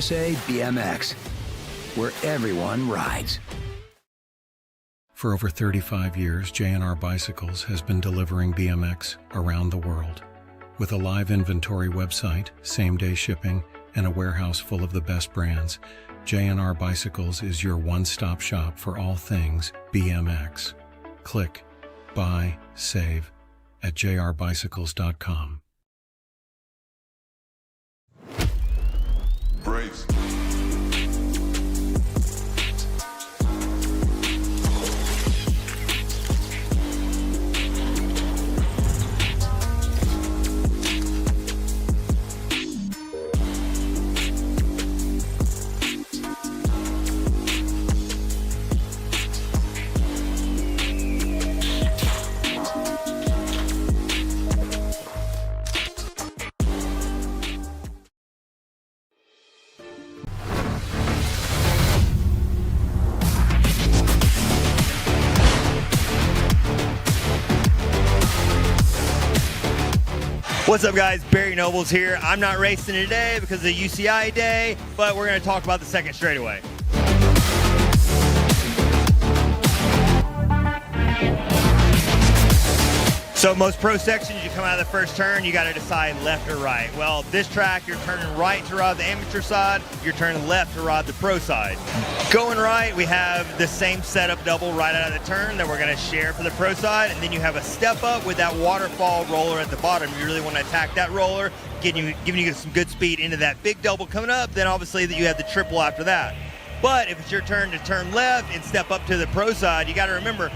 Speaker 6: USA BMX, where everyone rides.
Speaker 8: For over 35 years, J&R Bicycles has been delivering BMX around the world. With a live inventory website, same-day shipping, and a warehouse full of the best brands, J&R Bicycles is your one-stop shop for all things BMX. Click, buy, save at jrbicycles.com.
Speaker 2: Brace.
Speaker 15: What's up, guys? Barry Nobles here. I'm not racing today because of the UCI day, but we're going to talk about the second straightaway. So most pro sections, you come out of the first turn, you got to decide left or right. Well, this track, you're turning right to ride the amateur side, you're turning left to ride the pro side. Going right, we have the same setup double right out of the turn that we're going to share for the pro side, and then you have a step up with that waterfall roller at the bottom. You really want to attack that roller, giving you some good speed into that big double coming up, then obviously that you have the triple after that. But if it's your turn to turn left and step up to the pro side, you got to remember,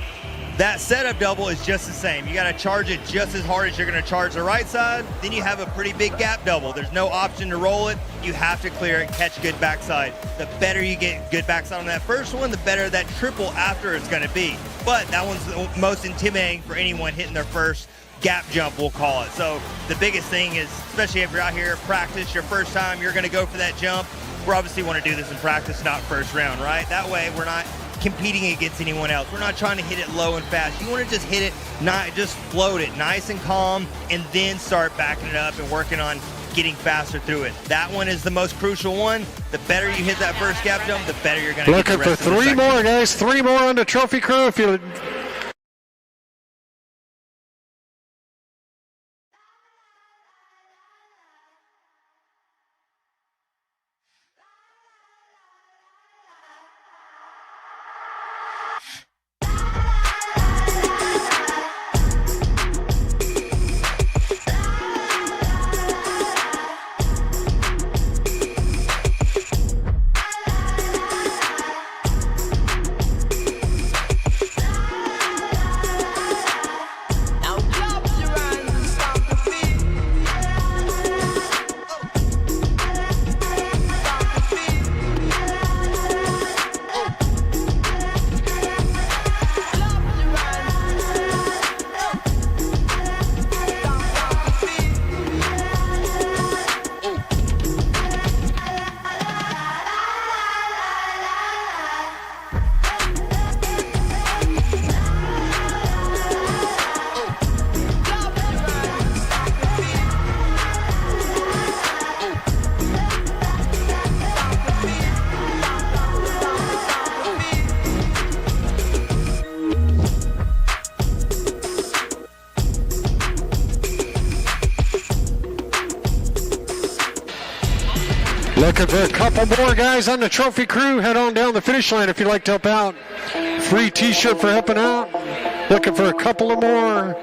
Speaker 15: that setup double is just the same. You got to charge it just as hard as you're going to charge the right side. Then you have a pretty big gap double. There's no option to roll it. You have to clear it, catch good backside. The better you get good backside on that first one, the better that triple after it's going to be. But that one's the most intimidating for anyone hitting their first gap jump, we'll call it. So the biggest thing is, especially if you're out here practice your first time, you're going to go for that jump. We obviously want to do this in practice, not first round, right? That way we're not competing against anyone else. We're not trying to hit it low and fast. You want to just hit it, not just float it nice and calm, and then start backing it up and working on getting faster through it. That one is the most crucial one. The better you hit that first gap jump, the better you're going to get the rest of the
Speaker 16: Looking for 3 more, guys. 3 more on the trophy crew. If you looking for a couple more guys on the trophy crew, head on down the finish line if you'd like to help out. Free t-shirt for helping out. Looking for a couple of more.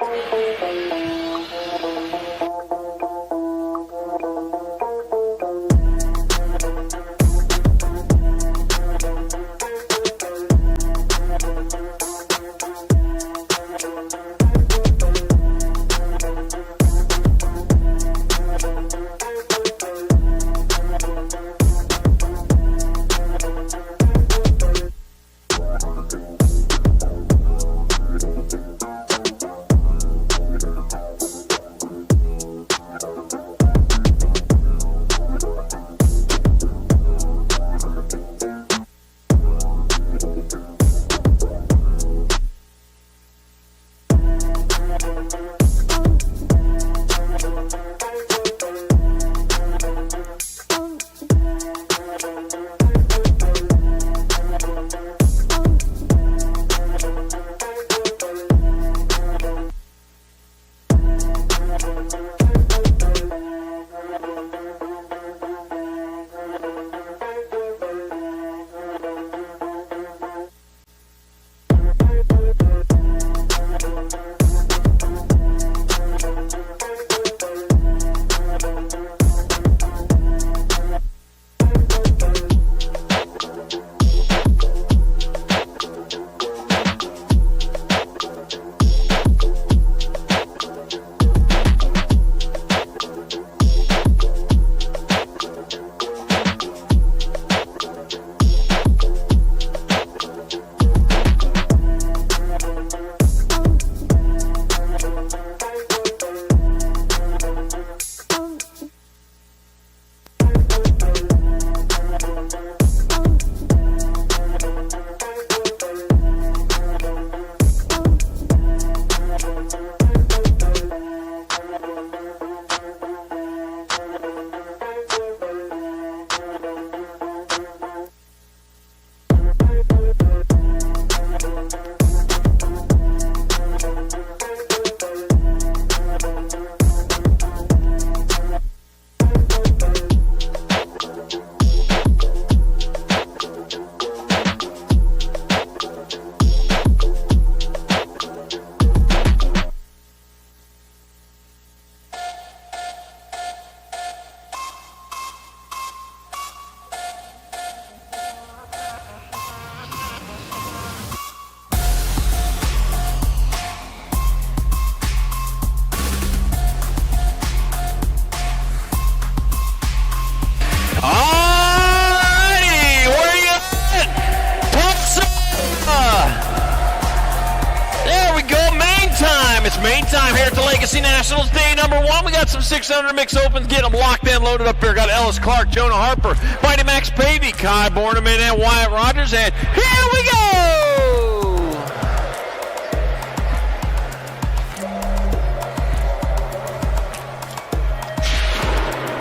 Speaker 9: main time here at the Legacy Nationals, day number 1. We got some 600 mix opens, get them locked in, loaded up here. Got Ellis Clark, Jonah Harper, Mighty Max Pavey, Kai Borneman, and Wyatt Rogers, and here we go!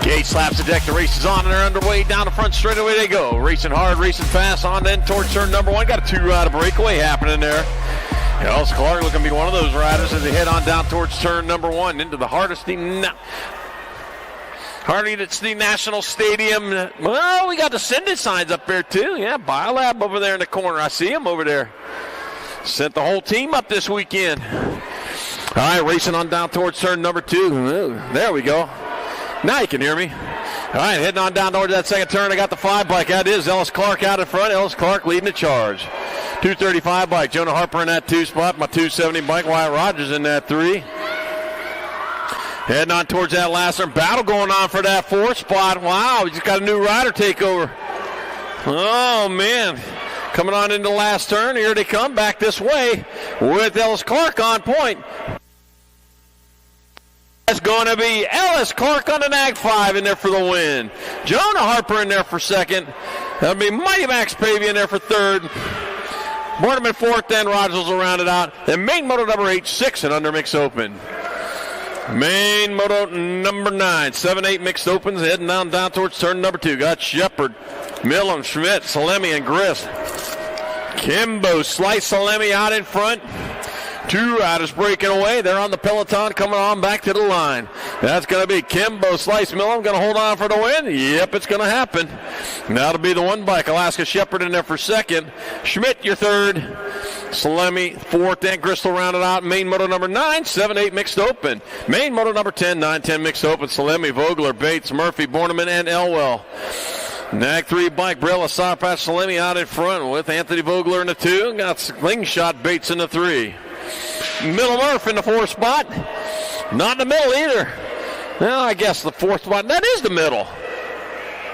Speaker 9: Gage slaps the deck, the race is on, and they're underway. Down the front straightaway they go. Racing hard, racing fast, on then towards turn number 1. Got a 2-rider breakaway happening there. Ellis Clark looking to be one of those riders as they head on down towards turn number 1 into the Hardesty National Stadium. Well, we got the send-it signs up there too. Yeah, Biolab over there in the corner. I see him over there. Sent the whole team up this weekend. All right, racing on down towards turn number 2. There we go. Now you can hear me. All right, heading on down towards that second turn. I got the 5 bike. That is Ellis Clark out in front. Ellis Clark leading the charge. 235 bike. Jonah Harper in that 2 spot. My 270 bike. Wyatt Rogers in that 3. Heading on towards that last turn. Battle going on for that 4 spot. Wow, we just got a new rider take over. Oh, man. Coming on into the last turn. Here they come back this way with Ellis Clark on point. That's going to be Ellis Clark on the Nag 5 in there for the win. Jonah Harper in there for second. That'll be Mighty Max Pavey in there for third. Borneman fourth, then Rogers will round it out. Then main moto number 8, 6 and under mixed open. Main moto number 9, 7-8 mixed opens, heading down towards turn number 2. Got Shepard, Millam, Schmidt, Salemi, and Grist. Kimbo, Slice, Salemi out in front. 2 riders breaking away. They're on the peloton coming on back to the line. That's going to be Kimbo, Slice, Millam going to hold on for the win. Yep, it's going to happen. That'll be the 1 bike. Alaska Shepard in there for second. Schmidt, your third. Salemi, fourth. And Gristle rounded out. Main moto number 9, 7-8 mixed open. Main moto number 10, 9-10 mixed open. Salemi, Vogler, Bates, Murphy, Borneman, and Elwell. Nag 3 bike, Brella, Sarpatch, Salemi out in front with Anthony Vogler in the 2. Got Slingshot, Bates in the 3. Middle Murph in the 4th spot. Not in the middle either. Well, I guess the 4th spot. That is the middle.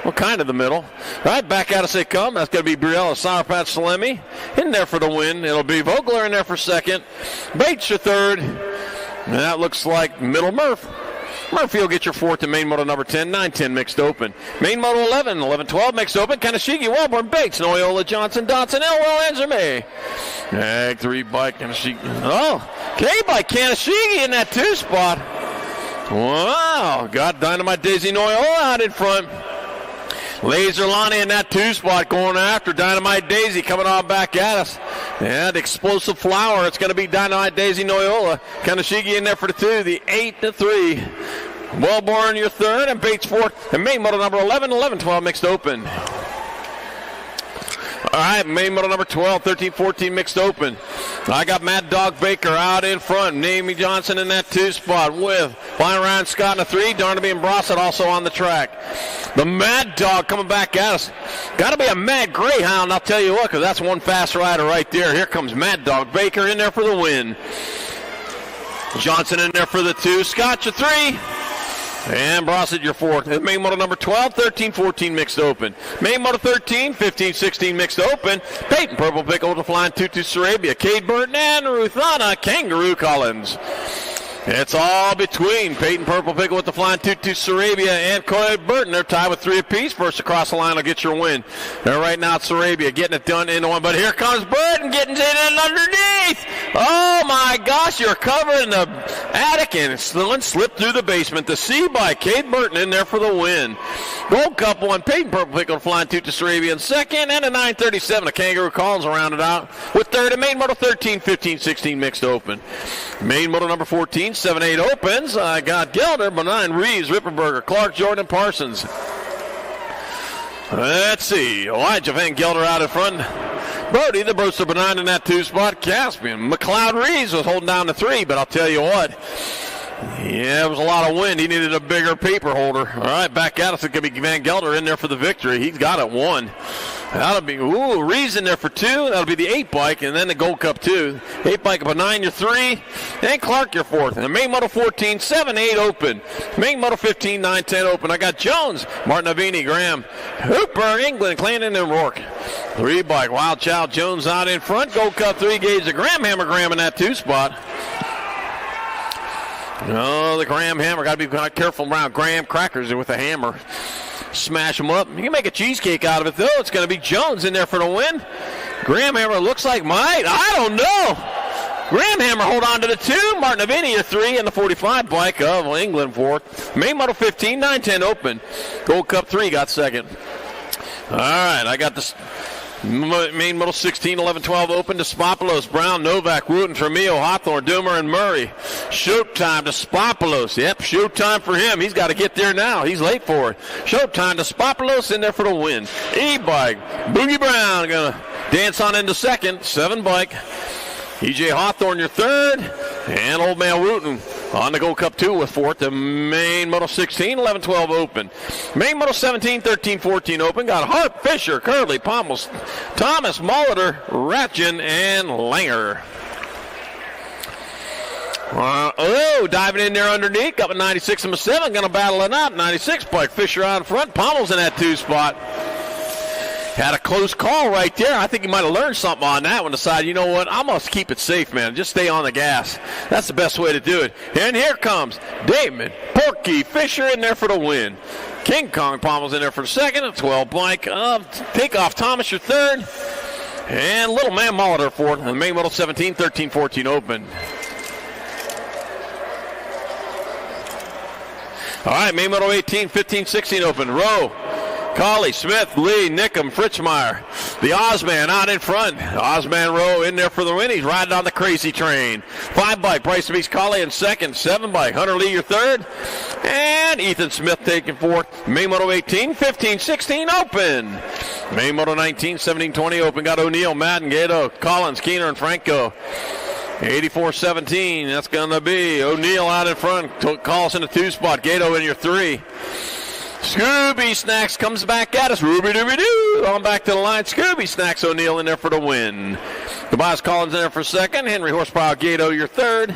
Speaker 9: Well, kind of the middle. All right, back out as they come. That's going to be Briella, Sarpatch, Salemi in there for the win. It'll be Vogler in there for second. Bates your third. And that looks like Middle Murph. Murphy will get your 4th in main moto number 10, 9-10 mixed open. Main moto 11, 11-12 mixed open. Kanashigi, Walborn, Bates, Noyola, Johnson, Dotson, Elwell, and Zerme. Nag 3 bike, Kanashigi. Oh, K bike, Kanashigi in that 2 spot. Wow, got Dynamite Daisy Noyola out in front. Laser Lonnie in that 2 spot going after Dynamite Daisy coming on back at us. And Explosive Flower. It's going to be Dynamite Daisy Noyola. Kanashigi in there for the 2. The 8-3. Wellborn your 3rd and Bates 4th. And main moto number 11, 11-12 mixed open. All right, main moto number 12, 13-14 mixed open. I got Mad Dog Baker out in front. Namie Johnson in that 2 spot with Flying Ryan Scott in the 3. Darnaby and Brossett also on the track. The Mad Dog coming back at us. Got to be a Mad Greyhound, I'll tell you what, because that's one fast rider right there. Here comes Mad Dog Baker in there for the win. Johnson in there for the 2. Scott your 3. And Brossett your 4th. Main moto number 12, 13-14 mixed open. Main moto 13, 15-16 mixed open. Peyton Purple Pickle with the flying Tutu Sarabia. Cade Burton and Ruthana Kangaroo Collins. It's all between Peyton Purple Pickle with the flying Tutu Sarabia and Coy Burton. They're tied with 3 apiece. First across the line will get your win. They're right now at Sarabia getting it done in one. But here comes Burton getting it underneath. Oh my gosh, you're covering the attic and slipped through the basement. The C by Cade Burton in there for the win. Gold Cup 1, Peyton Purple Pickle flying Tutu Sarabia in second. And a 9:37, a Kangaroo Collins around it out with third. And main moto 13, 15-16 mixed open. Main moto number 14, 7-8 opens. I got Gelder, Benign, Reeves, Ripperberger, Clark, Jordan, Parsons. Let's see. Elijah Van Gelder out in front. Brody, the Brewster Benign in that 2 spot. Caspian. McLeod Reeves was holding down the 3, but I'll tell you what. Yeah, it was a lot of wind. He needed a bigger paper holder. All right, back at us. It could be Van Gelder in there for the victory. He's got it 1. That'll be, Reeves in there for 2. That'll be the 8 bike, and then the Gold Cup 2. 8 bike up a 9, your 3. And Clark, your 4th. And main moto 14, 7-8 open. Main moto 15, 9-10 open. I got Jones, Martin Avini, Graham, Hooper, England, Clandon, and Rourke. 3 bike, Wild Child Jones out in front. Gold Cup 3 gauge the Graham Hammer Graham in that 2 spot. Oh, the graham hammer. Got to be careful around graham crackers with a hammer. Smash them up. You can make a cheesecake out of it, though. It's going to be Jones in there for the win. Graham hammer looks like might. I don't know. Graham hammer hold on to the 2. Martin Avini, 3, and the 45 bike of England 4th. Main Moto 15, 9-10 open. Gold Cup 3 got second. All right, I got this. Main Moto 16, 11-12 open to Spopolos, Brown, Novak, Wooten, Tremillo, Hawthorne, Doomer, and Murray. Showtime to Spopolos. Yep, showtime for him. He's got to get there now. He's late for it. Showtime to Spopolos in there for the win. E-bike, Boogie Brown going to dance on into second. 7 bike. EJ Hawthorne, your 3rd. And Old Man Wooten on the Gold Cup 2 with 4th. The Main Moto 16, 11-12 open. Main Moto 17, 13-14 open. Got Hart, Fisher, Curley, Pommels, Thomas, Molitor, Ratchin, and Langer. Diving in there underneath. Got a 96 and a 7. Going to battle it out. 96 bike. Fisher out in front. Pommels in that 2 spot. Had a close call right there. I think he might have learned something on that one. Decided, you know what, I must keep it safe, man. Just stay on the gas. That's the best way to do it. And here comes Damon Porky Fisher in there for the win. King Kong Pommel's in there for the second. A 12 blank. Takeoff Thomas, your 3rd. And Little Man Molitor 4th. And the Main Moto 17, 13-14 open. All right, Main Moto 18, 15-16 open. Rowe, Colley, Smith, Lee, Nickham, Fritzmeyer. The Ozman out in front. Ozman Rowe in there for the win. He's riding on the crazy train. 5 bike, Bryce Beast Colley in second. 7 bike, Hunter Lee your 3rd. And Ethan Smith taking 4th. Main Moto 18, 15-16 open. Main Moto 19, 17-20 open. Got O'Neill, Madden, Gato, Collins, Keener, and Franco. 84-17, that's going to be O'Neill out in front. Calls in the 2 spot. Gato in your 3. Scooby Snacks comes back at us. Ruby-dooby-doo. On back to the line. Scooby Snacks O'Neill in there for the win. Tobias Collins in there for second. Henry Horsepower Gato your 3rd.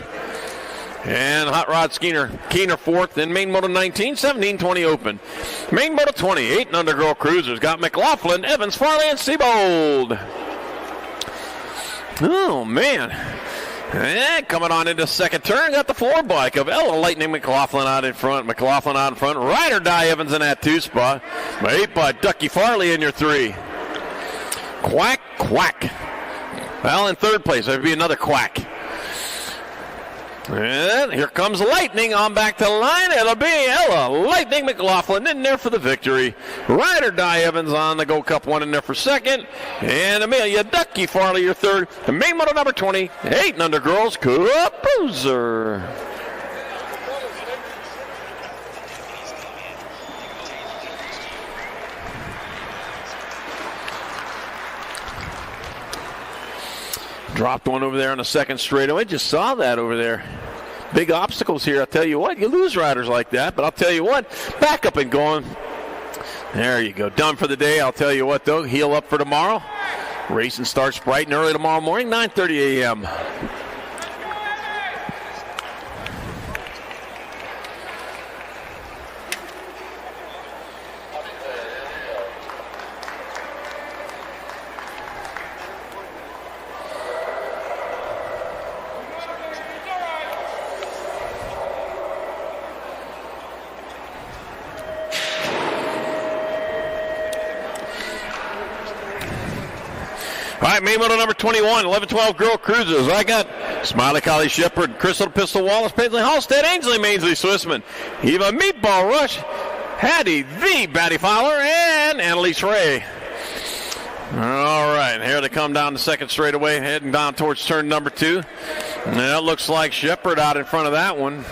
Speaker 9: And Hot Rod Keener 4th. Then Main Moto 19, 17-20 open. Main Moto 20, 8 and under girl cruisers. Got McLaughlin, Evans, Farley, and Seabold. Oh, man. And coming on into second turn, got the 4 bike of Ella Lightning McLaughlin out in front. McLaughlin out in front. Ride or Die Evans in that 2 spot. 8 by Ducky Farley in your 3. Quack, quack. Well, in 3rd place, there'd be another quack. And here comes Lightning on back to the line. It'll be Ella Lightning McLaughlin in there for the victory. Ride or Die Evans on the Gold Cup 1 in there for second. And Amelia Ducky Farley your 3rd. The Main Moto number 20, 8 and under girls, Cup Bruiser. Dropped one over there on the second straightaway. Just saw that over there. Big obstacles here. I'll tell you what, you lose riders like that, but I'll tell you what, back up and going. There you go. Done for the day. I'll tell you what, though, heal up for tomorrow. Racing starts bright and early tomorrow morning, 9:30 a.m. All right, Main Moto number 21, 11-12 girl cruisers. I got Smiley Collie Shepherd, Crystal Pistol Wallace, Paisley Halstead, Ainsley Mainsley Swissman, Eva Meatball Rush, Hattie the Batty Fowler, and Annalise Ray. All right, here they come down the second straightaway, heading down towards turn number 2. And that looks like Shepherd out in front of that one.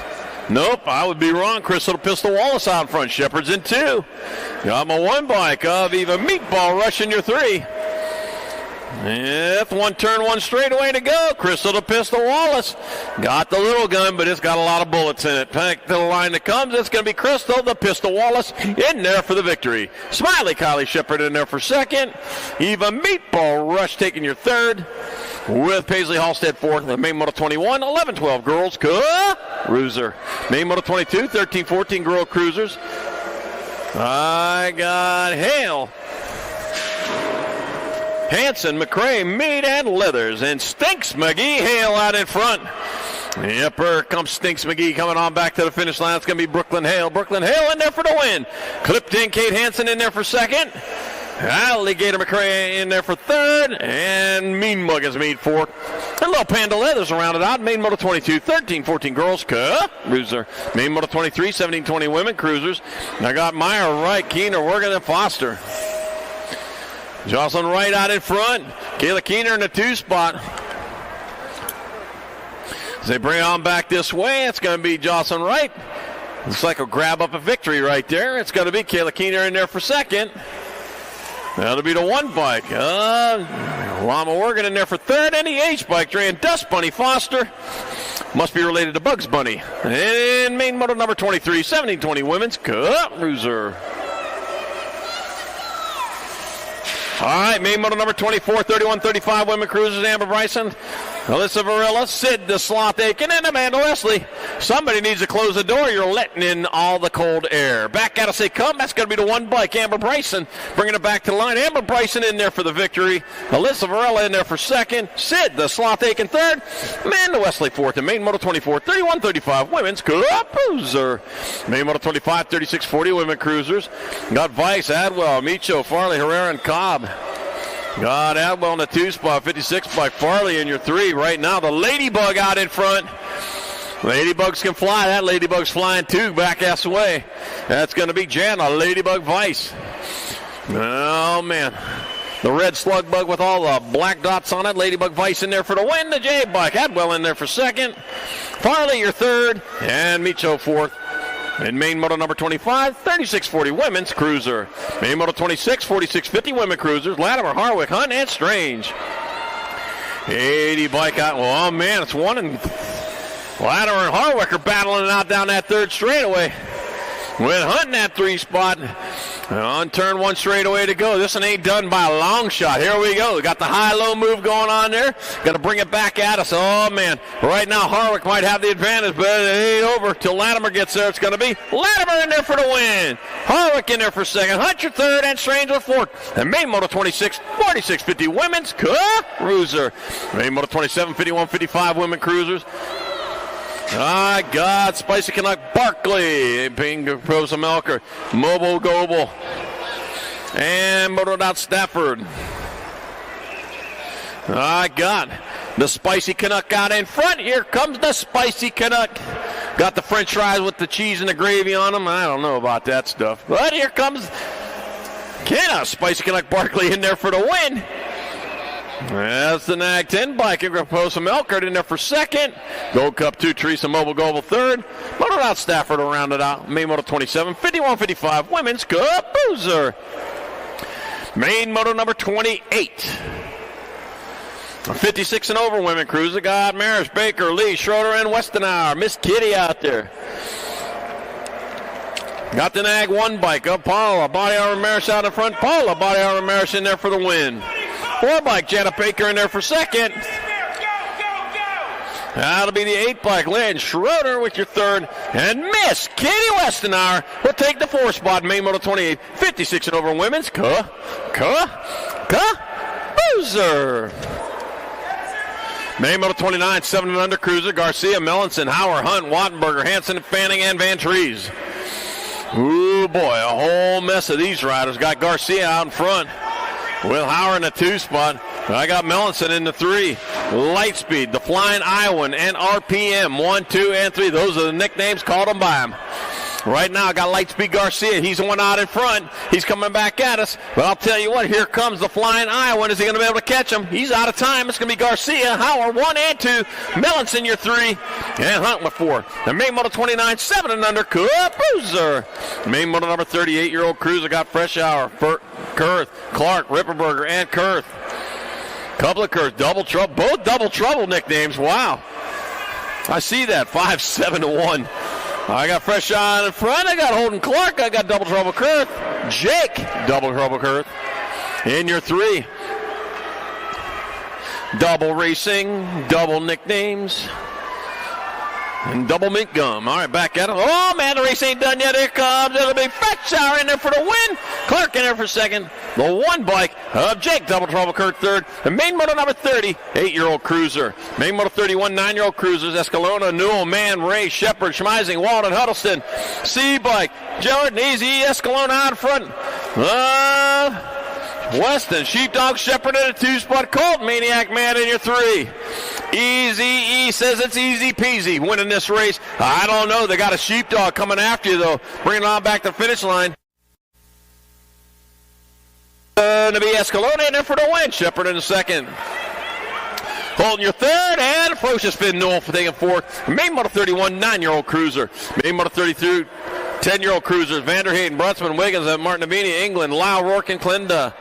Speaker 9: Nope, I would be wrong. Crystal Pistol Wallace out in front. Shepherd's in 2. Got my 1 bike of Eva Meatball Rush in your 3. If 1 turn, 1 straightaway to go. Crystal the Pistol Wallace got the little gun, but it's got a lot of bullets in it. Back to the line that comes. It's going to be Crystal the Pistol Wallace in there for the victory. Smiley Collie Shepherd in there for second. Eva Meatball Rush taking your 3rd. With Paisley Halstead 4th. The Main Moto 21, 11-12 girls cruiser. Main Moto 22, 13-14 girl cruisers. I got Hale, Hanson, McCray, Mead, and Leathers. And Stinks McGee Hale out in front. Yep, here comes Stinks McGee coming on back to the finish line. It's going to be Brooklyn Hale. Brooklyn Hale in there for the win. Clipped in Kate Hansen in there for second. Alligator McRae in there for third. And Mean Mug is made fourth. And Little Panda Leathers around it out. Main Moto 22, 13-14 girls. Cruiser. Main Moto 23, 17-20 women cruisers. I got Meyer, Wright, Keener, Wergen, and Foster. Jocelyn Wright out in front. Kayla Keener in the 2 spot. As they bring on back this way, it's going to be Jocelyn Wright. Looks like a grab up a victory right there. It's going to be Kayla Keener in there for second. That'll be the 1 bike. Llama Wergen in there for third. And the H bike, Dre and Dust Bunny Foster. Must be related to Bugs Bunny. And main moto number 23, 17-20 women's cruiser. All right, main moto number 24, 31-35 women cruisers, Amber Bryson, Alyssa Varela, Sid the Sloth Aiken, and Amanda Wesley. Somebody needs to close the door. You're letting in all the cold air. Back out as they come. That's going to be the 1 bike. Amber Bryson bringing it back to the line. Amber Bryson in there for the victory. Alyssa Varela in there for second. Sid the Sloth Aiken third. Amanda Wesley fourth. And main moto 24, 31-35 women's cruiser. Main moto 25, 36-40 women cruisers. Got Vice, Adwell, Micho, Farley, Herrera, and Cobb. Got Adwell in the 2 spot, 56 by Farley in your 3. Right now, the Ladybug out in front. Ladybugs can fly. That Ladybug's flying too, back ass away. That's going to be Jana, Ladybug Vice. Oh, man. The red slug bug with all the black dots on it. Ladybug Vice in there for the win. The J bike. Adwell in there for second. Farley, your third. And Micho fourth. In main moto number 25, 36-40 women's cruiser. Main moto 26, 46-50 women cruisers. Latimer, Harwick, Hunt, and Strange. 80 bike out. Oh, man, it's one. And Latimer and Harwick are battling it out down that third straightaway. With Hunt in that 3 spot. On turn 1 straightaway to go. This one ain't done by a long shot. Here we go. We got the high-low move going on there. Got to bring it back at us. Oh, man. Right now, Harwick might have the advantage, but it ain't over till Latimer gets there. It's going to be Latimer in there for the win. Harwick in there for second. Hunt your third, and Strange with fourth. And main moto 26, 46-50 women's cruiser. Main moto 27, 51-55 women cruisers. I got Spicy Canuck Barkley, Ping Prosa Melker, Mobile Goble, and Motored Out Stafford. I got the Spicy Canuck out in front. Here comes the Spicy Canuck. Got the French fries with the cheese and the gravy on them. I don't know about that stuff. But here comes Spicy Canuck Barkley in there for the win. That's the Nag 10 bike. Prosa Melkert in there for second. Gold Cup 2, Teresa Mobile Goble third. Motored Out Stafford will round it out. Main Moto 27, 51-55 women's cruiser. Main Moto number 28. 56 and over women cruiser. Got Maris, Baker, Lee, Schroeder, and Westenauer. Miss Kitty out there. Got the Nag 1 bike up. Paula, Body Armor Maris out in front. Paula, Body Armor Maris in there for the win. 4 bike, Janet Baker in there for second. That'll be the 8 bike, Lynn Schroeder with your third. And Miss Katie Westenauer will take the 4 spot, main moto 28, 56 and over women's cruiser. Main moto 29, 7 and under cruiser, Garcia, Mellinson, Hauer, Hunt, Wattenberger, Hansen, Fanning, and Van Trees. Ooh, boy, a whole mess of these riders. Got Garcia out in front. Will Hauer in the 2 spot. I got Mellinson in the 3. Lightspeed, the Flying Iowan, and RPM 1, 2, and 3. Those are the nicknames called them by him. Right now, I got Lightspeed Garcia. He's the one out in front. He's coming back at us. But I'll tell you what, here comes the Flying Iowan. Is he going to be able to catch him? He's out of time. It's going to be Garcia, Hauer, 1 and 2. Mellinson, your 3. And Hunt with 4. The main moto 29, 7 and under cruiser. Main moto number 38-year-old cruiser got Fresh Hour, Kurth, Clark, Ripperberger, and Kurth. Couple of Kurth, Double Trouble. Both Double Trouble nicknames. Wow. I see that. 5-7-1. I got Fresh on in front. I got Holden Clark. I got Double Trouble Kurth. Jake, Double Trouble Kurth. In your 3. Double racing, double nicknames, and double mint gum. All right, back at it. Oh, man, the race ain't done yet. Here comes. It'll be Fresh Hour in there for the win. Clark in there for second. The one bike of Jake Double Trouble Kurt third. The main moto number 30, 8-year-old cruiser. Main moto 31, 9-year-old cruisers. Escalona, Newell, Mann, Ray, Shepard, Schmeising, Walden, Huddleston. C-bike, Jordan, Easy, Escalona out front. Weston, Sheepdog, Shepard in a 2-spot. Colt, Maniac Man in your 3. Easy E says it's easy peasy winning this race. I don't know. They got a Sheepdog coming after you, though. Bringing it on back to the finish line. To be Escalona in there for the win. Shepard in the second. Holding your third, and Ferocious Finn Newell for taking fourth. Main Moto 31, 9-year-old cruiser. Main Moto 32, 10-year-old cruisers. Vanderheyden, Brunsman, Wiggins, and Martinavini, England, Lau, Rourke, and Clinda.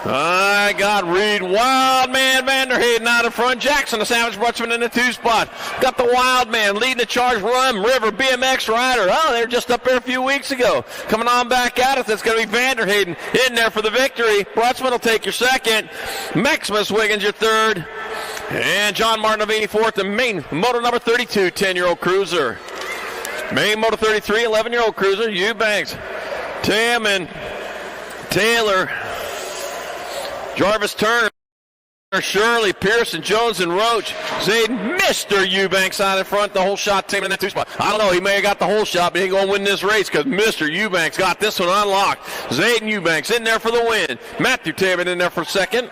Speaker 9: I got Reed, Wild Man, Vanderheyden out in front. Jackson, the Savage Brunsman in the 2-spot. Got the Wild Man leading the charge. Rum, River, BMX Rider. Oh, they were just up there a few weeks ago. Coming on back at us, it's going to be Vanderheyden in there for the victory. Brunsman will take your second. Maximus Wiggins your third. And John Martinavini fourth. The main moto number 32, 10-year-old cruiser. Main moto 33, 11-year-old cruiser. Eubanks, Tam, and Taylor. Jarvis Turner, Shirley, Pearson, Jones, and Roach. Zayden, Mr. Eubanks out in front, the whole shot team in that 2-spot. I don't know, he may have got the whole shot, but he ain't going to win this race because Mr. Eubanks got this one unlocked. Zayden Eubanks in there for the win. Matthew Taman in there for second.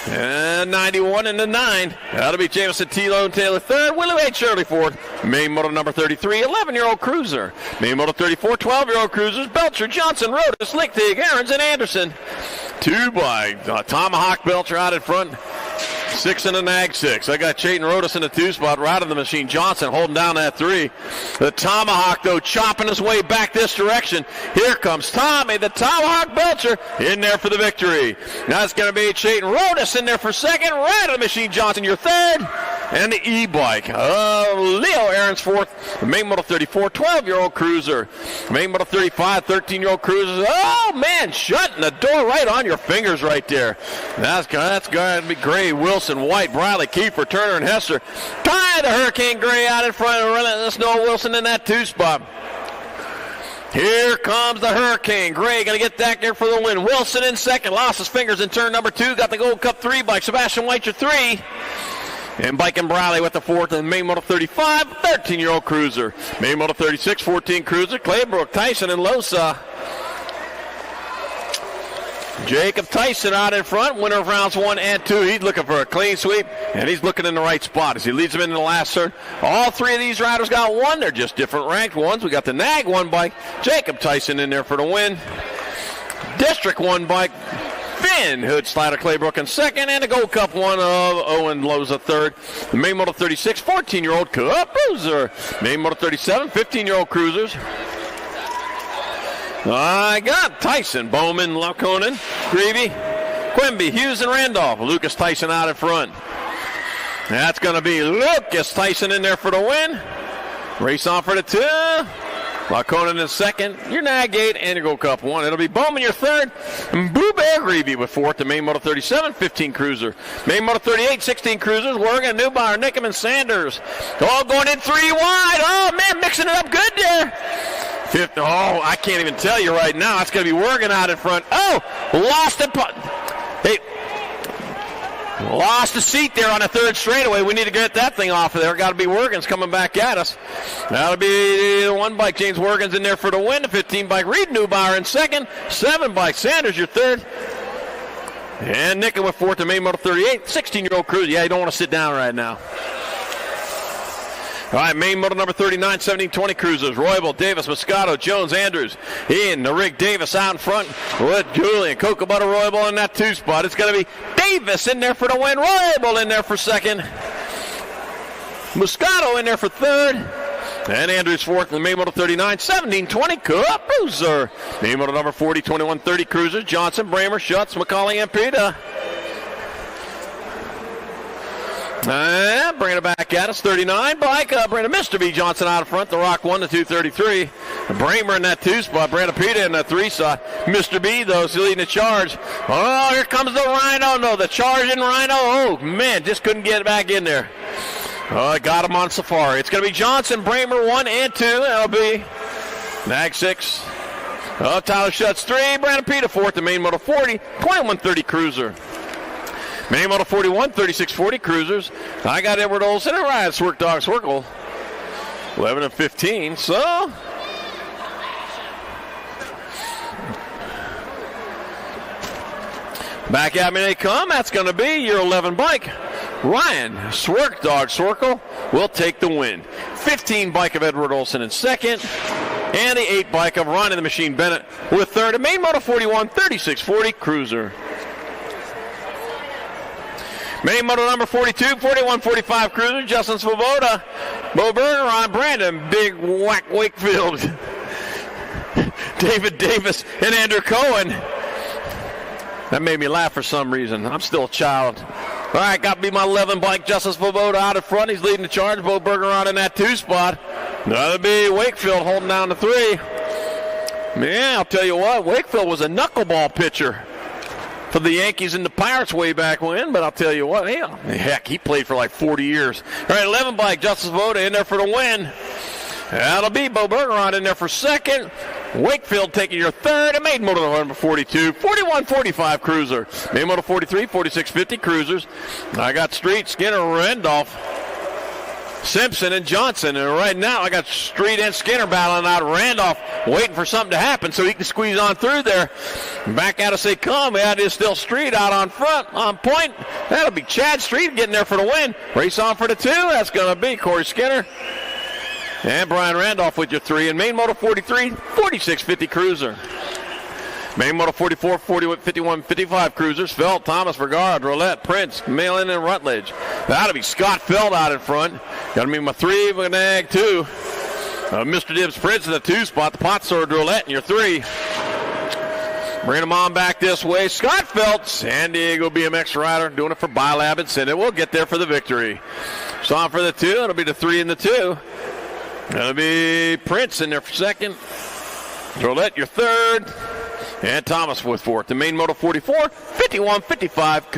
Speaker 9: And 91 in the 9. That'll be Jameson T-Lone Taylor third. Willie H. Shirley fourth. Main moto number 33, 11-year-old cruiser. Main moto 34, 12-year-old cruisers. Belcher, Johnson, Rodas, Lichtig, Aarons, and Anderson. 2 by Tomahawk Belcher out in front. 6 in the Nag 6. I got Chayton Rodas in the 2-spot, right in the machine. Johnson holding down that 3. The Tomahawk, though, chopping his way back this direction. Here comes Tommy, the Tomahawk Belcher, in there for the victory. Now it's going to be Chayton Rodas in there for second. Right in the machine, Johnson, your third. And the E-bike. Leo Aaron's fourth. The main moto 34, 12-year-old cruiser. Main moto 35, 13-year-old cruiser. Oh, man, shutting the door right on your fingers right there. That's going to be Gray, Wilson, White, Bradley, Kiefer, Turner, and Hester. Ty the Hurricane Gray out in front of Relentless Noah Wilson in that 2-spot. Here comes the Hurricane. Gray going to get back there for the win. Wilson in second. Lost his fingers in turn number 2. Got the Gold Cup 3 bike. Sebastian White, your 3. And Bike and Bradley with the fourth. And main moto 35, 13-year-old cruiser. Main moto 36, 14 cruiser. Claybrook, Tyson, and Losa. Jacob Tyson out in front, winner of rounds 1 and 2. He's looking for a clean sweep, and he's looking in the right spot as he leads them into the last turn. All 3 of these riders got 1. They're just different ranked ones. We got the Nag 1 bike, Jacob Tyson in there for the win. District 1 bike, Finn Hood Slider Claybrook in second, and the Gold Cup 1 of Owen Loza third. The main moto 36, 14-year-old cruiser. Main moto 37, 15-year-old cruisers. I got Tyson, Bowman, Laconin, Greavy, Quimby, Hughes, and Randolph. Lucas Tyson out in front. That's going to be Lucas Tyson in there for the win. Race on for the 2. Laconin in second. Your Nag 8 and your Gold Cup 1. It'll be Bowman your third. And Boo Bear Greavy with fourth. The main moto 37, 15 cruiser. Main moto 38, 16 cruisers. Wergen, Newbauer, Nickham, and Sanders. All going in 3 wide. Oh, man, mixing it up good there. Fifth, oh, I can't even tell you right now. It's going to be Wergen out in front. Oh, lost it. Hey, lost the seat there on the third straightaway. We need to get that thing off of there. Got to be Wergen's coming back at us. That'll be the 1 bike. James Wergen's in there for the win. The 15 bike. Reed Newbauer in second. 7 bike. Sanders your third. And Nickham with fourth. The main moto 38. 16-year-old cruiser. Yeah, you don't want to sit down right now. All right, main moto number 39, 17, 20 cruisers. Roybal, Davis, Moscato, Jones, Andrews. In the rig, Davis out in front with Julian. Cocoa Butter Roybal in that 2-spot. It's going to be Davis in there for the win. Roybal in there for second. Moscato in there for third. And Andrews fourth in the main moto 39, 17, 20 cruiser. Main moto number 40, 21, 30 cruisers. Johnson, Bramer, Schutz, McCauley, and Pita. Bringing it back at us, 39 bike. Brandon Mr. B. Johnson out in front. The Rock 1 to 233. Bramer in that 2-spot. Brandon Pita in that 3-spot. Mr. B, though, is leading the charge. Oh, here comes the Rhino. No, the charging Rhino. Oh, man, just couldn't get back in there. Oh, I got him on Safari. It's going to be Johnson, Bramer 1 and 2. That'll be Nag 6. Tyler Schutz 3, Brandon Pita 4th, the main Moto 40, 21:30 cruiser. Main Moto 41, 36:40 cruisers. I got Edward Olson and Ryan Swerk Dog Swerkle, 11 and 15. So back at me they come. That's going to be your 11 bike. Ryan Swerk Dog Swerkle will take the win. 15 bike of Edward Olson in second. And the 8 bike of Ronnie the Machine Bennett with third. A main Moto 41, 36:40 cruiser. Main Moto number 42, 41:45 cruiser. Justin Svoboda, Bo Berger, Ron Brandon, Big Whack Wakefield, David Davis, and Andrew Cohen. That made me laugh for some reason. I'm still a child. All right, got to be my 11 bike. Justin Svoboda out in front. He's leading the charge. Bo Berger on in that 2 spot. That'll be Wakefield holding down the 3. Man, I'll tell you what, Wakefield was a knuckleball pitcher for the Yankees and the Pirates way back when, but I'll tell you what, heck, he played for like 40 years. All right, 11 bike, Justin Svoboda in there for the win. That'll be Bo Berger on in there for second. Wakefield taking your third. And main Moto number 42, 41:45 cruiser. Main Moto 43, 46:50 cruisers. I got Street, Skinner, Randolph, Simpson, and Johnson. And right now I got Street and Skinner battling out. Randolph waiting for something to happen so he can squeeze on through there. Back out as they come. That is still Street out on front, on point. That'll be Chad Street getting there for the win. Race on for the 2. That's going to be Corey Skinner and Brian Randolph with your 3. And main Moto 43, 46:50 cruiser. Main Moto 44, 51:55 cruisers. Feld, Thomas, Vergara, Drolet, Prince, Malin, and Rutledge. That'll be Scott Feld out in front. Got to be my 3, Vanag 2. Mr. Dibbs Prince in the 2 spot. The Potsor, Drolet in your 3. Bring them on back this way. Scott Feld, San Diego BMX rider, doing it for Bilab and Senate. We'll get there for the victory. So on for the 2. It'll be the 3 and the 2. That'll be Prince in there for second. Drolet, your 3rd. And Thomas with 4th. The main Moto 44, 51:55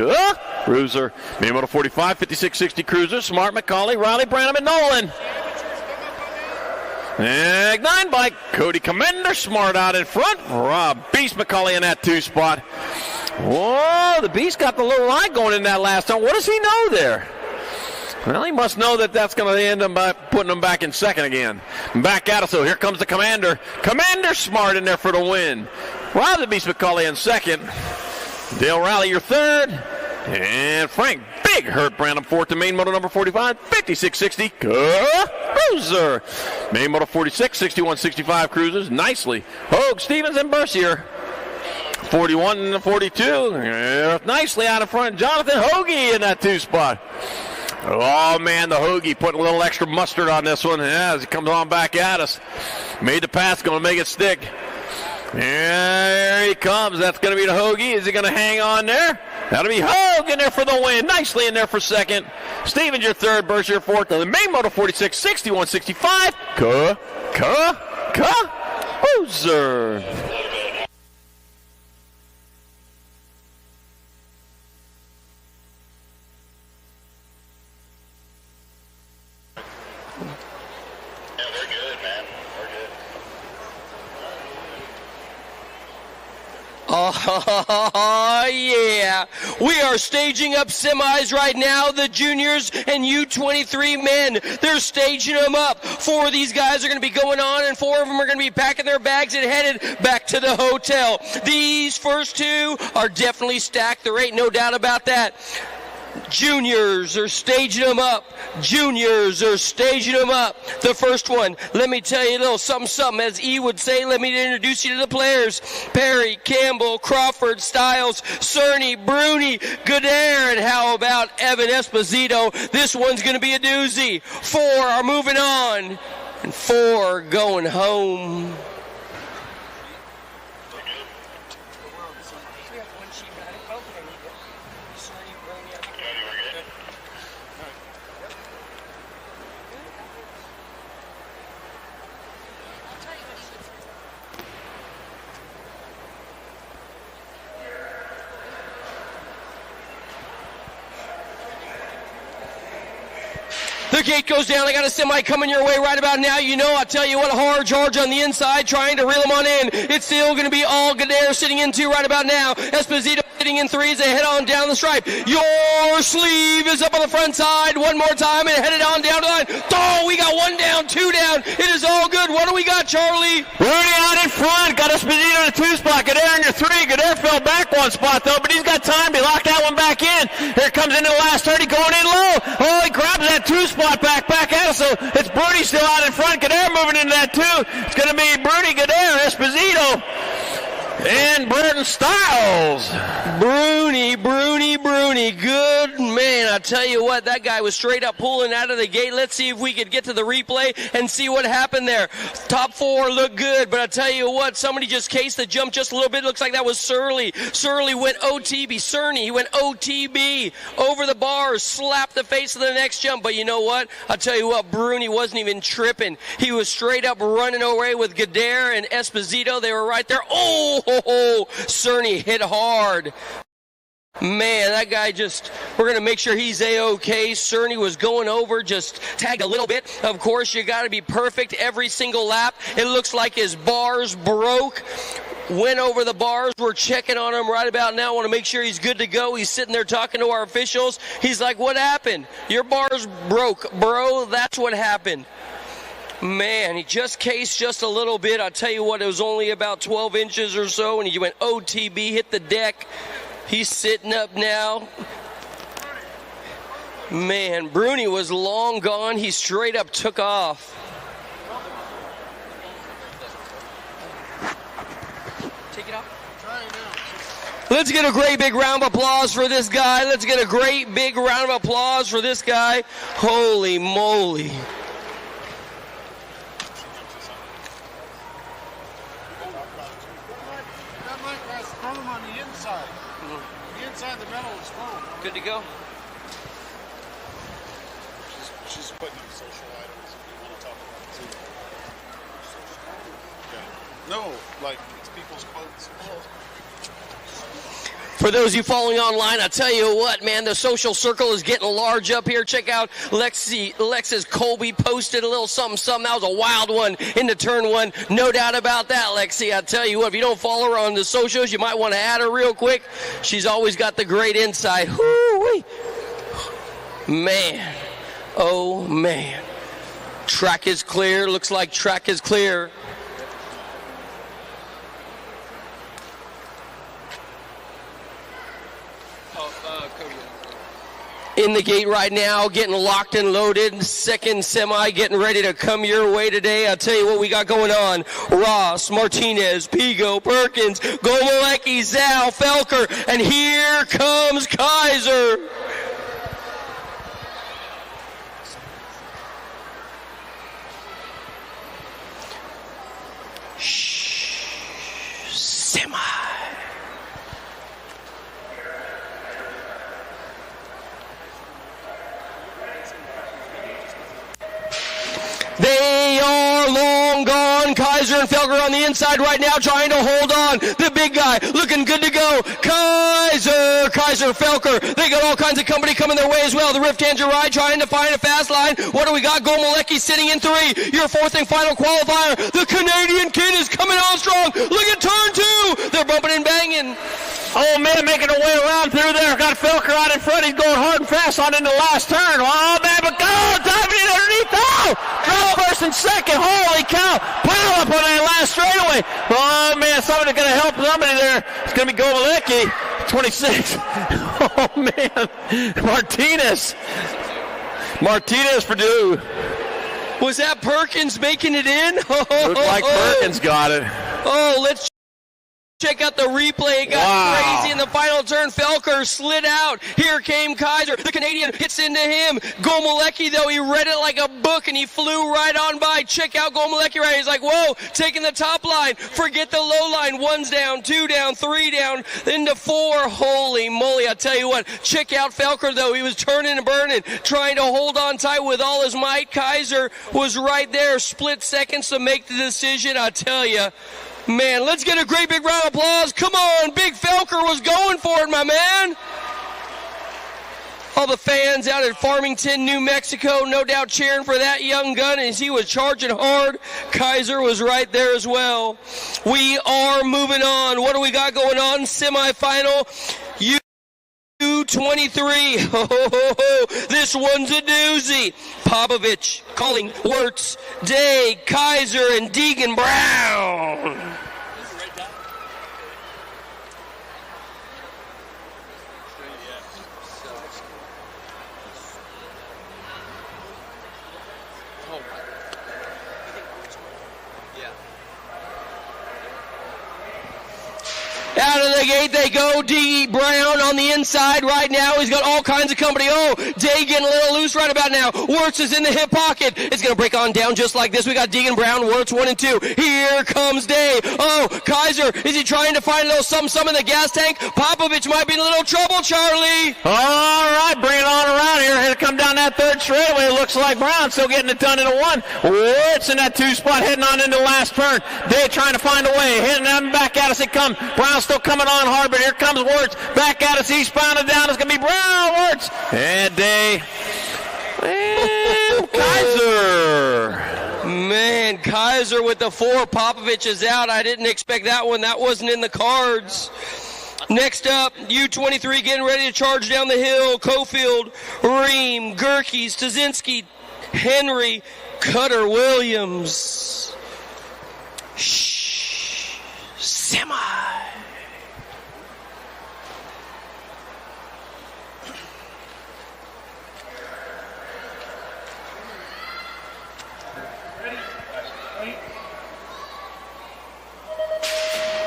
Speaker 9: cruiser. Main Moto 45, 56:60 cruiser. Smart, McCauley, Riley, Branham, and Nolan. And 9 bike, Cody Commander, Smart out in front. Rob Beast McCauley in that 2 spot. Whoa, the Beast got the little line going in that last time. What does he know there? Well, he must know that that's going to end him by putting him back in second again. Back at us, so here comes the Commander. Commander Smart in there for the win. Rob the Beast McCauley in second. Dale Rowley, your 3rd. And Frank Big Hurt Branham 4th to main Moto number 45, 56:60 cruiser. Main Moto 46, 61:65 cruisers. Nicely. Hogue, Stevens, and Bercier. 41 and 42. Nicely out in front. Jonathan Hoagie in that 2 spot. Oh, man, the Hoagie putting a little extra mustard on this one as he comes on back at us. Made the pass, going to make it stick. There he comes. That's going to be the Hoagie. Is he going to hang on there? That'll be Hogue in there for the win. Nicely in there for second. Stevens, your 3rd. Berkshire, 4th. The main Moto 46, 61:65. Cruiser.
Speaker 4: Oh, yeah. We are staging up semis right now. The juniors and U23 men, they're staging them up. 4 of these guys are going to be going on, and 4 of them are going to be packing their bags and headed back to the hotel. These first 2 are definitely stacked. There ain't no doubt about that. Juniors are staging them up. Juniors are staging them up. The first one, let me tell you a little something, as E would say. Let me introduce you to the players. Perry, Campbell, Crawford, Stiles, Cerny, Bruni, Goodere, and how about Evan Esposito? This one's going to be a doozy. 4 are moving on, and 4 going home. The The gate goes down. I got a semi coming your way right about now. You know, I'll tell you what, a hard charge on the inside, trying to reel him on in. It's still going to be all Gadare sitting in 2 right about now. Esposito sitting in 3 as they head on down the stripe. Your sleeve is up on the front side one more time and headed on down the line. Oh, we got 1 down, 2 down. It is all good. What do we got, Charlie?
Speaker 9: Rudy out in front. Got Esposito in the 2 spot. Gadare in your 3. Gadare fell back 1 spot, though, but he's got time to lock that one back in. Here comes into the last 30, going in low. Oh, he grabs that 2 spot back at us. So it's Bruni still out in front. Gadare moving into that 2. It's going to be Bruni, Gadare, Esposito, and Burton Styles.
Speaker 4: Bruni. Good man. I tell you what, that guy was straight up pulling out of the gate. Let's see if we could get to the replay and see what happened there. Top 4 look good, but I tell you what, somebody just cased the jump just a little bit. Looks like that was Surly. Surly went OTB. Cerny, he went OTB over the bars, slapped the face of the next jump. But you know what? I tell you what, Bruni wasn't even tripping. He was straight up running away with Gadare and Esposito. They were right there. Oh, Cerny hit hard. Man, that guy we're going to make sure he's A-OK. Cerny was going over, just tagged a little bit. Of course, you got to be perfect every single lap. It looks like his bars broke. Went over the bars. We're checking on him right about now. Want to make sure he's good to go. He's sitting there talking to our officials. He's like, what happened? Your bars broke, bro. That's what happened. Man, he just cased just a little bit. I'll tell you what, it was only about 12 inches or so, and he went OTB, hit the deck. He's sitting up now. Man, Bruni was long gone. He straight up took off. Take it off. Let's get a great big round of applause for this guy. Let's get a great big round of applause for this guy. Holy moly.
Speaker 11: The metal is foam.
Speaker 4: Good to go.
Speaker 11: She's putting in social items. You want to talk about it too. No, like it's people's quotes.
Speaker 4: For those of you following online, I tell you what, man, the social circle is getting large up here. Check out Lex's Colby posted a little something. That was a wild one into turn 1. No doubt about that, Lexi. I tell you what, if you don't follow her on the socials, you might want to add her real quick. She's always got the great insight. Whoo-wee. Man. Oh, man. Track is clear. Looks like track is clear. In the gate right now, getting locked and loaded. Second semi getting ready to come your way today. I'll tell you what we got going on. Ross, Martinez, Pigo, Perkins, Gomolecki, Zal, Felker, and here comes Kaiser. Semi. They are long gone. Kaiser and Felker on the inside right now trying to hold on. The big guy looking good to go. Kaiser, Felker. They got all kinds of company coming their way as well. The Rift Tangent Ride trying to find a fast line. What do we got? Gomolecki sitting in 3. Your 4th and final qualifier. The Canadian kid is coming on strong. Look at turn 2. They're bumping and banging.
Speaker 9: Oh, man, making a way around through there. Got Felker out in front. He's going hard and fast on into the last turn. Oh, man, but go! Diving in underneath. Oh! First and second. Holy cow. Pile up on that last straightaway. Oh, man, somebody's going to help somebody there. It's going to be Gomolecki. 26. Oh, man. Martinez Purdue.
Speaker 4: Was that Perkins making it in?
Speaker 9: Looked like Perkins got it.
Speaker 4: Oh, let's check out the replay. It got crazy in the final turn. Felker slid out. Here came Kaiser. The Canadian hits into him. Gomolecki, though, he read it like a book, and he flew right on by. Check out Gomolecki right here. He's like, whoa, taking the top line. Forget the low line. 1's down, 2 down, 3 down, into 4. Holy moly, I tell you what. Check out Felker, though. He was turning and burning, trying to hold on tight with all his might. Kaiser was right there. Split seconds to make the decision, I tell you. Man, let's get a great big round of applause. Come on, Big Felker was going for it, my man. All the fans out at Farmington, New Mexico, no doubt cheering for that young gun as he was charging hard. Kaiser was right there as well. We are moving on. What do we got going on? Semifinal U23. Ho, ho, ho, ho. This one's a doozy. Popovich, calling, Wirtz, Day, Kaiser, and Deegan Brown. Out of the gate they go. D. Brown on the inside right now. He's got all kinds of company. Oh, Day getting a little loose right about now. Wirtz is in the hip pocket. It's going to break on down just like this. We got Deegan Brown, Wirtz 1 and 2. Here comes Day. Oh, Kaiser, is he trying to find a little something in the gas tank? Popovich might be in a little trouble, Charlie.
Speaker 9: All right, bring it on around here. Here to come down that third straightaway. It looks like Brown still getting it done in a 1. Wirtz in that 2 spot heading on into the last turn. Day trying to find a way. Hitting them back at us. It comes. Brown still coming on hard, but here comes Wirtz. Back at us, eastbound and down. It's going to be Brown, Wirtz, and Day. And Kaiser.
Speaker 4: Man, Kaiser with the 4. Popovich is out. I didn't expect that one. That wasn't in the cards. Next up, U23 getting ready to charge down the hill. Cofield, Ream, Gerke, Stasinski, Henry, Cutter Williams. Semi.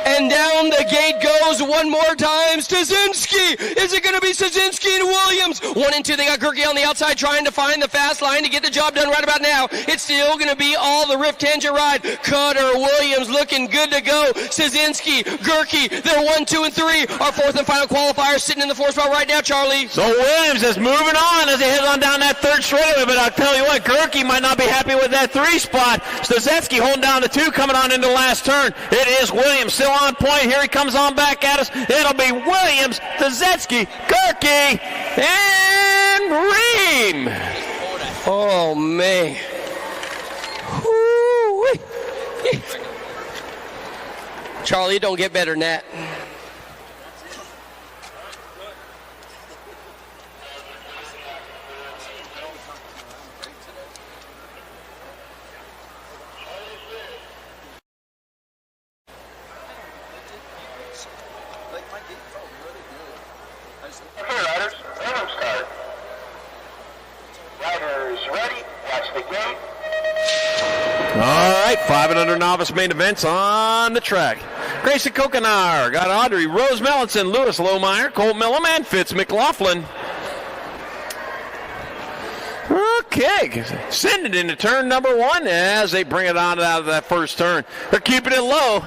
Speaker 4: And down the gate goes one more time. Stasinski. Is it going to be Stasinski and Williams? 1 and 2. They got Gerke on the outside trying to find the fast line to get the job done right about now. It's still going to be all the Rift Tangent ride. Cutter Williams looking good to go. Stasinski, Gerke. They're 1, 2, and 3. Our 4th and final qualifier sitting in the 4th spot right now, Charlie.
Speaker 9: So Williams is moving on as he heads on down that third straightaway. But I'll tell you what, Gerke might not be happy with that 3 spot. Stasinski holding down the 2 coming on into the last turn. It is Williams still on point. Here he comes on back at us. It'll be Williams, Stasinski, Gerke, and Ream.
Speaker 4: Oh, man. Woo-wee. Charlie, it don't get better than that.
Speaker 9: All right, 5 and under novice main events on the track. Grayson Kokenar got Audrey Rose Mellinson, Lewis Lohmeyer, Colt Millam, and Fitz McLaughlin. Okay, send it into turn number 1 as they bring it on out of that first turn. They're keeping it low,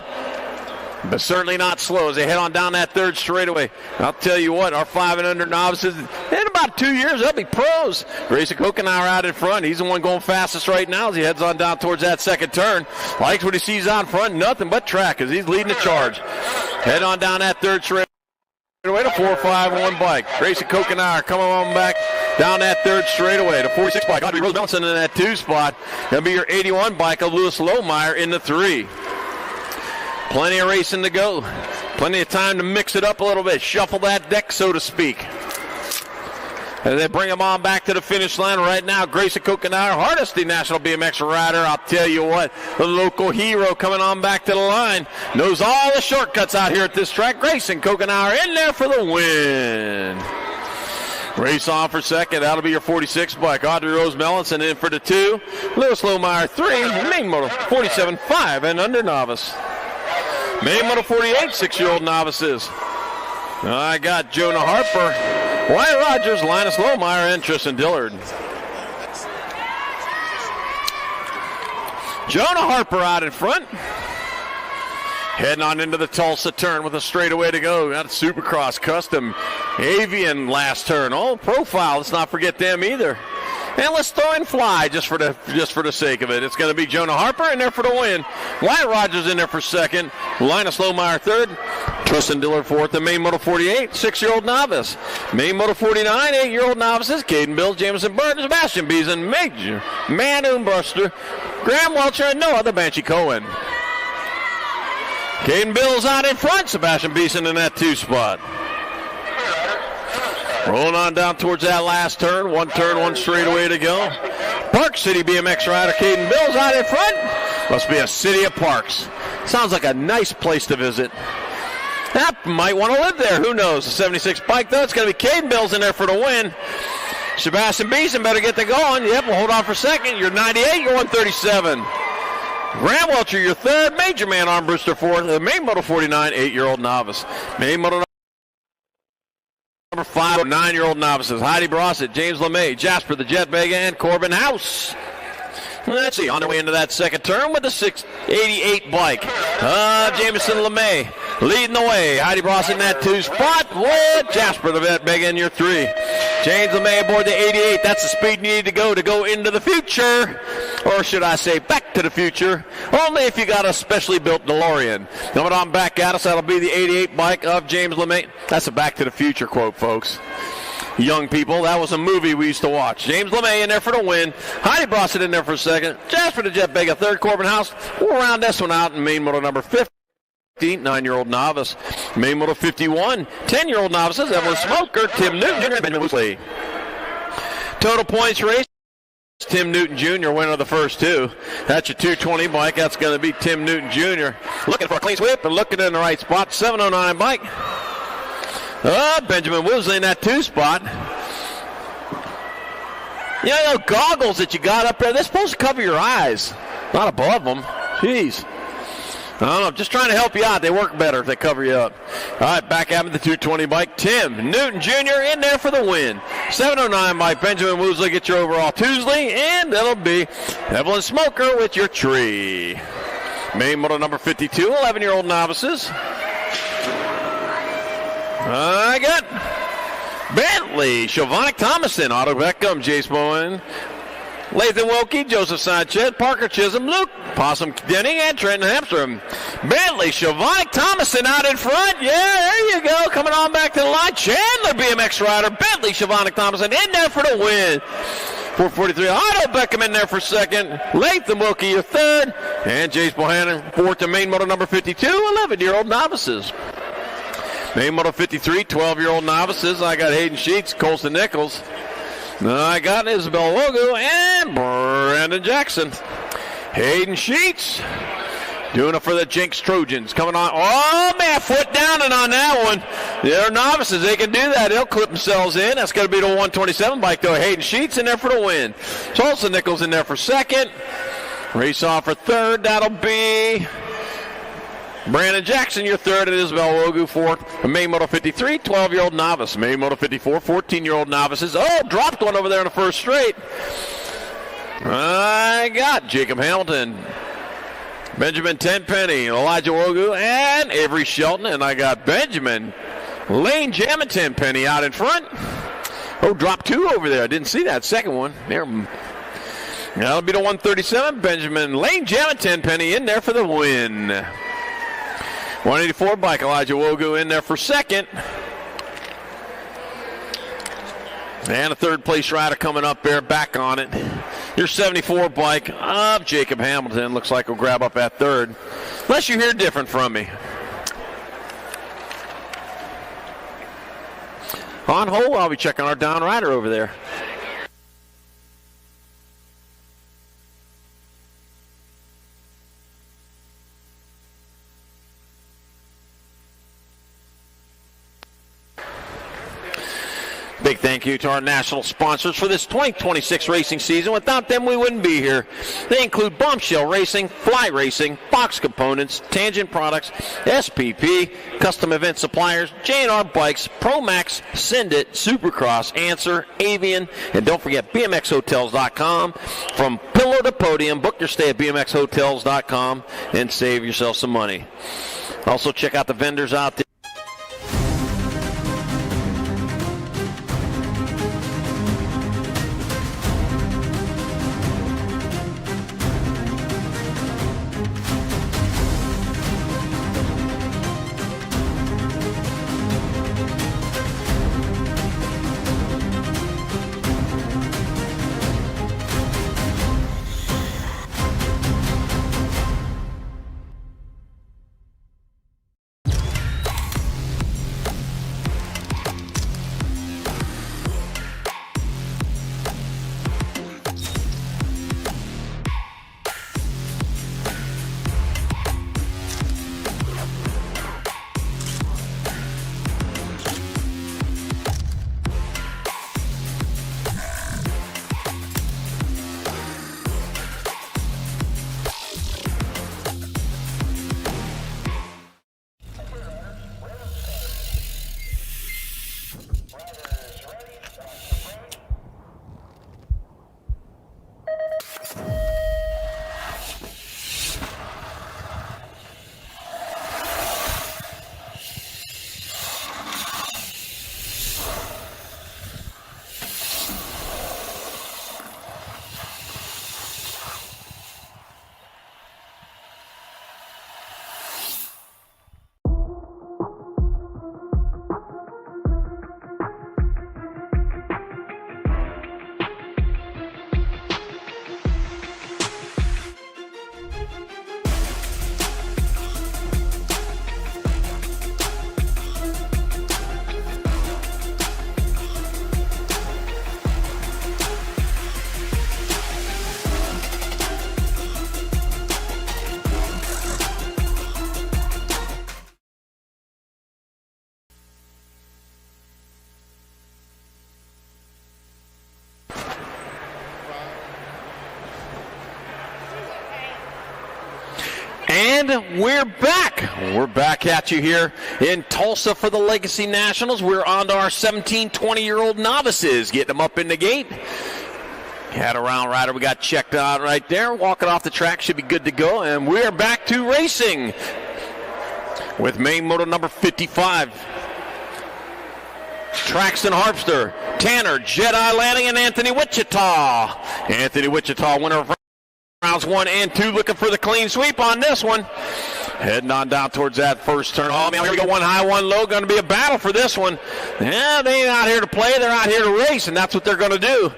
Speaker 9: but certainly not slow as they head on down that third straightaway. I'll tell you what, our 5 and under novices, in about 2 years, they'll be pros. Grayson Kokenar out in front. He's the one going fastest right now as he heads on down towards that second turn. Likes what he sees out front, nothing but track as he's leading the charge. Head on down that third straightaway to 4-5-1 bike. Grayson Kokenar coming on back down that third straightaway to 46 bike. Audrey Rose Mellinson in that 2 spot. That'll be your 81 bike of Lewis Lohmeyer in the 3. Plenty of racing to go. Plenty of time to mix it up a little bit. Shuffle that deck, so to speak. And they bring him on back to the finish line right now. Grayson Kokenar, Hardesty National BMX rider. I'll tell you what, the local hero coming on back to the line. Knows all the shortcuts out here at this track. Grayson Kokenar in there for the win. Race on for second. That'll be your 46 bike. Audrey Rose Mellinson in for the 2. Lewis Lohmeyer 3. Main motor 47, 5 and under novice. Main motor 48, 6-year-old novices. I got Jonah Harper, Wyatt Rogers, Linus Lohmeyer, and Tristan Dillard. Jonah Harper out in front. Heading on into the Tulsa turn with a straightaway to go. Got a Supercross Custom Avian last turn. Oh, profile. Let's not forget them either. And let's throw in Fly just for the sake of it. It's going to be Jonah Harper in there for the win. Wyatt Rogers in there for second. Linus Lohmeyer third. Tristan Dillard fourth, and Maine Moto 48, 6-year-old novice. Maine Moto 49, 8-year-old novices. Caden Bills, Jameson Burton, Sebastian Beeson, Major, Manu Buster, Graham Welcher, and no other Banshee Cohen. Caden Bills out in front, Sebastian Beeson in that 2 spot. Rolling on down towards that last turn. One straightaway to go. Park City BMX rider Caden Bills out in front. Must be a city of parks. Sounds like a nice place to visit. That might want to live there. Who knows? The 76 bike, though. It's going to be Caden Bills in there for the win. Sebastian Beeson better get the going. Yep, we'll hold on for second. You're 98, you're 137. Graham Welcher, your third. Major Man Armbruster fourth. The Maine Moto 49, 8-year-old novice. Maine Moto number 5, 9-year-old novices. Heidi Brossett, James LeMay, Jasper the Jet Vega, and Corbin House. Let's see, on their way into that second turn with the 688 bike. Jameson LeMay leading the way. Heidi Brossett in that 2 spot with Jasper the Jet Vega in your 3. James LeMay aboard the 88. That's the speed you need to go into the future. Or should I say back to the future. Only if you got a specially built DeLorean. Coming on back at us, that'll be the 88 bike of James LeMay. That's a Back to the Future quote, folks. Young people, that was a movie we used to watch. James LeMay in there for the win. Heidi Brossett in there for second. Jasper the Jet Vega third. Corbin House. We'll round this one out in Maine Moto number 50. 9-year-old novice. Maine Moto 51. 10-year-old novices. Evelyn Smoker, Tim Newton Jr., and Benjamin Woosley. Total points race. Tim Newton Jr. winner of the first 2. That's your 220 bike. That's going to be Tim Newton Jr. Looking for a clean sweep and looking in the right spot. 709 bike. Benjamin Woosley in that 2 spot. You know, those goggles that you got up there, they're supposed to cover your eyes, not above them. Jeez. I don't know, just trying to help you out. They work better if they cover you up. All right, back at the 220 bike. Tim Newton Jr. in there for the win. 709 bike. Benjamin Woosley get your overall Tuesday, and that'll be Evelyn Smoker with your tree. Maine Moto number 52, 11-year-old novices. I got Bentley, Shavonic Thomason, Otto Beckham, Jace Bowen, Lathan Wilkie, Joseph Sanchez, Parker Chisholm, Luke Possum Denning, and Trenton Hamstrom. Bentley, Shavonic Thomason out in front. Yeah, there you go. Coming on back to the line. Chandler BMX rider. Bentley, Shavonic Thomason in there for the win. 443. Otto Beckham in there for second. Lathan Wilkie, your third. And Jace Bohannon, fourth to Maine Moto number 52, 11-year-old novices. Maine Moto 53, 12-year-old novices. I got Hayden Sheets, Colston Nichols. I got Isabel Wogu and Brandon Jackson. Hayden Sheets doing it for the Jinx Trojans. Coming on. Oh, man, foot down and on that one. They're novices. They can do that. They'll clip themselves in. That's going to be the 127 bike, though. Hayden Sheets in there for the win. Tulsa Nichols in there for second. Race off for third. That'll be Brandon Jackson, your third, and Isabel Wogu, fourth. Maine Moto 53, 12-year-old novice. Maine Moto 54, 14-year-old novices. Oh, dropped one over there in the first straight. I got Jacob Hamilton, Benjamin Tenpenny, Elijah Wogu, and Avery Shelton. And I got Benjamin Lane Jam and Tenpenny out in front. Oh, dropped 2 over there. I didn't see that second one. There. That'll be the 137. Benjamin Lane Jam and Tenpenny in there for the win. 184 bike, Elijah Wogu in there for second. And a third place rider coming up there, back on it. Your 74 bike of Jacob Hamilton looks like we'll grab up at third. Unless you hear different from me. On hold, I'll be checking our down rider over there. Big thank you to our national sponsors for this 2026 racing season. Without them, we wouldn't be here. They include Bombshell Racing, Fly Racing, Box Components, Tangent Products, SPP, Custom Event Suppliers, J&R Bikes, ProMax, Sendit, Supercross, Answer, Avian, and don't forget BMXHotels.com. From pillow to podium, book your stay at BMXHotels.com and save yourself some money. Also, check out the vendors out there. And we're back. We're back at you here in Tulsa for the Legacy Nationals. We're on to our 17, 20-year-old novices, getting them up in the gate. Had a round rider we got checked out right there. Walking off the track, should be good to go. And we're back to racing with main moto number 55. Traxton Harpster, Tanner, Jedi Landing, and Anthony Wichita. Anthony Wichita, winner of rounds 1 and 2, looking for the clean sweep on this one. Heading on down towards that first turn. Oh, man, here we go, one high, one low. Going to be a battle for this one. Yeah, they ain't out here to play. They're out here to race, and that's what they're going to do.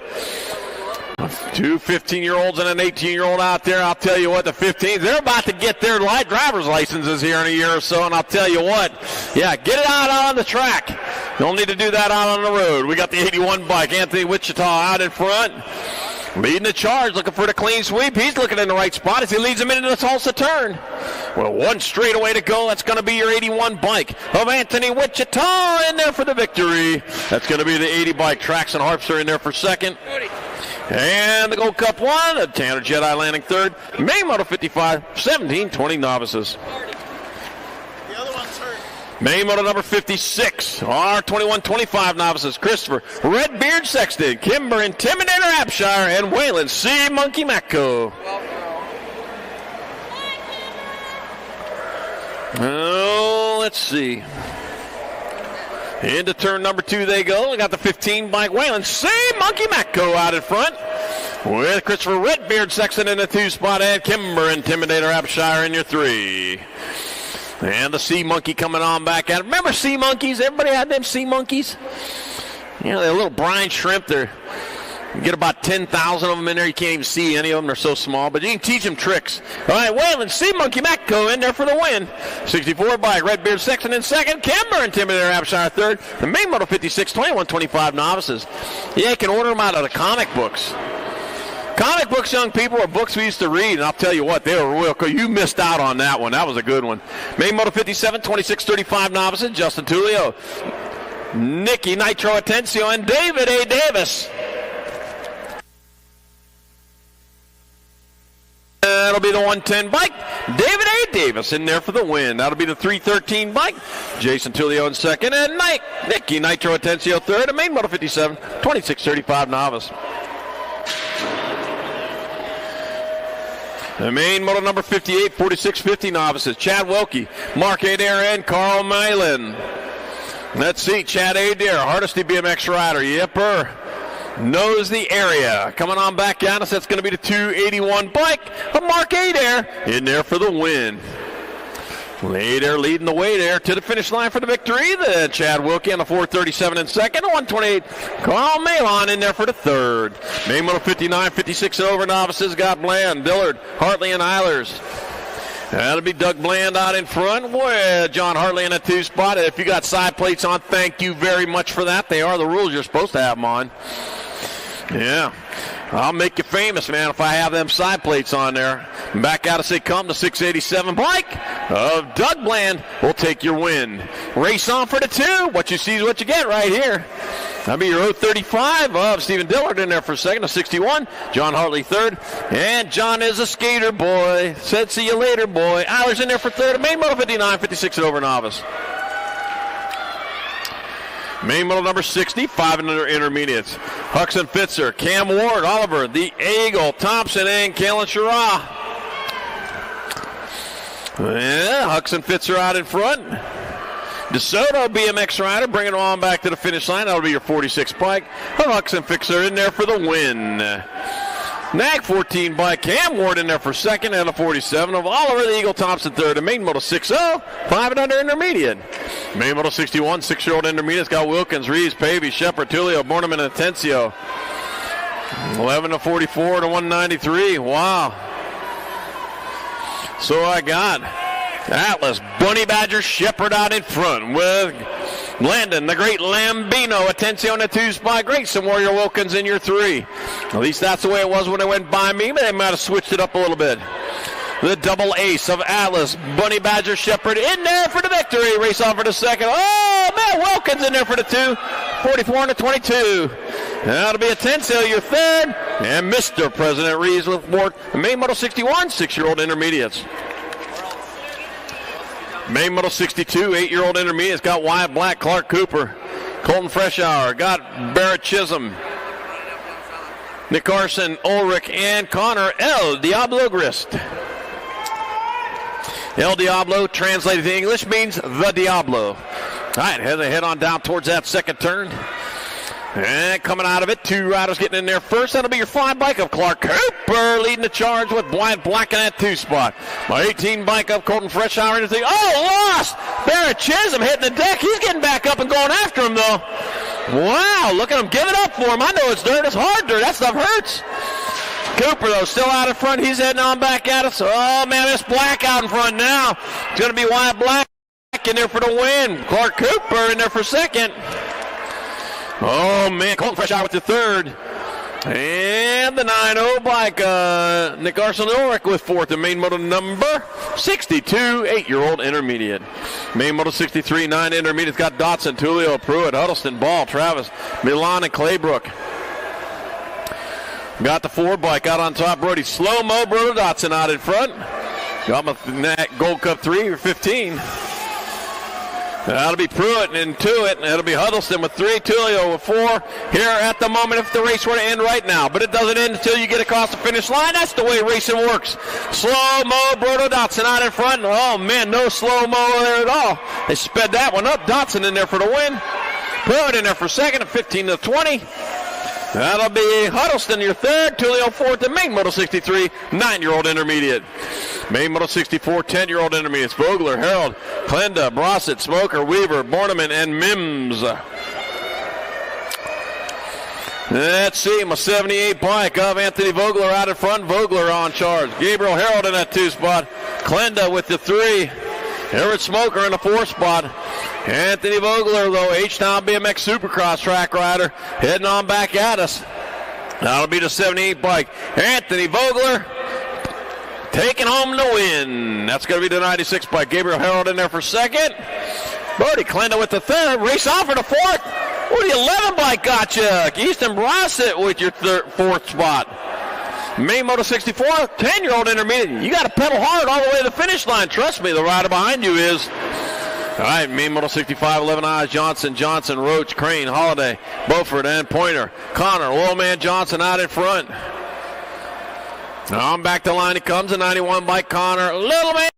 Speaker 9: Two 15-year-olds and an 18-year-old out there. I'll tell you what, the 15s, they're about to get their light driver's licenses here in a year or so, and I'll tell you what, yeah, get it out on the track. You'll need to do that out on the road. We got the 81 bike. Anthony Wichita out in front. Leading the charge, looking for the clean sweep. He's looking in the right spot as he leads him into the Tulsa turn. Well, one straightaway to go. That's going to be your 81 bike of Anthony Wichita in there for the victory. That's going to be the 80 bike. Traxton Harpster in there for second. And the Gold Cup 1, Tanner Jedi Landing third. Main Moto 55, 17, 20 novices. Main Moto number 56, our 21-25 novices. Christopher Redbeard Sexton, Kimber Intimidator Abshire, and Waylon C. Monkey Macco. Oh, let's see. Into turn number 2 they go. We got the 15 bike Waylon C. Monkey Macco out in front with Christopher Redbeard Sexton in the 2 spot and Kimber Intimidator Abshire in your 3. And the Sea Monkey coming on back at it. Remember Sea Monkeys? Everybody had them Sea Monkeys? You know, they're little brine shrimp. You get about 10,000 of them in there. You can't even see any of them. They're so small. But you can teach them tricks. All right, Waylon, Sea Monkey Macco in there for the win. 64 bike, Redbeard Sexton in second. Kimber Intimidator Abshire third. The main Moto 56, 21-25 novices. Yeah, you can order them out of the comic books. Comic books, young people, are books we used to read, and I'll tell you what, they were real cool. You missed out on that one. That was a good one. Main Moto 57, 26-35 novices, Justin Tullio, Nicky Nitro Atencio, and David A. Davis. That'll be the 110 bike. David A. Davis in there for the win. That'll be the 313 bike. Jason Tullio in second, and Nicky Nitro Atencio third, and Main Moto 57, 26-35 novice. The main Moto number 58, 46-50 novices. Chad Wilkie, Mark Adair, and Carl Malin. Let's see, Chad Adair, Hardesty BMX rider. Yepper. Knows the area. Coming on back at us, that's going to be the 281 bike of Mark Adair in there for the win. Adair leading the way there to the finish line for the victory. The Chad Wilkie on the 437 in second. 128, Carl Malon in there for the third. Main Moto 59, 56 and over novices got Bland, Dillard, Hartley, and Eilers. That'll be Doug Bland out in front. Boy, John Hartley in a 2 spot. If you got side plates on, thank you very much for that. They are the rules. You're supposed to have them on. Yeah. I'll make you famous, man, if I have them side plates on there. Back out of say come the 687 bike of Doug Bland will take your win. Race on for the 2. What you see is what you get right here. That'll be your 035 of Stephen Dillard in there for second, a 61. John Hartley third. And John is a skater boy. Said see you later, boy. Eilers in there for third. Main Moto 59, 56 and over novice. Main Moto number 60, 5 and under intermediates. Huxon Fitzer, Cam Ward, Oliver, the Eagle, Thompson, and Kalen Shara. Yeah, Huxon Fitzer out in front. DeSoto BMX rider bringing it on back to the finish line. That'll be your 46 bike. Huxon Fitzer in there for the win. Nag 14 by Cam Ward in there for second, and a 47 of Oliver the Eagle Thompson third. And Main Moto 60, 5 and under intermediate. Main Moto 61, 6-year-old intermediates got Wilkins, Reeves, Pavey, Shepard, Tullio, Borneman, and Atencio. 11 to 44 to 193. Wow. So I got Atlas, Bunny Badger, Shepard out in front with Landon, the great Lambino, Atencio in the 2 spot. Grayson Warrior Wilkins in your 3. At least that's the way it was when they went by me, but they might have switched it up a little bit. The double ace of Atlas, Bunny Badger, Shepard in there for the victory. Race on for the second. Oh, man, Wilkins in there for the 2. 44 to 22. That'll be Atencio, your third. And Mr. President Reeves with Ward. Main Moto 61, 6-year-old intermediates. Main Model 62, 8-year-old intermediate. It's got Wyatt Black, Clark Cooper, Colton Freshour, got Barrett Chisholm, Nick Carson, Ulrich, and Connor El Diablo Grist. El Diablo, translated to English, means the Diablo. All right, head on down towards that second turn. And coming out of it, 2 riders getting in there first. That'll be your 5 bike of Clark Cooper leading the charge with Wyatt Black in that 2 spot. My 18 bike of Colton Freshour into the, lost! Barrett Chisholm hitting the deck. He's getting back up and going after him, though. Wow, look at him. Give it up for him. I know it's dirt. It's hard dirt. That stuff hurts. Cooper, though, still out in front. He's heading on back at us. Oh, man, it's Black out in front now. It's going to be Wyatt Black in there for the win. Clark Cooper in there for second. Oh, man, Colton Freshour with the third. And the 9-0 bike, Nick Carson Ulrich with fourth. And main moto number 62, 8-year-old intermediate. Main moto 63, 9 intermediates got Dotson, Tulio, Pruitt, Huddleston, Ball, Travis, Milan, and Claybrook. Got the 4 bike out on top. Brody Slow-Mo, Brodo Dotson out in front. Got my Gold Cup 3 or 15. That'll be Pruitt into it, and it'll be Huddleston with 3, Tulio with 4. Here at the moment, if the race were to end right now, but it doesn't end until you get across the finish line. That's the way racing works. Slow-Mo, Brodo Dotson out in front. Oh, man, no slow-mo there at all. They sped that one up. Dotson in there for the win. Pruitt in there for second at 15 to 20. That'll be Huddleston, your third, Tulio fourth, and main Moto 63, 9-year-old intermediate. Main Moto 64, 10-year-old intermediates. Vogler, Harold, Klenda, Brossett, Smoker, Weaver, Borneman, and Mims. Let's see, my 78 bike of Anthony Vogler out in front. Vogler on charge. Gabriel Harold in that 2 spot. Klenda with the 3. Everett Smoker in the 4 spot. Anthony Vogler, though, H-Town BMX Supercross track rider, heading on back at us. That'll be the 78 bike. Anthony Vogler taking home the win. That's going to be the 96 bike. Gabriel Harold in there for second. Brody Klenda with the third. Race off for the 4th. Oh, the 11 bike got you. Easton Brossett with your 4th spot. Main Moto 64, 10-year-old intermediate. You got to pedal hard all the way to the finish line. Trust me, the rider behind you is. All right, Main Moto 65, 11 Eyes, Johnson, Roach, Crane, Holiday, Beaufort, and Pointer. Connor, Little Man Johnson out in front. Now on back the line he comes, a 91 bike Connor. Little Man.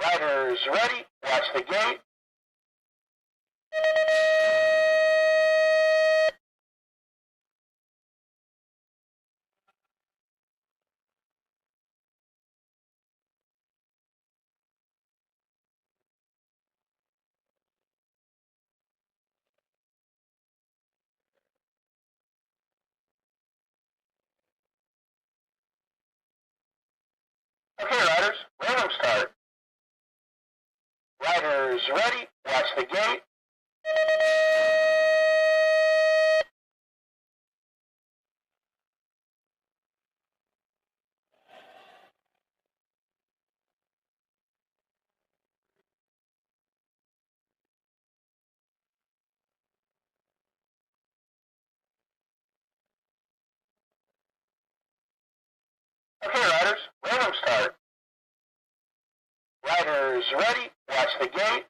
Speaker 17: Riders ready, watch the gate. Okay, riders, random start. Riders ready. Watch the gate. Okay, riders, random start. Riders ready. Watch the gate.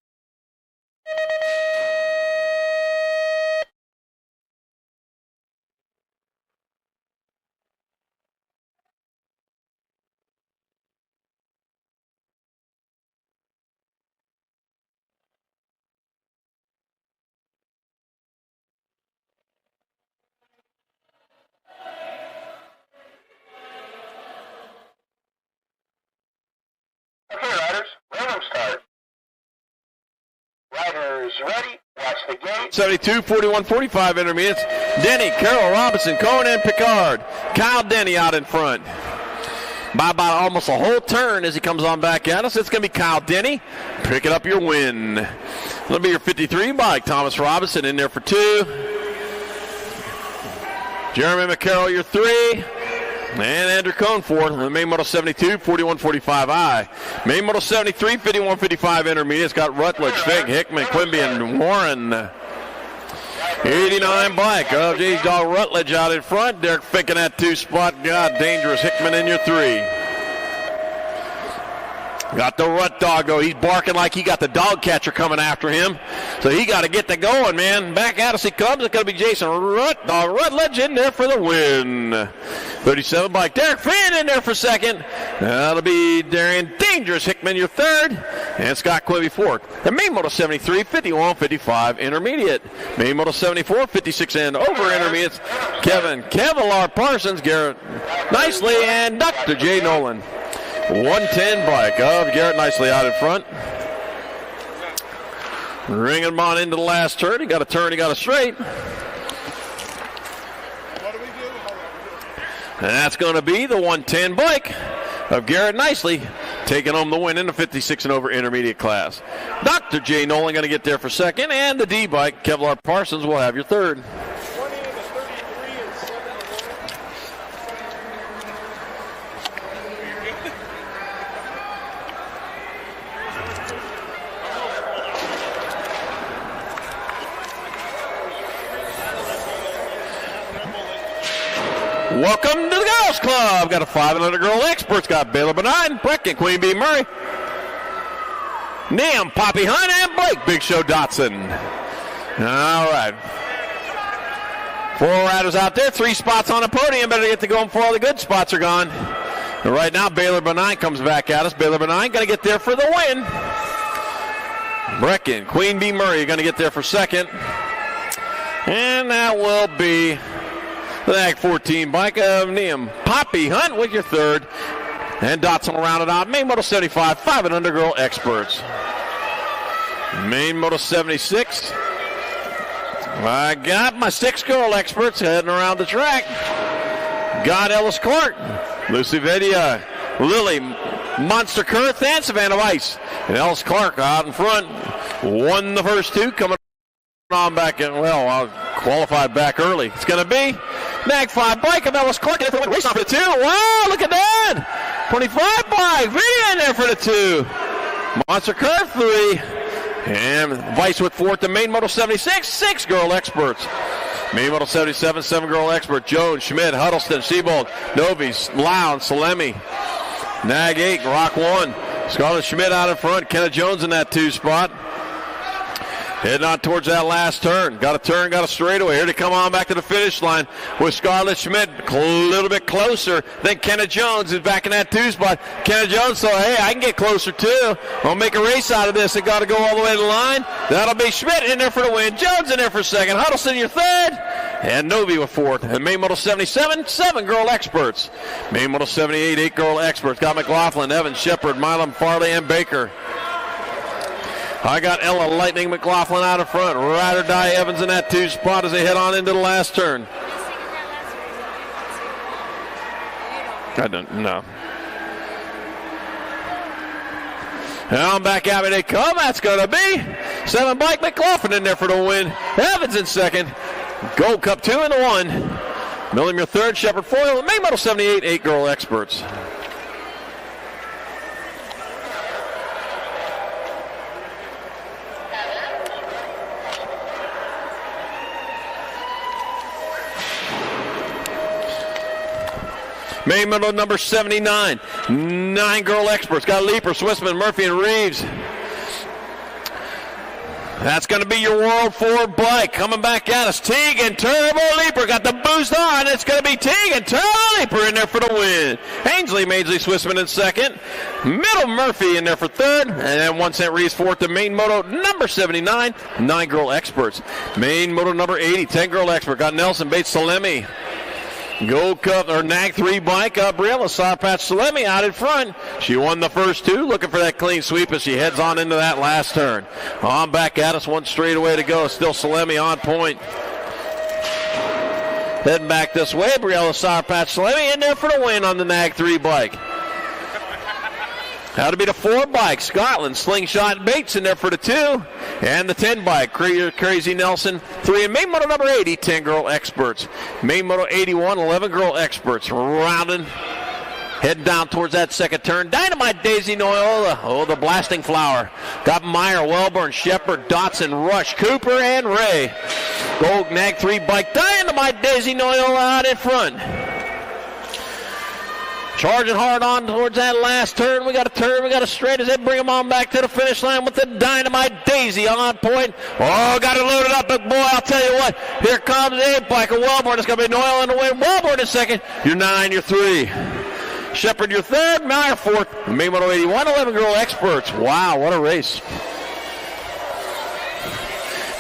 Speaker 17: Okay, riders, random start. Riders ready. Watch the gate.
Speaker 9: 72, 41, 45 intermediates. Denny, Carroll, Robinson, Cohen, and Picard. Kyle Denny out in front. By about almost a whole turn as he comes on back at us. It's going to be Kyle Denny picking up your win. That'll be your 53 bike. Thomas Robinson in there for 2. Jeremy McCarroll, your 3. And Andrew Cohn for the main model 72, 41-45I. Main model 73, 51-55 intermediates. Got Rutledge, Fig, Hickman, Quimby, and Warren. 89 bike of J-Dog Rutledge out in front. Derek Fink in that 2 spot. Got Dangerous Hickman in your 3. Got the Rut Dog, though. He's barking like he got the dog catcher coming after him. So he got to get the going, man. Back at us he comes. It's going to be Jason Rutledge in there for the win. 37 bike. Derek Finn in there for 2nd. That'll be Darian Dangerous Hickman, your 3rd. And Scott Quimby 4th. The main model 73, 51-55 intermediate. Main model 74, 56 and over intermediates. Kevin Kevlar Parsons, Garrett Nicely, and Dr. J. Nolan. 110 bike of Garrett Nicely out in front. Ringing him on into the last turn. He got a turn, he got a straight. And that's going to be the 110 bike of Garrett Nicely, taking home the win in the 56 and over intermediate class. Dr. J. Nolan going to get there for 2nd, and the D bike, Kevlar Parsons, will have your 3rd. Welcome to the Girls Club. Got a 500 girl experts. Got Baylor Benign, Brecken, Queen Bee Murray, Nam, Poppy Hunt, and Blake Big Show Dotson. All right. 4 riders out there. 3 spots on the podium. Better get to going before all the good spots are gone. And right now, Baylor Benign comes back at us. Baylor Benign going to get there for the win. Brecken, Queen Bee Murray going to get there for 2nd. And that will be the Ag 14 bike of Neum Poppy Hunt with your 3rd. And Dotson will round it out. Main Moto 75, 5 and under girl experts. Main Moto 76. I got my 6 girl experts heading around the track. Got Ellis Clark, Lucy Vedia, Lily, Monster Kurth, and Savannah Weiss. And Ellis Clark out in front. Won the first 2, coming on back in, qualified back early. It's going to be Nag 5 bike of Ellis Clark in for the race off for the 2. Wow, look at that. 25 bike. Video in there for the 2. Monster Curve 3. And Vice with 4th. The main Moto 76, 6 girl experts. Main Moto 77, 7 girl expert. Jones, Schmidt, Huddleston, Seabold, Novice, Lown, Salemi. Nag 8, Rock 1. Scarlett Schmidt out in front. Kenna Jones in that 2 spot. Heading on towards that last turn. Got a turn, got a straightaway. Here to come on back to the finish line with Scarlett Schmidt a little bit closer. Then Kenna Jones is back in that 2 spot. Kenna Jones thought, hey, I can get closer too. I'll make a race out of this. I got to go all the way to the line. That'll be Schmidt in there for the win. Jones in there for 2nd. Huddleston your 3rd. And Novi with 4th. And Main Moto 77, 7 girl experts. Main Moto 78, 8 girl experts. Got McLaughlin, Evans, Shepard, Milam, Farley, and Baker. I got Ella Lightning McLaughlin out in front. Ride or Die Evans in that 2 spot as they head on into the last turn. I don't know. Down back out they come. That's going to be 7 bike McLaughlin in there for the win. Evans in second. Gold Cup 2 and 1. Millimeter third. Shepherd foil. Main Model 78. 8 girl experts. Main Model number 79. 9 girl experts. Got Leaper, Swissman, Murphy, and Reeves. That's going to be your World 4 bike. Coming back at us. Teague and Turbo Leaper got the boost on. It's going to be Teague and Turbo Leaper in there for the win. Ainsley, Maidsley, Swissman in second. Middle Murphy in there for third. And then 1 cent Reeves fourth to Main Moto number 79. 9 girl experts. Main Moto number 80. 10 girl expert. Got Nelson Bates Salemi. Gold Cup or NAG 3 bike, Briella Sarpatch Salemi out in front. She won the first 2, looking for that clean sweep as she heads on into that last turn. On back at us, 1 straight away to go. Still Salemi on point. Heading back this way, Briella Sarpatch Salemi in there for the win on the NAG 3 bike. That'll be the 4 bike. Scotland, Slingshot Bates in there for the 2. And the 10 bike, Crazy Nelson, 3. And Main Moto number 80, 10 girl experts. Main Moto 81, 11 girl experts. Rounding, heading down towards that second turn. Dynamite Daisy Noyola, the blasting flower. Got Meyer, Wellborn, Shepard, Dotson, Rush, Cooper, and Ray. Gold NAG 3 bike, Dynamite Daisy Noyola out in front. Charging hard on towards that last turn. We got a turn. We got a straight as they bring them on back to the finish line with the Dynamite Daisy on point. Oh, got it loaded up. But boy, I'll tell you what. Here comes the 8 bike of Wellborn. It's going to be Noel in the win. Wellborn in second. You're 9, you're 3. Shepard, your third. Meyer, fourth. Main Moto 81, 11 girl experts. Wow, what a race.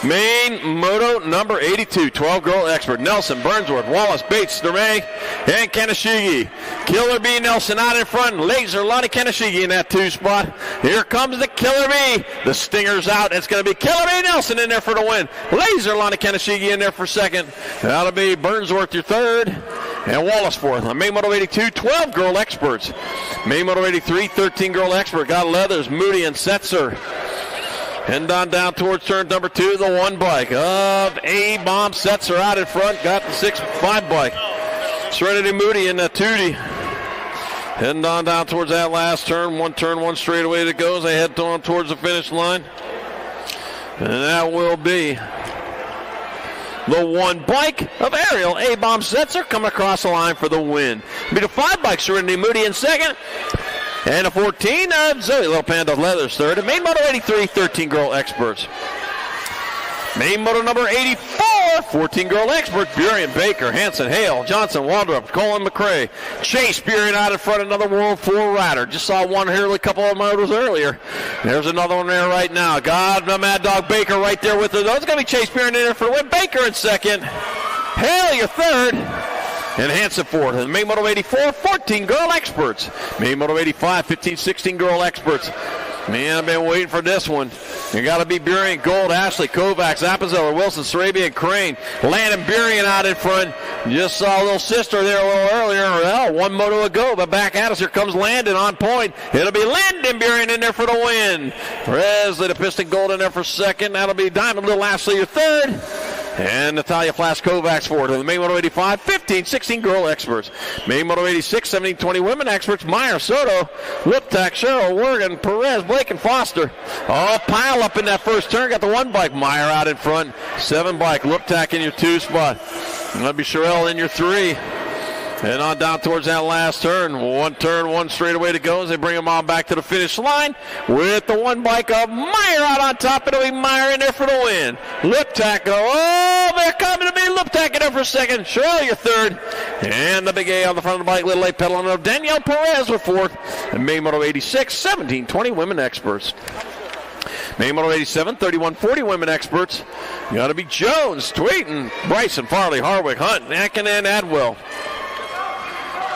Speaker 9: Main Moto number 82, 12 girl expert. Nelson, Burnsworth, Wallace, Bates, Sturmay, and Kanashigi. Killer Bee Nelson out in front. Laser Lonnie Kanashigi in that 2 spot. Here comes the Killer Bee. The Stinger's out. It's going to be Killer Bee Nelson in there for the win. Laser Lonnie Kanashigi in there for second. That'll be Burnsworth your third. And Wallace fourth. On Main Moto 82, 12 girl experts. Main Moto 83, 13 girl expert. Got Leathers, Moody, and Setzer. Heading on down towards turn number 2, the 1 bike of A-Bomb Setzer out in front. Got the 6-5 bike. Serenity Moody in the Tootie. Heading on down towards that last turn. 1 straight away to go as they head on towards the finish line. And that will be the 1 bike of Ariel A-Bomb Setzer coming across the line for the win. Be the 5 bike, Serenity Moody in second. And a 14 of Zoe Little Panda Leathers third. And Main Moto 83, 13 girl experts. Main Moto number 84, 14 girl experts. Burien, Baker, Hanson, Hale, Johnson, Waldrop, Colin McRae. Chase Burien out in front, another World 4 rider. Just saw one here a couple of motos earlier. There's another one there right now. God, the Mad Dog Baker right there with it. That's going to be Chase Burien in there for the win. Baker in second. Hale, your third. And Hanson fourth. And Main Moto 84, 14 girl experts. Main Moto 85, 15, 16 girl experts. Man, I've been waiting for this one. You got to be Burien, Gold, Ashley, Kovacs, Appenzeller, Wilson, Sarabia, and Crane. Landon Burien out in front. Just saw a little sister there a little earlier. Well, 1 moto ago, but back at us. Here comes Landon on point. It'll be Landon Burien in there for the win. Presley, the Piston Gold in there for second. That'll be Diamond Little Ashley, your third. And Natalia Flash Kovacs fourth. The Main Moto 85, 15, 16 girl experts. Main Moto 86, 17, 20 women experts. Meyer, Soto, Liptak, Cheryl, Wergen, Perez, Blake, and Foster. All pile up in that first turn. Got the 1 bike. Meyer out in front. 7 bike. Liptak in your 2 spot. That'll be Sherelle in your 3. And on down towards that last turn. 1 turn, 1 straight away to go as they bring them on back to the finish line with the 1 bike of Meyer out on top. It'll be Meyer in there for the win. Liptak, they're coming to me. Liptak in there for second. Sherelle, your third. And the big A on the front of the bike. Little A pedaling up. Danielle Perez with fourth. And Main Moto 86, 17, 20 women experts. Main Moto 87, 31, 40 women experts. You got to be Jones, Tweeton, Bryson, Farley, Harwick, Hunt, Atkin, and Adwell.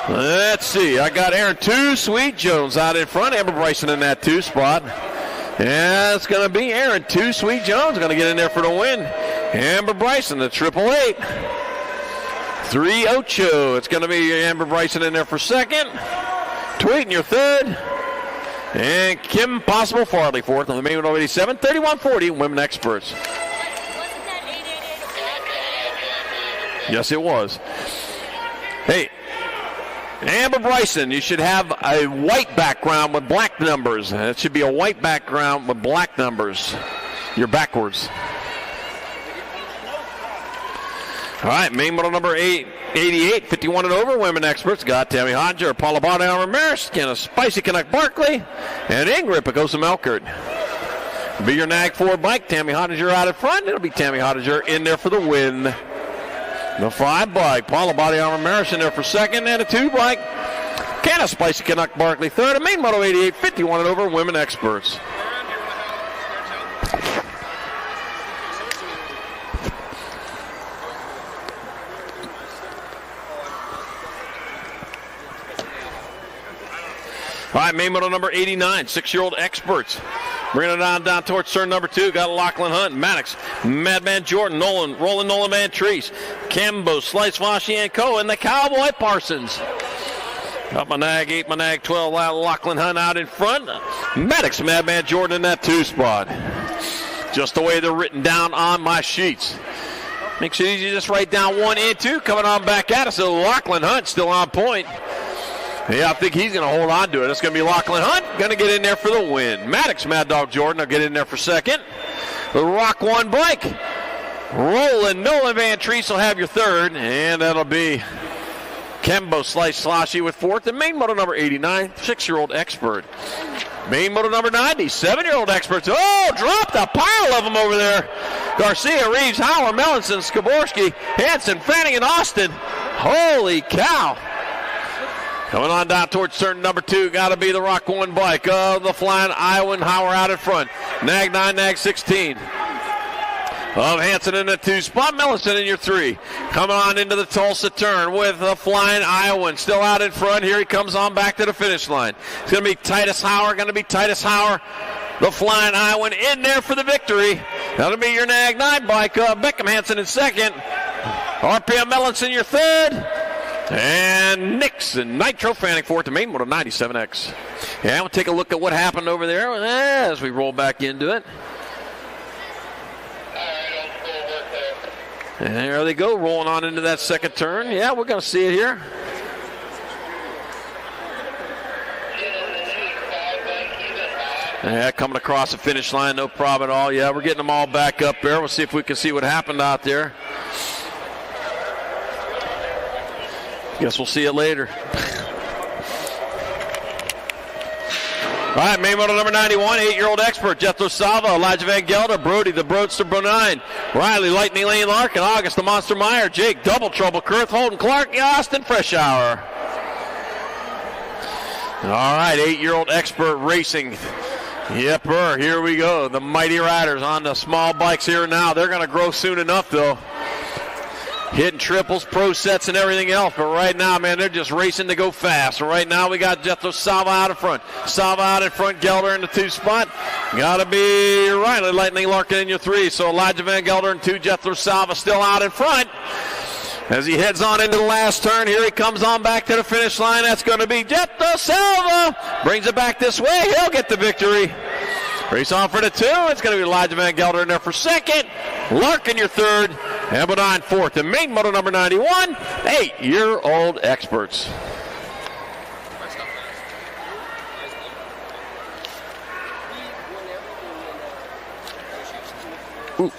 Speaker 9: Let's see. I got Aaron 2 Sweet Jones out in front. Amber Bryson in that 2 spot. And it's going to be Aaron 2 Sweet Jones going to get in there for the win. Amber Bryson, the 888. 3 Ocho. It's going to be Amber Bryson in there for second. Tweeting your third. And Kim Possible Farley fourth on the main 187, 31-40, women experts. Yes, it was. Hey, Amber Bryson, you should have a white background with black numbers. It should be a white background with black numbers. You're backwards. All right, main model number 88, 51 and over, women experts. Got Tammy Hodger, Paula Baudow, Ramirez, Kenna Spicy, Connect Barkley, and Ingrid Picosa Melkert. Be your nag forward bike. Tammy Hodger out in front. It'll be Tammy Hodger in there for the win. The 5 bike, Paula Baudow, Ramirez in there for second, and a 2 bike. Kenna Spicy, Connect Barkley third, and main model 88, 51 and over, women experts. All right, main model number 89, 6-year-old experts. Bringing it down towards turn number 2. Got Lachlan Hunt, Maddox, Madman Jordan, Nolan, Roland Nolan Van Treese, Cambo, Slice Vashi and Co. And the Cowboy Parsons. Up my nag, 8 my nag, 12. Lachlan Hunt out in front. Maddox, Madman Jordan in that 2 spot. Just the way they're written down on my sheets. Makes it easy to just write down 1 and 2. Coming on back at us. So Lachlan Hunt still on point. Yeah, I think he's going to hold on to it. It's going to be Lachlan Hunt, going to get in there for the win. Maddox, Mad Dog Jordan will get in there for second. The Rock 1 bike. Roland Nolan Van Treese will have your third, and that'll be Kembo Slice Sloshy with fourth. And main motor number 89, 6-year-old expert. Main motor number 90, 7-year-old experts. Oh, dropped a pile of them over there. Garcia, Reeves, Howard, Melanson, Skaborski, Hanson, Fanning, and Austin. Holy cow. Coming on down towards turn number 2, got to be the Rock 1 bike. The Flying Iowan Hauer out in front. Nag 9, Nag 16. Of Hanson in the 2 spot. Melanson in your 3. Coming on into the Tulsa turn with the Flying Iowan still out in front. Here he comes on back to the finish line. It's going to be Titus Hauer. The Flying Iowan in there for the victory. That'll be your Nag 9 bike. Beckham Hanson in second. RPM Melanson your third. And Nixon, Nitro Fanning fourth to main motor 97X. Yeah, we'll take a look at what happened over there as we roll back into it. And there they go, rolling on into that second turn. Yeah, we're going to see it here. Yeah, coming across the finish line, no problem at all. Yeah, we're getting them all back up there. We'll see if we can see what happened out there. Guess we'll see it later. All right, main motor number 91, 8-year-old expert, Jethro Salva, Elijah Van Gelder, Brody, the Broadster Bonine, Riley, Lightning Lane Larkin, August, the Monster Meyer, Jake, Double Trouble, Kurth, Holden, Clark, Austin, Freshour. All right, 8-year-old expert racing. Yep, here we go. The Mighty Riders on the small bikes here now. They're going to grow soon enough, though. Hitting triples, pro sets, and everything else. But right now, man, they're just racing to go fast. Right now, we got Jethro Salva out in front. Salva out in front, Gelder in the 2 spot. Got to be Riley, Lightning Larkin in your 3. So Elijah Van Gelder and 2, Jethro Salva still out in front. As he heads on into the last turn, here he comes on back to the finish line. That's going to be Jethro Salva. Brings it back this way. He'll get the victory. Race on for the 2. It's going to be Elijah Van Gelder in there for second. Larkin your third. Aberdeen fourth. And main motor number 91, 8-year-old experts. Ooh.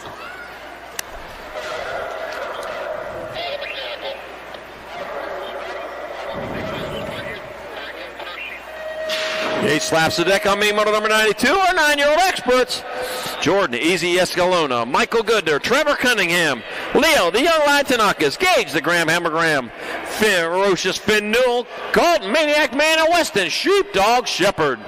Speaker 9: He slaps the deck on main motor number 92, our 9-year-old experts. Jordan, Easy Escalona, Michael Gooder, Trevor Cunningham, Leo, the young lad Tanakas, Gage, the Graham Hammer Graham, Ferocious Finn Newell, Colton, Maniac Man, and Weston, Sheepdog Shepherd.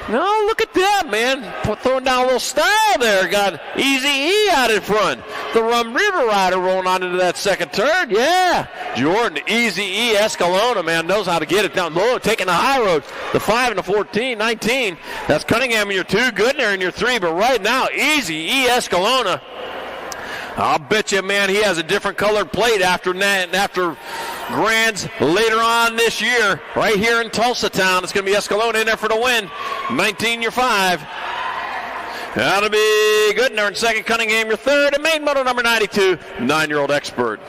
Speaker 9: No, look at that, man. Throwing down a little style there. Got Easy E out in front. The Rum River Rider rolling on into that second turn. Yeah. Jordan, Easy E, Escalona, man, knows how to get it down low, taking the high road. The 5 and the 14, 19. That's Cunningham in your 2, Goodner in your 3. But right now, Easy E, Escalona. I'll bet you, man, he has a different colored plate after Grands later on this year, right here in Tulsa town. It's going to be Escalona in there for the win. 19 your 5. That'll be good. In second, Cunningham your third, and main moto number 92, 9-year-old Expert.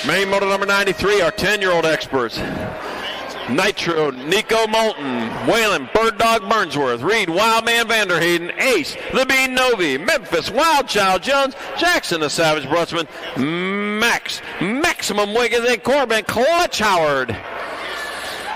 Speaker 9: Main moto number 93, our 10-year-old Experts. Nitro, Nico Moulton, Whalen, Bird Dog Burnsworth, Reed, Wildman Vanderheyden, Ace, The Bean Novi, Memphis, Wild Child Jones, Jackson the Savage Brutsman, Max, Maximum Wiggins, and Corbin, Clutch Howard.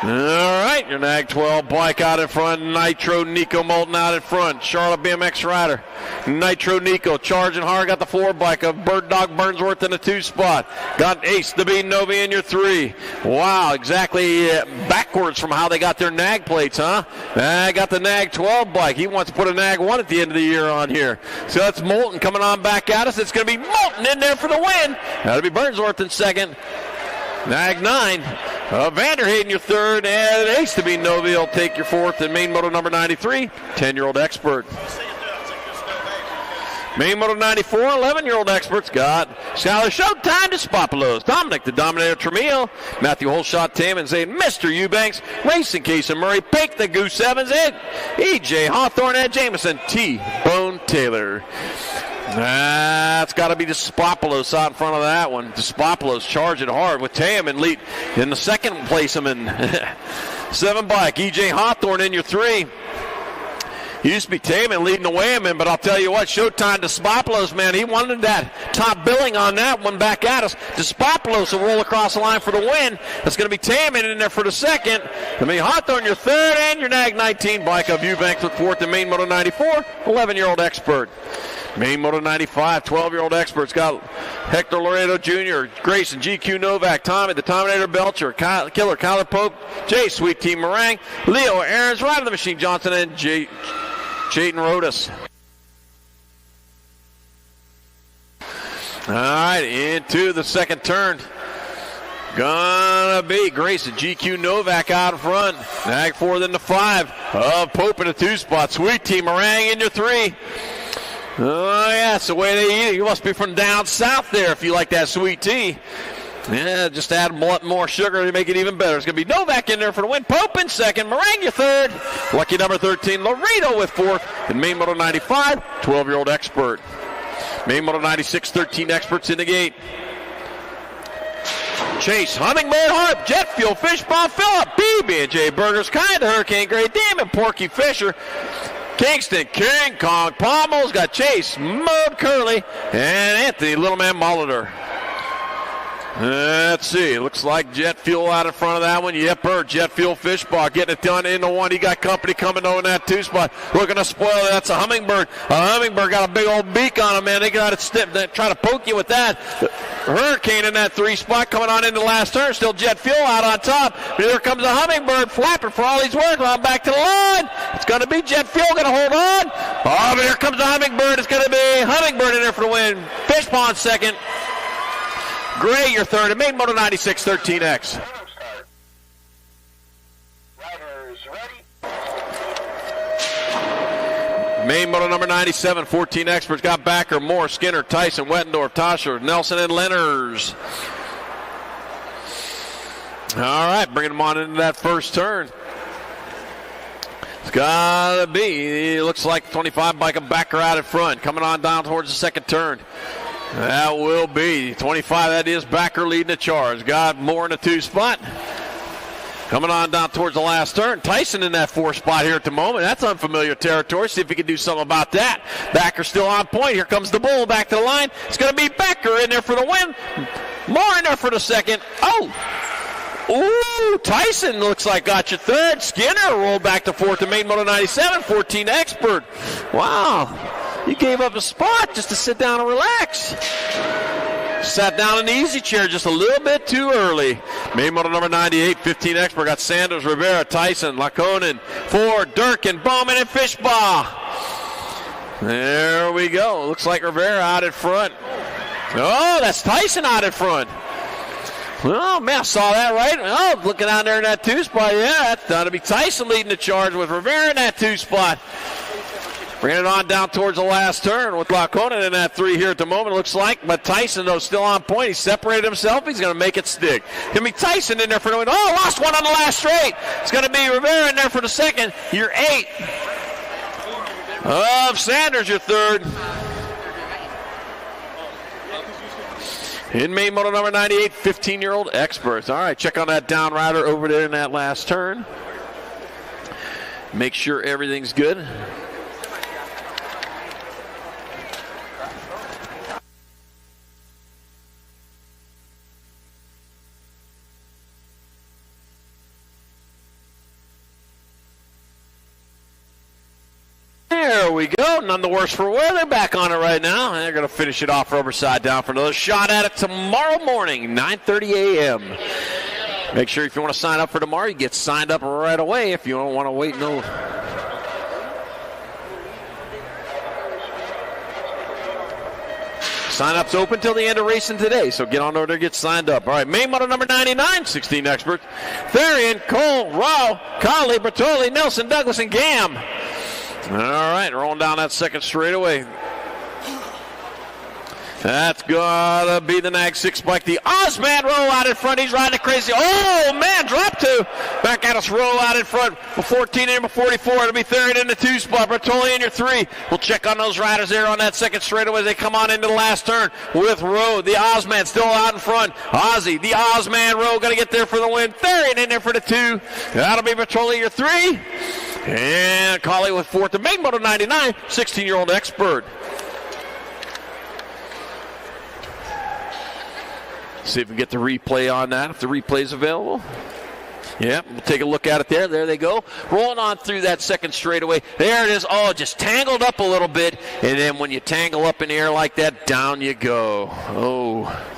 Speaker 9: All right, your Nag 12 bike out in front. Nitro Nico Moulton out in front. Charlotte BMX rider. Nitro Nico charging hard. Got the 4 bike of Bird Dog Burnsworth in the 2 spot. Got Ace, the Bean Novi in your 3. Wow, exactly backwards from how they got their Nag plates, huh? I got the Nag 12 bike. He wants to put a Nag 1 at the end of the year on here. So that's Moulton coming on back at us. It's going to be Moulton in there for the win. That'll be Burnsworth in second. Nag 9. Vanderheyden your third, and Ace to be Novi will take your fourth, and main moto number 93, 10-year-old Expert. Main moto 94, 11-year-old Experts got Skylar Showtime to Spopolos, Dominic the Dominator Tremillo, Matthew Holshot Tammons, and Mr. Eubanks, Racing Case and Murray, Pake the Goose Evans, and E.J. Hawthorne, and Jameson T-Bone Taylor. That's got to be Despopolos out in front of that one. Despopolos charging hard with Tam and lead in the second place. Him in 7 bike. E.J. Hawthorne in your 3. Used to be Taman leading the way, man, but I'll tell you what, Showtime Despopolos, man, he wanted that top billing on that one back at us. Despopolos will roll across the line for the win. That's going to be Taman in there for the second. I mean, Hawthorne your third, and your Nag 19 bike of Eubanks with fourth, and main moto 94, 11-year-old Expert. Main moto 95, 12-year-old Experts got Hector Laredo Jr., Grayson, GQ Novak, Tommy, the Terminator Belcher, Killer, Kyler Pope, Jay, Sweet Tea Meringue, Leo Aarons, Ryder the Machine Johnson, and Jayden Rodas. All right, into the second turn. Gonna be Grayson, GQ Novak out in front. Nag 4 then the 5 of Pope in the 2 spot. Sweet Tea Meringue in your 3. Oh, yeah, it's the way they eat it. You must be from down south there if you like that sweet tea. Yeah, just add more sugar to make it even better. It's going to be Novak in there for the win. Pope in second. Meringue your third. Lucky number 13, Laredo with fourth. And main moto 95, 12-year-old Expert. Main moto 96, 13 Experts in the gate. Chase, Hummingbird, Harp, Jet Fuel, Fishball, Phillip, B&J Burgers, Kai the Hurricane, Great Damon, Porky Fisher, Kingston, King Kong, Pommel's got Chase, Mode Curley, and Anthony Littleman Molitor. Let's see. Looks like Jet Fuel out in front of that one. Yep, Jet Fuel Fishball getting it done into one. He got company coming over in that 2 spot. Looking to spoil it. That's a Hummingbird. A Hummingbird got a big old beak on him, man. They got it try to poke you with that. Hurricane in that 3 spot coming on into the last turn. Still Jet Fuel out on top. Here comes a Hummingbird flapping for all he's worth. On back to the line. It's going to be Jet Fuel going to hold on. Oh, but here comes the Hummingbird. It's going to be Hummingbird in there for the win. Fishball in second. Gray, your third, and main moto 96, 13X. Main moto number 97, 14 Experts. Got Backer, Moore, Skinner, Tyson, Wettendorf, Tosher, Nelson, and Lenners. All right, bringing them on into that first turn. It's got to be, it looks like 25 bike of Backer out in front, coming on down towards the second turn. That will be 25. That is Backer leading the charge. Got Moore in the 2 spot. Coming on down towards the last turn. Tyson in that 4 spot here at the moment. That's unfamiliar territory. See if he can do something about that. Backer still on point. Here comes the bull back to the line. It's going to be Backer in there for the win. Moore in there for the second. Oh! Ooh, Tyson looks like got your third. Skinner rolled back to fourth to main moto 97, 14 Expert. Wow. You gave up a spot just to sit down and relax. Sat down in the easy chair just a little bit too early. Main moto number 98, 15 Expert. Got Sanders, Rivera, Tyson, Laconin, Ford, Durkin, Bowman, and Fishbaugh. There we go. Looks like Rivera out in front. Oh, that's Tyson out in front. Oh, man, I saw that, right? Oh, looking down there in that 2 spot. Yeah, that's going to be Tyson leading the charge with Rivera in that 2 spot. Bringing it on down towards the last turn with Laconin in that 3 here at the moment, it looks like. But Tyson, though, still on point. He separated himself. He's going to make it stick. Going to be Tyson in there for the win. Oh, lost one on the last straight. It's going to be Rivera in there for the second. Your 8. Of Sanders, your 3rd. In main moto number 98, 15-year-old experts. All right, check on that down rider over there in that last turn. Make sure everything's good. There we go. None the worse for wear. They're back on it right now. They're going to finish it off rubber side down for another shot at it tomorrow morning, 9:30 a.m. Make sure if you want to sign up for tomorrow, you get signed up right away if you don't want to wait no. Sign-up's open till the end of racing today, so get on over there and get signed up. All right, main moto number 99, 16 experts. Therian, Cole, Rao, Colley, Bertoli, Nelson, Douglas, and Gam. All right, rolling down that second straightaway. That's going to be the Nag 6 bike. The Ozman roll out in front. He's riding it crazy. Oh, man, drop 2. Back at us, roll out in front. 14 and number 44. It'll be third in the 2 spot. Bertoli in your 3. We'll check on those riders there on that second straightaway as they come on into the last turn with Rowe. The Ozman still out in front. Ozzy, the Ozman Rowe, going to get there for the win. Therian in there for the 2. That'll be Bertoli your 3. And Colley with 4th. The main moto 99, 16-year-old expert. See if we can get the replay on that, if the replay is available. Yeah, we'll take a look at it there. There they go. Rolling on through that second straightaway. There it is. Oh, just tangled up a little bit. And then when you tangle up in the air like that, down you go. Oh.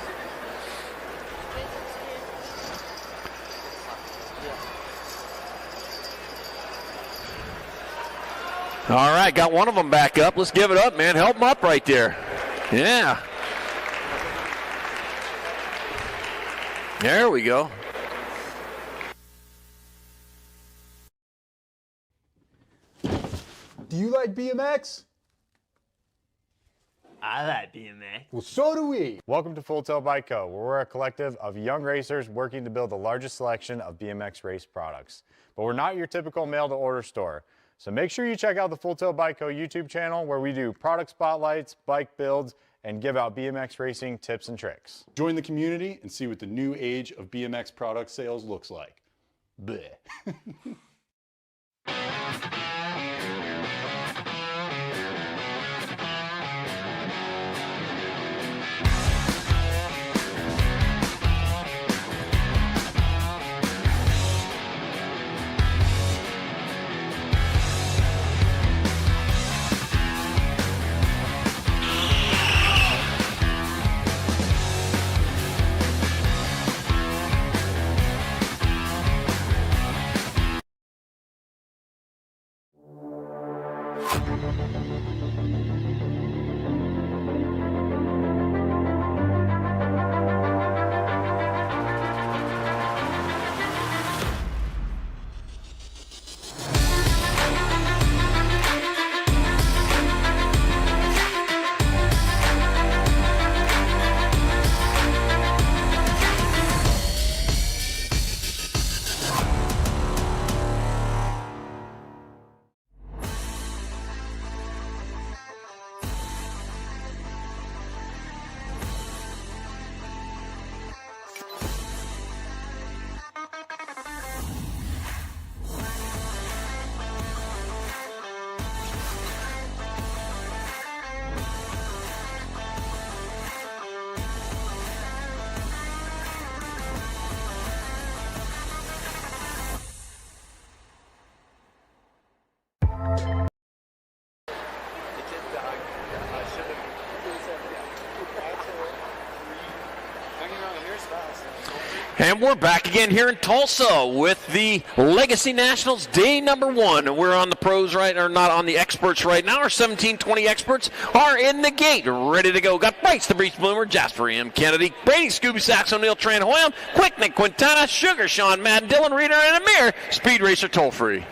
Speaker 9: All right, got one of them back up. Let's give it up, man. Help them up right there. Yeah. There we go.
Speaker 5: Do you like BMX?
Speaker 7: I like BMX.
Speaker 5: Well, so do we.
Speaker 7: Welcome to Full Tilt Bike Co., where we're a collective of young racers working to build the largest selection of BMX race products. But we're not your typical mail-to-order store. So make sure you check out the Full Tilt Bike Co. YouTube channel, where we do product spotlights, bike builds, and give out BMX racing tips and tricks.
Speaker 5: Join the community and see what the new age of BMX product sales looks like. Bleh.
Speaker 9: And we're back again here in Tulsa with the Legacy Nationals day number 1. We're on the pros right, or not on the experts right now. Our 1720 experts are in the gate, ready to go. Got Bryce the Beast Bloomer, Jasper M. Kennedy, Brady Scooby Sax O'Neill, Tran Hoyam, Quick Nick Quintana, Sugar Sean Madden, Dylan Reeder, and Amir, Speed Racer Toll Free.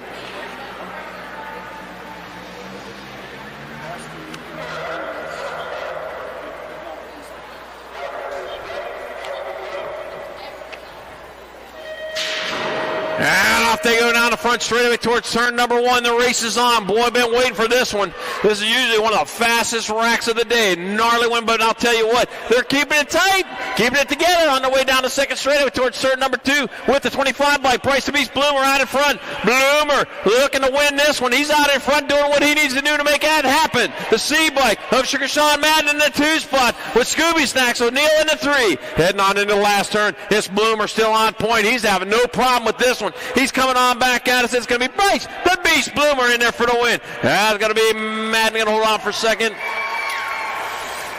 Speaker 9: And off they go down the front straightaway towards turn number 1. The race is on. Boy, I've been waiting for this one. This is usually one of the fastest racks of the day. Gnarly one, but I'll tell you what, they're keeping it tight, keeping it together on their way down the second straightaway towards turn number 2 with the 25 bike. Bryce the Beast Bloomer out in front. Bloomer looking to win this one. He's out in front doing what he needs to do to make that happen. The C bike of Sugar Sean Madden in the 2 spot with Scooby Snacks O'Neill in the 3. Heading on into the last turn. This Bloomer still on point. He's having no problem with this one. He's coming on back at us. It's going to be Bryce the Beast Bloomer in there for the win. That's going to be Madden. Going to hold on for second.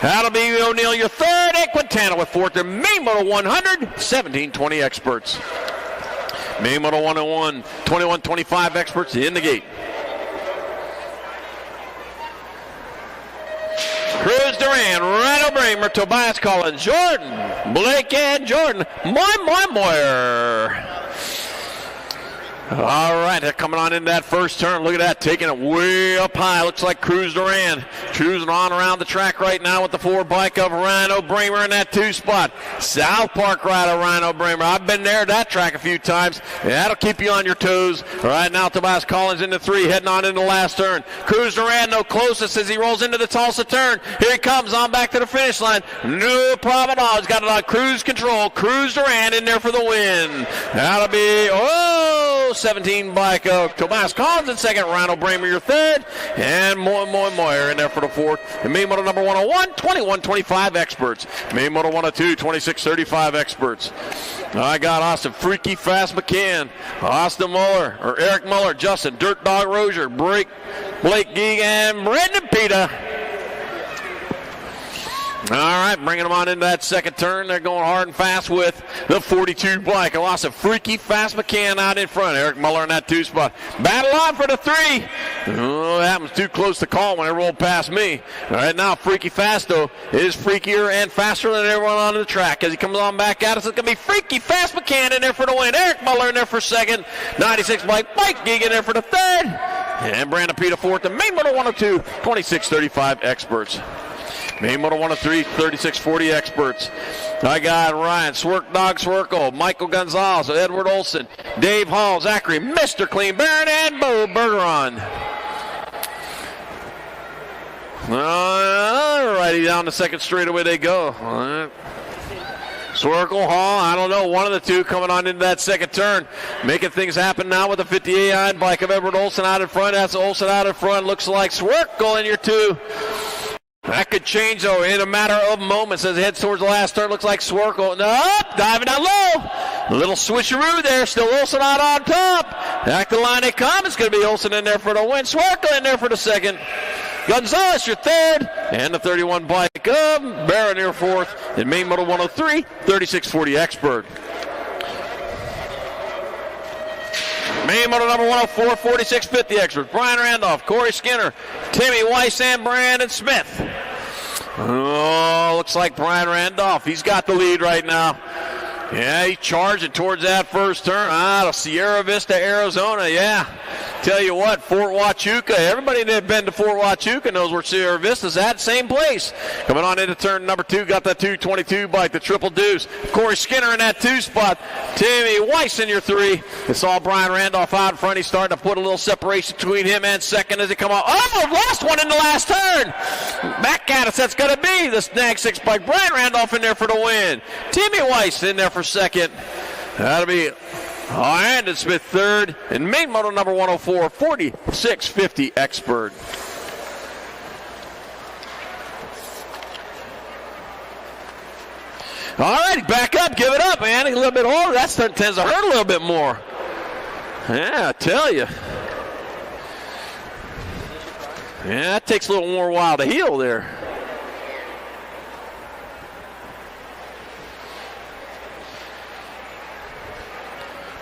Speaker 9: That'll be O'Neill, your third, and Quintana with fourth. The main Moto 100, 1720 experts. Main Moto 101, 2125 experts in the gate. Cruz Duran, Rhino Bramer, Tobias Collins, Jordan, Blake and Jordan, Moyer. All right, they're coming on into that first turn. Look at that, taking it way up high. Looks like Cruz Duran cruising on around the track right now with the 4 bike of Rhino Bramer in that 2 spot. South Park rider Rhino Bramer. I've been there, that track a few times. That'll keep you on your toes. Right now, Tobias Collins into 3, heading on into the last turn. Cruz Duran no closest as he rolls into the Tulsa turn. Here he comes on back to the finish line. No problem at all. He's got it on cruise control. Cruz Duran in there for the win. That'll be, 17 bike of Tobias Collins in second, Rhino Bramer your third, and Moyer in there for the fourth. And main moto number 101, 2125 experts. Main moto 102, 2635 experts. I got Austin Freaky Fast McCann, Austin Muller, or Eric Muller, Justin Dirt Dog Rozier, Blake Geeg, and Brendan Pita. All right, bringing them on into that second turn. They're going hard and fast with the 42 bike. I lost a Freaky Fast McCann out in front. Eric Muller in that 2 spot. Battle on for the 3. Oh, that was too close to call when it rolled past me. All right, now Freaky Fast, though, is freakier and faster than everyone on the track. As he comes on back at us, it's going to be Freaky Fast McCann in there for the win. Eric Muller in there for second. 96 bike Geeg in there for the third. And Brandon Pita fourth. The main moto 102, 2635 experts. Main Moto 103, 3640 experts. I got Ryan Swerk Dog Swerkle, Michael Gonzalez, Edward Olson, Dave Hall, Zachary, Mr. Clean Baron, and Bo Bergeron. All righty, down the second straightaway they go. All right. Swerkle, Hall, I don't know, one of the two coming on into that second turn. Making things happen now with the 58 bike of Edward Olson out in front. That's Olson out in front. Looks like Swerkle in your 2. That could change, though, in a matter of moments as it heads towards the last turn. Looks like Swerkle. Nope, diving down low. A little switcheroo there. Still Olson out on top. Back to the line they come. It's going to be Olson in there for the win. Swerkle in there for the second. Gonzalez, your third. And the 31 bike of Barron, your fourth. In main moto 103, 3640 expert. Main moto number 104, 4650 experts. Brian Randolph, Corey Skinner, Timmy Weiss, and Brandon Smith. Oh, looks like Brian Randolph. He's got the lead right now. Yeah, he's charging towards that first turn out of Sierra Vista, Arizona. Yeah, tell you what, Fort Huachuca. Everybody that had been to Fort Huachuca knows where Sierra Vista's at. Same place. Coming on into turn number 2, got that 222 bike, the triple deuce. Corey Skinner in that 2 spot. Timmy Weiss in your 3. It's all Brian Randolph out in front. He's starting to put a little separation between him and second as he come on. Oh, lost one in the last turn. Back at us. That's going to be the Snag 6 bike. Brian Randolph in there for the win. Timmy Weiss in there for second. That'll be Brandon Smith third. And main moto number 104, 4650 expert. All right, back up, give it up, man. A little bit harder. That tends to hurt a little bit more. Yeah, I tell you. Yeah, that takes a little more while to heal there.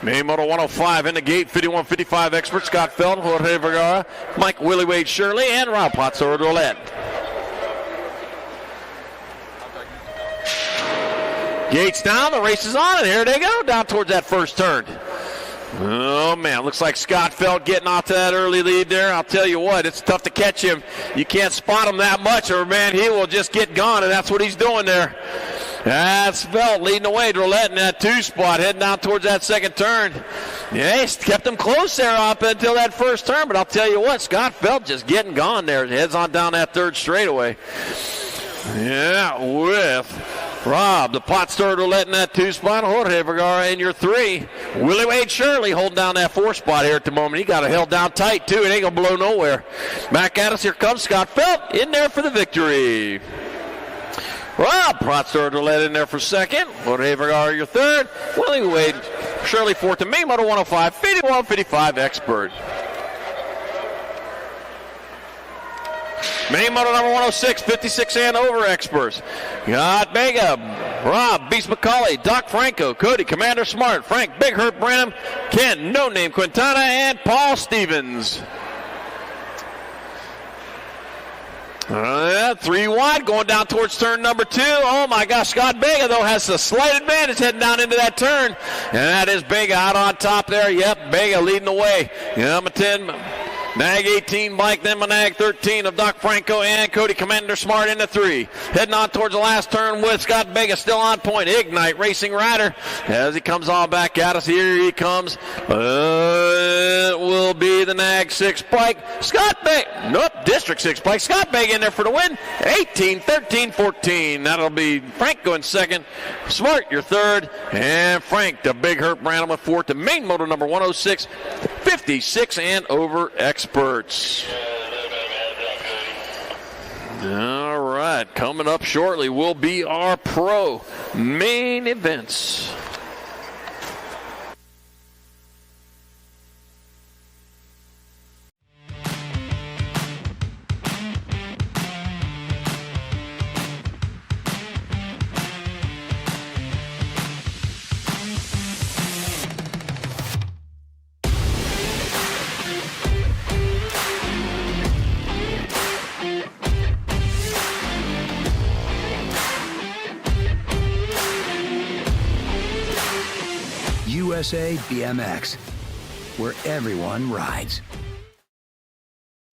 Speaker 9: Main Moto 105 in the gate, 51-55 expert Scott Feld, Jorge Vergara, Mike Willie Wade Shirley, and Rob Potts Roulette. Gates down, the race is on, and here they go, down towards that first turn. Oh, man, looks like Scott Feld getting off to that early lead there. I'll tell you what, it's tough to catch him. You can't spot him that much, or, man, he will just get gone, and that's what he's doing there. That's Feld leading the way. Roulette in that 2 spot, heading down towards that second turn. Yeah, he's kept him close there up until that first turn, but I'll tell you what, Scott Feld just getting gone there. Heads on down that 3rd straightaway. Yeah, with Rob, the pot starter letting that 2 spot. Jorge Vergara in your 3. Willie Wade Shirley holding down that 4 spot here at the moment. He got it held down tight, too. It ain't going to blow nowhere. Back at us. Here comes Scott Feld in there for the victory. Rob, pot starter let in there for 2nd. Jorge Vergara your 3rd. Willie Wade Shirley 4th. And Main Moto 105, 51-55 expert. Main Moto number 106, 56 and over experts. Got Vega, Rob, Beast McCauley, Doc Franco, Cody, Commander Smart, Frank, Big Hurt Branham, Ken, No Name Quintana, and Paul Stevens. 3 wide, going down towards turn number 2. Oh my gosh, Scott Vega though has a slight advantage heading down into that turn. And that is Vega out on top there. Yep, Vega leading the way. Number 10. Nag 18 bike, then Nag 13 of Doc Franco and Cody Commander Smart into 3. Heading on towards the last turn with Scott Vega still on point. Ignite Racing Rider as he comes all back at us. Here he comes. It will be the Nag 6 bike. Scott Vega, nope, District 6 bike. Scott Vega in there for the win. 18, 13, 14. That'll be Frank going 2nd. Smart your 3rd. And Frank, the Big Hurt Branham with 4th. The Main Moto number 106, 56 and over experts. All right, coming up shortly will be our pro main events.
Speaker 6: USA BMX, where everyone rides.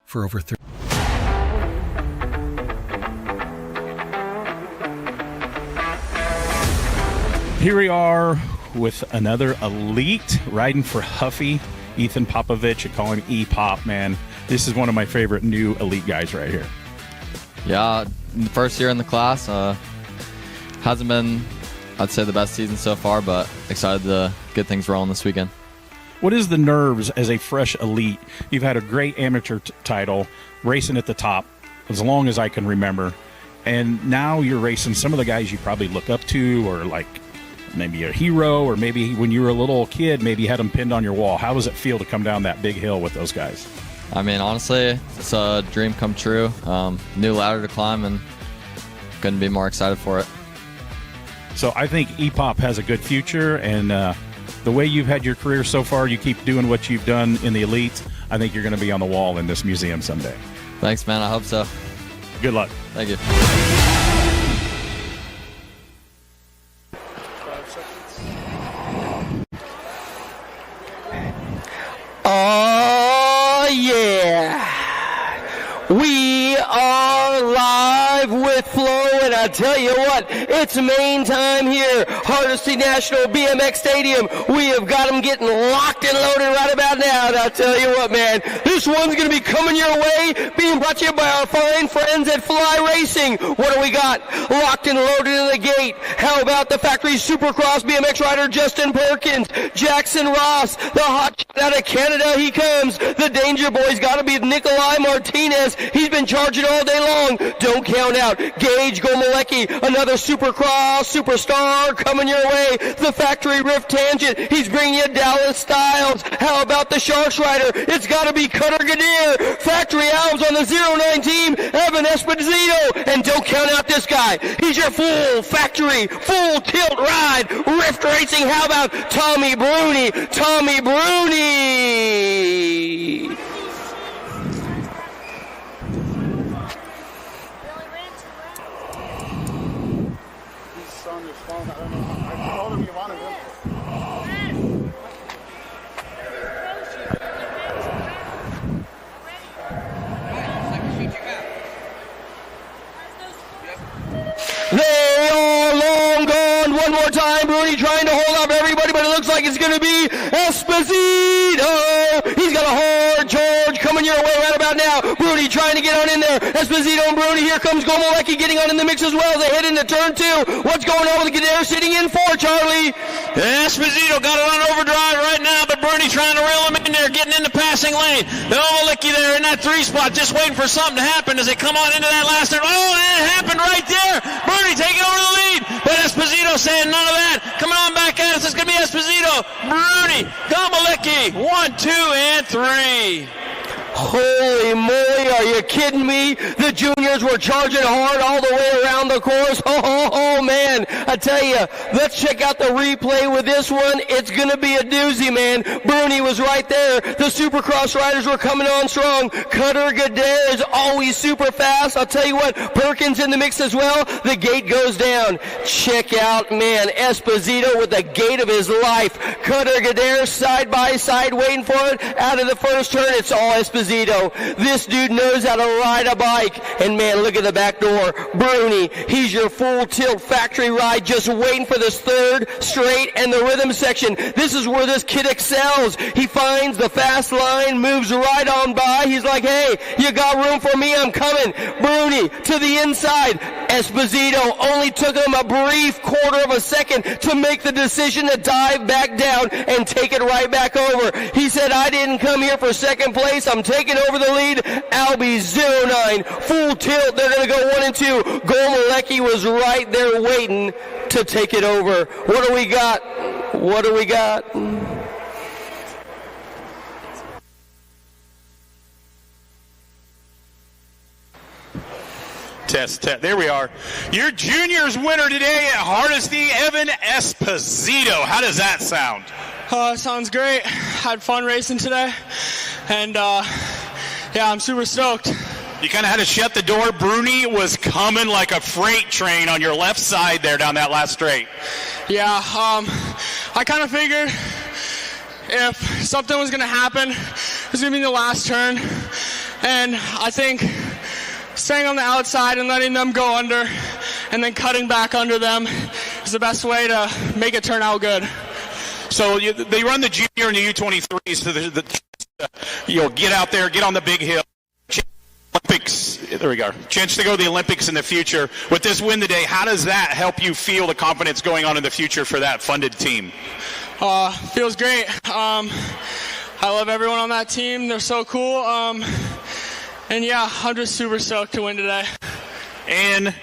Speaker 8: For over 30.
Speaker 3: Here we are with another elite riding for Huffy, Ethan Popovich. I call him E-Pop, man. This is one of my favorite new elite guys right here.
Speaker 12: Yeah, first year in the class. Hasn't been, I'd say, the best season so far, but excited to get things rolling this weekend.
Speaker 3: What is the nerves as a fresh elite? You've had a great amateur title, racing at the top as long as I can remember, and now you're racing some of the guys you probably look up to, or like maybe a hero, or maybe when you were a little kid, maybe you had them pinned on your wall. How does it feel to come down that big hill with those guys?
Speaker 12: I mean, honestly, it's a dream come true. New ladder to climb, and couldn't be more excited for it.
Speaker 3: So I think E-Pop has a good future, and the way you've had your career so far, you keep doing what you've done in the elites, I think you're going to be on the wall in this museum someday.
Speaker 12: Thanks, man. I hope so.
Speaker 3: Good luck.
Speaker 12: Thank you.
Speaker 18: Oh, yeah. We are live with Flo, and I tell you what, it's main time here. Hardesty National BMX Stadium. We have got them getting locked and loaded right about now. And I tell you what, man, this one's going to be coming your way, being brought to you by our fine friends at Fly Racing. What do we got? Locked and loaded in the gate. How about the factory Supercross BMX rider Justin Perkins, Jackson Ross, the hot shot out of Canada, he comes. The Danger Boy's got to be Nikolai Martinez. He's been charging all day long. Don't count out Gage Gomalecki, another Supercross superstar coming coming your way. The factory rift tangent. He's bringing you Dallas Styles. How about the Sharks rider? It's got to be Cutter Gadir. Factory Alves on the 09 team. Evan Esposito. And don't count out this guy. He's your full factory, full tilt ride. Rift racing. How about Tommy Bruni? Tommy Bruni. They are long gone. One more time. Bruni trying to hold up everybody, but it looks like it's going to be Esposito. He's got a hard charge coming your way right about now. Bruni trying to get on in there. Esposito and Bruni. Here comes Gomolecki getting on in the mix as well. They head into turn 2. What's going on with Gadir sitting in 4, Charlie?
Speaker 9: Esposito got it on overdrive right now, but Bruni trying to reel him in there, getting in the passing lane. Gomolecki there in that 3 spot, just waiting for something to happen as they come on into that last turn. Oh, and it happened right there. Bruni taking over the lead, but Esposito saying none of that. Coming on back at us, it's going to be Esposito, Bruni, Gomolecki, 1, 2, and 3.
Speaker 18: Holy moly, are you kidding me? The juniors were charging hard all the way around the course. Oh, man. I tell you, let's check out the replay with this one. It's going to be a doozy, man. Bruni was right there. The Supercross riders were coming on strong. Cutter Gadir is always super fast. I'll tell you what, Perkins in the mix as well. The gate goes down. Check out, man, Esposito with the gate of his life. Cutter Gadir side by side waiting for it. Out of the first turn, it's all Esposito. This dude knows how to ride a bike. And man, look at the back door. Bruni, he's your full tilt factory ride, just waiting for this third straight and the rhythm section. This is where this kid excels. He finds the fast line, moves right on by. He's like, hey, you got room for me? I'm coming. Bruni to the inside. Esposito only took him a brief quarter of a second to make the decision to dive back down and take it right back over. He said, I didn't come here for second place. I'm taking over the lead. Albie 09, full tilt. They're going to go 1 and 2. Gomolecki was right there waiting to take it over. What do we got? What do we got?
Speaker 3: Test. There we are. Your juniors winner today at Hardesty, Evan Esposito. How does that sound?
Speaker 19: Sounds great. Had fun racing today. And, yeah, I'm super stoked.
Speaker 3: You kind of had to shut the door. Bruni was coming like a freight train on your left side there down that last straight.
Speaker 19: Yeah, I kind of figured if something was going to happen, it was going to be the last turn. And I think staying on the outside and letting them go under and then cutting back under them is the best way to make it turn out good.
Speaker 3: So they run the junior and the U23s, so you'll get out there, get on the big hill. Olympics, there we go. Chance to go to the Olympics in the future. With this win today, how does that help you feel the confidence going on in the future for that funded team?
Speaker 19: Feels great. I love everyone on that team. They're so cool. And yeah, I'm just super stoked to win today.
Speaker 3: And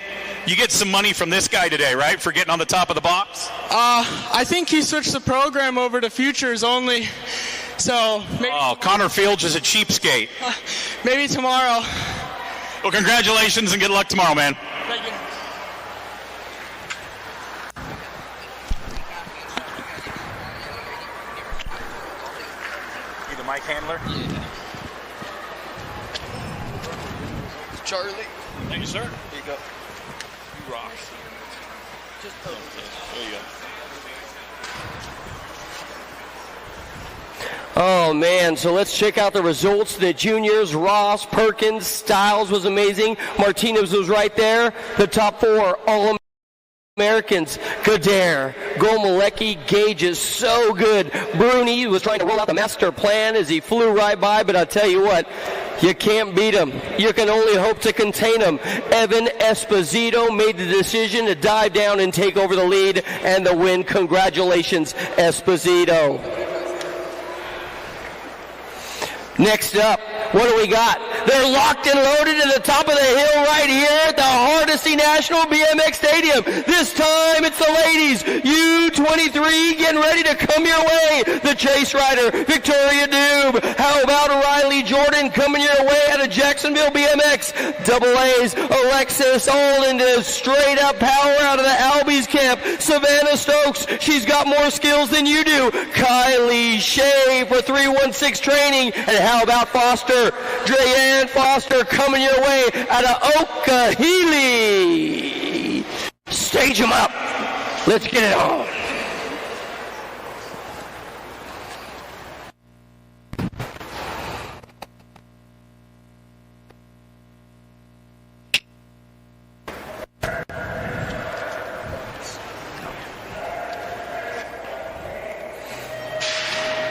Speaker 3: you get some money from this guy today, right, for getting on the top of the box?
Speaker 19: I think he switched the program over to futures only. So maybe
Speaker 3: Connor Fields is a cheapskate.
Speaker 19: Maybe tomorrow.
Speaker 3: Well, congratulations and good luck tomorrow, man.
Speaker 19: Thank you.
Speaker 3: You the mic handler?
Speaker 19: Yeah. Charlie.
Speaker 3: Thank you, sir.
Speaker 19: Here you go.
Speaker 3: You rock.
Speaker 19: Just
Speaker 3: there you go.
Speaker 18: Oh, man, so let's check out the results. The juniors, Ross, Perkins, Styles was amazing. Martinez was right there. The top 4 All-Americans, Gadir, Gomolecki, Gage is so good. Bruni was trying to roll out the master plan as he flew right by, but I'll tell you what, you can't beat him. You can only hope to contain him. Evan Esposito made the decision to dive down and take over the lead and the win. Congratulations, Esposito. Next up, what do we got? They're locked and loaded at the top of the hill right here at the Hardesty Hardesty National BMX Stadium. This time it's the ladies. U23 getting ready to come your way. The chase rider, Victoria Doob. How about Riley Jordan coming your way out of Jacksonville BMX? Double A's, Alexis Olin to straight up power out of the Albies camp. Savannah Stokes, she's got more skills than you do. Kylie Shea for 316 training. And how about Foster? Dreyanne Foster coming your way out of Okahili. Stage them up. Let's get it on.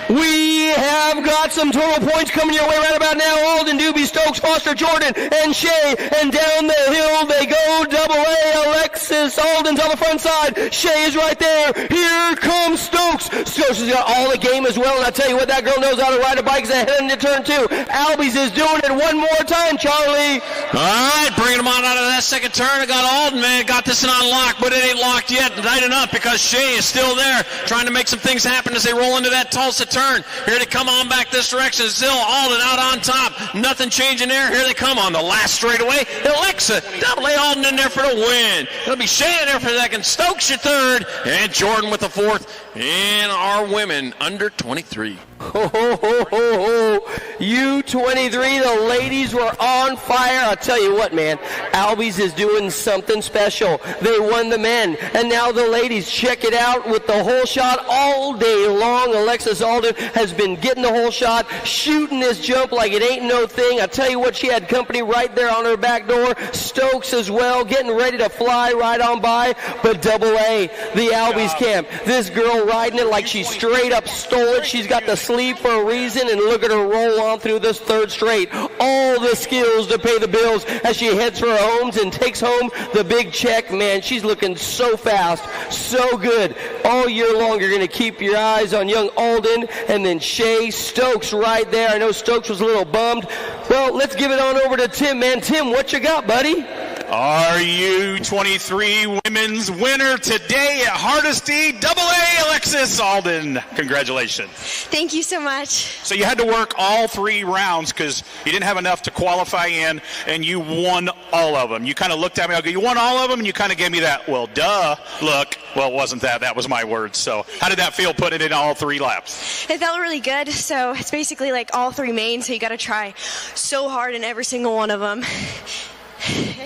Speaker 18: We have got some total points coming your way right about now. Alden, Doobie, Stokes, Foster, Jordan, and Shea. And down the hill they go. Double A, Alexis Alden's on the front side. Shea is right there. Here comes Stokes. Stokes has got all the game as well. And I tell you what, that girl knows how to ride a bike. Is heading to turn 2. Albies is doing it one more time, Charlie.
Speaker 9: All right, bringing them on out of that second turn. I got Alden, man. Got this one on lock, but it ain't locked yet. Tight enough because Shea is still there trying to make some things happen as they roll into that Tulsa turn. Here they come on back this direction. Still Alden out on top. Nothing changing there. Here they come on the last straightaway. Alexa, double A Alden in there for the win. It'll be Shea in there for the second. Stokes your third. And Jordan with the fourth. And our women under 23.
Speaker 18: Ho, ho, ho, ho, ho. U23, the ladies were on fire. I'll tell you what, man. Albies is doing something special. They won the men. And now the ladies, check it out with the whole shot all day long. Alexis Alden has been getting the whole shot, shooting this jump like it ain't no thing. I tell you what, she had company right there on her back door. Stokes as well, getting ready to fly right on by. But double A, the Albies camp. This girl riding it like she straight up stole it. She's got the sleeve for a reason, and look at her roll on through this third straight. All the skills to pay the bills as she heads for her homes and takes home the big check. Man, she's looking so fast, so good. All year long, you're going to keep your eyes on young Alden and then Shea. Stokes right there. I know Stokes was a little bummed. Well, let's give it on over to Tim, man. Tim, what you got, buddy?
Speaker 3: Our U23 women's winner today at Hardesty, double A, Alexis Alden. Congratulations.
Speaker 20: Thank you so much.
Speaker 3: So you had to work all 3 rounds because you didn't have enough to qualify in, and you won all of them. You kind of looked at me, I go, you won all of them, and you kind of gave me that, well, duh, look. Well, it wasn't that. That was my words. So how did that feel putting it in all 3 laps?
Speaker 20: It felt really good. So it's basically like all 3 mains, so you got to try so hard in every single one of them.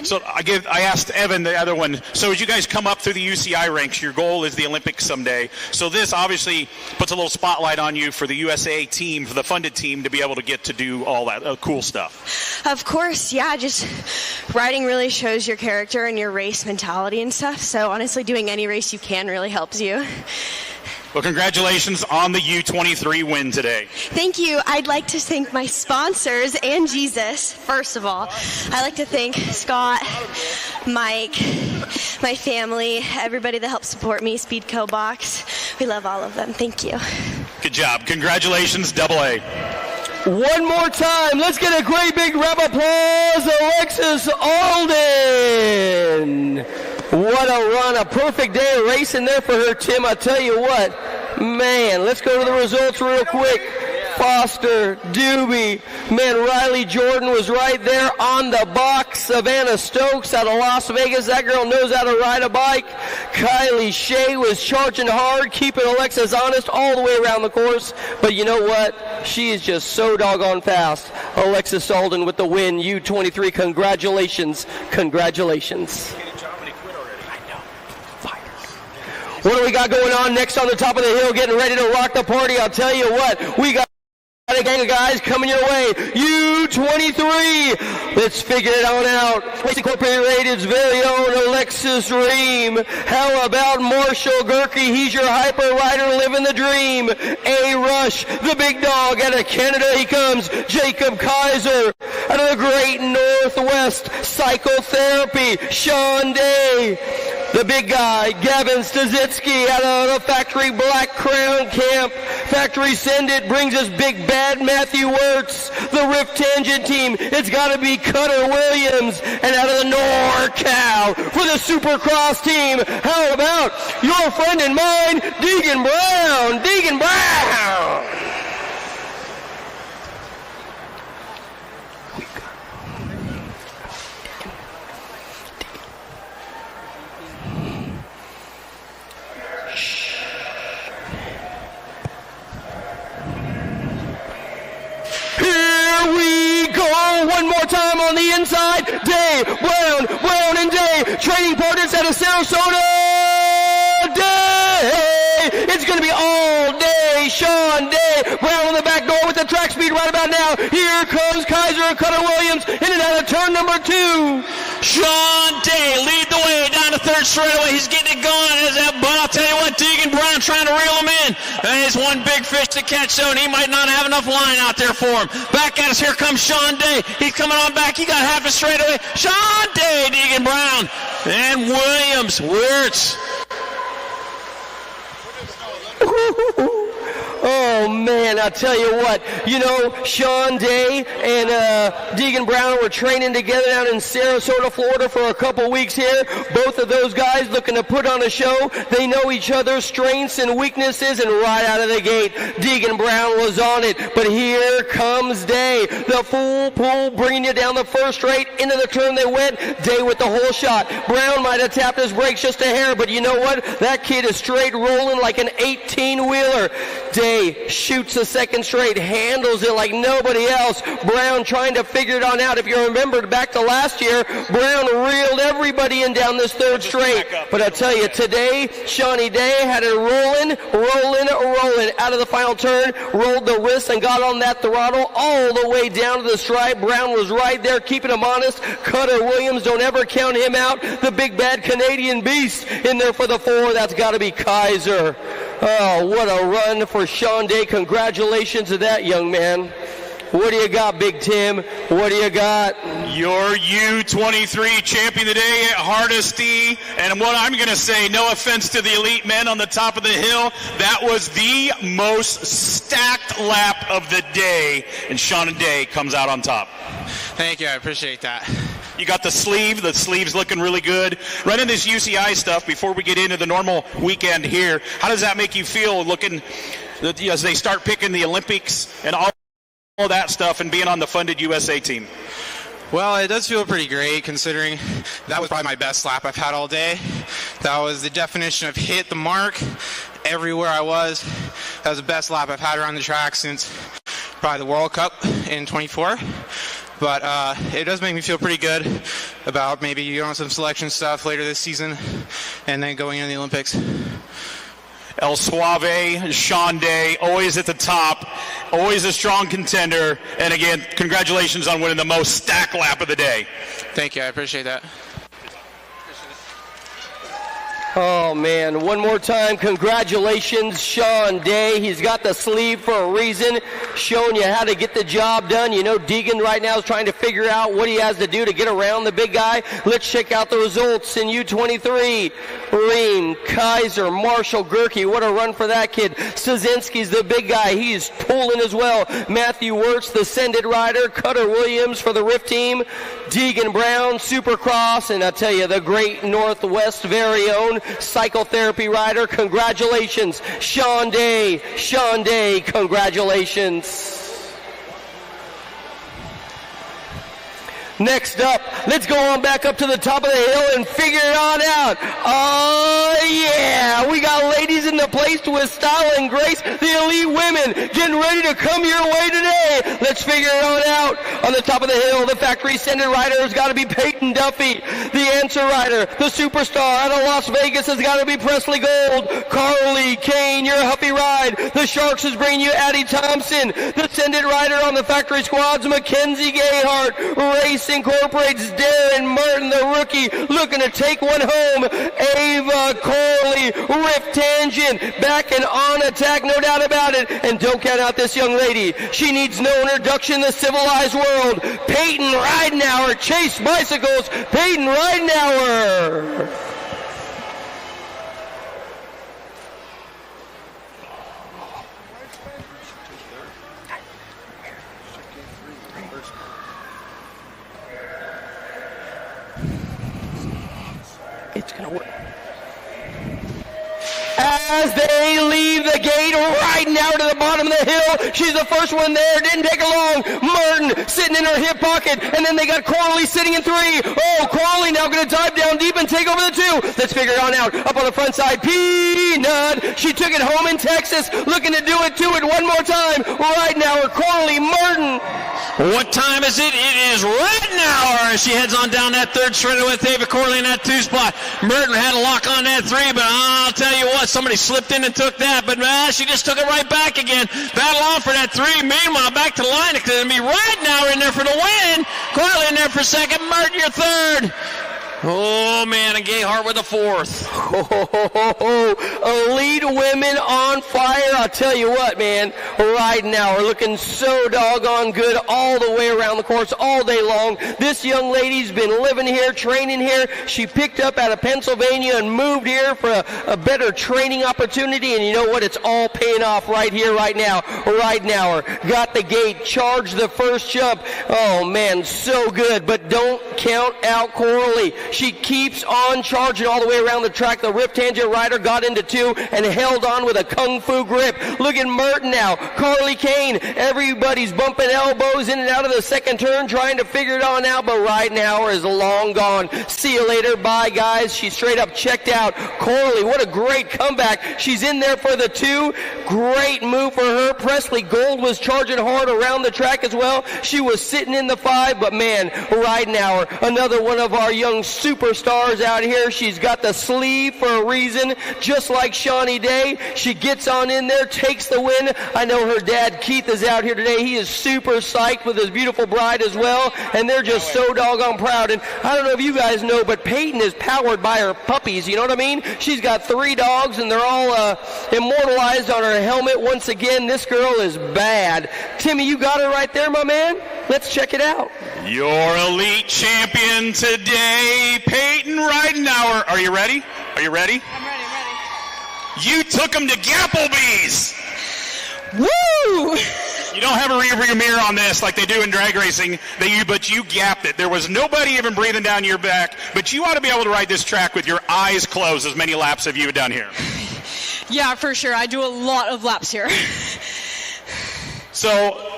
Speaker 3: So I asked Evan, the other one, so as you guys come up through the UCI ranks, your goal is the Olympics someday. So this obviously puts a little spotlight on you for the USA team, for the funded team, to be able to get to do all that cool stuff.
Speaker 20: Of course, yeah, just riding really shows your character and your race mentality and stuff. So honestly, doing any race you can really helps you.
Speaker 3: Well, congratulations on the U23 win today.
Speaker 20: Thank you. I'd like to thank my sponsors and Jesus, first of all. I'd like to thank Scott, Mike, my family, everybody that helps support me, Speedco Box. We love all of them. Thank you.
Speaker 3: Good job. Congratulations, double A.
Speaker 18: One more time. Let's get a great big round of applause, Alexis Alden. What a run, a perfect day of racing there for her, Tim. I tell you what, man, let's go to the results real quick. Foster, Doobie, man, Riley Jordan was right there on the box. Savannah Stokes out of Las Vegas, that girl knows how to ride a bike. Kylie Shea was charging hard, keeping Alexis honest all the way around the course. But you know what? She is just so doggone fast. Alexis Alden with the win, U23. Congratulations, congratulations. What do we got going on next on the top of the hill, getting ready to rock the party? I'll tell you what, we got a gang of guys coming your way. U23. Let's figure it on out. Race Incorporated's very own Alexis Ream. How about Marshall Gerke? He's your hyper rider living the dream. A Rush, the big dog out of Canada. He comes. Jacob Kaiser out of the great Northwest. Psychotherapy. Sean Day. The big guy, Gavin Stazitsky, out of the Factory Black Crown Camp. Factory Send It brings us big bad Matthew Wirtz. The Rift Tangent team, it's got to be Cutter Williams. And out of the NorCal for the Supercross team. How about your friend and mine, Deegan Brown? Deegan Brown! Here we go, one more time on the inside. Day, Brown and Day, training partners out of Sarasota. Day, it's going to be all day. Sean Day, Brown on the back door with the track speed right about now. Here comes Kaiser and Cutter Williams in and out of turn number 2.
Speaker 9: Sean Day lead the way down the third straightaway. He's getting it going. But I'll tell you what, Deegan Brown trying to reel him in. And it's one big fish to catch, so and he might not have enough line out there for him. Back at us, here comes Sean Day. He's coming on back. He got half a straightaway. Sean Day, Deegan Brown, and Williams, Wirtz.
Speaker 18: Oh, man, I tell you what, Sean Day and Deegan Brown were training together down in Sarasota, Florida for a couple weeks here. Both of those guys looking to put on a show. They know each other's strengths and weaknesses, and right out of the gate, Deegan Brown was on it. But here comes Day. The full pull bringing you down the first straight. Into the turn they went. Day with the whole shot. Brown might have tapped his brakes just a hair, but you know what? That kid is straight rolling like an 18-wheeler. Day shoots the second straight, handles it like nobody else. Brown trying to figure it on out. If you remember back to last year, Brown reeled everybody in down this third straight. But I tell you, today, Shawnee Day had it rolling out of the final turn, rolled the wrist and got on that throttle all the way down to the stripe. Brown was right there keeping him honest. Cutter Williams, don't ever count him out. The big bad Canadian beast in there for the 4. That's got to be Kaiser. Oh, what a run for Sean Day. Congratulations to that young man. What do you got, Big Tim? What do you got?
Speaker 3: Your U23 champion today at Hardesty. And what I'm going to say, no offense to the elite men on the top of the hill, that was the most stacked lap of the day. And Sean Day comes out on top.
Speaker 21: Thank you. I appreciate that.
Speaker 3: You got the sleeve. The sleeve's looking really good. Running this UCI stuff before we get into the normal weekend here, how does that make you feel looking as they start picking the Olympics and all that stuff and being on the funded USA team?
Speaker 21: Well, it does feel pretty great considering that was probably my best lap I've had all day. That was the definition of hit the mark everywhere I was. That was the best lap I've had around the track since probably the World Cup in 24. But it does make me feel pretty good about maybe some selection stuff later this season and then going into the Olympics.
Speaker 3: El Suave, Sean Day, always at the top, always a strong contender. And again, congratulations on winning the most stacked lap of the day.
Speaker 21: Thank you. I appreciate that.
Speaker 18: Oh, man. One more time, congratulations, Sean Day. He's got the sleeve for a reason, showing you how to get the job done. You know, Deegan right now is trying to figure out what he has to do to get around the big guy. Let's check out the results in U23. Ream, Kaiser, Marshall, Gerke. What a run for that kid. Szynski's the big guy. He's pulling as well. Matthew Wirtz, the Sended rider. Cutter Williams for the Riff team. Deegan Brown, Supercross. And I tell you, the great Northwest very own psychotherapy rider. Congratulations, Sean Day. Sean Day, congratulations. Next up, let's go on back up to the top of the hill and figure it on out. Oh, yeah. We got ladies in the place with style and grace. The elite women getting ready to come your way today. Let's figure it on out. On the top of the hill, the factory sending rider has got to be Peyton Duffy. The answer rider, the superstar out of Las Vegas, has got to be Presley Gold. Carly Kane, your Huffy ride. The Sharks is bringing you Addie Thompson. The sended rider on the factory squads, Mackenzie Gayhart. Race Incorporates Darren Martin, the rookie, looking to take one home. Ava Corley, Rift Tangent, back and on attack, no doubt about it. And don't count out this young lady. She needs no introduction in the civilized world. Peyton Ridenauer, Chase Bicycles, Peyton Ridenauer. going to work. As they leave the gate right now to the bottom of the hill, she's the first one there. Didn't take her long. Merton sitting in her hip pocket, and then they got Corley sitting in 3. Oh, Corley now going to dive down deep and take over the 2. Let's figure it on out. Up on the front side, Peanut. She took it home in Texas, looking to do it one more time. Right now, Corley Merton.
Speaker 9: What time is it? It is right now as she heads on down that 3rd shredder with David Corley in that 2 spot. Merton had a lock on that 3, but I'll tell you what, somebody slipped in and took that, but she just took it right back again. Battle on for that 3. Meanwhile, back to line. It's going to be right now in there for the win. Corley in there for 2nd. Merton, your 3rd. Oh, man, and Gayhart with the 4th.
Speaker 18: Elite women on fire. I'll tell you what, man, right now we're looking so doggone good all the way around the course all day long. This young lady's been living here, training here. She picked up out of Pennsylvania and moved here for a better training opportunity, and you know what? It's all paying off right here, right now. Right now. Got the gate, charged the first jump. Oh, man, so good, but don't count out Corley. She keeps on charging all the way around the track. The Rip Tangent Rider got into 2 and held on with a Kung Fu grip. Look at Merton now. Carly Kane. Everybody's bumping elbows in and out of the 2nd turn trying to figure it on out, but right now is long gone. See you later. Bye, guys. She straight up checked out. Corley, what a great comeback. She's in there for the 2. Great move for her. Presley Gold was charging hard around the track as well. She was sitting in the 5, but man, right now, another one of our young superstars out here. She's got the sleeve for a reason, just like Shawnee Day. She gets on in there, takes the win. I know her dad Keith is out here today. He is super psyched with his beautiful bride as well, and they're just so doggone proud. And I don't know if you guys know, but Peyton is powered by her puppies. You know what I mean? She's got 3 dogs, and they're all immortalized on her helmet. Once again, this girl is bad. Timmy, you got her right there, my man. Let's check it out.
Speaker 3: Your elite champion today, Peyton Ridenauer. Are you ready? Are you ready?
Speaker 10: I'm ready.
Speaker 3: You took him to Gapplebee's.
Speaker 10: Woo!
Speaker 3: You don't have a rearview mirror on this like they do in drag racing, but you gapped it. There was nobody even breathing down your back, but you ought to be able to ride this track with your eyes closed. As many laps have you done here?
Speaker 10: Yeah, for sure. I do a lot of laps here.
Speaker 3: So,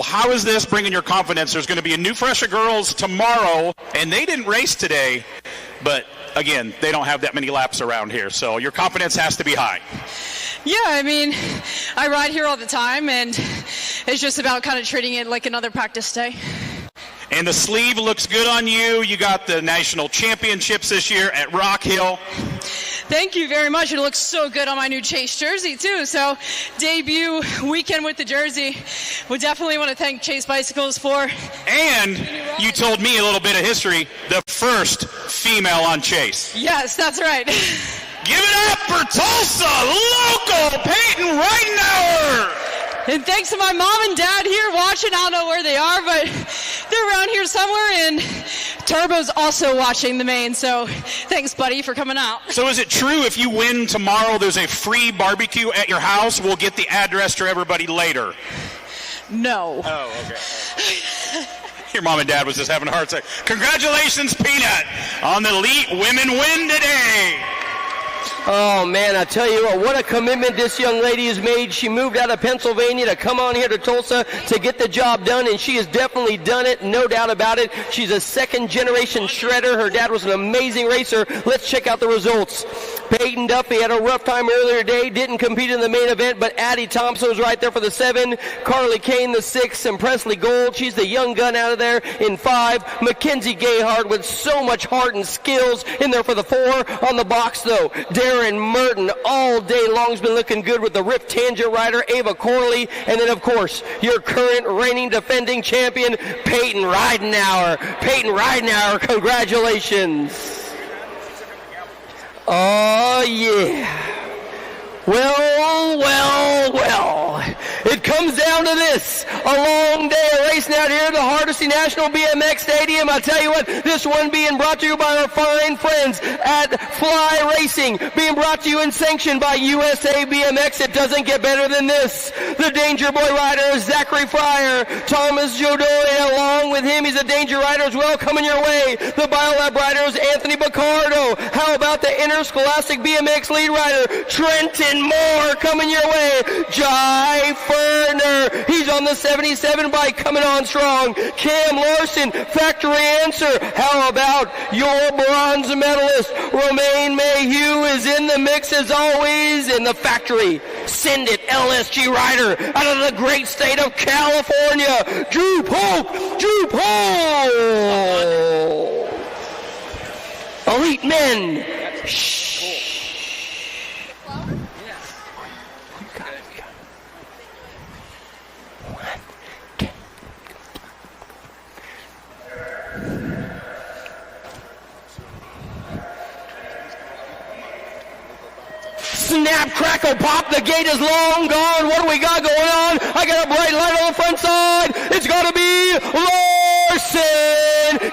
Speaker 3: how is this bringing your confidence? There's going to be a new Fresher Girls tomorrow, and they didn't race today, but again, they don't have that many laps around here, so your confidence has to be high.
Speaker 10: Yeah, I mean, I ride here all the time, and it's just about kind of treating it like another practice day.
Speaker 3: And the sleeve looks good on you. You got the national championships this year at Rock Hill.
Speaker 10: Thank you very much. It looks so good on my new Chase jersey, too. So, debut weekend with the jersey. We definitely want to thank Chase Bicycles for.
Speaker 3: And you told me a little bit of history, the first female on Chase.
Speaker 10: Yes, that's right.
Speaker 3: Give it up for Tulsa local Peyton Ridenauer.
Speaker 10: And thanks to my mom and dad here watching. I don't know where they are, but they're around here somewhere. And Turbo's also watching the main. So thanks, buddy, for coming out.
Speaker 3: So is it true if you win tomorrow, there's a free barbecue at your house? We'll get the address to everybody later.
Speaker 10: No.
Speaker 3: Oh, okay. Your mom and dad was just having a heart attack. Congratulations, Peanut, on the elite women win today.
Speaker 18: Oh, man, I tell you what a commitment this young lady has made. She moved out of Pennsylvania to come on here to Tulsa to get the job done, and she has definitely done it, no doubt about it. She's a second-generation shredder. Her dad was an amazing racer. Let's check out the results. Peyton Duffy had a rough time earlier today, didn't compete in the main event, but Addie Thompson was right there for the 7, Carly Kane the 6, and Presley Gold, she's the young gun out of there in 5, Mackenzie Gayhart with so much heart and skills in there for the 4. On the box, though, Darren Merton all day long has been looking good with the Rip Tangent Rider, Ava Corley, and then, of course, your current reigning defending champion, Peyton Ridenauer. Peyton Ridenauer, congratulations. Oh, yeah. Well. It comes down to this. A long day of racing out here at the Hardesty National BMX Stadium. I tell you what, this one being brought to you by our fine friends happens at Fly Racing, being brought to you and sanctioned by USA BMX. It doesn't get better than this. The Danger Boy rider, Zachary Fryer, Thomas Jodoy, along with him, he's a Danger rider as well, coming your way. The Biolab riders, Anthony Picardo. How about the Interscholastic BMX lead rider, Trenton Moore, coming your way. Jai Ferner, he's on the 77 bike, coming on strong. Cam Larson, factory answer. How about your bronze medalist, Romain Mayhew, is in the mix as always in the factory. Send it, LSG rider out of the great state of California, Drew Polk. Elite men. Snap, crackle, pop, the gate is long gone. What do we got going on? I got a bright light on the front side. It's got to be Larson.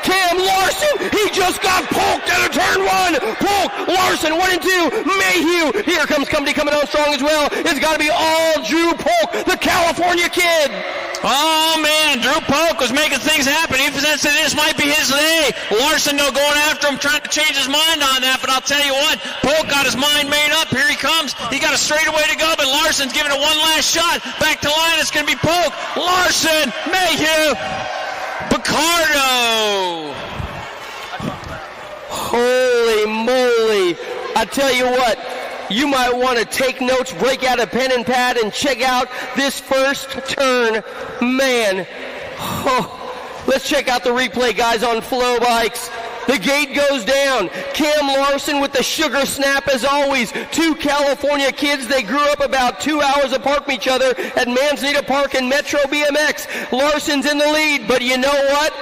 Speaker 18: Cam Larson, he just got poked at a turn one. Polk, Larson, 1 and 2. Mayhew, here comes Company coming on strong as well. It's got to be all Drew Polk, the California kid.
Speaker 9: Oh, man, Drew Polk was making things happen. He said this might be his day. Larson, though, going after him, trying to change his mind on that. But I'll tell you what, Polk got his mind made up. Here he comes. He got a straightaway to go, but Larson's giving it one last shot. Back to line, it's going to be Polk. Larson, Mayhew, Picardo.
Speaker 18: Holy moly. I tell you what, you might want to take notes, break out a pen and pad, and check out this first turn. Man, let's check out the replay, guys, on Flow Bikes. The gate goes down. Cam Larson with the sugar snap as always. 2 California kids. They grew up about 2 hours apart from each other at Manzanita Park and Metro BMX. Larson's in the lead, but you know what?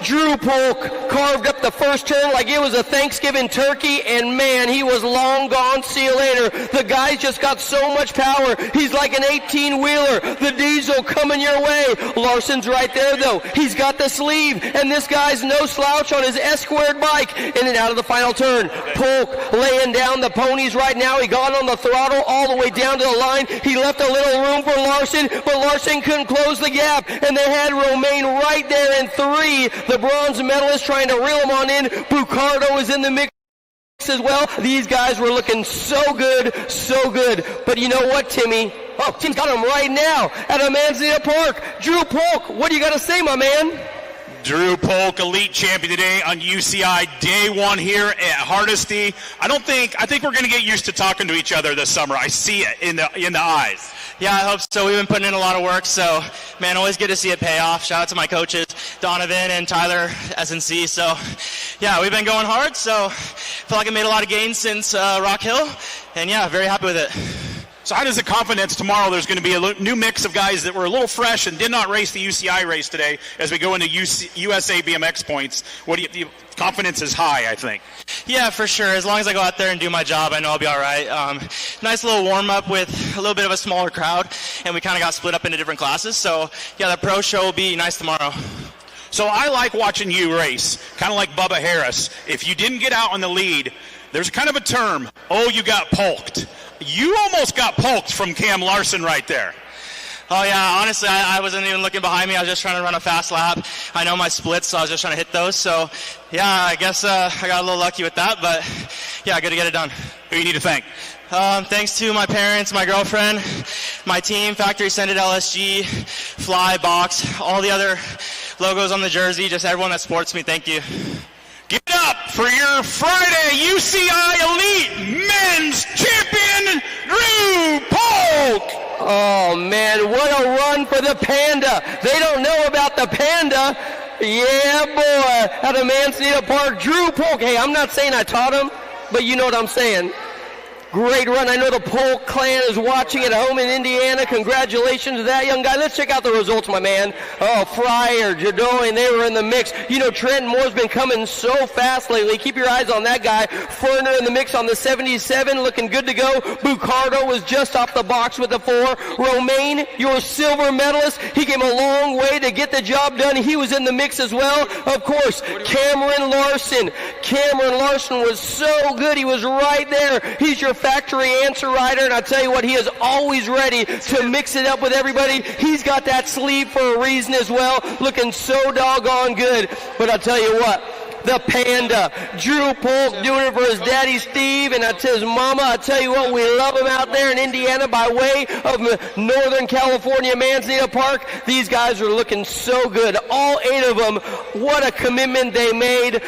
Speaker 18: Drew Polk carved up the first turn like it was a Thanksgiving turkey, and man, he was long gone. See you later. The guy's just got so much power. He's like an 18-wheeler. The diesel coming your way. Larson's right there, though. He's got the sleeve, and this guy's no slouch on his S-squared bike. In and out of the final turn. Polk laying down the ponies right now. He got on the throttle all the way down to the line. He left a little room for Larson, but Larson couldn't close the gap, and they had Romain right there in 3. The bronze medalist trying to reel him on in. Bucardo is in the mix as well. These guys were looking so good. But you know what, Timmy? Oh, Tim's got him right now at a Manzanita Park. Drew Polk, what do you got to say, my man?
Speaker 3: Drew Polk, elite champion today on UCI, day 1 here at Hardesty. I think we're going to get used to talking to each other this summer. I see it in the eyes.
Speaker 1: Yeah, I hope so. We've been putting in a lot of work, so, man, always good to see it pay off. Shout out to my coaches, Donovan and Tyler, SNC. So, yeah, we've been going hard, so I feel like I made a lot of gains since Rock Hill, and, yeah, very happy with it.
Speaker 3: So how does the confidence tomorrow? There's going to be a new mix of guys that were a little fresh and did not race the UCI race today as we go into USA BMX points. The confidence is high, I think.
Speaker 1: Yeah, for sure. As long as I go out there and do my job, I know I'll be all right. Nice little warm-up with a little bit of a smaller crowd, and we kind of got split up into different classes. So, yeah, the pro show will be nice tomorrow.
Speaker 3: So I like watching you race, kind of like Bubba Harris. If you didn't get out on the lead, there's kind of a term, you got polked. You almost got polked from Cam Larson right there.
Speaker 1: Oh, yeah, honestly, I wasn't even looking behind me. I was just trying to run a fast lap. I know my splits, so I was just trying to hit those. So, yeah, I guess I got a little lucky with that, but, yeah, good to get it done.
Speaker 3: Who you need to thank?
Speaker 1: Thanks to my parents, my girlfriend, my team, Factory Sended LSG, Fly, Box, all the other logos on the jersey, just everyone that supports me. Thank you.
Speaker 3: Give it up for your Friday UCI Elite Men's Champion, Drew Polk.
Speaker 18: Oh, man, what a run for the Panda. They don't know about the Panda. Yeah, boy, at a Manzanita Park, Drew Polk. Hey, I'm not saying I taught him, but you know what I'm saying. Great run. I know the Polk clan is watching at home in Indiana. Congratulations to that young guy. Let's check out the results, my man. Oh, Fryer, Jadoin, they were in the mix. You know, Trenton Moore's been coming so fast lately. Keep your eyes on that guy. Ferner in the mix on the 77, looking good to go. Bucardo was just off the box with the 4. Romaine, your silver medalist, he came a long way to get the job done. He was in the mix as well. Of course, Cameron Larson. Cameron Larson was so good. He was right there. He's your factory answer rider, and I tell you what, he is always ready to mix it up with everybody. He's got that sleeve for a reason as well, looking so doggone good. But I'll tell you what, the Panda, Drew Polk doing it for his daddy Steve, and that's his mama. I tell you what, we love him out there in Indiana by way of Northern California, Manzanita Park. These guys are looking so good. All 8 of them, what a commitment they made.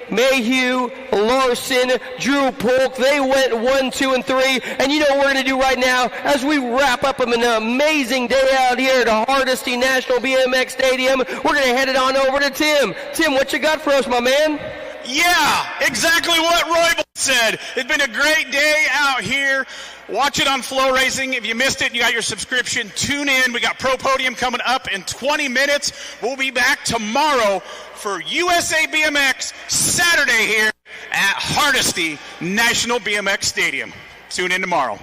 Speaker 18: Mayhew, Larson, Drew Polk, they went 1, 2, and 3. And you know what we're going to do right now as we wrap up an amazing day out here at Hardesty National BMX Stadium. We're going to head it on over to Tim. Tim, what you got for us, my man?
Speaker 3: Yeah, exactly what Roy said. It's been a great day out here. Watch it on Flow Racing. If you missed it, you got your subscription. Tune in. We got Pro Podium coming up in 20 minutes. We'll be back tomorrow for USA BMX Saturday here at Hardesty National BMX Stadium. Tune in tomorrow.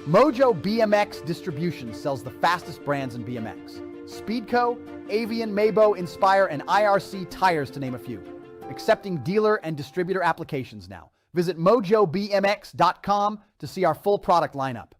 Speaker 13: Mojo BMX Distribution sells the fastest brands in BMX. Speedco, Avian, Mabo, Inspire, and IRC tires, to name a few. Accepting dealer and distributor applications now. Visit mojobmx.com to see our full product lineup.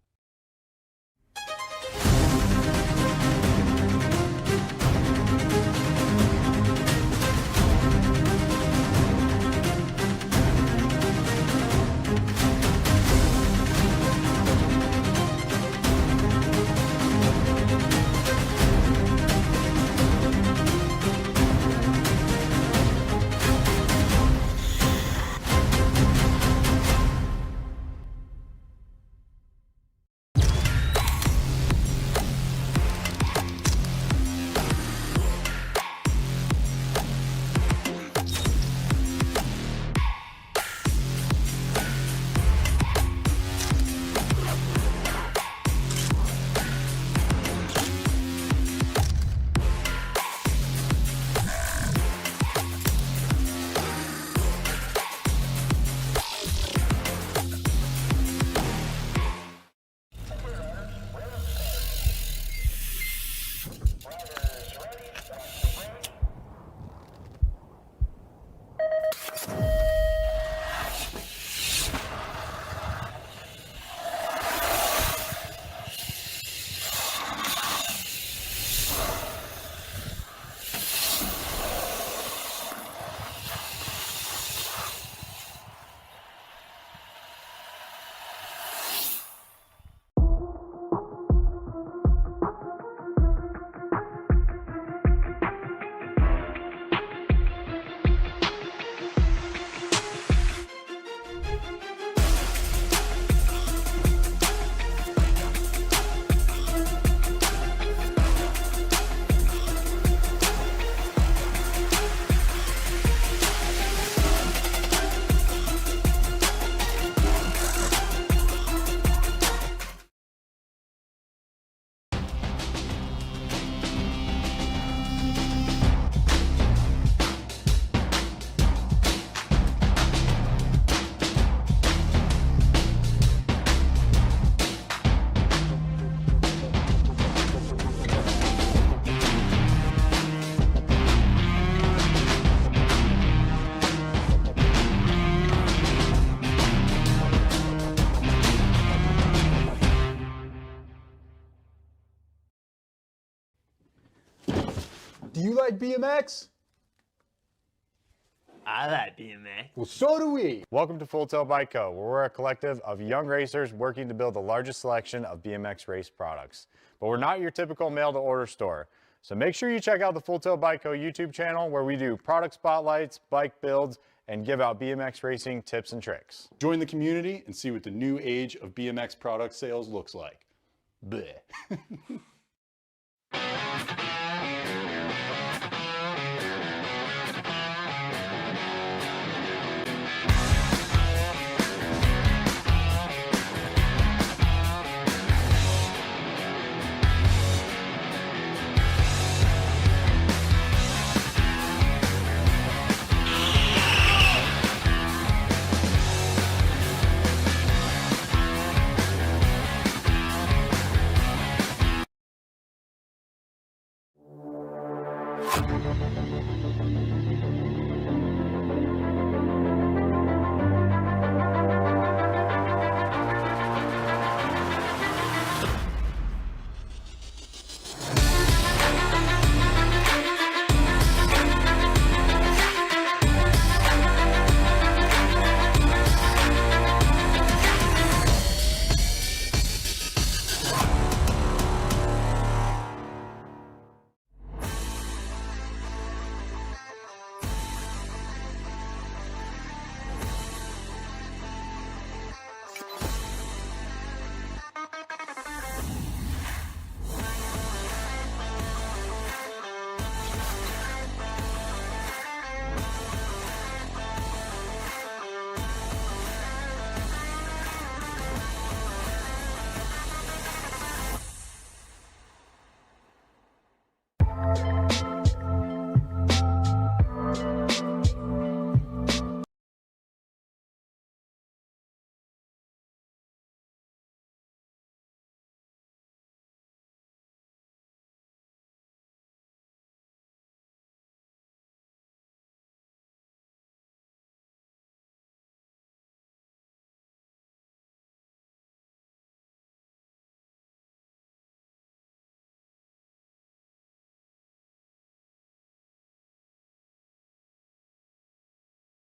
Speaker 5: Do you like BMX?
Speaker 14: I like BMX.
Speaker 5: Well, so do we.
Speaker 7: Welcome to Full Tilt Bike Co., where we're a collective of young racers working to build the largest selection of BMX race products. But we're not your typical mail-to-order store. So make sure you check out the Full Tilt Bike Co. YouTube channel, where we do product spotlights, bike builds, and give out BMX racing tips and tricks.
Speaker 5: Join the community and see what the new age of BMX product sales looks like. Bleh.